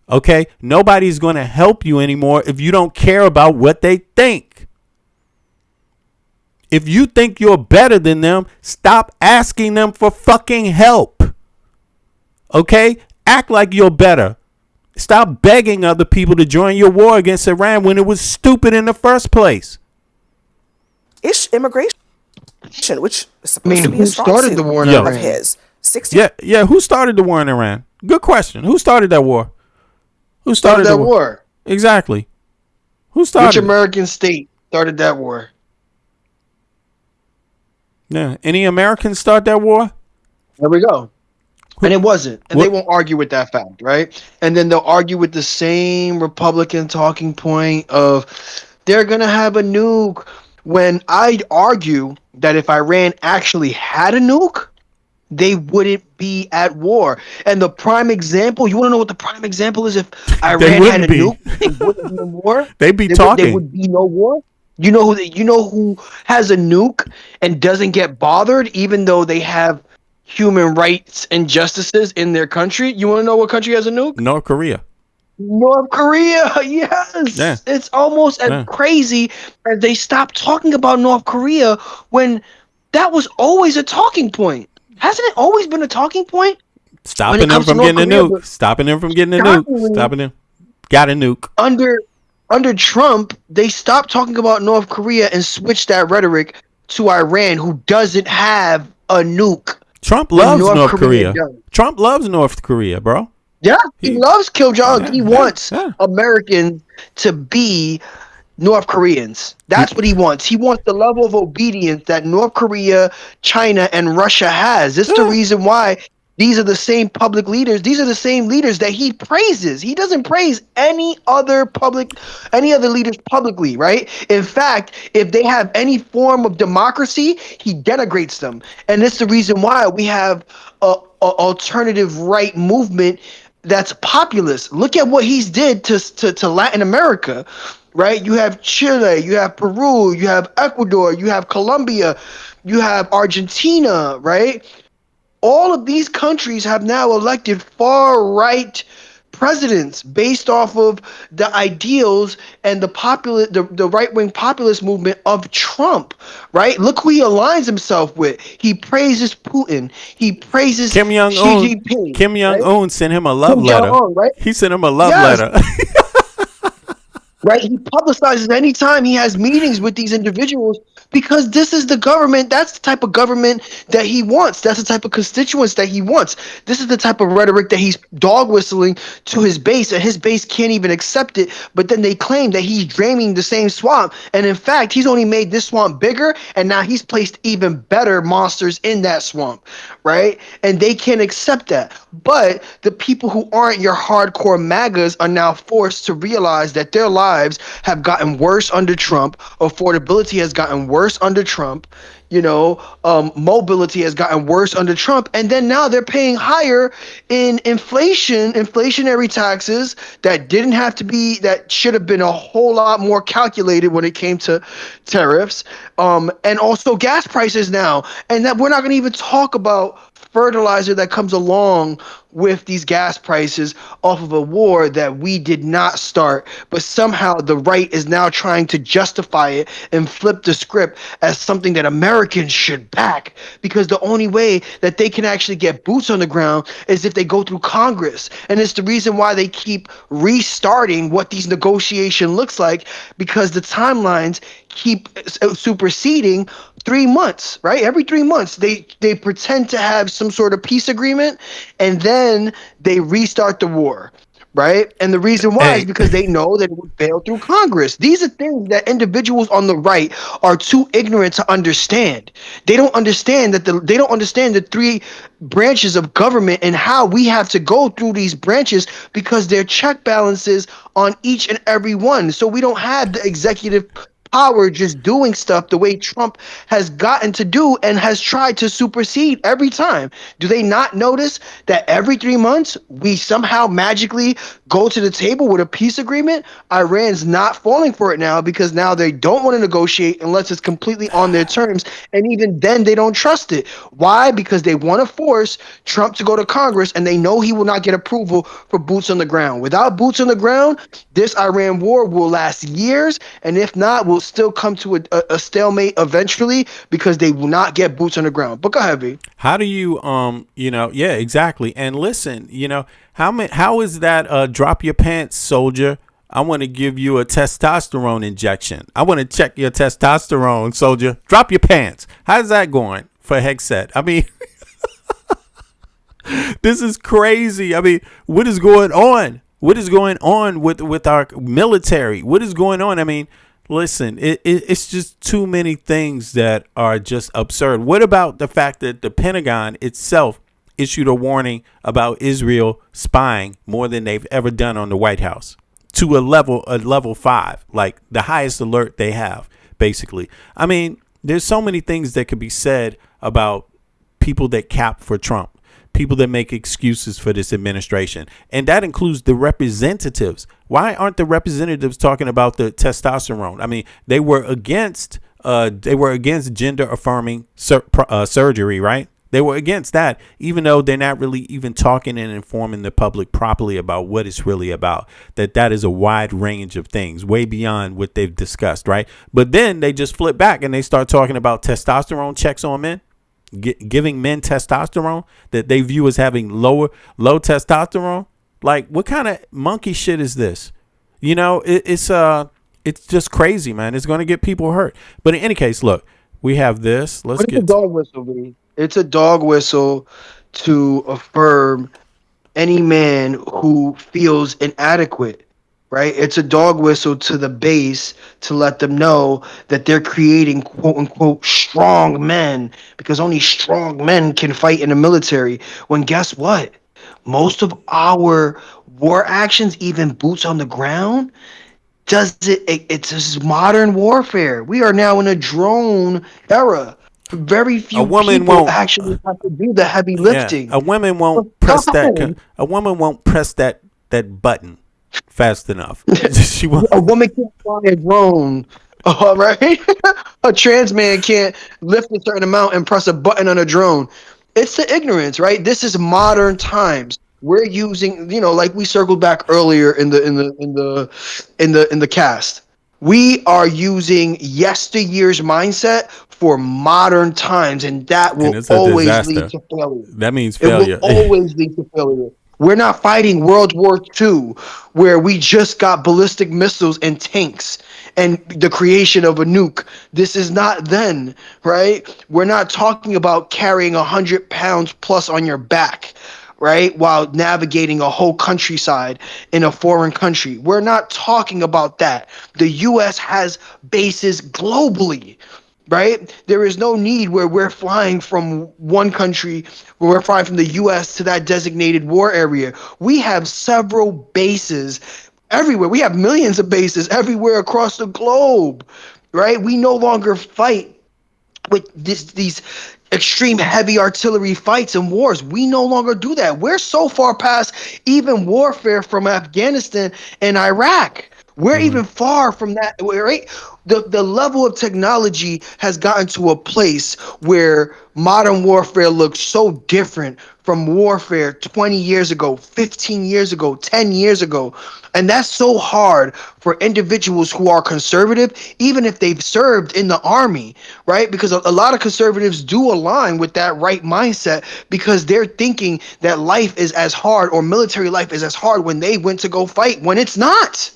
Speaker 3: Okay, nobody's going to help you anymore if you don't care about what they think. If you think you're better than them, stop asking them for fucking help. Okay, act like you're better. Stop begging other people to join your war against Iran when it was stupid in the first place.
Speaker 19: Immigration, which is supposed to be a strong
Speaker 6: started
Speaker 19: suit
Speaker 6: the war in
Speaker 19: of
Speaker 6: Iran?
Speaker 19: his. 60
Speaker 3: Yeah. Who started the war in Iran? Good question. Who started that war? Who started
Speaker 6: that war?
Speaker 3: Exactly. Who started?
Speaker 6: Which American state started that war?
Speaker 3: Yeah. Any Americans start that war?
Speaker 6: There we go. And it wasn't. And they won't argue with that fact, right? And then they'll argue with the same Republican talking point of they're going to have a nuke. When I'd argue that if Iran actually had a nuke, they wouldn't be at war. And the prime example, you want to know what the prime example is? If Iran had a nuke, they wouldn't be in war.
Speaker 3: They'd be talking.
Speaker 6: There would be no war. You know who has a nuke and doesn't get bothered even though they have human rights and justices in their country? You want to know what country has a nuke?
Speaker 3: North Korea.
Speaker 6: North Korea, yes.
Speaker 3: Yeah.
Speaker 6: It's almost as crazy as they stopped talking about North Korea when that was always a talking point. Hasn't it always been a talking point?
Speaker 3: Stopping them from getting a nuke. Stopping them from getting a nuke. Stopping them. Got a nuke.
Speaker 6: Under Trump, they stopped talking about North Korea and switched that rhetoric to Iran, who doesn't have a nuke.
Speaker 3: Trump loves North Korea. Trump loves North Korea, bro.
Speaker 6: Yeah, he loves Kim Jong. He wants Americans to be North Koreans. That's what he wants. He wants the level of obedience that North Korea, China, and Russia has. This is the reason why these are the same public leaders. These are the same leaders that he praises. He doesn't praise any other leaders publicly, right? In fact, if they have any form of democracy, he denigrates them. And this is the reason why we have a alternative right movement that's populist. Look at what he's did to Latin America, right? You have Chile, you have Peru, you have Ecuador, you have Colombia, you have Argentina, right? All of these countries have now elected far-right presidents based off of the ideals and the right-wing populist movement of Trump, right? Look who he aligns himself with. He praises Putin. He praises
Speaker 3: Kim Jong-un.
Speaker 6: Xi Jinping.
Speaker 3: Kim Jong-un sent him a love
Speaker 6: Kim
Speaker 3: letter.
Speaker 6: Jong-un, right?
Speaker 3: He sent him a love
Speaker 6: Yes.
Speaker 3: letter.
Speaker 6: right? He publicizes anytime he has meetings with these individuals because this is the government. That's the type of government that he wants. That's the type of constituents that he wants. This is the type of rhetoric that he's dog whistling to his base, and his base can't even accept it. But then they claim that he's draining the same swamp. And in fact, he's only made this swamp bigger, and now he's placed even better monsters in that swamp, right? And they can't accept that. But the people who aren't your hardcore MAGAs are now forced to realize that their lives have gotten worse under Trump. Affordability has gotten worse under Trump. Mobility has gotten worse under Trump, and then now they're paying higher in inflationary taxes that didn't have to be, that should have been a whole lot more calculated when it came to tariffs, and also gas prices now, and that we're not going to even talk about fertilizer that comes along with these gas prices off of a war that we did not start, but somehow the right is now trying to justify it and flip the script as something that Americans should back, because the only way that they can actually get boots on the ground is if they go through Congress. And it's the reason why they keep restarting what these negotiations looks like, because the timelines keep superseding 3 months, right? Every 3 months, they pretend to have some sort of peace agreement, and then they restart the war, right? And the reason why is because they know that it would fail through Congress. These are things that individuals on the right are too ignorant to understand. They don't understand that they don't understand the three branches of government and how we have to go through these branches, because there are check balances on each and every one. So we don't have the executive power just doing stuff the way Trump has gotten to do and has tried to supersede every time. Do they not notice that every 3 months we somehow magically go to the table with a peace agreement? Iran's not falling for it now, because now they don't want to negotiate unless it's completely on their terms, and even then they don't trust it. Why? Because they want to force Trump to go to Congress, and they know he will not get approval for boots on the ground. Without boots on the ground, this Iran war will last years, and if not, will still come to a stalemate eventually, because they will not get boots on the ground. But go ahead, V.
Speaker 3: How do you yeah, exactly. And listen, how is that drop your pants, soldier? I want to give you a testosterone injection. I want to check your testosterone, soldier. Drop your pants. How's that going for Hexet? I mean, this is crazy. I mean, what is going on? What is going on with our military? What is going on? I mean, listen, it's just too many things that are just absurd. What about the fact that the Pentagon itself issued a warning about Israel spying more than they've ever done on the White House, to a level 5, like the highest alert they have, basically? I mean, there's so many things that could be said about people that cap for Trump, people that make excuses for this administration. And that includes the representatives. Why aren't the representatives talking about the testosterone? I mean, they were against gender affirming surgery, right? They were against that, even though they're not really even talking and informing the public properly about what it's really about. That is a wide range of things, way beyond what they've discussed, right? But then they just flip back and they start talking about testosterone checks on men. Giving men testosterone that they view as having low testosterone. Like, what kind of monkey shit is this? It's just crazy, man. It's going to get people hurt. But in any case, look, we have this. Let's get
Speaker 6: a dog whistle, B. It's a dog whistle to affirm any man who feels inadequate. Right? It's a dog whistle to the base to let them know that they're creating quote unquote strong men, because only strong men can fight in the military. When guess what? Most of our war actions, even boots on the ground, it's this modern warfare. We are now in a drone era. Very few people actually have to do the heavy lifting.
Speaker 3: Yeah, a woman won't press that. A woman won't press that button fast enough.
Speaker 6: A woman can't fly a drone. All right. A trans man can't lift a certain amount and press a button on a drone. It's the ignorance, right? This is modern times. We're using, like we circled back earlier in the cast. We are using yesteryear's mindset for modern times, and that will always lead to failure.
Speaker 3: That means failure.
Speaker 6: It will always lead to failure. We're not fighting World War II, where we just got ballistic missiles and tanks and the creation of a nuke. This is not then, right? We're not talking about carrying 100 pounds plus on your back, right? While navigating a whole countryside in a foreign country. We're not talking about that. The U.S. has bases globally. Right? There is no need where we're flying from one country, where we're flying from the U.S. to that designated war area. We have several bases everywhere. We have millions of bases everywhere across the globe, right? We no longer fight with these extreme heavy artillery fights and wars. We no longer do that. We're so far past even warfare from Afghanistan and Iraq. We're even far from that, right? The level of technology has gotten to a place where modern warfare looks so different from warfare 20 years ago, 15 years ago, 10 years ago. And that's so hard for individuals who are conservative, even if they've served in the army, right? Because a lot of conservatives do align with that right mindset because they're thinking that life is as hard, or military life is as hard when they went to go fight, when it's not.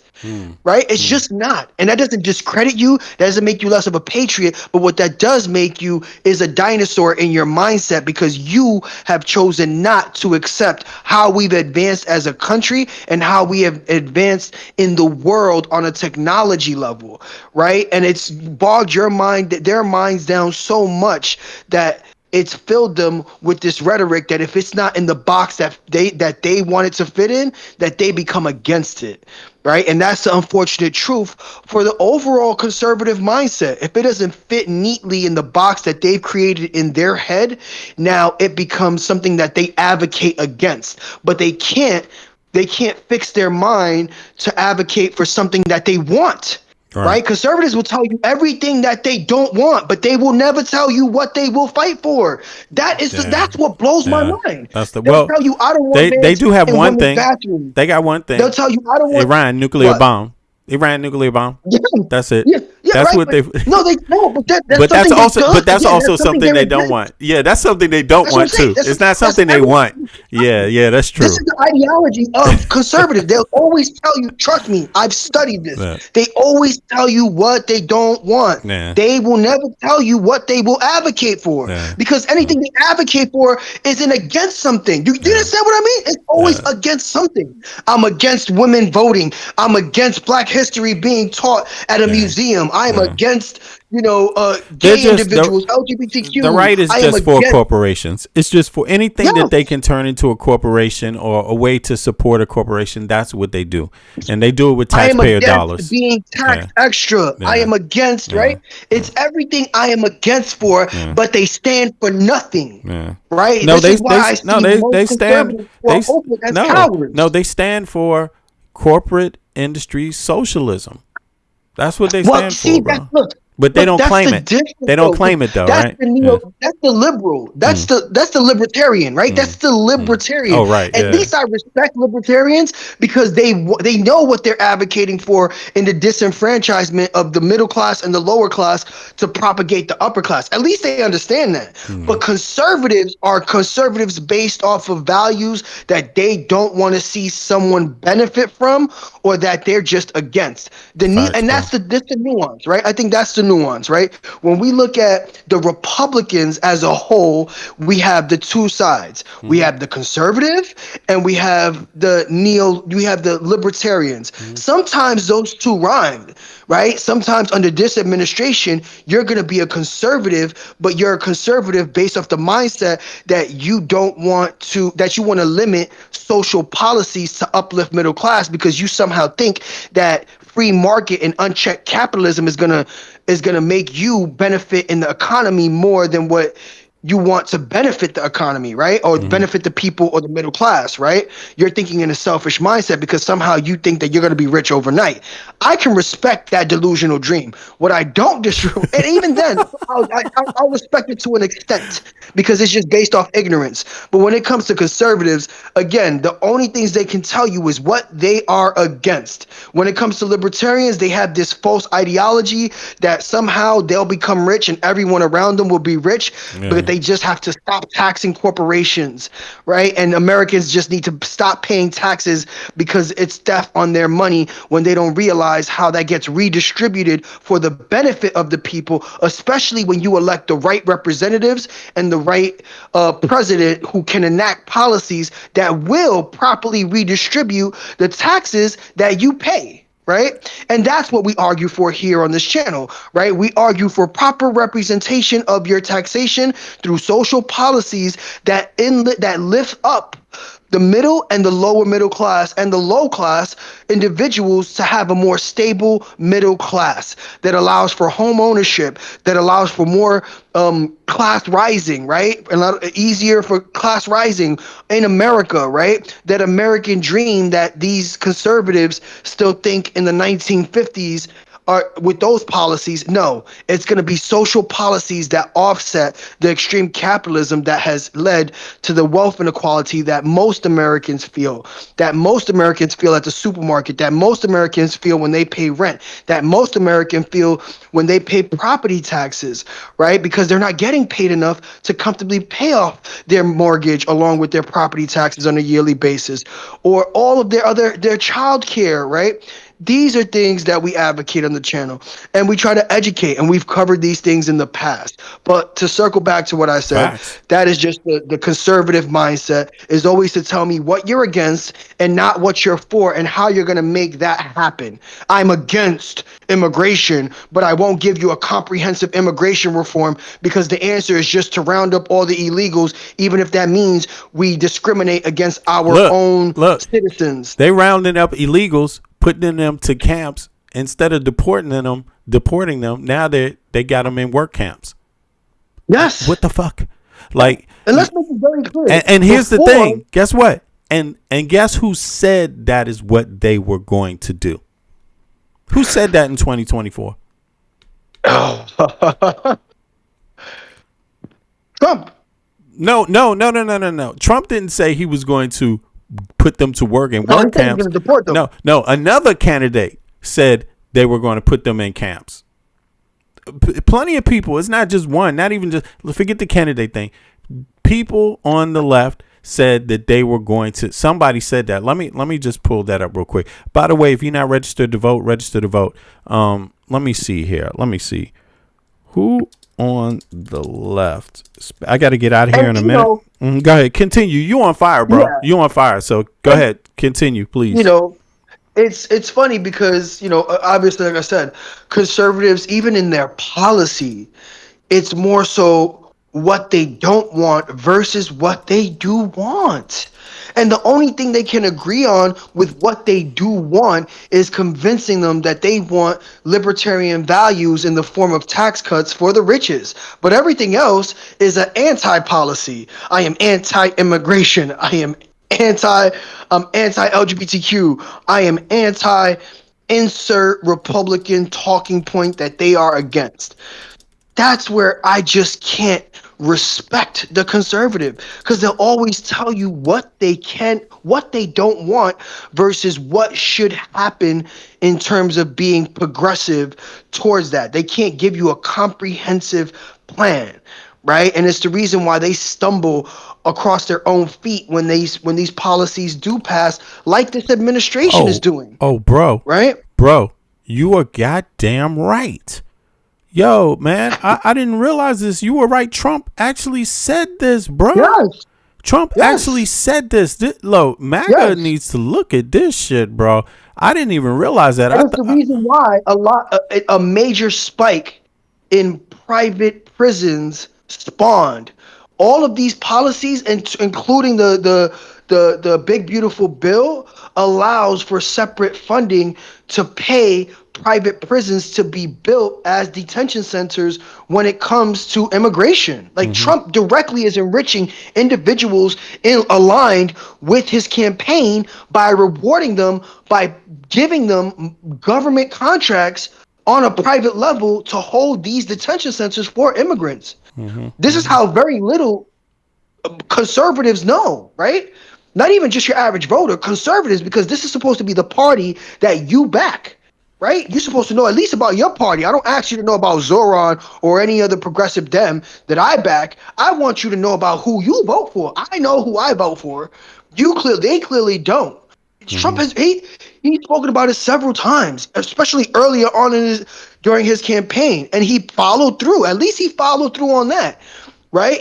Speaker 6: Right? It's just not. And that doesn't discredit you. That doesn't make you less of a patriot. But what that does make you is a dinosaur in your mindset, because you have chosen not to accept how we've advanced as a country and how we have advanced in the world on a technology level. Right? And it's bogged their minds down so much that it's filled them with this rhetoric that if it's not in the box that they want it to fit in, that they become against it. Right? And that's the unfortunate truth for the overall conservative mindset. If it doesn't fit neatly in the box that they've created in their head, now it becomes something that they advocate against. But they can't fix their mind to advocate for something that they want. Right? Conservatives will tell you everything that they don't want, but they will never tell you what they will fight for. That's what blows my mind. They'll tell you, I don't want
Speaker 3: they do have
Speaker 6: in
Speaker 3: one
Speaker 6: women's
Speaker 3: thing.
Speaker 6: bathrooms.
Speaker 3: They got one thing.
Speaker 6: They'll tell you, I don't want
Speaker 3: Iran nuclear
Speaker 6: what?
Speaker 3: bomb. Iran nuclear bomb.
Speaker 6: Yeah.
Speaker 3: That's it.
Speaker 6: Yeah,
Speaker 3: that's
Speaker 6: right,
Speaker 3: what they.
Speaker 6: No, but that's
Speaker 3: But that's
Speaker 6: something they've
Speaker 3: also,
Speaker 6: done.
Speaker 3: but that's
Speaker 6: Yeah,
Speaker 3: also
Speaker 6: that's
Speaker 3: something they don't
Speaker 6: against.
Speaker 3: want. Yeah, that's something they don't
Speaker 6: That's what I'm
Speaker 3: want
Speaker 6: saying.
Speaker 3: too. It's not something they want. Yeah, that's true.
Speaker 6: This is the ideology of conservatives. They'll always tell you, trust me, I've studied this.
Speaker 3: Yeah.
Speaker 6: They always tell you what they don't want.
Speaker 3: Yeah.
Speaker 6: They will never tell you what they will advocate for.
Speaker 3: Yeah.
Speaker 6: Because anything they advocate for isn't against something. You understand what I mean? It's always against something. I'm against women voting. I'm against Black history being taught at a museum. I am against, gay individuals, LGBTQ.
Speaker 3: The right is
Speaker 6: I am
Speaker 3: just for
Speaker 6: against-
Speaker 3: corporations. It's just for anything that they can turn into a corporation or a way to support a corporation. That's what they do, and they do it with
Speaker 6: I am
Speaker 3: taxpayer
Speaker 6: against
Speaker 3: dollars.
Speaker 6: being taxed extra. I am against, right? It's everything I am against for, but they stand for nothing. Right?
Speaker 3: No,
Speaker 6: This is why I see
Speaker 3: they
Speaker 6: most
Speaker 3: stand.
Speaker 6: conservatives who are open as
Speaker 3: No,
Speaker 6: cowards.
Speaker 3: no, they stand for corporate industry socialism. That's what they stand for, bro. But they don't claim it. They don't claim it though, right?
Speaker 6: That's the liberal. That's the libertarian, right? That's the libertarian.
Speaker 3: Oh, right.
Speaker 6: At least I respect libertarians because they know what they're advocating for in the disenfranchisement of the middle class and the lower class to propagate the upper class. At least they understand that. But conservatives are conservatives based off of values that they don't want to see someone benefit from, or that they're just against. That's the nuance, right? I think that's the nuance, right? When we look at the Republicans as a whole, we have the two sides. We have the conservative and we have the libertarians. Sometimes those two rhyme, right? Sometimes under this administration, you're going to be a conservative, but you're a conservative based off the mindset that you want to limit social policies to uplift middle class, because you somehow think that free market and unchecked capitalism is gonna make you benefit in the economy more than what you want to benefit the economy, right? Or benefit the people or the middle class, right? You're thinking in a selfish mindset because somehow you think that you're going to be rich overnight. I can respect that delusional dream. What I don't disrupt, and even then, I'll respect it to an extent because it's just based off ignorance. But when it comes to conservatives, again, the only things they can tell you is what they are against. When it comes to libertarians, they have this false ideology that somehow they'll become rich and everyone around them will be rich, but they just have to stop taxing corporations, right? And Americans just need to stop paying taxes because it's theft on their money when they don't realize how that gets redistributed for the benefit of the people, especially when you elect the right representatives and the right president who can enact policies that will properly redistribute the taxes that you pay. Right? And that's what we argue for here on this channel, right? We argue for proper representation of your taxation through social policies that lift up the middle and the lower middle class and the low class individuals to have a more stable middle class that allows for home ownership, that allows for more class rising, right? A lot easier for class rising in America, right? That American dream that these conservatives still think in the 1950s are with those policies. No, it's going to be social policies that offset the extreme capitalism that has led to the wealth inequality that most Americans feel, at the supermarket, that most Americans feel when they pay rent, that most Americans feel when they pay property taxes, right? Because they're not getting paid enough to comfortably pay off their mortgage along with their property taxes on a yearly basis, or all of their child care, right? These are things that we advocate on the channel, and we try to educate, and we've covered these things in the past. But to circle back to what I said, that is just the conservative mindset, is always to tell me what you're against and not what you're for and how you're going to make that happen. I'm against immigration, but I won't give you a comprehensive immigration reform because the answer is just to round up all the illegals, even if that means we discriminate against our own citizens.
Speaker 3: They rounding up illegals, putting them to camps instead of deporting them. Now they got them in work camps.
Speaker 6: Yes.
Speaker 3: What the fuck? Like,
Speaker 6: and let's make it very clear.
Speaker 3: And here's the thing. Guess what? And guess who said that is what they were going to do? Who said that in 2024?
Speaker 6: Trump.
Speaker 3: No. Trump didn't say he was going to put them to work in work camps. No. Another candidate said they were going to put them in camps. Plenty of people. It's not just one. Not even just. Forget the candidate thing. People on the left said that they were going to. Somebody said that. Let me just pull that up real quick. By the way, if you're not registered to vote, register to vote. Let me see here. Let me see who on the left. I got to get out of here in a minute. Go ahead. Continue. You on fire, bro. Yeah. You on fire. So go ahead. Continue, please.
Speaker 6: It's funny because, obviously, like I said, conservatives, even in their policy, it's more so what they don't want versus what they do want. And the only thing they can agree on with what they do want is convincing them that they want libertarian values in the form of tax cuts for the riches. But everything else is an anti-policy. I am anti-immigration. I am anti-LGBTQ. I am anti-insert Republican talking point that they are against. That's where I just can't respect the conservative, because they'll always tell you what they don't want versus what should happen in terms of being progressive towards that. They can't give you a comprehensive plan, right? And it's the reason why they stumble across their own feet when these policies do pass, like this administration is doing.
Speaker 3: Oh, bro.
Speaker 6: Right?
Speaker 3: Bro, you are goddamn right. Yo, man, I didn't realize this. You were right. Trump actually said this, bro.
Speaker 6: Yes.
Speaker 3: Trump actually said this. MAGA needs to look at this shit, bro. I didn't even realize that.
Speaker 6: That's the reason why a major spike in private prisons spawned. All of these policies, including the big beautiful bill, allows for separate funding to pay private prisons to be built as detention centers when it comes to immigration. Like Trump directly is enriching individuals aligned with his campaign by rewarding them, by giving them government contracts on a private level to hold these detention centers for immigrants. This is how very little conservatives know, right? Not even just your average voter, conservatives, because this is supposed to be the party that you back. right? You're supposed to know at least about your party. I don't ask you to know about Zoran or any other progressive Dem that I back. I want you to know about who you vote for. I know who I vote for. They clearly don't. Trump has he's spoken about it several times, especially earlier on during his campaign, and he followed through. At least he followed through on that, right?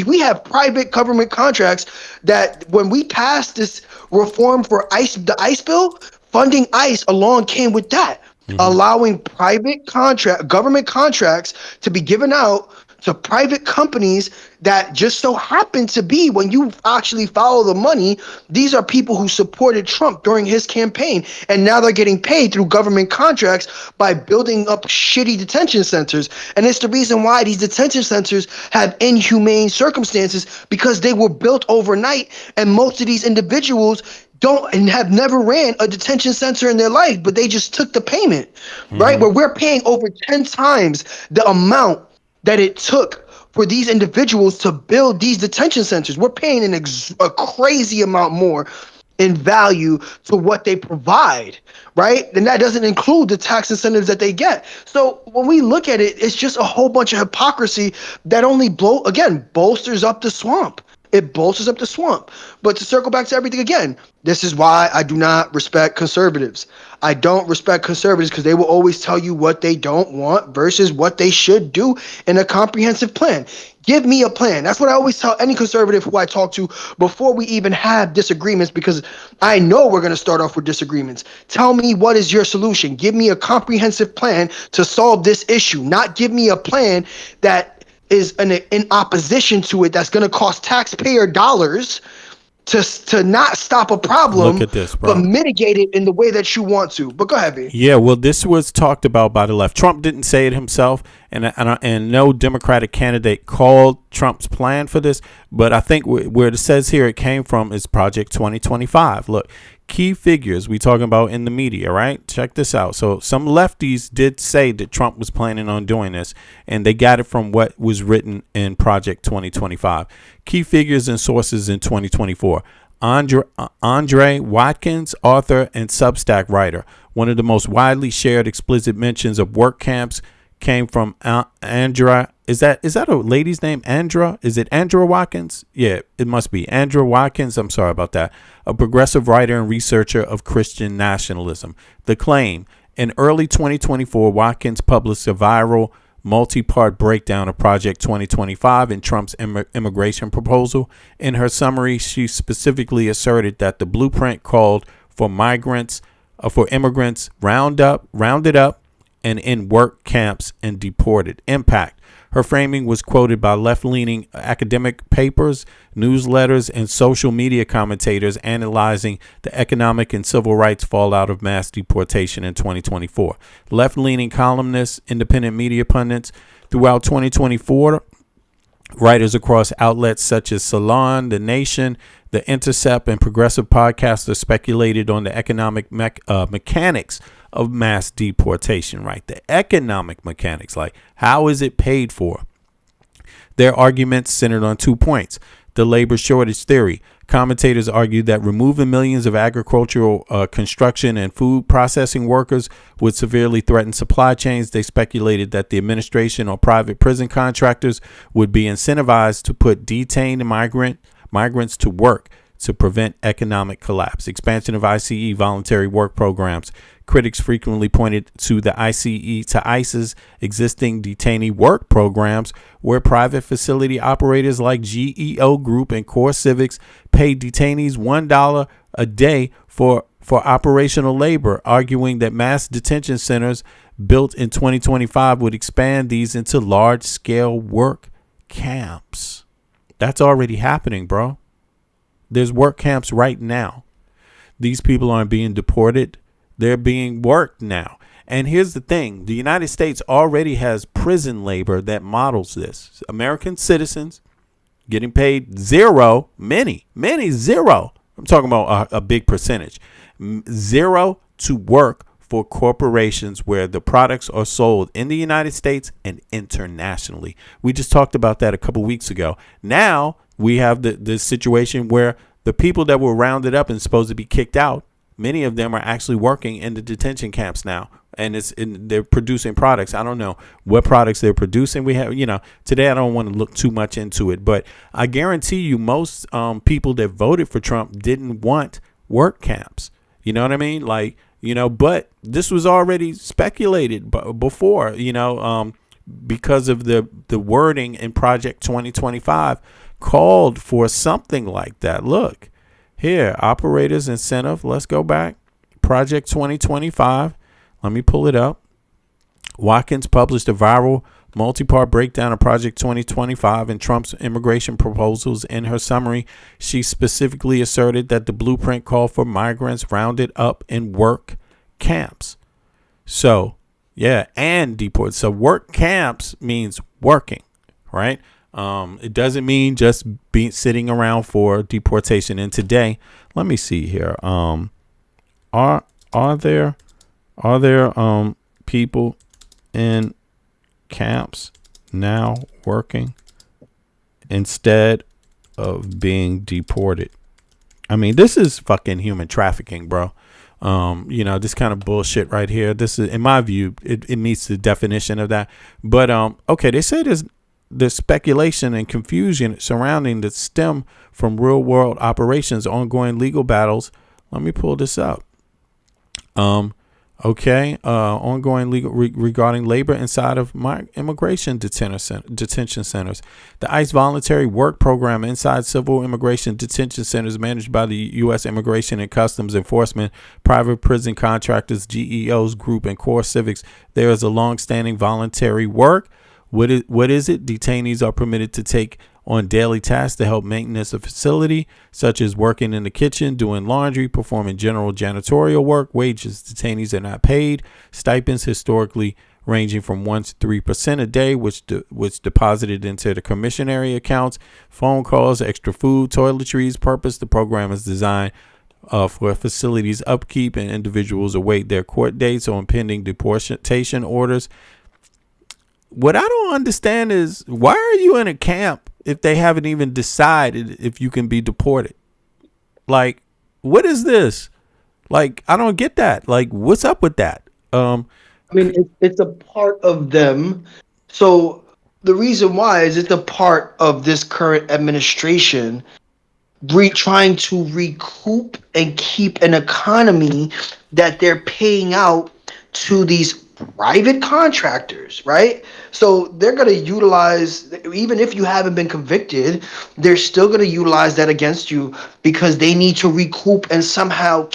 Speaker 6: We have private government contracts that when we passed this reform for the ICE bill, funding ICE along came with that, allowing government contracts to be given out to private companies that just so happen to be, when you actually follow the money, these are people who supported Trump during his campaign. And now they're getting paid through government contracts by building up shitty detention centers. And it's the reason why these detention centers have inhumane circumstances, because they were built overnight. And most of these individuals don't and have never ran a detention center in their life, but they just took the payment, right? Where we're paying over 10 times the amount that it took for these individuals to build these detention centers. We're paying a crazy amount more in value to what they provide, right? And that doesn't include the tax incentives that they get. So when we look at it, it's just a whole bunch of hypocrisy that only bolsters up the swamp. It bolsters up the swamp. But to circle back to everything again, this is why I do not respect conservatives. I don't respect conservatives because they will always tell you what they don't want versus what they should do in a comprehensive plan. Give me a plan. That's what I always tell any conservative who I talk to before we even have disagreements, because I know we're going to start off with disagreements. Tell me, what is your solution? Give me a comprehensive plan to solve this issue, not give me a plan that is in opposition to it, that's going to cost taxpayer dollars to not stop a problem.
Speaker 3: Look at this, bro.
Speaker 6: But mitigate it in the way that you want to. But go ahead, B.
Speaker 3: Yeah, well, this was talked about by the left. Trump didn't say it himself, and no Democratic candidate called Trump's plan for this. But I think where it says here it came from is Project 2025. Look, key figures we talking about in the media, right? Check this out. So some lefties did say that Trump was planning on doing this, and they got it from what was written in Project 2025. Key figures and sources in 2024. Andre Watkins, author and Substack writer. One of the most widely shared explicit mentions of work camps came from Andra. Is that a lady's name? Andra? Is it Andra Watkins? Yeah, it must be Andra Watkins. I'm sorry about that. A progressive writer and researcher of Christian nationalism. The claim: in early 2024, Watkins published a viral multi-part breakdown of Project 2025 and Trump's immigration proposal. In her summary, she specifically asserted that the blueprint called for immigrants rounded up and in work camps and deported. Impact. Her framing was quoted by left-leaning academic papers, newsletters, and social media commentators analyzing the economic and civil rights fallout of mass deportation in 2024. Left-leaning columnists, independent media pundits throughout 2024, writers across outlets such as Salon, The Nation, The Intercept, and progressive podcasters speculated on the economic mechanics of mass deportation, right? The economic mechanics, like how is it paid for? Their arguments centered on 2 points. The labor shortage theory. Commentators argued that removing millions of agricultural, construction, and food processing workers would severely threaten supply chains. They speculated that the administration or private prison contractors would be incentivized to put detained migrants to work to prevent economic collapse. Expansion of ICE voluntary work programs. Critics frequently pointed to the ICE's existing detainee work programs, where private facility operators like GEO Group and Core Civics paid detainees $1 a day for operational labor, arguing that mass detention centers built in 2025 would expand these into large-scale work camps. That's already happening, bro. There's work camps right now. These people aren't being deported. They're being worked now. And here's the thing. The United States already has prison labor that models this. American citizens getting paid zero, many zero. I'm talking about a big percentage. Zero to work for corporations where the products are sold in the United States and internationally. We just talked about that a couple weeks ago. Now we have the situation where the people that were rounded up and supposed to be kicked out, many of them are actually working in the detention camps now, and they're producing products. I don't know what products they're producing. We have, today I don't want to look too much into it, but I guarantee you most people that voted for Trump didn't want work camps. You know what I mean? Like, but this was already speculated before, because of the wording in Project 2025 called for something like that. Look here, operators incentive. Let's go back. Project 2025. Let me pull it up. Watkins published a viral multi-part breakdown of Project 2025 and Trump's immigration proposals. In her summary, she specifically asserted that the blueprint called for migrants rounded up in work camps. So, yeah, and deported. So work camps means working, right? It doesn't mean just sitting around for deportation. And today, let me see here. Are there people in camps now working instead of being deported? I mean, this is fucking human trafficking, bro. This kind of bullshit right here. This is, in my view, it meets the definition of that. But okay, they say there's speculation and confusion surrounding that stem from real world operations, ongoing legal battles. Let me pull this up. Ongoing legal regarding labor inside of my immigration detention centers. The ICE voluntary work program inside civil immigration detention centers managed by the U.S. Immigration and Customs Enforcement, private prison contractors, GEOs group, and core civics. There is a long-standing voluntary work. What is it? Detainees are permitted to take on daily tasks to help maintenance a facility, such as working in the kitchen, doing laundry, performing general janitorial work. Wages. Detainees are not paid. Stipends historically ranging from 1% to 3% a day, which deposited into the commissary accounts. Phone calls, extra food, toiletries. Purpose. The program is designed for facilities upkeep, and individuals await their court dates or impending deportation orders. What I don't understand is, why are you in a camp if they haven't even decided if you can be deported? Like, what is this? Like, I don't get that. Like, what's up with that?
Speaker 8: I mean, it's a part of them. So the reason why is it's a part of this current administration trying to recoup and keep an economy that they're paying out to these private contractors, right? So they're going to utilize, even if you haven't been convicted, they're still going to utilize that against you because they need to recoup and somehow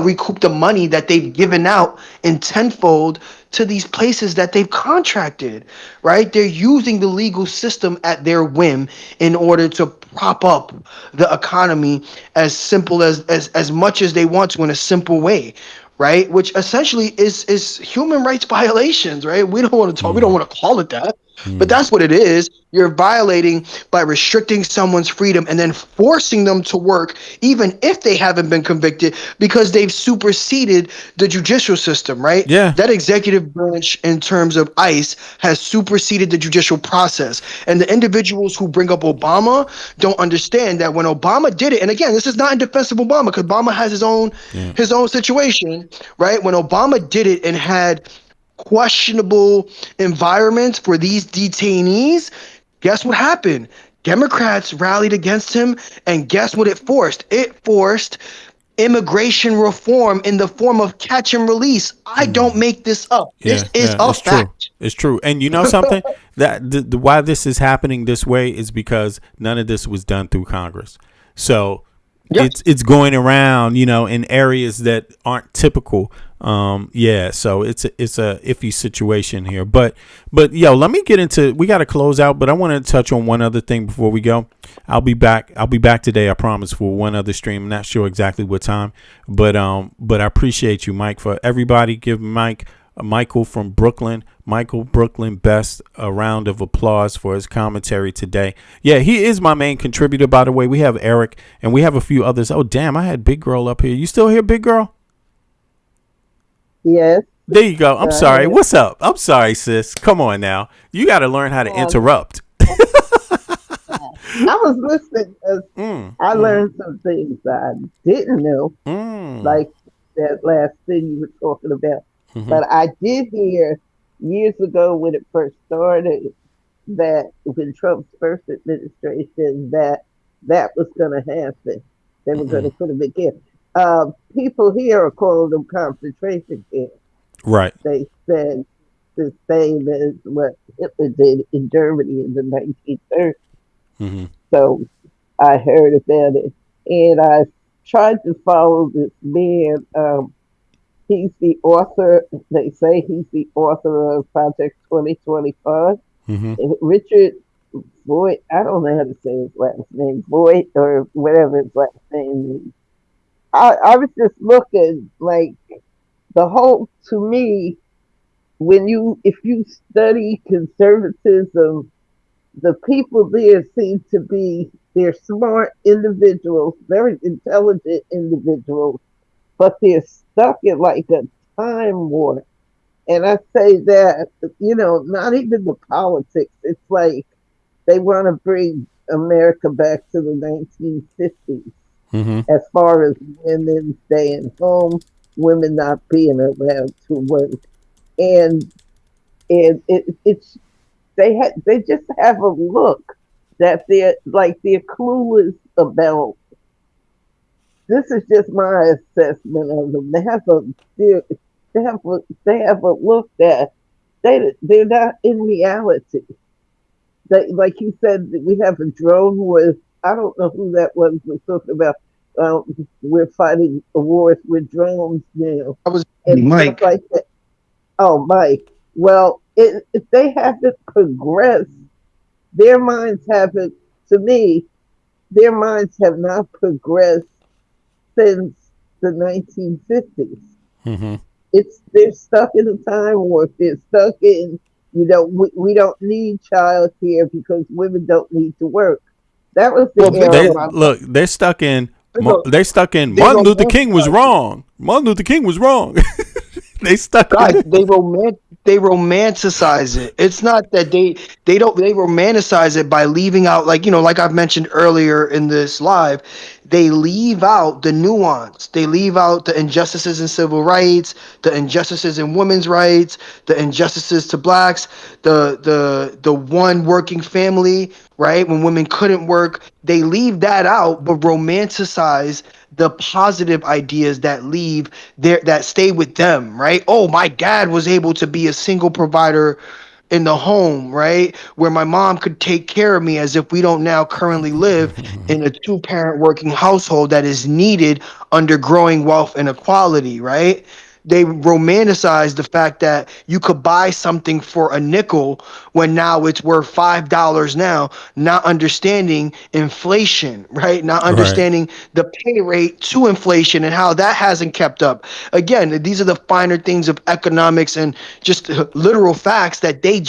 Speaker 8: recoup the money that they've given out in tenfold to these places that they've contracted, right? They're using the legal system at their whim in order to prop up the economy as simple as much as they want to in a simple way, right? Which essentially is human rights violations, right? We don't want to talk, we don't want to call it that, but that's what it is. You're violating by restricting someone's freedom and then forcing them to work even if they haven't been convicted because they've superseded the judicial system, right?
Speaker 3: Yeah.
Speaker 8: That executive branch in terms of ICE has superseded the judicial process. And the individuals who bring up Obama don't understand that when Obama did it, and again, this is not in defense of Obama because Obama has his own situation, right? When Obama did it and had questionable environments for these detainees, guess what happened? Democrats rallied against him, and guess what it forced? It forced immigration reform in the form of catch and release. I don't make this up. This is a fact.
Speaker 3: It's true. And you know something? That why this is happening this way is because none of this was done through Congress. So it's going around, in areas that aren't typical. So it's a iffy situation here. But yo, let me get into, we got to close out, but I want to touch on one other thing before we go. I'll be back today, I promise, for one other stream. I'm not sure exactly what time, but I appreciate you, Mike. For everybody, give Michael from Brooklyn, Best, a round of applause for his commentary today. Yeah, he is my main contributor, by the way. We have Eric and we have a few others. Oh, damn, I had Big Girl up here. You still here, Big Girl?
Speaker 22: Yes.
Speaker 3: There you go. I'm sorry. What's up? I'm sorry, sis. Come on now. You got to learn how to interrupt.
Speaker 22: I was listening because I learned some things that I didn't know.
Speaker 9: like that last thing you were talking about. But I did hear years ago when it first started that when Trump's first administration that was going to happen. They were going to put them in camp. People here are calling them concentration camps.
Speaker 3: Right.
Speaker 9: They said the same as what Hitler did in Germany in the 1930s.
Speaker 3: Mm-hmm.
Speaker 9: So I heard about it, and I tried to follow this man. He's the author. They say he's the author of Project 2025.
Speaker 3: Mm-hmm.
Speaker 9: Richard Boyd. I don't know how to say his last name, Boyd or whatever his last name is. I was just looking like the whole. To me, if you study conservatism, the people there seem to be they're smart individuals, very intelligent individuals, but they're stuck in like a time warp. And I say that, not even the politics. It's like they want to bring America back to the 1950s as far as women staying home, women not being allowed to work. And it's they just have a look that they're clueless about. This is just my assessment of them. They have a look that they're not in reality. They, like you said, we have a drone with I don't know who that was talking about. We're fighting wars with drones now.
Speaker 8: I was
Speaker 9: and
Speaker 8: Mike.
Speaker 9: Like that. Oh, Mike. Well, if they haven't progressed, their minds haven't. To me, their minds have not progressed since the 1950s.
Speaker 3: Mm-hmm.
Speaker 9: They're stuck in a time warp. They're stuck in we don't need child care because women don't need to work. That was the era.
Speaker 3: They're stuck in. They're stuck in. Martin Luther King was wrong. Martin Luther King was wrong. They stuck.
Speaker 8: Guys, they romanticize it. It's not that they romanticize it by leaving out like I've mentioned earlier in this live, they leave out the nuance. They leave out the injustices in civil rights, the injustices in women's rights, the injustices to blacks, the one working family, right? When women couldn't work, they leave that out but romanticize the positive ideas that stay with them, right? Oh, my dad was able to be a single provider in the home, right? Where my mom could take care of me, as if we don't now currently live in a two-parent working household that is needed under growing wealth inequality, right? They romanticize the fact that you could buy something for a nickel when now it's worth $5 now, not understanding inflation, right? Not understanding the pay rate to inflation and how that hasn't kept up. Again, these are the finer things of economics and just literal facts that they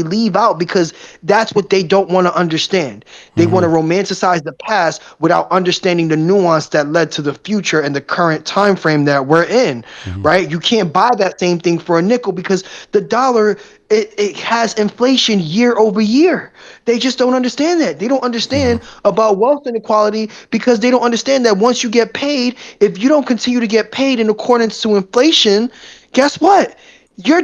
Speaker 8: leave out because that's what they don't want to understand. They want to romanticize the past without understanding the nuance that led to the future and the current time frame that we're in. Right? You can't buy that same thing for a nickel because the dollar it has inflation year over year. They just don't understand that. They don't understand about wealth inequality because they don't understand that once you get paid, if you don't continue to get paid in accordance to inflation, guess what? Your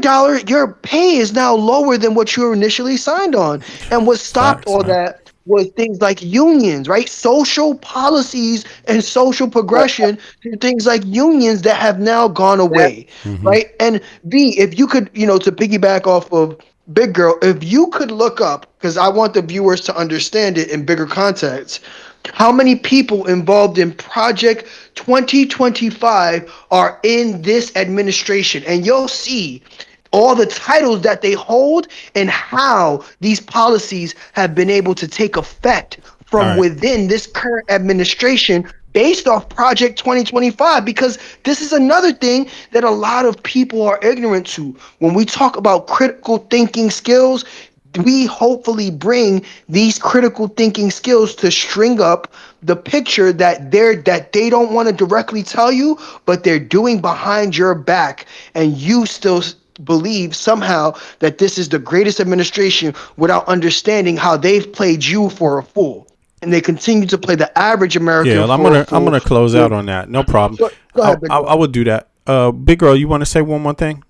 Speaker 8: pay is now lower than what you were initially signed on. And what stopped all that was things like unions, right? Social policies and social progression through things like unions that have now gone away, right? And B, if you could, to piggyback off of Big Girl, if you could look up, because I want the viewers to understand it in bigger context, how many people involved in Project 2025 are in this administration? And you'll see all the titles that they hold and how these policies have been able to take effect from within this current administration based off Project 2025, because this is another thing that a lot of people are ignorant to. When we talk about critical thinking skills, we hopefully bring these critical thinking skills to string up the picture that they don't want to directly tell you, but they're doing behind your back, and you still believe somehow that this is the greatest administration without understanding how they've played you for a fool. and they continue to play the average American.
Speaker 3: Yeah, I'm gonna close out on that. No problem.
Speaker 8: Go ahead, Big
Speaker 3: I would do that. Big girl, you want to say one more thing?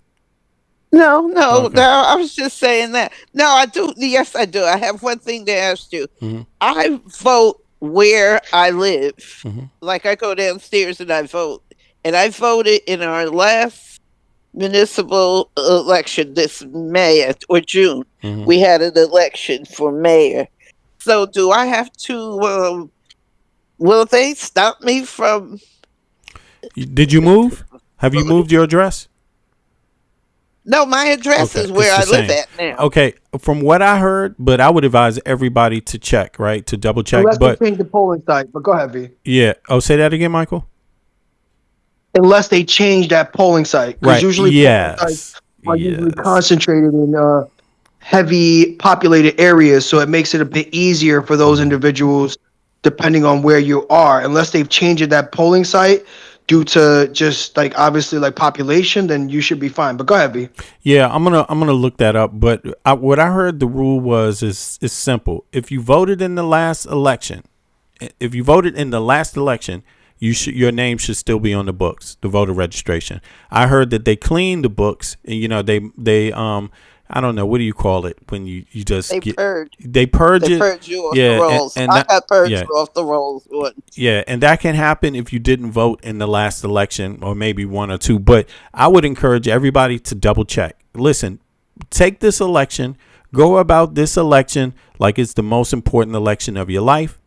Speaker 7: No,
Speaker 3: Okay.
Speaker 7: I was just saying that. No, I do. Yes, I do. I have one thing to ask you.
Speaker 3: Mm-hmm.
Speaker 7: I vote where I live.
Speaker 3: Mm-hmm.
Speaker 7: Like I go downstairs and I vote. And I voted in our last municipal election this May or June.
Speaker 3: Mm-hmm.
Speaker 7: We had an election for mayor. So do I have to, will they stop me from?
Speaker 3: Did you move? Have you moved your address?
Speaker 7: No, my address is where I live at now.
Speaker 3: Okay, from what I heard, but I would advise everybody to check, right, to double check.
Speaker 8: Unless
Speaker 3: But
Speaker 8: they change the polling site. But go ahead, V.
Speaker 3: yeah, say that again, Michael.
Speaker 8: Unless they change that polling site, because
Speaker 3: Right.
Speaker 8: usually
Speaker 3: Yes.
Speaker 8: polling sites are usually concentrated in heavy populated areas, so it makes it a bit easier for those individuals, depending on where you are. Unless they've changed that polling site due to just like obviously like population, then you should be fine. But go ahead, V.
Speaker 3: Yeah, I'm gonna look that up. But what I heard the rule was is simple. If you voted in the last election, your name should still be on the books, the voter registration. I heard that they cleaned the books. And, they I don't know, what do you call it when you just
Speaker 7: purge.
Speaker 3: They purge it.
Speaker 7: They purge you off
Speaker 3: Yeah,
Speaker 7: the rolls.
Speaker 3: and
Speaker 7: I
Speaker 3: that-
Speaker 7: got purged
Speaker 3: yeah.
Speaker 7: off the rolls once.
Speaker 3: Yeah, and that can happen if you didn't vote in the last election, or maybe one or two. But I would encourage everybody to double check. Listen, take this election, go about this election like it's the most important election of your life.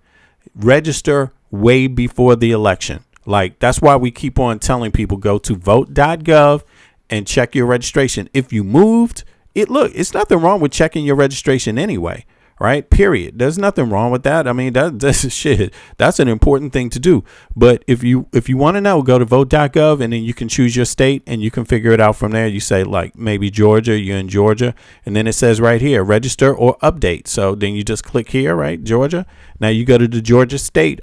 Speaker 3: Register way before the election. Like, that's why we keep on telling people, go to vote.gov and check your registration. If you moved, it's nothing wrong with checking your registration anyway, right? Period. There's nothing wrong with that. I mean, that's shit. That's an important thing to do. But if you want to know, go to vote.gov and then you can choose your state and you can figure it out from there. You say like maybe Georgia, you're in Georgia, and then it says right here, register or update. So then you just click here, right? Georgia. Now you go to the Georgia State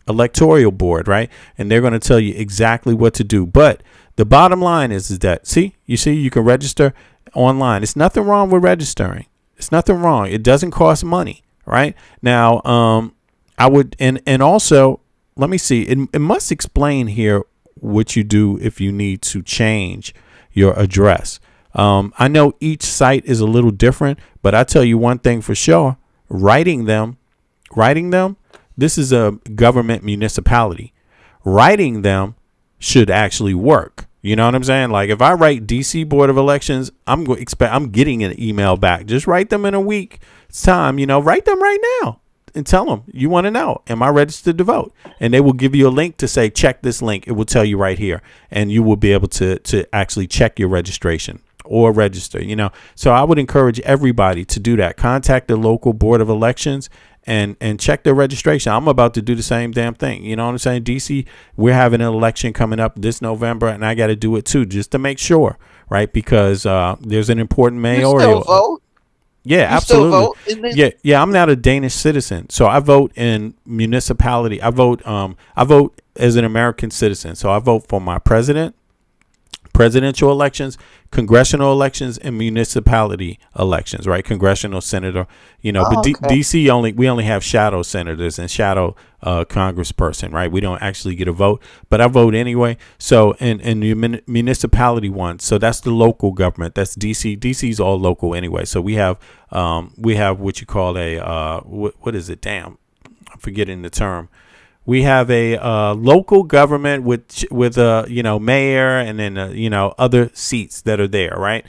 Speaker 3: electoral board, right? And they're going to tell you exactly what to do. But the bottom line is that, you can register online. It's nothing wrong with registering. It's nothing wrong. It doesn't cost money, right? Now, I would, and also, let me see, it must explain here what you do if you need to change your address. I know each site is a little different, but I tell you one thing for sure, writing them, this is a government municipality. Writing them should actually work. You know what I'm saying? Like if I write DC Board of Elections, I'm getting an email back. Just write them in a week's time. Write them right now and tell them you want to know, am I registered to vote? And they will give you a link to say, check this link. It will tell you right here, and you will be able to actually check your registration or register. So I would encourage everybody to do that. Contact the local Board of Elections and check their registration. I'm about to do the same damn thing. You know what I'm saying? DC, we're having an election coming up this November, and I got to do it too, just to make sure, right? Because there's an important mayoral.
Speaker 7: You still vote?
Speaker 3: Yeah,
Speaker 7: You
Speaker 3: absolutely.
Speaker 7: still vote
Speaker 3: Yeah. I'm not a Danish citizen, so I vote in municipality. I vote as an American citizen. So I vote for my presidential elections, congressional elections, and municipality elections, right? Congressional, senator, but DC we only have shadow senators and shadow congressperson, right? We don't actually get a vote, but I vote anyway. So in the municipality one, so that's the local government. That's DC. DC's all local anyway. So we have what you call what is it? Damn, I'm forgetting the term. We have a local government with mayor and then other seats that are there, right?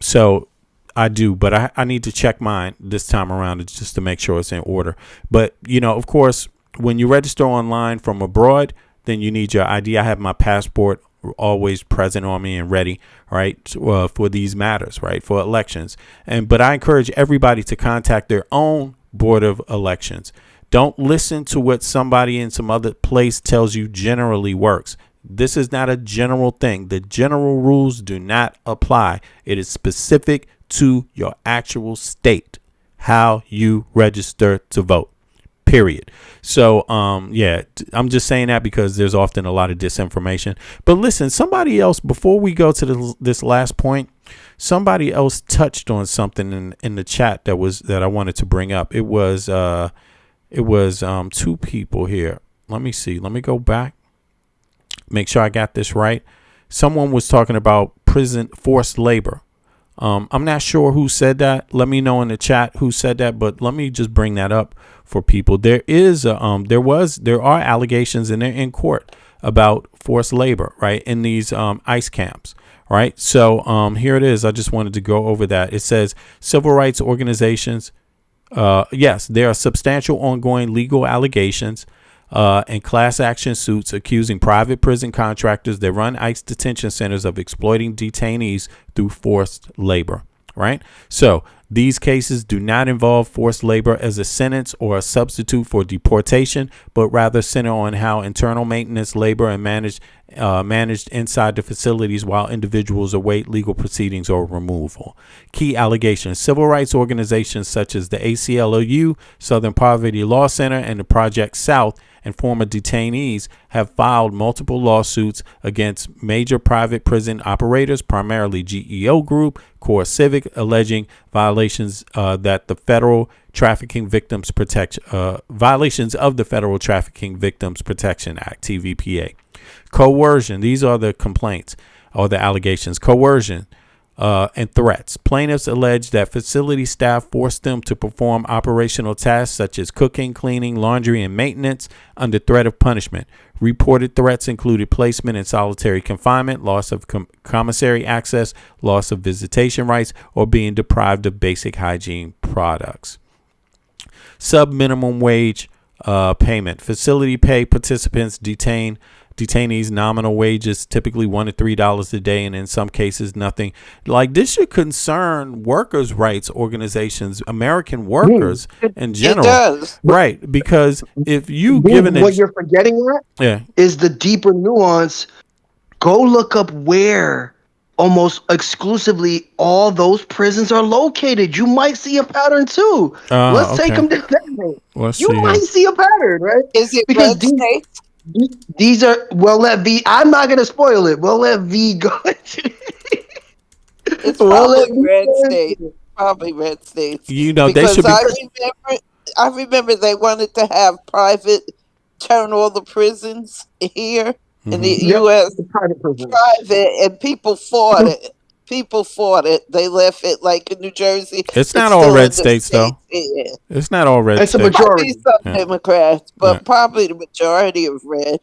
Speaker 3: So I do, but I need to check mine this time around just to make sure it's in order. But of course, when you register online from abroad, then you need your ID. I have my passport always present on me and ready, right, for these matters, right, for elections. But I encourage everybody to contact their own Board of Elections. Don't listen to what somebody in some other place tells you generally works. This is not a general thing. The general rules do not apply. It is specific to your actual state, how you register to vote, period. So, I'm just saying that because there's often a lot of disinformation. But listen, somebody else, before we go to this last point, somebody else touched on something in the chat that I wanted to bring up. It was, It was two people here. Let me see. Let me go back. Make sure I got this right. Someone was talking about prison forced labor. I'm not sure who said that. Let me know in the chat who said that, but let me just bring that up for people. There are allegations and they're in court about forced labor, right, in these ICE camps, right? So here it is. I just wanted to go over that. It says civil rights organizations. Yes, there are substantial ongoing legal allegations and class action suits accusing private prison contractors that run ICE detention centers of exploiting detainees through forced labor, right? So these cases do not involve forced labor as a sentence or a substitute for deportation, but rather center on how internal maintenance labor and managed inside the facilities while individuals await legal proceedings or removal. Key allegations: civil rights organizations such as the ACLU, Southern Poverty Law Center, and the Project South and former detainees have filed multiple lawsuits against major private prison operators, primarily GEO Group, Core Civic, alleging violations that the Federal Trafficking Victims Protection violations of the Federal Trafficking Victims Protection Act, TVPA. Coercion. These are the complaints or the allegations. Coercion and threats. Plaintiffs allege that facility staff forced them to perform operational tasks such as cooking, cleaning, laundry, and maintenance under threat of punishment. Reported threats included placement in solitary confinement, loss of commissary access, loss of visitation rights, or being deprived of basic hygiene products. Sub-minimum wage payment. Facility pay participants detainees nominal wages, typically $1 to $3 a day, and in some cases nothing. Like, this should concern workers' rights organizations, American workers in general.
Speaker 19: It does.
Speaker 3: Right, because if you
Speaker 8: What you're forgetting is the deeper nuance. Go look up where almost exclusively all those prisons are located. You might see a pattern too. Let's take them to that way. You might see a pattern, right?
Speaker 19: Is it
Speaker 8: because
Speaker 19: red states?
Speaker 8: These are, well, let V. I'm not gonna spoil it. We'll let V go.
Speaker 19: It's probably red states. Probably red states.
Speaker 3: You know,
Speaker 19: because
Speaker 3: they should be.
Speaker 19: I remember they wanted to have turn all the prisons here in the U.S.
Speaker 8: Private prison.
Speaker 19: And people fought it. People fought it. They left it like in New Jersey.
Speaker 3: It's not all red states, though.
Speaker 19: Yeah.
Speaker 3: It's not all red states.
Speaker 8: It's a majority.
Speaker 19: Some Democrats, but probably the majority of red.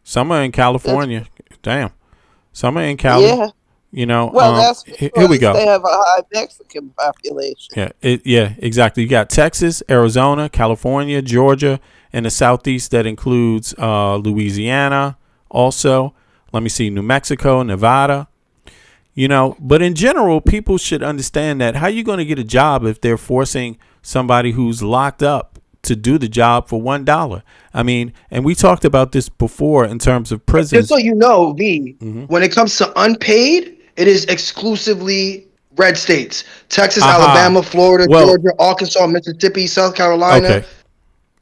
Speaker 3: Some are in California. Damn. Some are in Cali.
Speaker 19: Yeah.
Speaker 3: You know,
Speaker 19: well, that's because
Speaker 3: here we go.
Speaker 19: They have a high Mexican population.
Speaker 3: Yeah, exactly. You got Texas, Arizona, California, Georgia, and the Southeast. That includes Louisiana also. Let me see, New Mexico, Nevada. You know, but in general, people should understand that how you going to get a job if they're forcing somebody who's locked up to do the job for $1? I mean, and we talked about this before in terms of prisons.
Speaker 8: Just so you know, V, when it comes to unpaid, it is exclusively red states: Texas, Alabama, Florida, Georgia, Arkansas, Mississippi, South Carolina.
Speaker 3: Okay.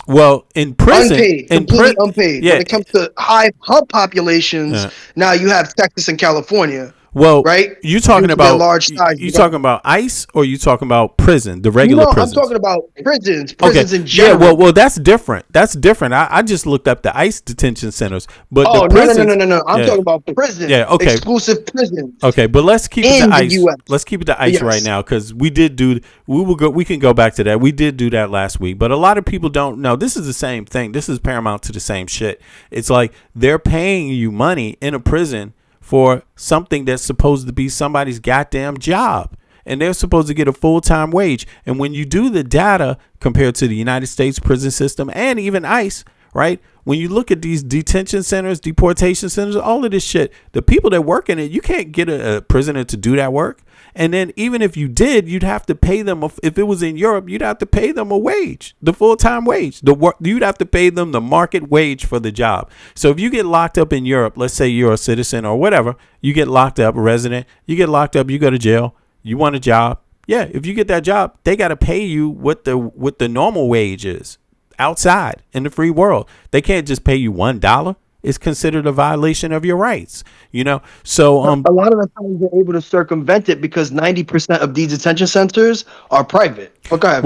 Speaker 3: Well, in prison,
Speaker 8: completely unpaid.
Speaker 3: Yeah.
Speaker 8: When it comes to high hub populations, now you have Texas and California.
Speaker 3: Well,
Speaker 8: right?
Speaker 3: You talking about
Speaker 8: large size?
Speaker 3: You talking about ICE or you talking about prison, the regular prisons?
Speaker 8: I'm talking about prisons in general.
Speaker 3: Yeah, well, that's different. That's different. I just looked up the ICE detention centers, but
Speaker 8: no. I'm
Speaker 3: yeah.
Speaker 8: talking about prisons.
Speaker 3: Yeah, okay.
Speaker 8: Exclusive prisons.
Speaker 3: Okay, but let's keep it to ICE.
Speaker 8: US.
Speaker 3: Let's keep it to ICE right now because we can go back to that. We did do that last week, but a lot of people don't know. This is the same thing. This is paramount to the same shit. It's like they're paying you money in a prison for something that's supposed to be somebody's goddamn job. And they're supposed to get a full-time wage. And when you do the data compared to the United States prison system and even ICE, right? When you look at these detention centers, deportation centers, all of this shit, the people that work in it, you can't get a prisoner to do that work. And then even if you did, you'd have to pay them. If it was in Europe, you'd have to pay them a wage, the full-time wage. You'd have to pay them the market wage for the job. So if you get locked up in Europe, let's say you're a citizen or whatever, you get locked up, a resident, you get locked up, you go to jail, you want a job. Yeah, if you get that job, they got to pay you what the normal wage is outside in the free world. They can't just pay you $1. is considered a violation of your rights. You know, so
Speaker 8: a lot of the times they're able to circumvent it because 90% of these detention centers are private. Okay.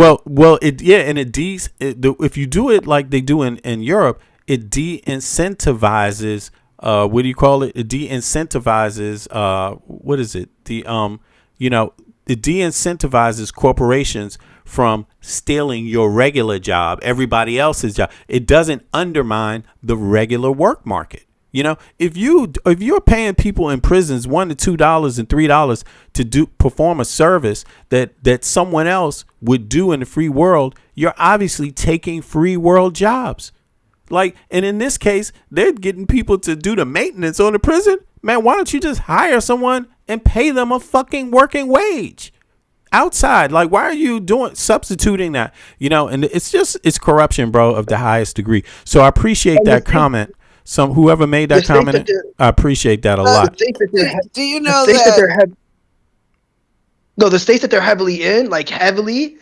Speaker 3: If you do it like they do in Europe, it de-incentivizes. What do you call it? It de-incentivizes. What is it? It de-incentivizes corporations from stealing your regular job, everybody else's job. It doesn't undermine the regular work market. You know, if you're paying people in prisons $1 to $2 and $3 to perform a service that someone else would do in the free world, you're obviously taking free world jobs. Like, and in this case, they're getting people to do the maintenance on the prison. Man, why don't you just hire someone and pay them a fucking working wage outside? Like, why are you substituting that? You know, and it's corruption, bro, of the highest degree. So I appreciate that comment. Whoever made that comment, I appreciate that a lot.
Speaker 7: Do you know that?
Speaker 8: The states that they're heavily in, like heavily,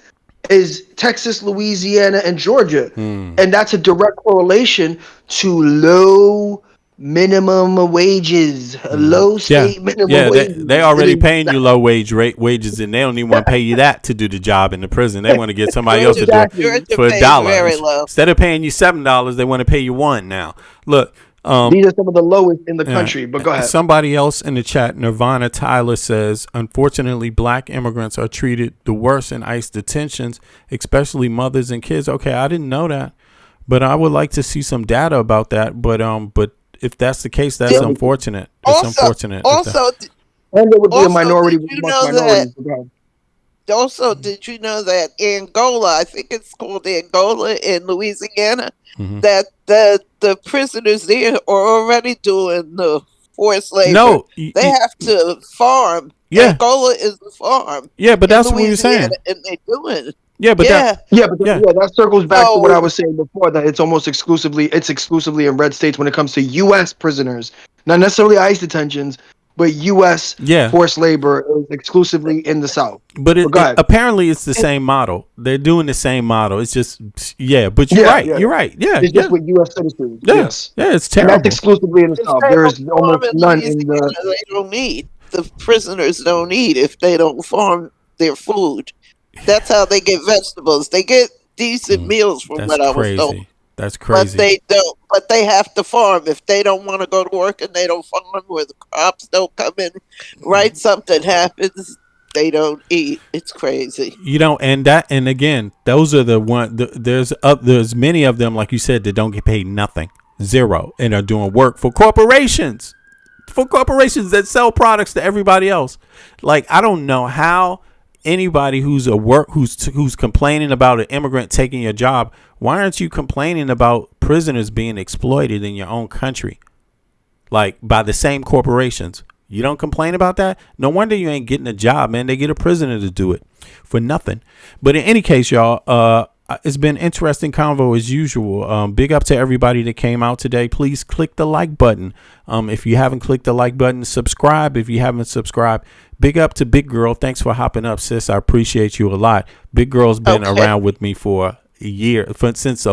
Speaker 8: is Texas, Louisiana, and Georgia. And that's a direct correlation to low minimum wages, low state minimum wages.
Speaker 3: They already paying you low wages, and they don't even want to pay you that to do the job in the prison. They want to get somebody else to do it for $1. Instead of paying you $7, they want to pay you $1 now. Look,
Speaker 8: these are some of the lowest in the country, but go ahead.
Speaker 3: Somebody else in the chat, Nirvana Tyler, says, unfortunately, black immigrants are treated the worst in ICE detentions, especially mothers and kids. Okay, I didn't know that, but I would like to see some data about that. But if that's the case, that's unfortunate. It's unfortunate.
Speaker 8: And there would be a minority.
Speaker 7: Also, did you know that Angola, I think it's called Angola in Louisiana, that the prisoners there are already doing the forced labor?
Speaker 3: No,
Speaker 7: they have to farm.
Speaker 3: Yeah.
Speaker 7: Angola is the farm.
Speaker 3: Yeah, but that's what you're saying.
Speaker 7: And they do it.
Speaker 3: Yeah, but
Speaker 8: that circles back to what I was saying before, that it's almost exclusively in red states when it comes to U.S. prisoners, not necessarily ICE detentions, but U.S. forced labor is exclusively in the South.
Speaker 3: But apparently it's the same model. They're doing the same model. It's just but you're right. You're right. Yeah,
Speaker 8: it's just with U.S. citizens.
Speaker 3: Yes, it's terrible.
Speaker 8: And that's exclusively in the South. There is almost none in the.
Speaker 7: They don't need. The prisoners don't eat if they don't farm their food. That's how they get vegetables. They get decent meals from what I was told.
Speaker 3: That's crazy.
Speaker 7: But they don't. But they have to farm. If they don't want to go to work and they don't farm, where the crops don't come in, right? Something happens. They don't eat. It's crazy.
Speaker 3: You know, and again, those are the one. There's many of them, like you said, that don't get paid nothing, zero, and are doing work for corporations. For corporations that sell products to everybody else. Like, I don't know how anybody who's complaining about an immigrant taking your job, why aren't you complaining about prisoners being exploited in your own country, like by the same corporations? You don't complain about that? No wonder you ain't getting a job, man. They get a prisoner to do it for nothing. But in any case, y'all, it's been interesting convo as usual. Big up to everybody that came out today. Please click the like button. If you haven't clicked the like button, subscribe if you haven't subscribed. Big up to Big Girl. Thanks for hopping up, sis. I appreciate you a lot. Big Girl's been around with me for a year, since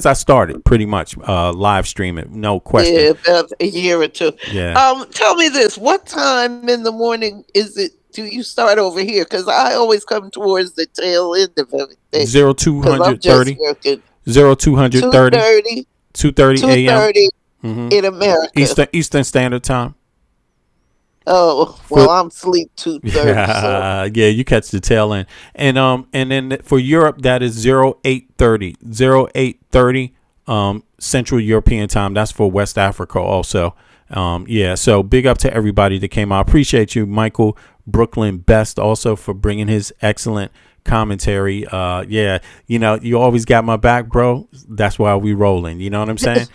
Speaker 3: I started pretty much live streaming. No question.
Speaker 7: Yeah, about a year or two.
Speaker 3: Yeah.
Speaker 7: Tell me this: what time in the morning is it? Do you start over here? Because I always come towards the tail end of everything.
Speaker 3: 0230 0230 2:30 a.m.
Speaker 7: in America.
Speaker 3: Eastern Standard Time.
Speaker 7: Oh, well, I'm asleep 2:30.
Speaker 3: Yeah, you catch the tail end. And then for Europe, that is 0830 Central European Time. That's for West Africa also. So big up to everybody that came out. Appreciate you, Michael Brooklyn Best, also for bringing his excellent commentary. You always got my back, bro. That's why we rolling. You know what I'm saying?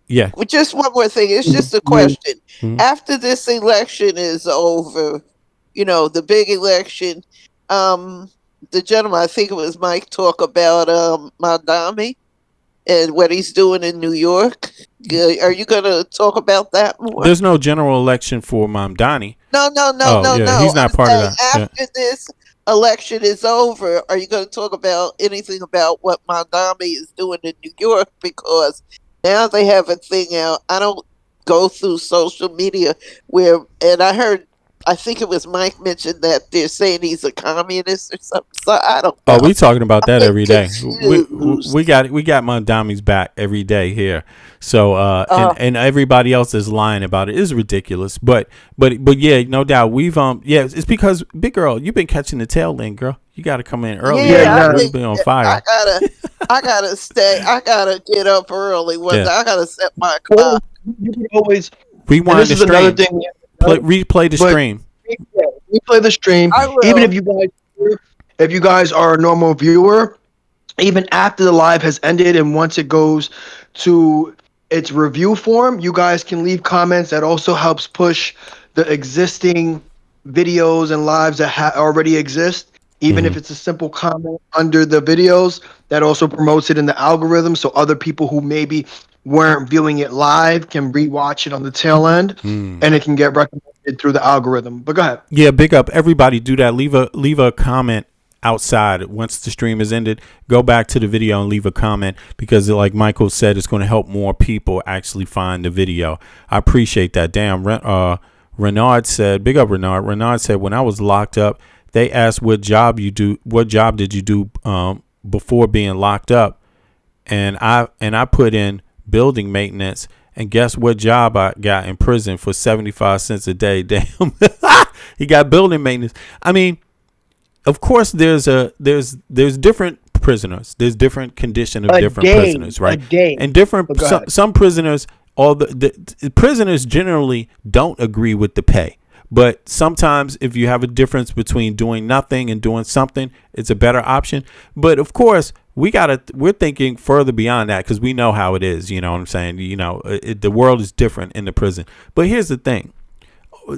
Speaker 3: Yeah.
Speaker 7: Well, just one more thing. It's just a question. After this election is over, the big election, the gentleman, I think it was Mike, talk about Mandami and what he's doing in New York. Are you going to talk about that more?
Speaker 3: There's no general election for Mamdani.
Speaker 7: No.
Speaker 3: He's not part of that.
Speaker 7: After this election is over, are you going to talk about anything about what Mandami is doing in New York? Because Now they have a thing out. I don't go through social media and I think it was Mike mentioned that they're saying he's a communist or something. So I don't know.
Speaker 3: Oh, we talking about that
Speaker 7: I'm
Speaker 3: every day.
Speaker 7: confused.
Speaker 3: We got Mondami's back every day here. So and everybody else is lying about it. It's ridiculous. But yeah, no doubt we've it's because Big Girl, you've been catching the tail end, girl. You got to come in early.
Speaker 7: Yeah,
Speaker 3: You've been on fire.
Speaker 7: I gotta stay. I gotta get up early. I gotta set my clock.
Speaker 8: You can always
Speaker 3: rewind the stream.
Speaker 8: Another thing.
Speaker 3: Replay the stream.
Speaker 8: Replay the stream. Even if you guys are a normal viewer, even after the live has ended and once it goes to its review form, you guys can leave comments. That also helps push the existing videos and lives that already exist. Even if it's a simple comment under the videos, that also promotes it in the algorithm. So other people who maybe weren't viewing it live can rewatch it on the tail end, and it can get recommended through the algorithm. But go ahead.
Speaker 3: Yeah, big up everybody. Do that. Leave a comment outside once the stream is ended. Go back to the video and leave a comment because, like Michael said, it's going to help more people actually find the video. I appreciate that. Damn. Renard said, big up Renard. Renard said, when I was locked up, they asked what job did you do before being locked up, and I put in building maintenance, and guess what job I got in prison for 75 cents a day. Damn. He got building maintenance. I mean, of course there's different prisoners. There's different condition of different prisoners, right? And different some prisoners, the prisoners generally don't agree with the pay. But sometimes if you have a difference between doing nothing and doing something, it's a better option. But of course, we're thinking further beyond that because we know how it is. You know what I'm saying? You know, the world is different in the prison. But here's the thing.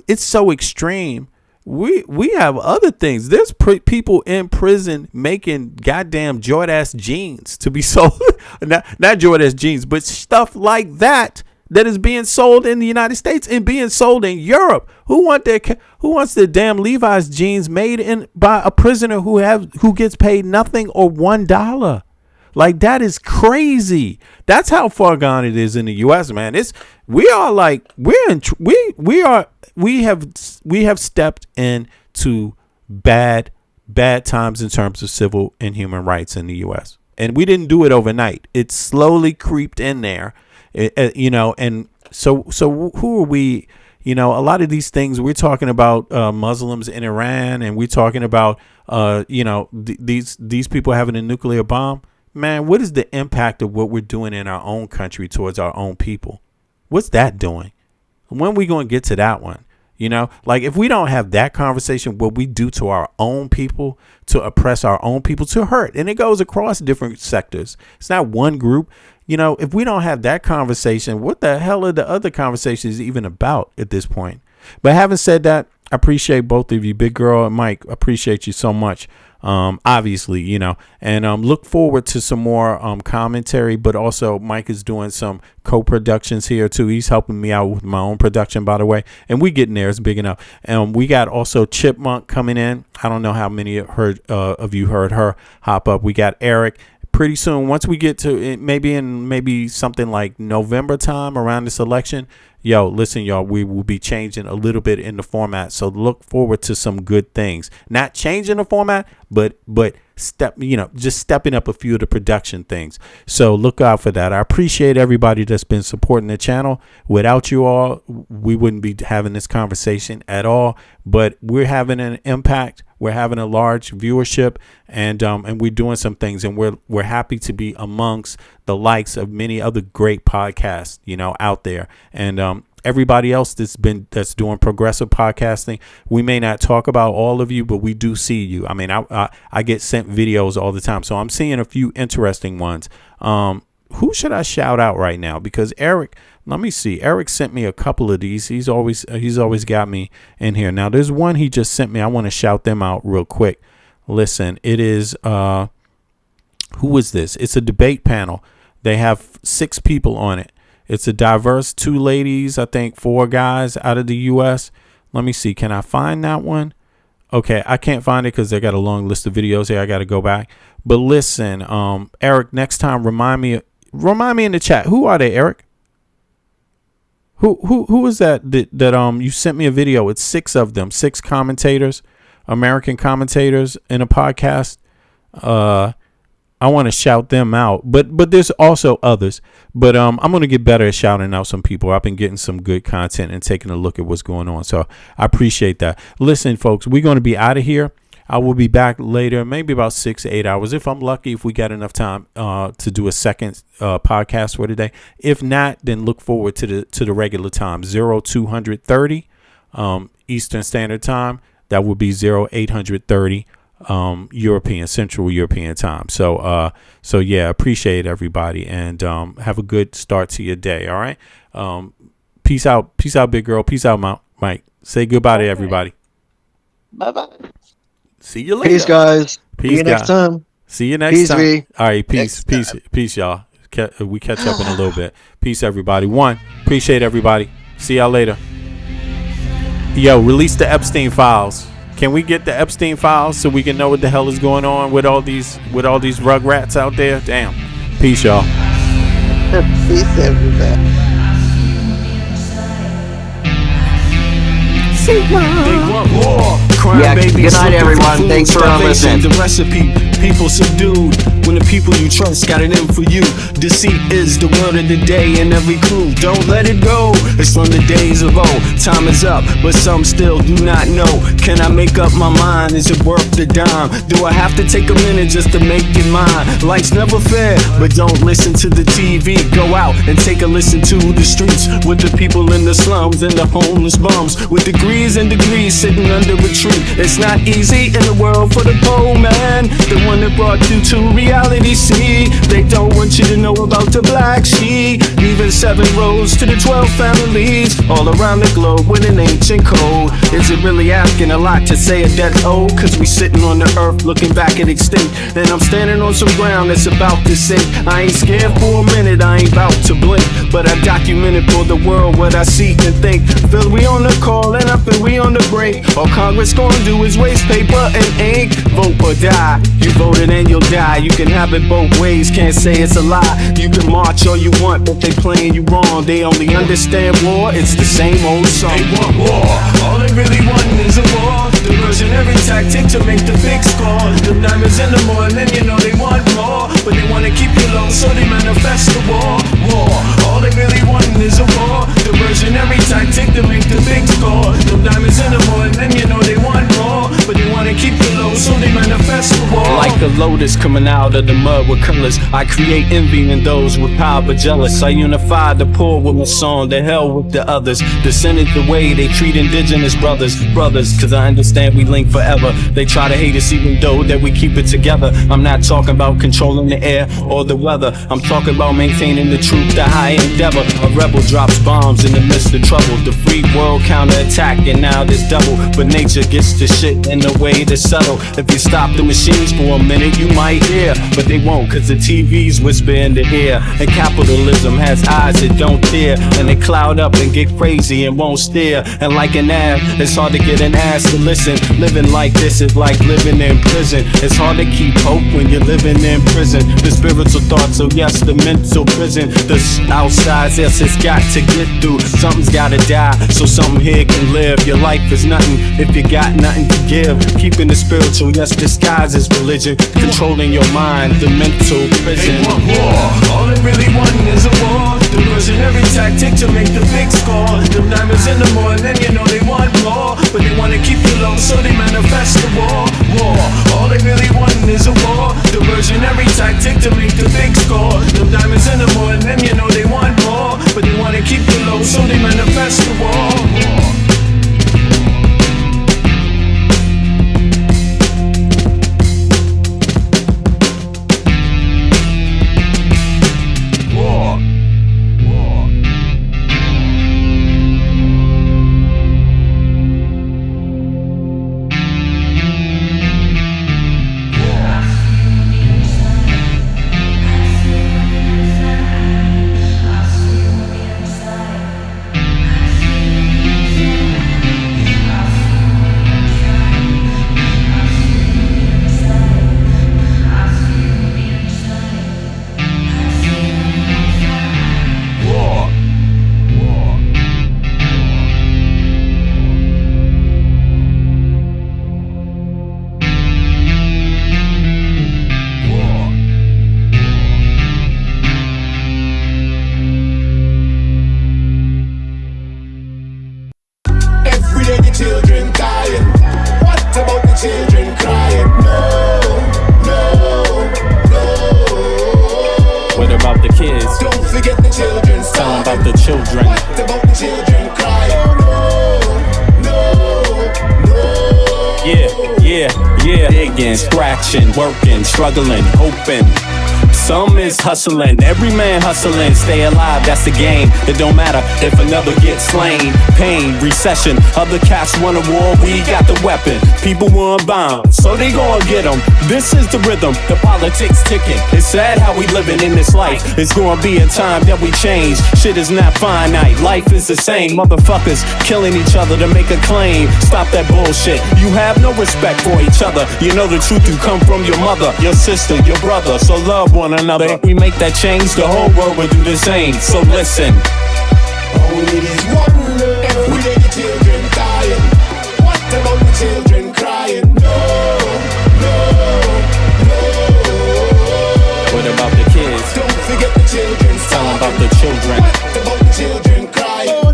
Speaker 3: It's so extreme. We have other things. There's people in prison making goddamn Jordache jeans to be sold. not Jordache jeans, but stuff like that is being sold in the United States and being sold in Europe. Who wants their damn Levi's jeans made by a prisoner who gets paid nothing or $1? Like, that is crazy. That's how far gone it is in the US, man. We have stepped into bad times in terms of civil and human rights in the US. And we didn't do it overnight. It slowly creeped in there. You know, and so who are we? You know, a lot of these things we're talking about Muslims in Iran, and we're talking about these people having a nuclear bomb. Man, what is the impact of what we're doing in our own country towards our own people? What's that doing? When are we going to get to that one? You know, like if we don't have that conversation, what we do to our own people, to oppress our own people, to hurt, and it goes across different sectors. It's not one group. You know, if we don't have that conversation, what the hell are the other conversations even about at this point? But having said that, I appreciate both of you, Big Girl and Mike. Appreciate you so much. Obviously, you know, and look forward to some more commentary. But also, Mike is doing some co-productions here too. He's helping me out with my own production, by the way. And we getting there. It's big enough. And we got also Chipmunk coming in. I don't know how many of you heard her hop up. We got Eric. Pretty soon, once we get to it, maybe something like November time around this election, listen, y'all, we will be changing a little bit in the format. So look forward to some good things. Not changing the format, but just stepping up a few of the production things. So look out for that. I appreciate everybody that's been supporting the channel. Without you all, we wouldn't be having this conversation at all. But we're having an impact. We're having a large viewership, and we're doing some things, and we're happy to be amongst the likes of many other great podcasts, out there. And everybody else that's doing progressive podcasting, we may not talk about all of you, but we do see you. I mean, I get sent videos all the time, so I'm seeing a few interesting ones. Who should I shout out right now? Because Eric, let me see. Eric sent me a couple of these. He's always got me in here. Now there's one he just sent me. I want to shout them out real quick. Listen, it is who is this? It's a debate panel. They have 6 people on it. It's a diverse 2 ladies, I think 4 guys out of the US. Let me see. Can I find that one? Okay, I can't find it because they got a long list of videos here. I got to go back. But listen, Eric, next time remind me remind me in the chat, who are they, Eric? Who is that you sent me a video? It's 6 of them, 6 commentators, American commentators in a podcast. I want to shout them out, but there's also others. But I'm going to get better at shouting out some people. I've been getting some good content and taking a look at what's going on. So I appreciate that. Listen, folks, we're going to be out of here. I will be back later, maybe about 6 to 8 hours. If I'm lucky, if we got enough time to do a second podcast for today. If not, then look forward to the regular time, 0230 Eastern Standard Time. That would be 0830 Central European Time. So yeah, appreciate everybody, and have a good start to your day. All right. Peace out, big girl. Peace out, Mike. Say goodbye to everybody.
Speaker 7: Bye-bye.
Speaker 3: See you later.
Speaker 6: Peace, guys.
Speaker 3: Peace,
Speaker 6: See you next time.
Speaker 3: See you next
Speaker 6: Peace,
Speaker 3: time.
Speaker 6: V.
Speaker 3: All right, peace, y'all. We catch up in a little bit. Peace, everybody. Appreciate everybody. See y'all later. Yo, release the Epstein files. Can we get the Epstein files so we can know what the hell is going on with all these rugrats out there? Damn. Peace, y'all.
Speaker 7: Peace, everybody.
Speaker 5: They want war. Crime
Speaker 17: Yeah,
Speaker 5: babies
Speaker 17: good night,
Speaker 5: looking for
Speaker 17: everyone.
Speaker 5: food.
Speaker 17: Thanks for
Speaker 5: Starvation,
Speaker 17: listening.
Speaker 5: The recipe, people subdued. When the people you trust got it in for you. Deceit is the word of the day, and every clue, don't let it go. It's from the days of old. Time is up, but some still do not know. Can I make up my mind? Is it worth the dime? Do I have to take a minute just to make it mine? Life's never fair, but don't listen to the TV. Go out and take a listen to the streets with the people in the slums and the homeless bums with degrees and degrees sitting under a tree. It's not easy in the world for the poor man, the one that brought you to reality. See, they don't want you to know about the black sheep. Even 7 roads to the 12 families all around the globe with an ancient code. Is it really asking a lot to say a death old? Cause we sitting on the earth looking back at extinct, and I'm standing on some ground that's about to sink. I ain't scared for a minute, I ain't about to blink, but I documented for the world what I see and think. Feel we on the call and I feel we on the break. All Congress gonna do is waste paper and ink. Vote or die, you voted and you'll die. You can have it both ways, can't say it's a lie. You can march all you want, but they playing you wrong. They only understand war, it's the same old song. They want war, all they really want is a war. Diversionary tactic to make the big score. The diamonds in the morning, you know they want more, but they wanna keep you low, so they manifest the war. All they really want is a war. Diversionary tactic to make the big score. The diamonds in the morning, you know they want more, but they wanna keep you low, so they manifest the war. Like a lotus coming out of the mud with colors, I create envy in those with power but jealous. I unify the poor with my song, the hell with the others. Descended the way they treat indigenous brothers, cause I understand we link forever. They try to hate us even though that we keep it together. I'm not talking about controlling the air or the weather. I'm talking about maintaining the truth, the high endeavor. A rebel drops bombs in the midst of trouble. The free world counterattack and now there's double. But nature gets the shit in the way to settle. If you stop the machines for a minute, you might hear, but they won't, cause the TVs whisper in the ear. And capitalism has eyes that don't tear, and they cloud up and get crazy and won't steer. And like an ab, it's hard to get an ass to listen. Living like this is like living in prison. It's hard to keep hope when you're living in prison. The spiritual thoughts, so yes, the mental prison. The outside, yes, it's got to get through. Something's gotta die, so something here can live. Your life is nothing if you got nothing to give. Keeping the spiritual, yes, disguised as religion. Controlling your mind, the mental prison. They want war, all they really want is a war. Diversionary tactic to make the big score. The diamonds in the morning, you know they want more, but they wanna keep you low, so they manifest the war. All they really want is a war. Diversionary tactic to make the big score. The diamonds in the morning, you know they want more, but they wanna keep you low, so they manifest the war.
Speaker 3: kids? Don't forget the children. Tell them about the children. What about the children crying? Yeah, digging, scratching, working, struggling, hoping. Some is hustling, every man hustling, stay alive, that's the game. It don't matter if another gets slain. Pain, recession, other cats want a war, we got the weapon. People want bombs, so they gon' get them. This is the rhythm, the politics ticking. It's sad how we living in this life. It's gonna be a time that we change. Shit is not finite, life is the same. Motherfuckers killing each other to make a claim. Stop that bullshit, you have no respect for each other. You know the truth, you come from your mother, your sister, your brother. So love one another. If we make that change, the whole world will do the same. So listen. Only this one love. Every day the children dying. What about the children crying? No. What about the kids? Don't forget the children. Tell them about the children. What about the children crying?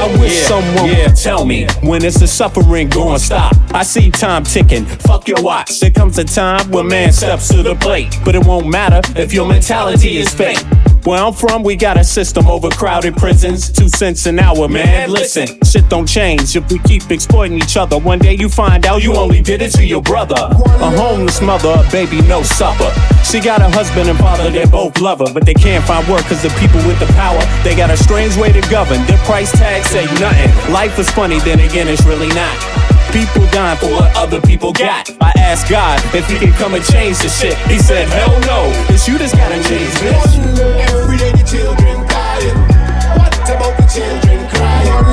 Speaker 3: I wish someone would tell me when is the suffering gonna stop. I see time ticking, fuck your watch. There comes a time when man steps to the plate, but it won't matter if your mentality is fake. Where I'm from, we got a system, overcrowded prisons, 2 cents an hour, man. Listen, shit don't change if we keep exploiting each other. One day you find out you only did it to your brother. A homeless mother, a baby, no supper. She got a husband and father, they both love her, but they can't find work cause the people with the power, they got a strange way to govern. Their price tag say nothing. Life is funny, then again it's really not. People dying for what other people got. I asked God if he can come and change the shit. He said, hell no, it's you that's gotta change this. Every day the children dying. What about the children crying?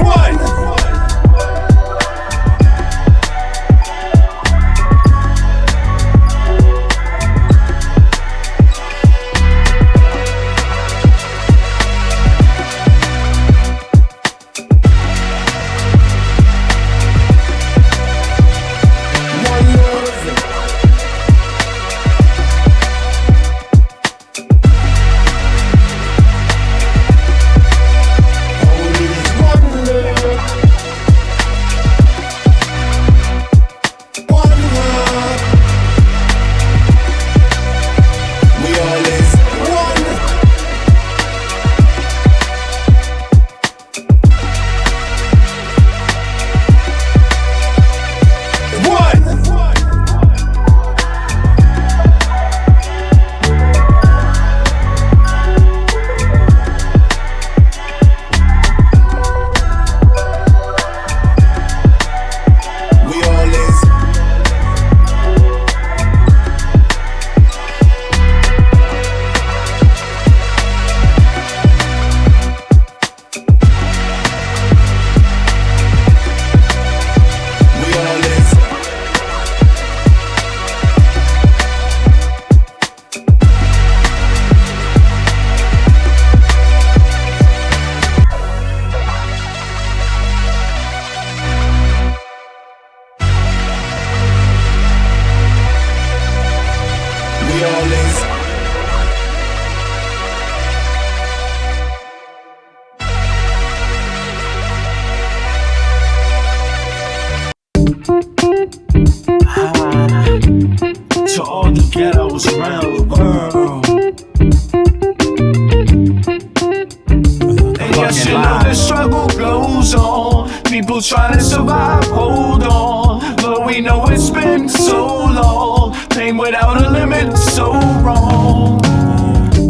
Speaker 3: One. To all the ghettos around the world. And yes, you know the struggle goes on. People trying to survive, hold on. But we know it's been so long. Pain without a limit, so wrong.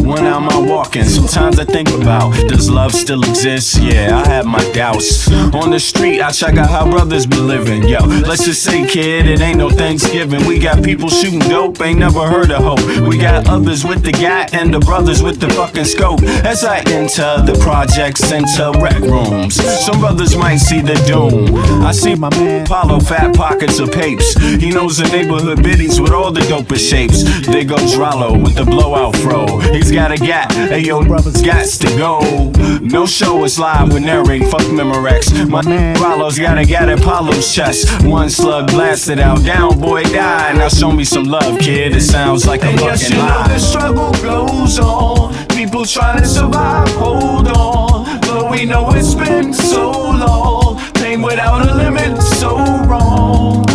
Speaker 3: When am I walking? Sometimes I think about, does love still exist? Yeah, I have my doubts. On the street, I check out how brothers be living. Yo, let's just say, kid, it ain't no Thanksgiving. We got people shooting dope, ain't never heard of hope. We got others with the gat and the brothers with the fucking scope. As I enter the projects, enter rec rooms, some brothers might see the doom. I see my man Paulo, fat pockets of papes. He knows the neighborhood biddies with all the dopest shapes. There goes Rollo with the blowout fro. He's got a gap, hey yo, brothers gots to go. No show is live with narrate, fuck Memorex. My man Rollo's got a gat at Paulo's chest. One slug blasted out, down boy died. Now show me some love, kid, it sounds like a fucking lie. The struggle goes on, people trying to survive, hold on. But we know it's been so long. Pain
Speaker 5: pain without a limit, so wrong.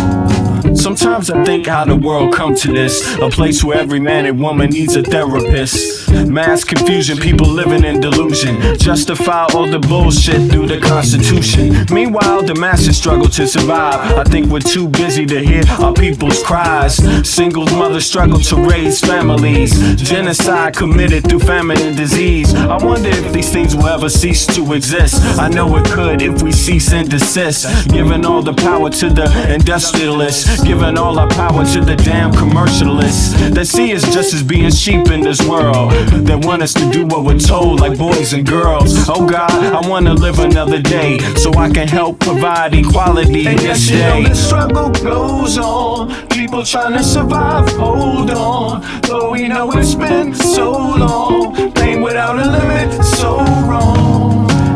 Speaker 5: Sometimes I think how the world come to this, a place where every man and woman needs a therapist. Mass confusion, people living in delusion, justify all the bullshit through the Constitution. Meanwhile, the masses struggle to survive. I think we're too busy to hear our people's cries. Single mothers struggle to raise families, genocide committed through famine and disease. I wonder if these things will ever cease to exist. I know it could if we cease and desist, giving all the power to the industrialists, giving all our power to the damn commercialists that see us just as being sheep in this world, that want us to do what we're told like boys and girls. Oh God, I wanna live another day so I can help provide equality and this yes, day. You know, the struggle goes on, people trying to survive, hold on, though we know it's been so long, pain without a limit, so wrong.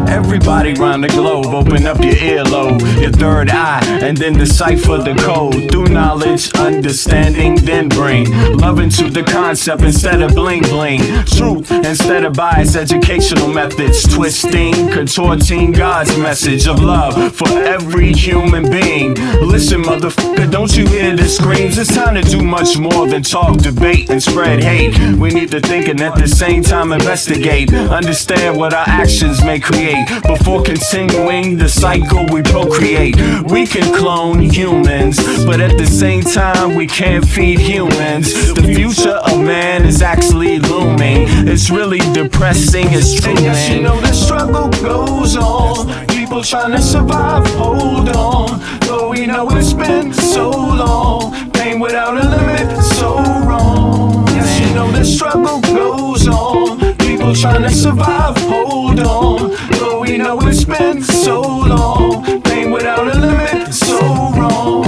Speaker 5: Everybody round the globe, open up your earlobe, your third eye, and then decipher the code. Through knowledge, understanding, then bring love into the concept instead of bling bling. Truth instead of biased educational methods, twisting, contorting God's message of love for every human being. Listen, motherfucker, don't you hear the screams? It's time to do much more than talk, debate, and spread hate. We need to think and at the same time investigate, understand what our actions may create. Before continuing the cycle we procreate, we can clone humans, but at the same time we can't feed humans. The future of man is actually looming. It's really depressing, it's true, and yes, you know the struggle goes on, people trying to survive, hold on, though we know it's been so long, pain without a limit, so wrong. Yes, you know the struggle goes on, people trying to survive, hold on, though we know it's been so long, pain without a limit, so wrong.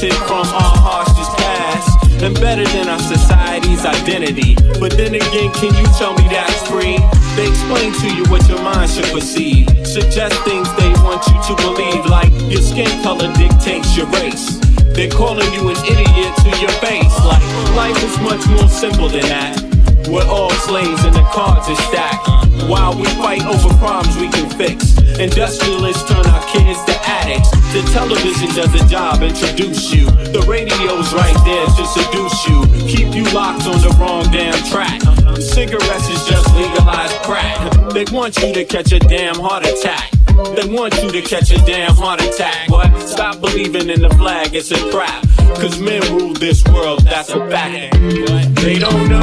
Speaker 5: From our harshest past, embedded in our society's identity. But then again, can you tell me that's free? They explain to you what your mind should perceive, suggest things they want you to believe, like your skin color dictates your race. They're calling you an idiot to your face, like life is much more simple than that. We're all slaves and the cards are stacked, while we fight over problems we can fix. Industrialists turn our kids to addicts. The television does a job, introduce you. The radio's right there to seduce you, keep you locked on the wrong damn track. Cigarettes is just legalized crack. They want you to catch a damn heart attack. They want you to catch a damn heart attack. What? Stop believing in the flag, it's a trap. Cause men rule this world, that's a fact. They don't know,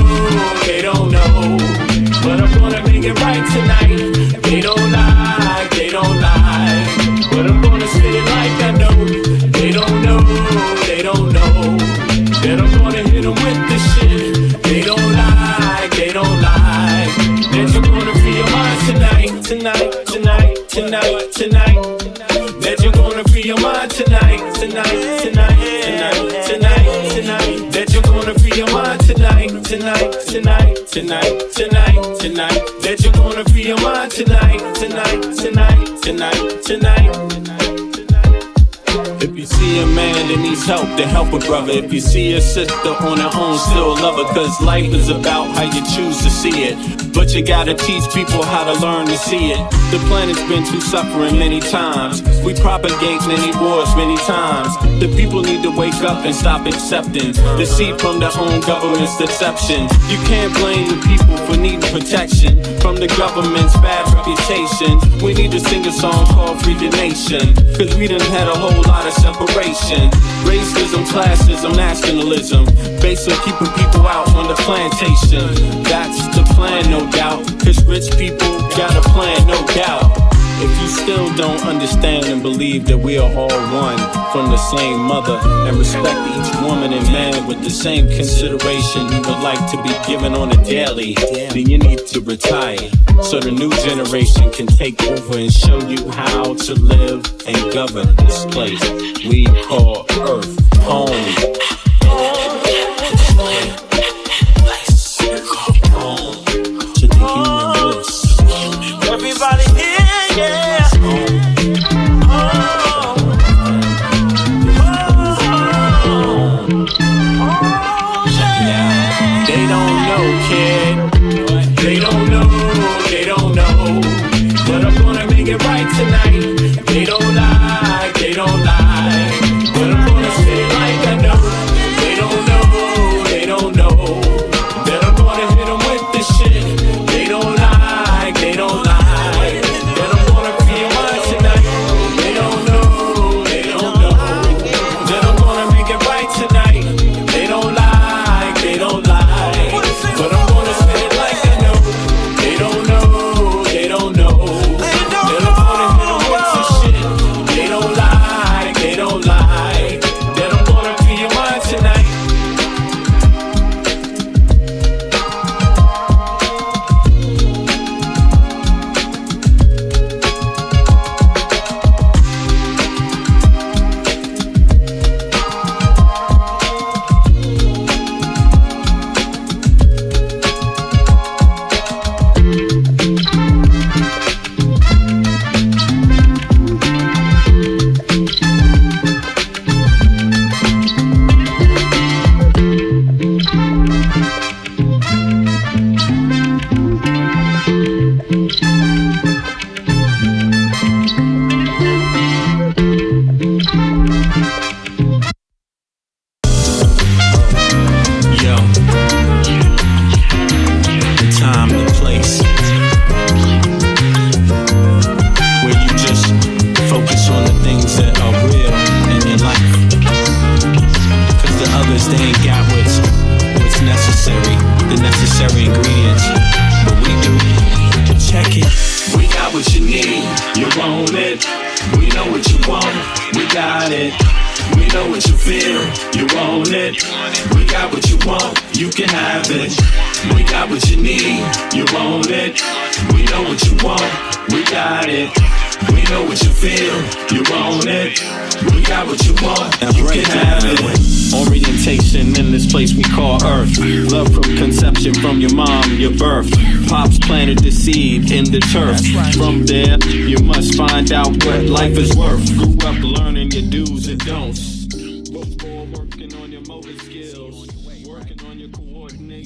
Speaker 5: but I'm gonna make it right tonight. They don't lie, but I'm gonna say it like I know. They don't know, that I'm gonna hit them with the shit. They don't lie, that you're gonna feel mine tonight. That you're gonna feel mine tonight. That you're gonna feel mine tonight. That you're gonna feel mine tonight. If you see a man that needs help, then help a brother. If you see a sister on her own, still love her. Cause life is about how you choose to see it. but you gotta teach people how to learn to see it. The planet's been through suffering many times. We propagate many wars many times. The people need to wake up and stop accepting deceit from their own government's deception. You can't blame the people for needing protection from the government's bad reputation. We need to sing a song called Free the Nation, cause we done had a whole lot of separation. Racism, classism, nationalism, based on keeping people out on the plantation. That's the plan, no doubt, cause rich people got a plan, no doubt. If you still don't understand and believe that we are all one from the same mother and respect each woman and man with the same consideration you would like to be given on a daily, then you need to retire so the new generation can take over and show you how to live and govern this place we call Earth home. Everybody here, yeah. Check it out. They don't know, kid. They don't know, they don't know. But I'm gonna make it right tonight. They don't lie, they don't lie. But I'm gonna say it like I know. They don't know, they don't know. That I'm gonna hit them with this shit. They don't lie, they don't lie. Orientation in this place we call Earth. Love from conception from your mom, your birth. Pops planted the seed in the turf. From there, you must find out what life is worth. Grew up learning your do's and don'ts.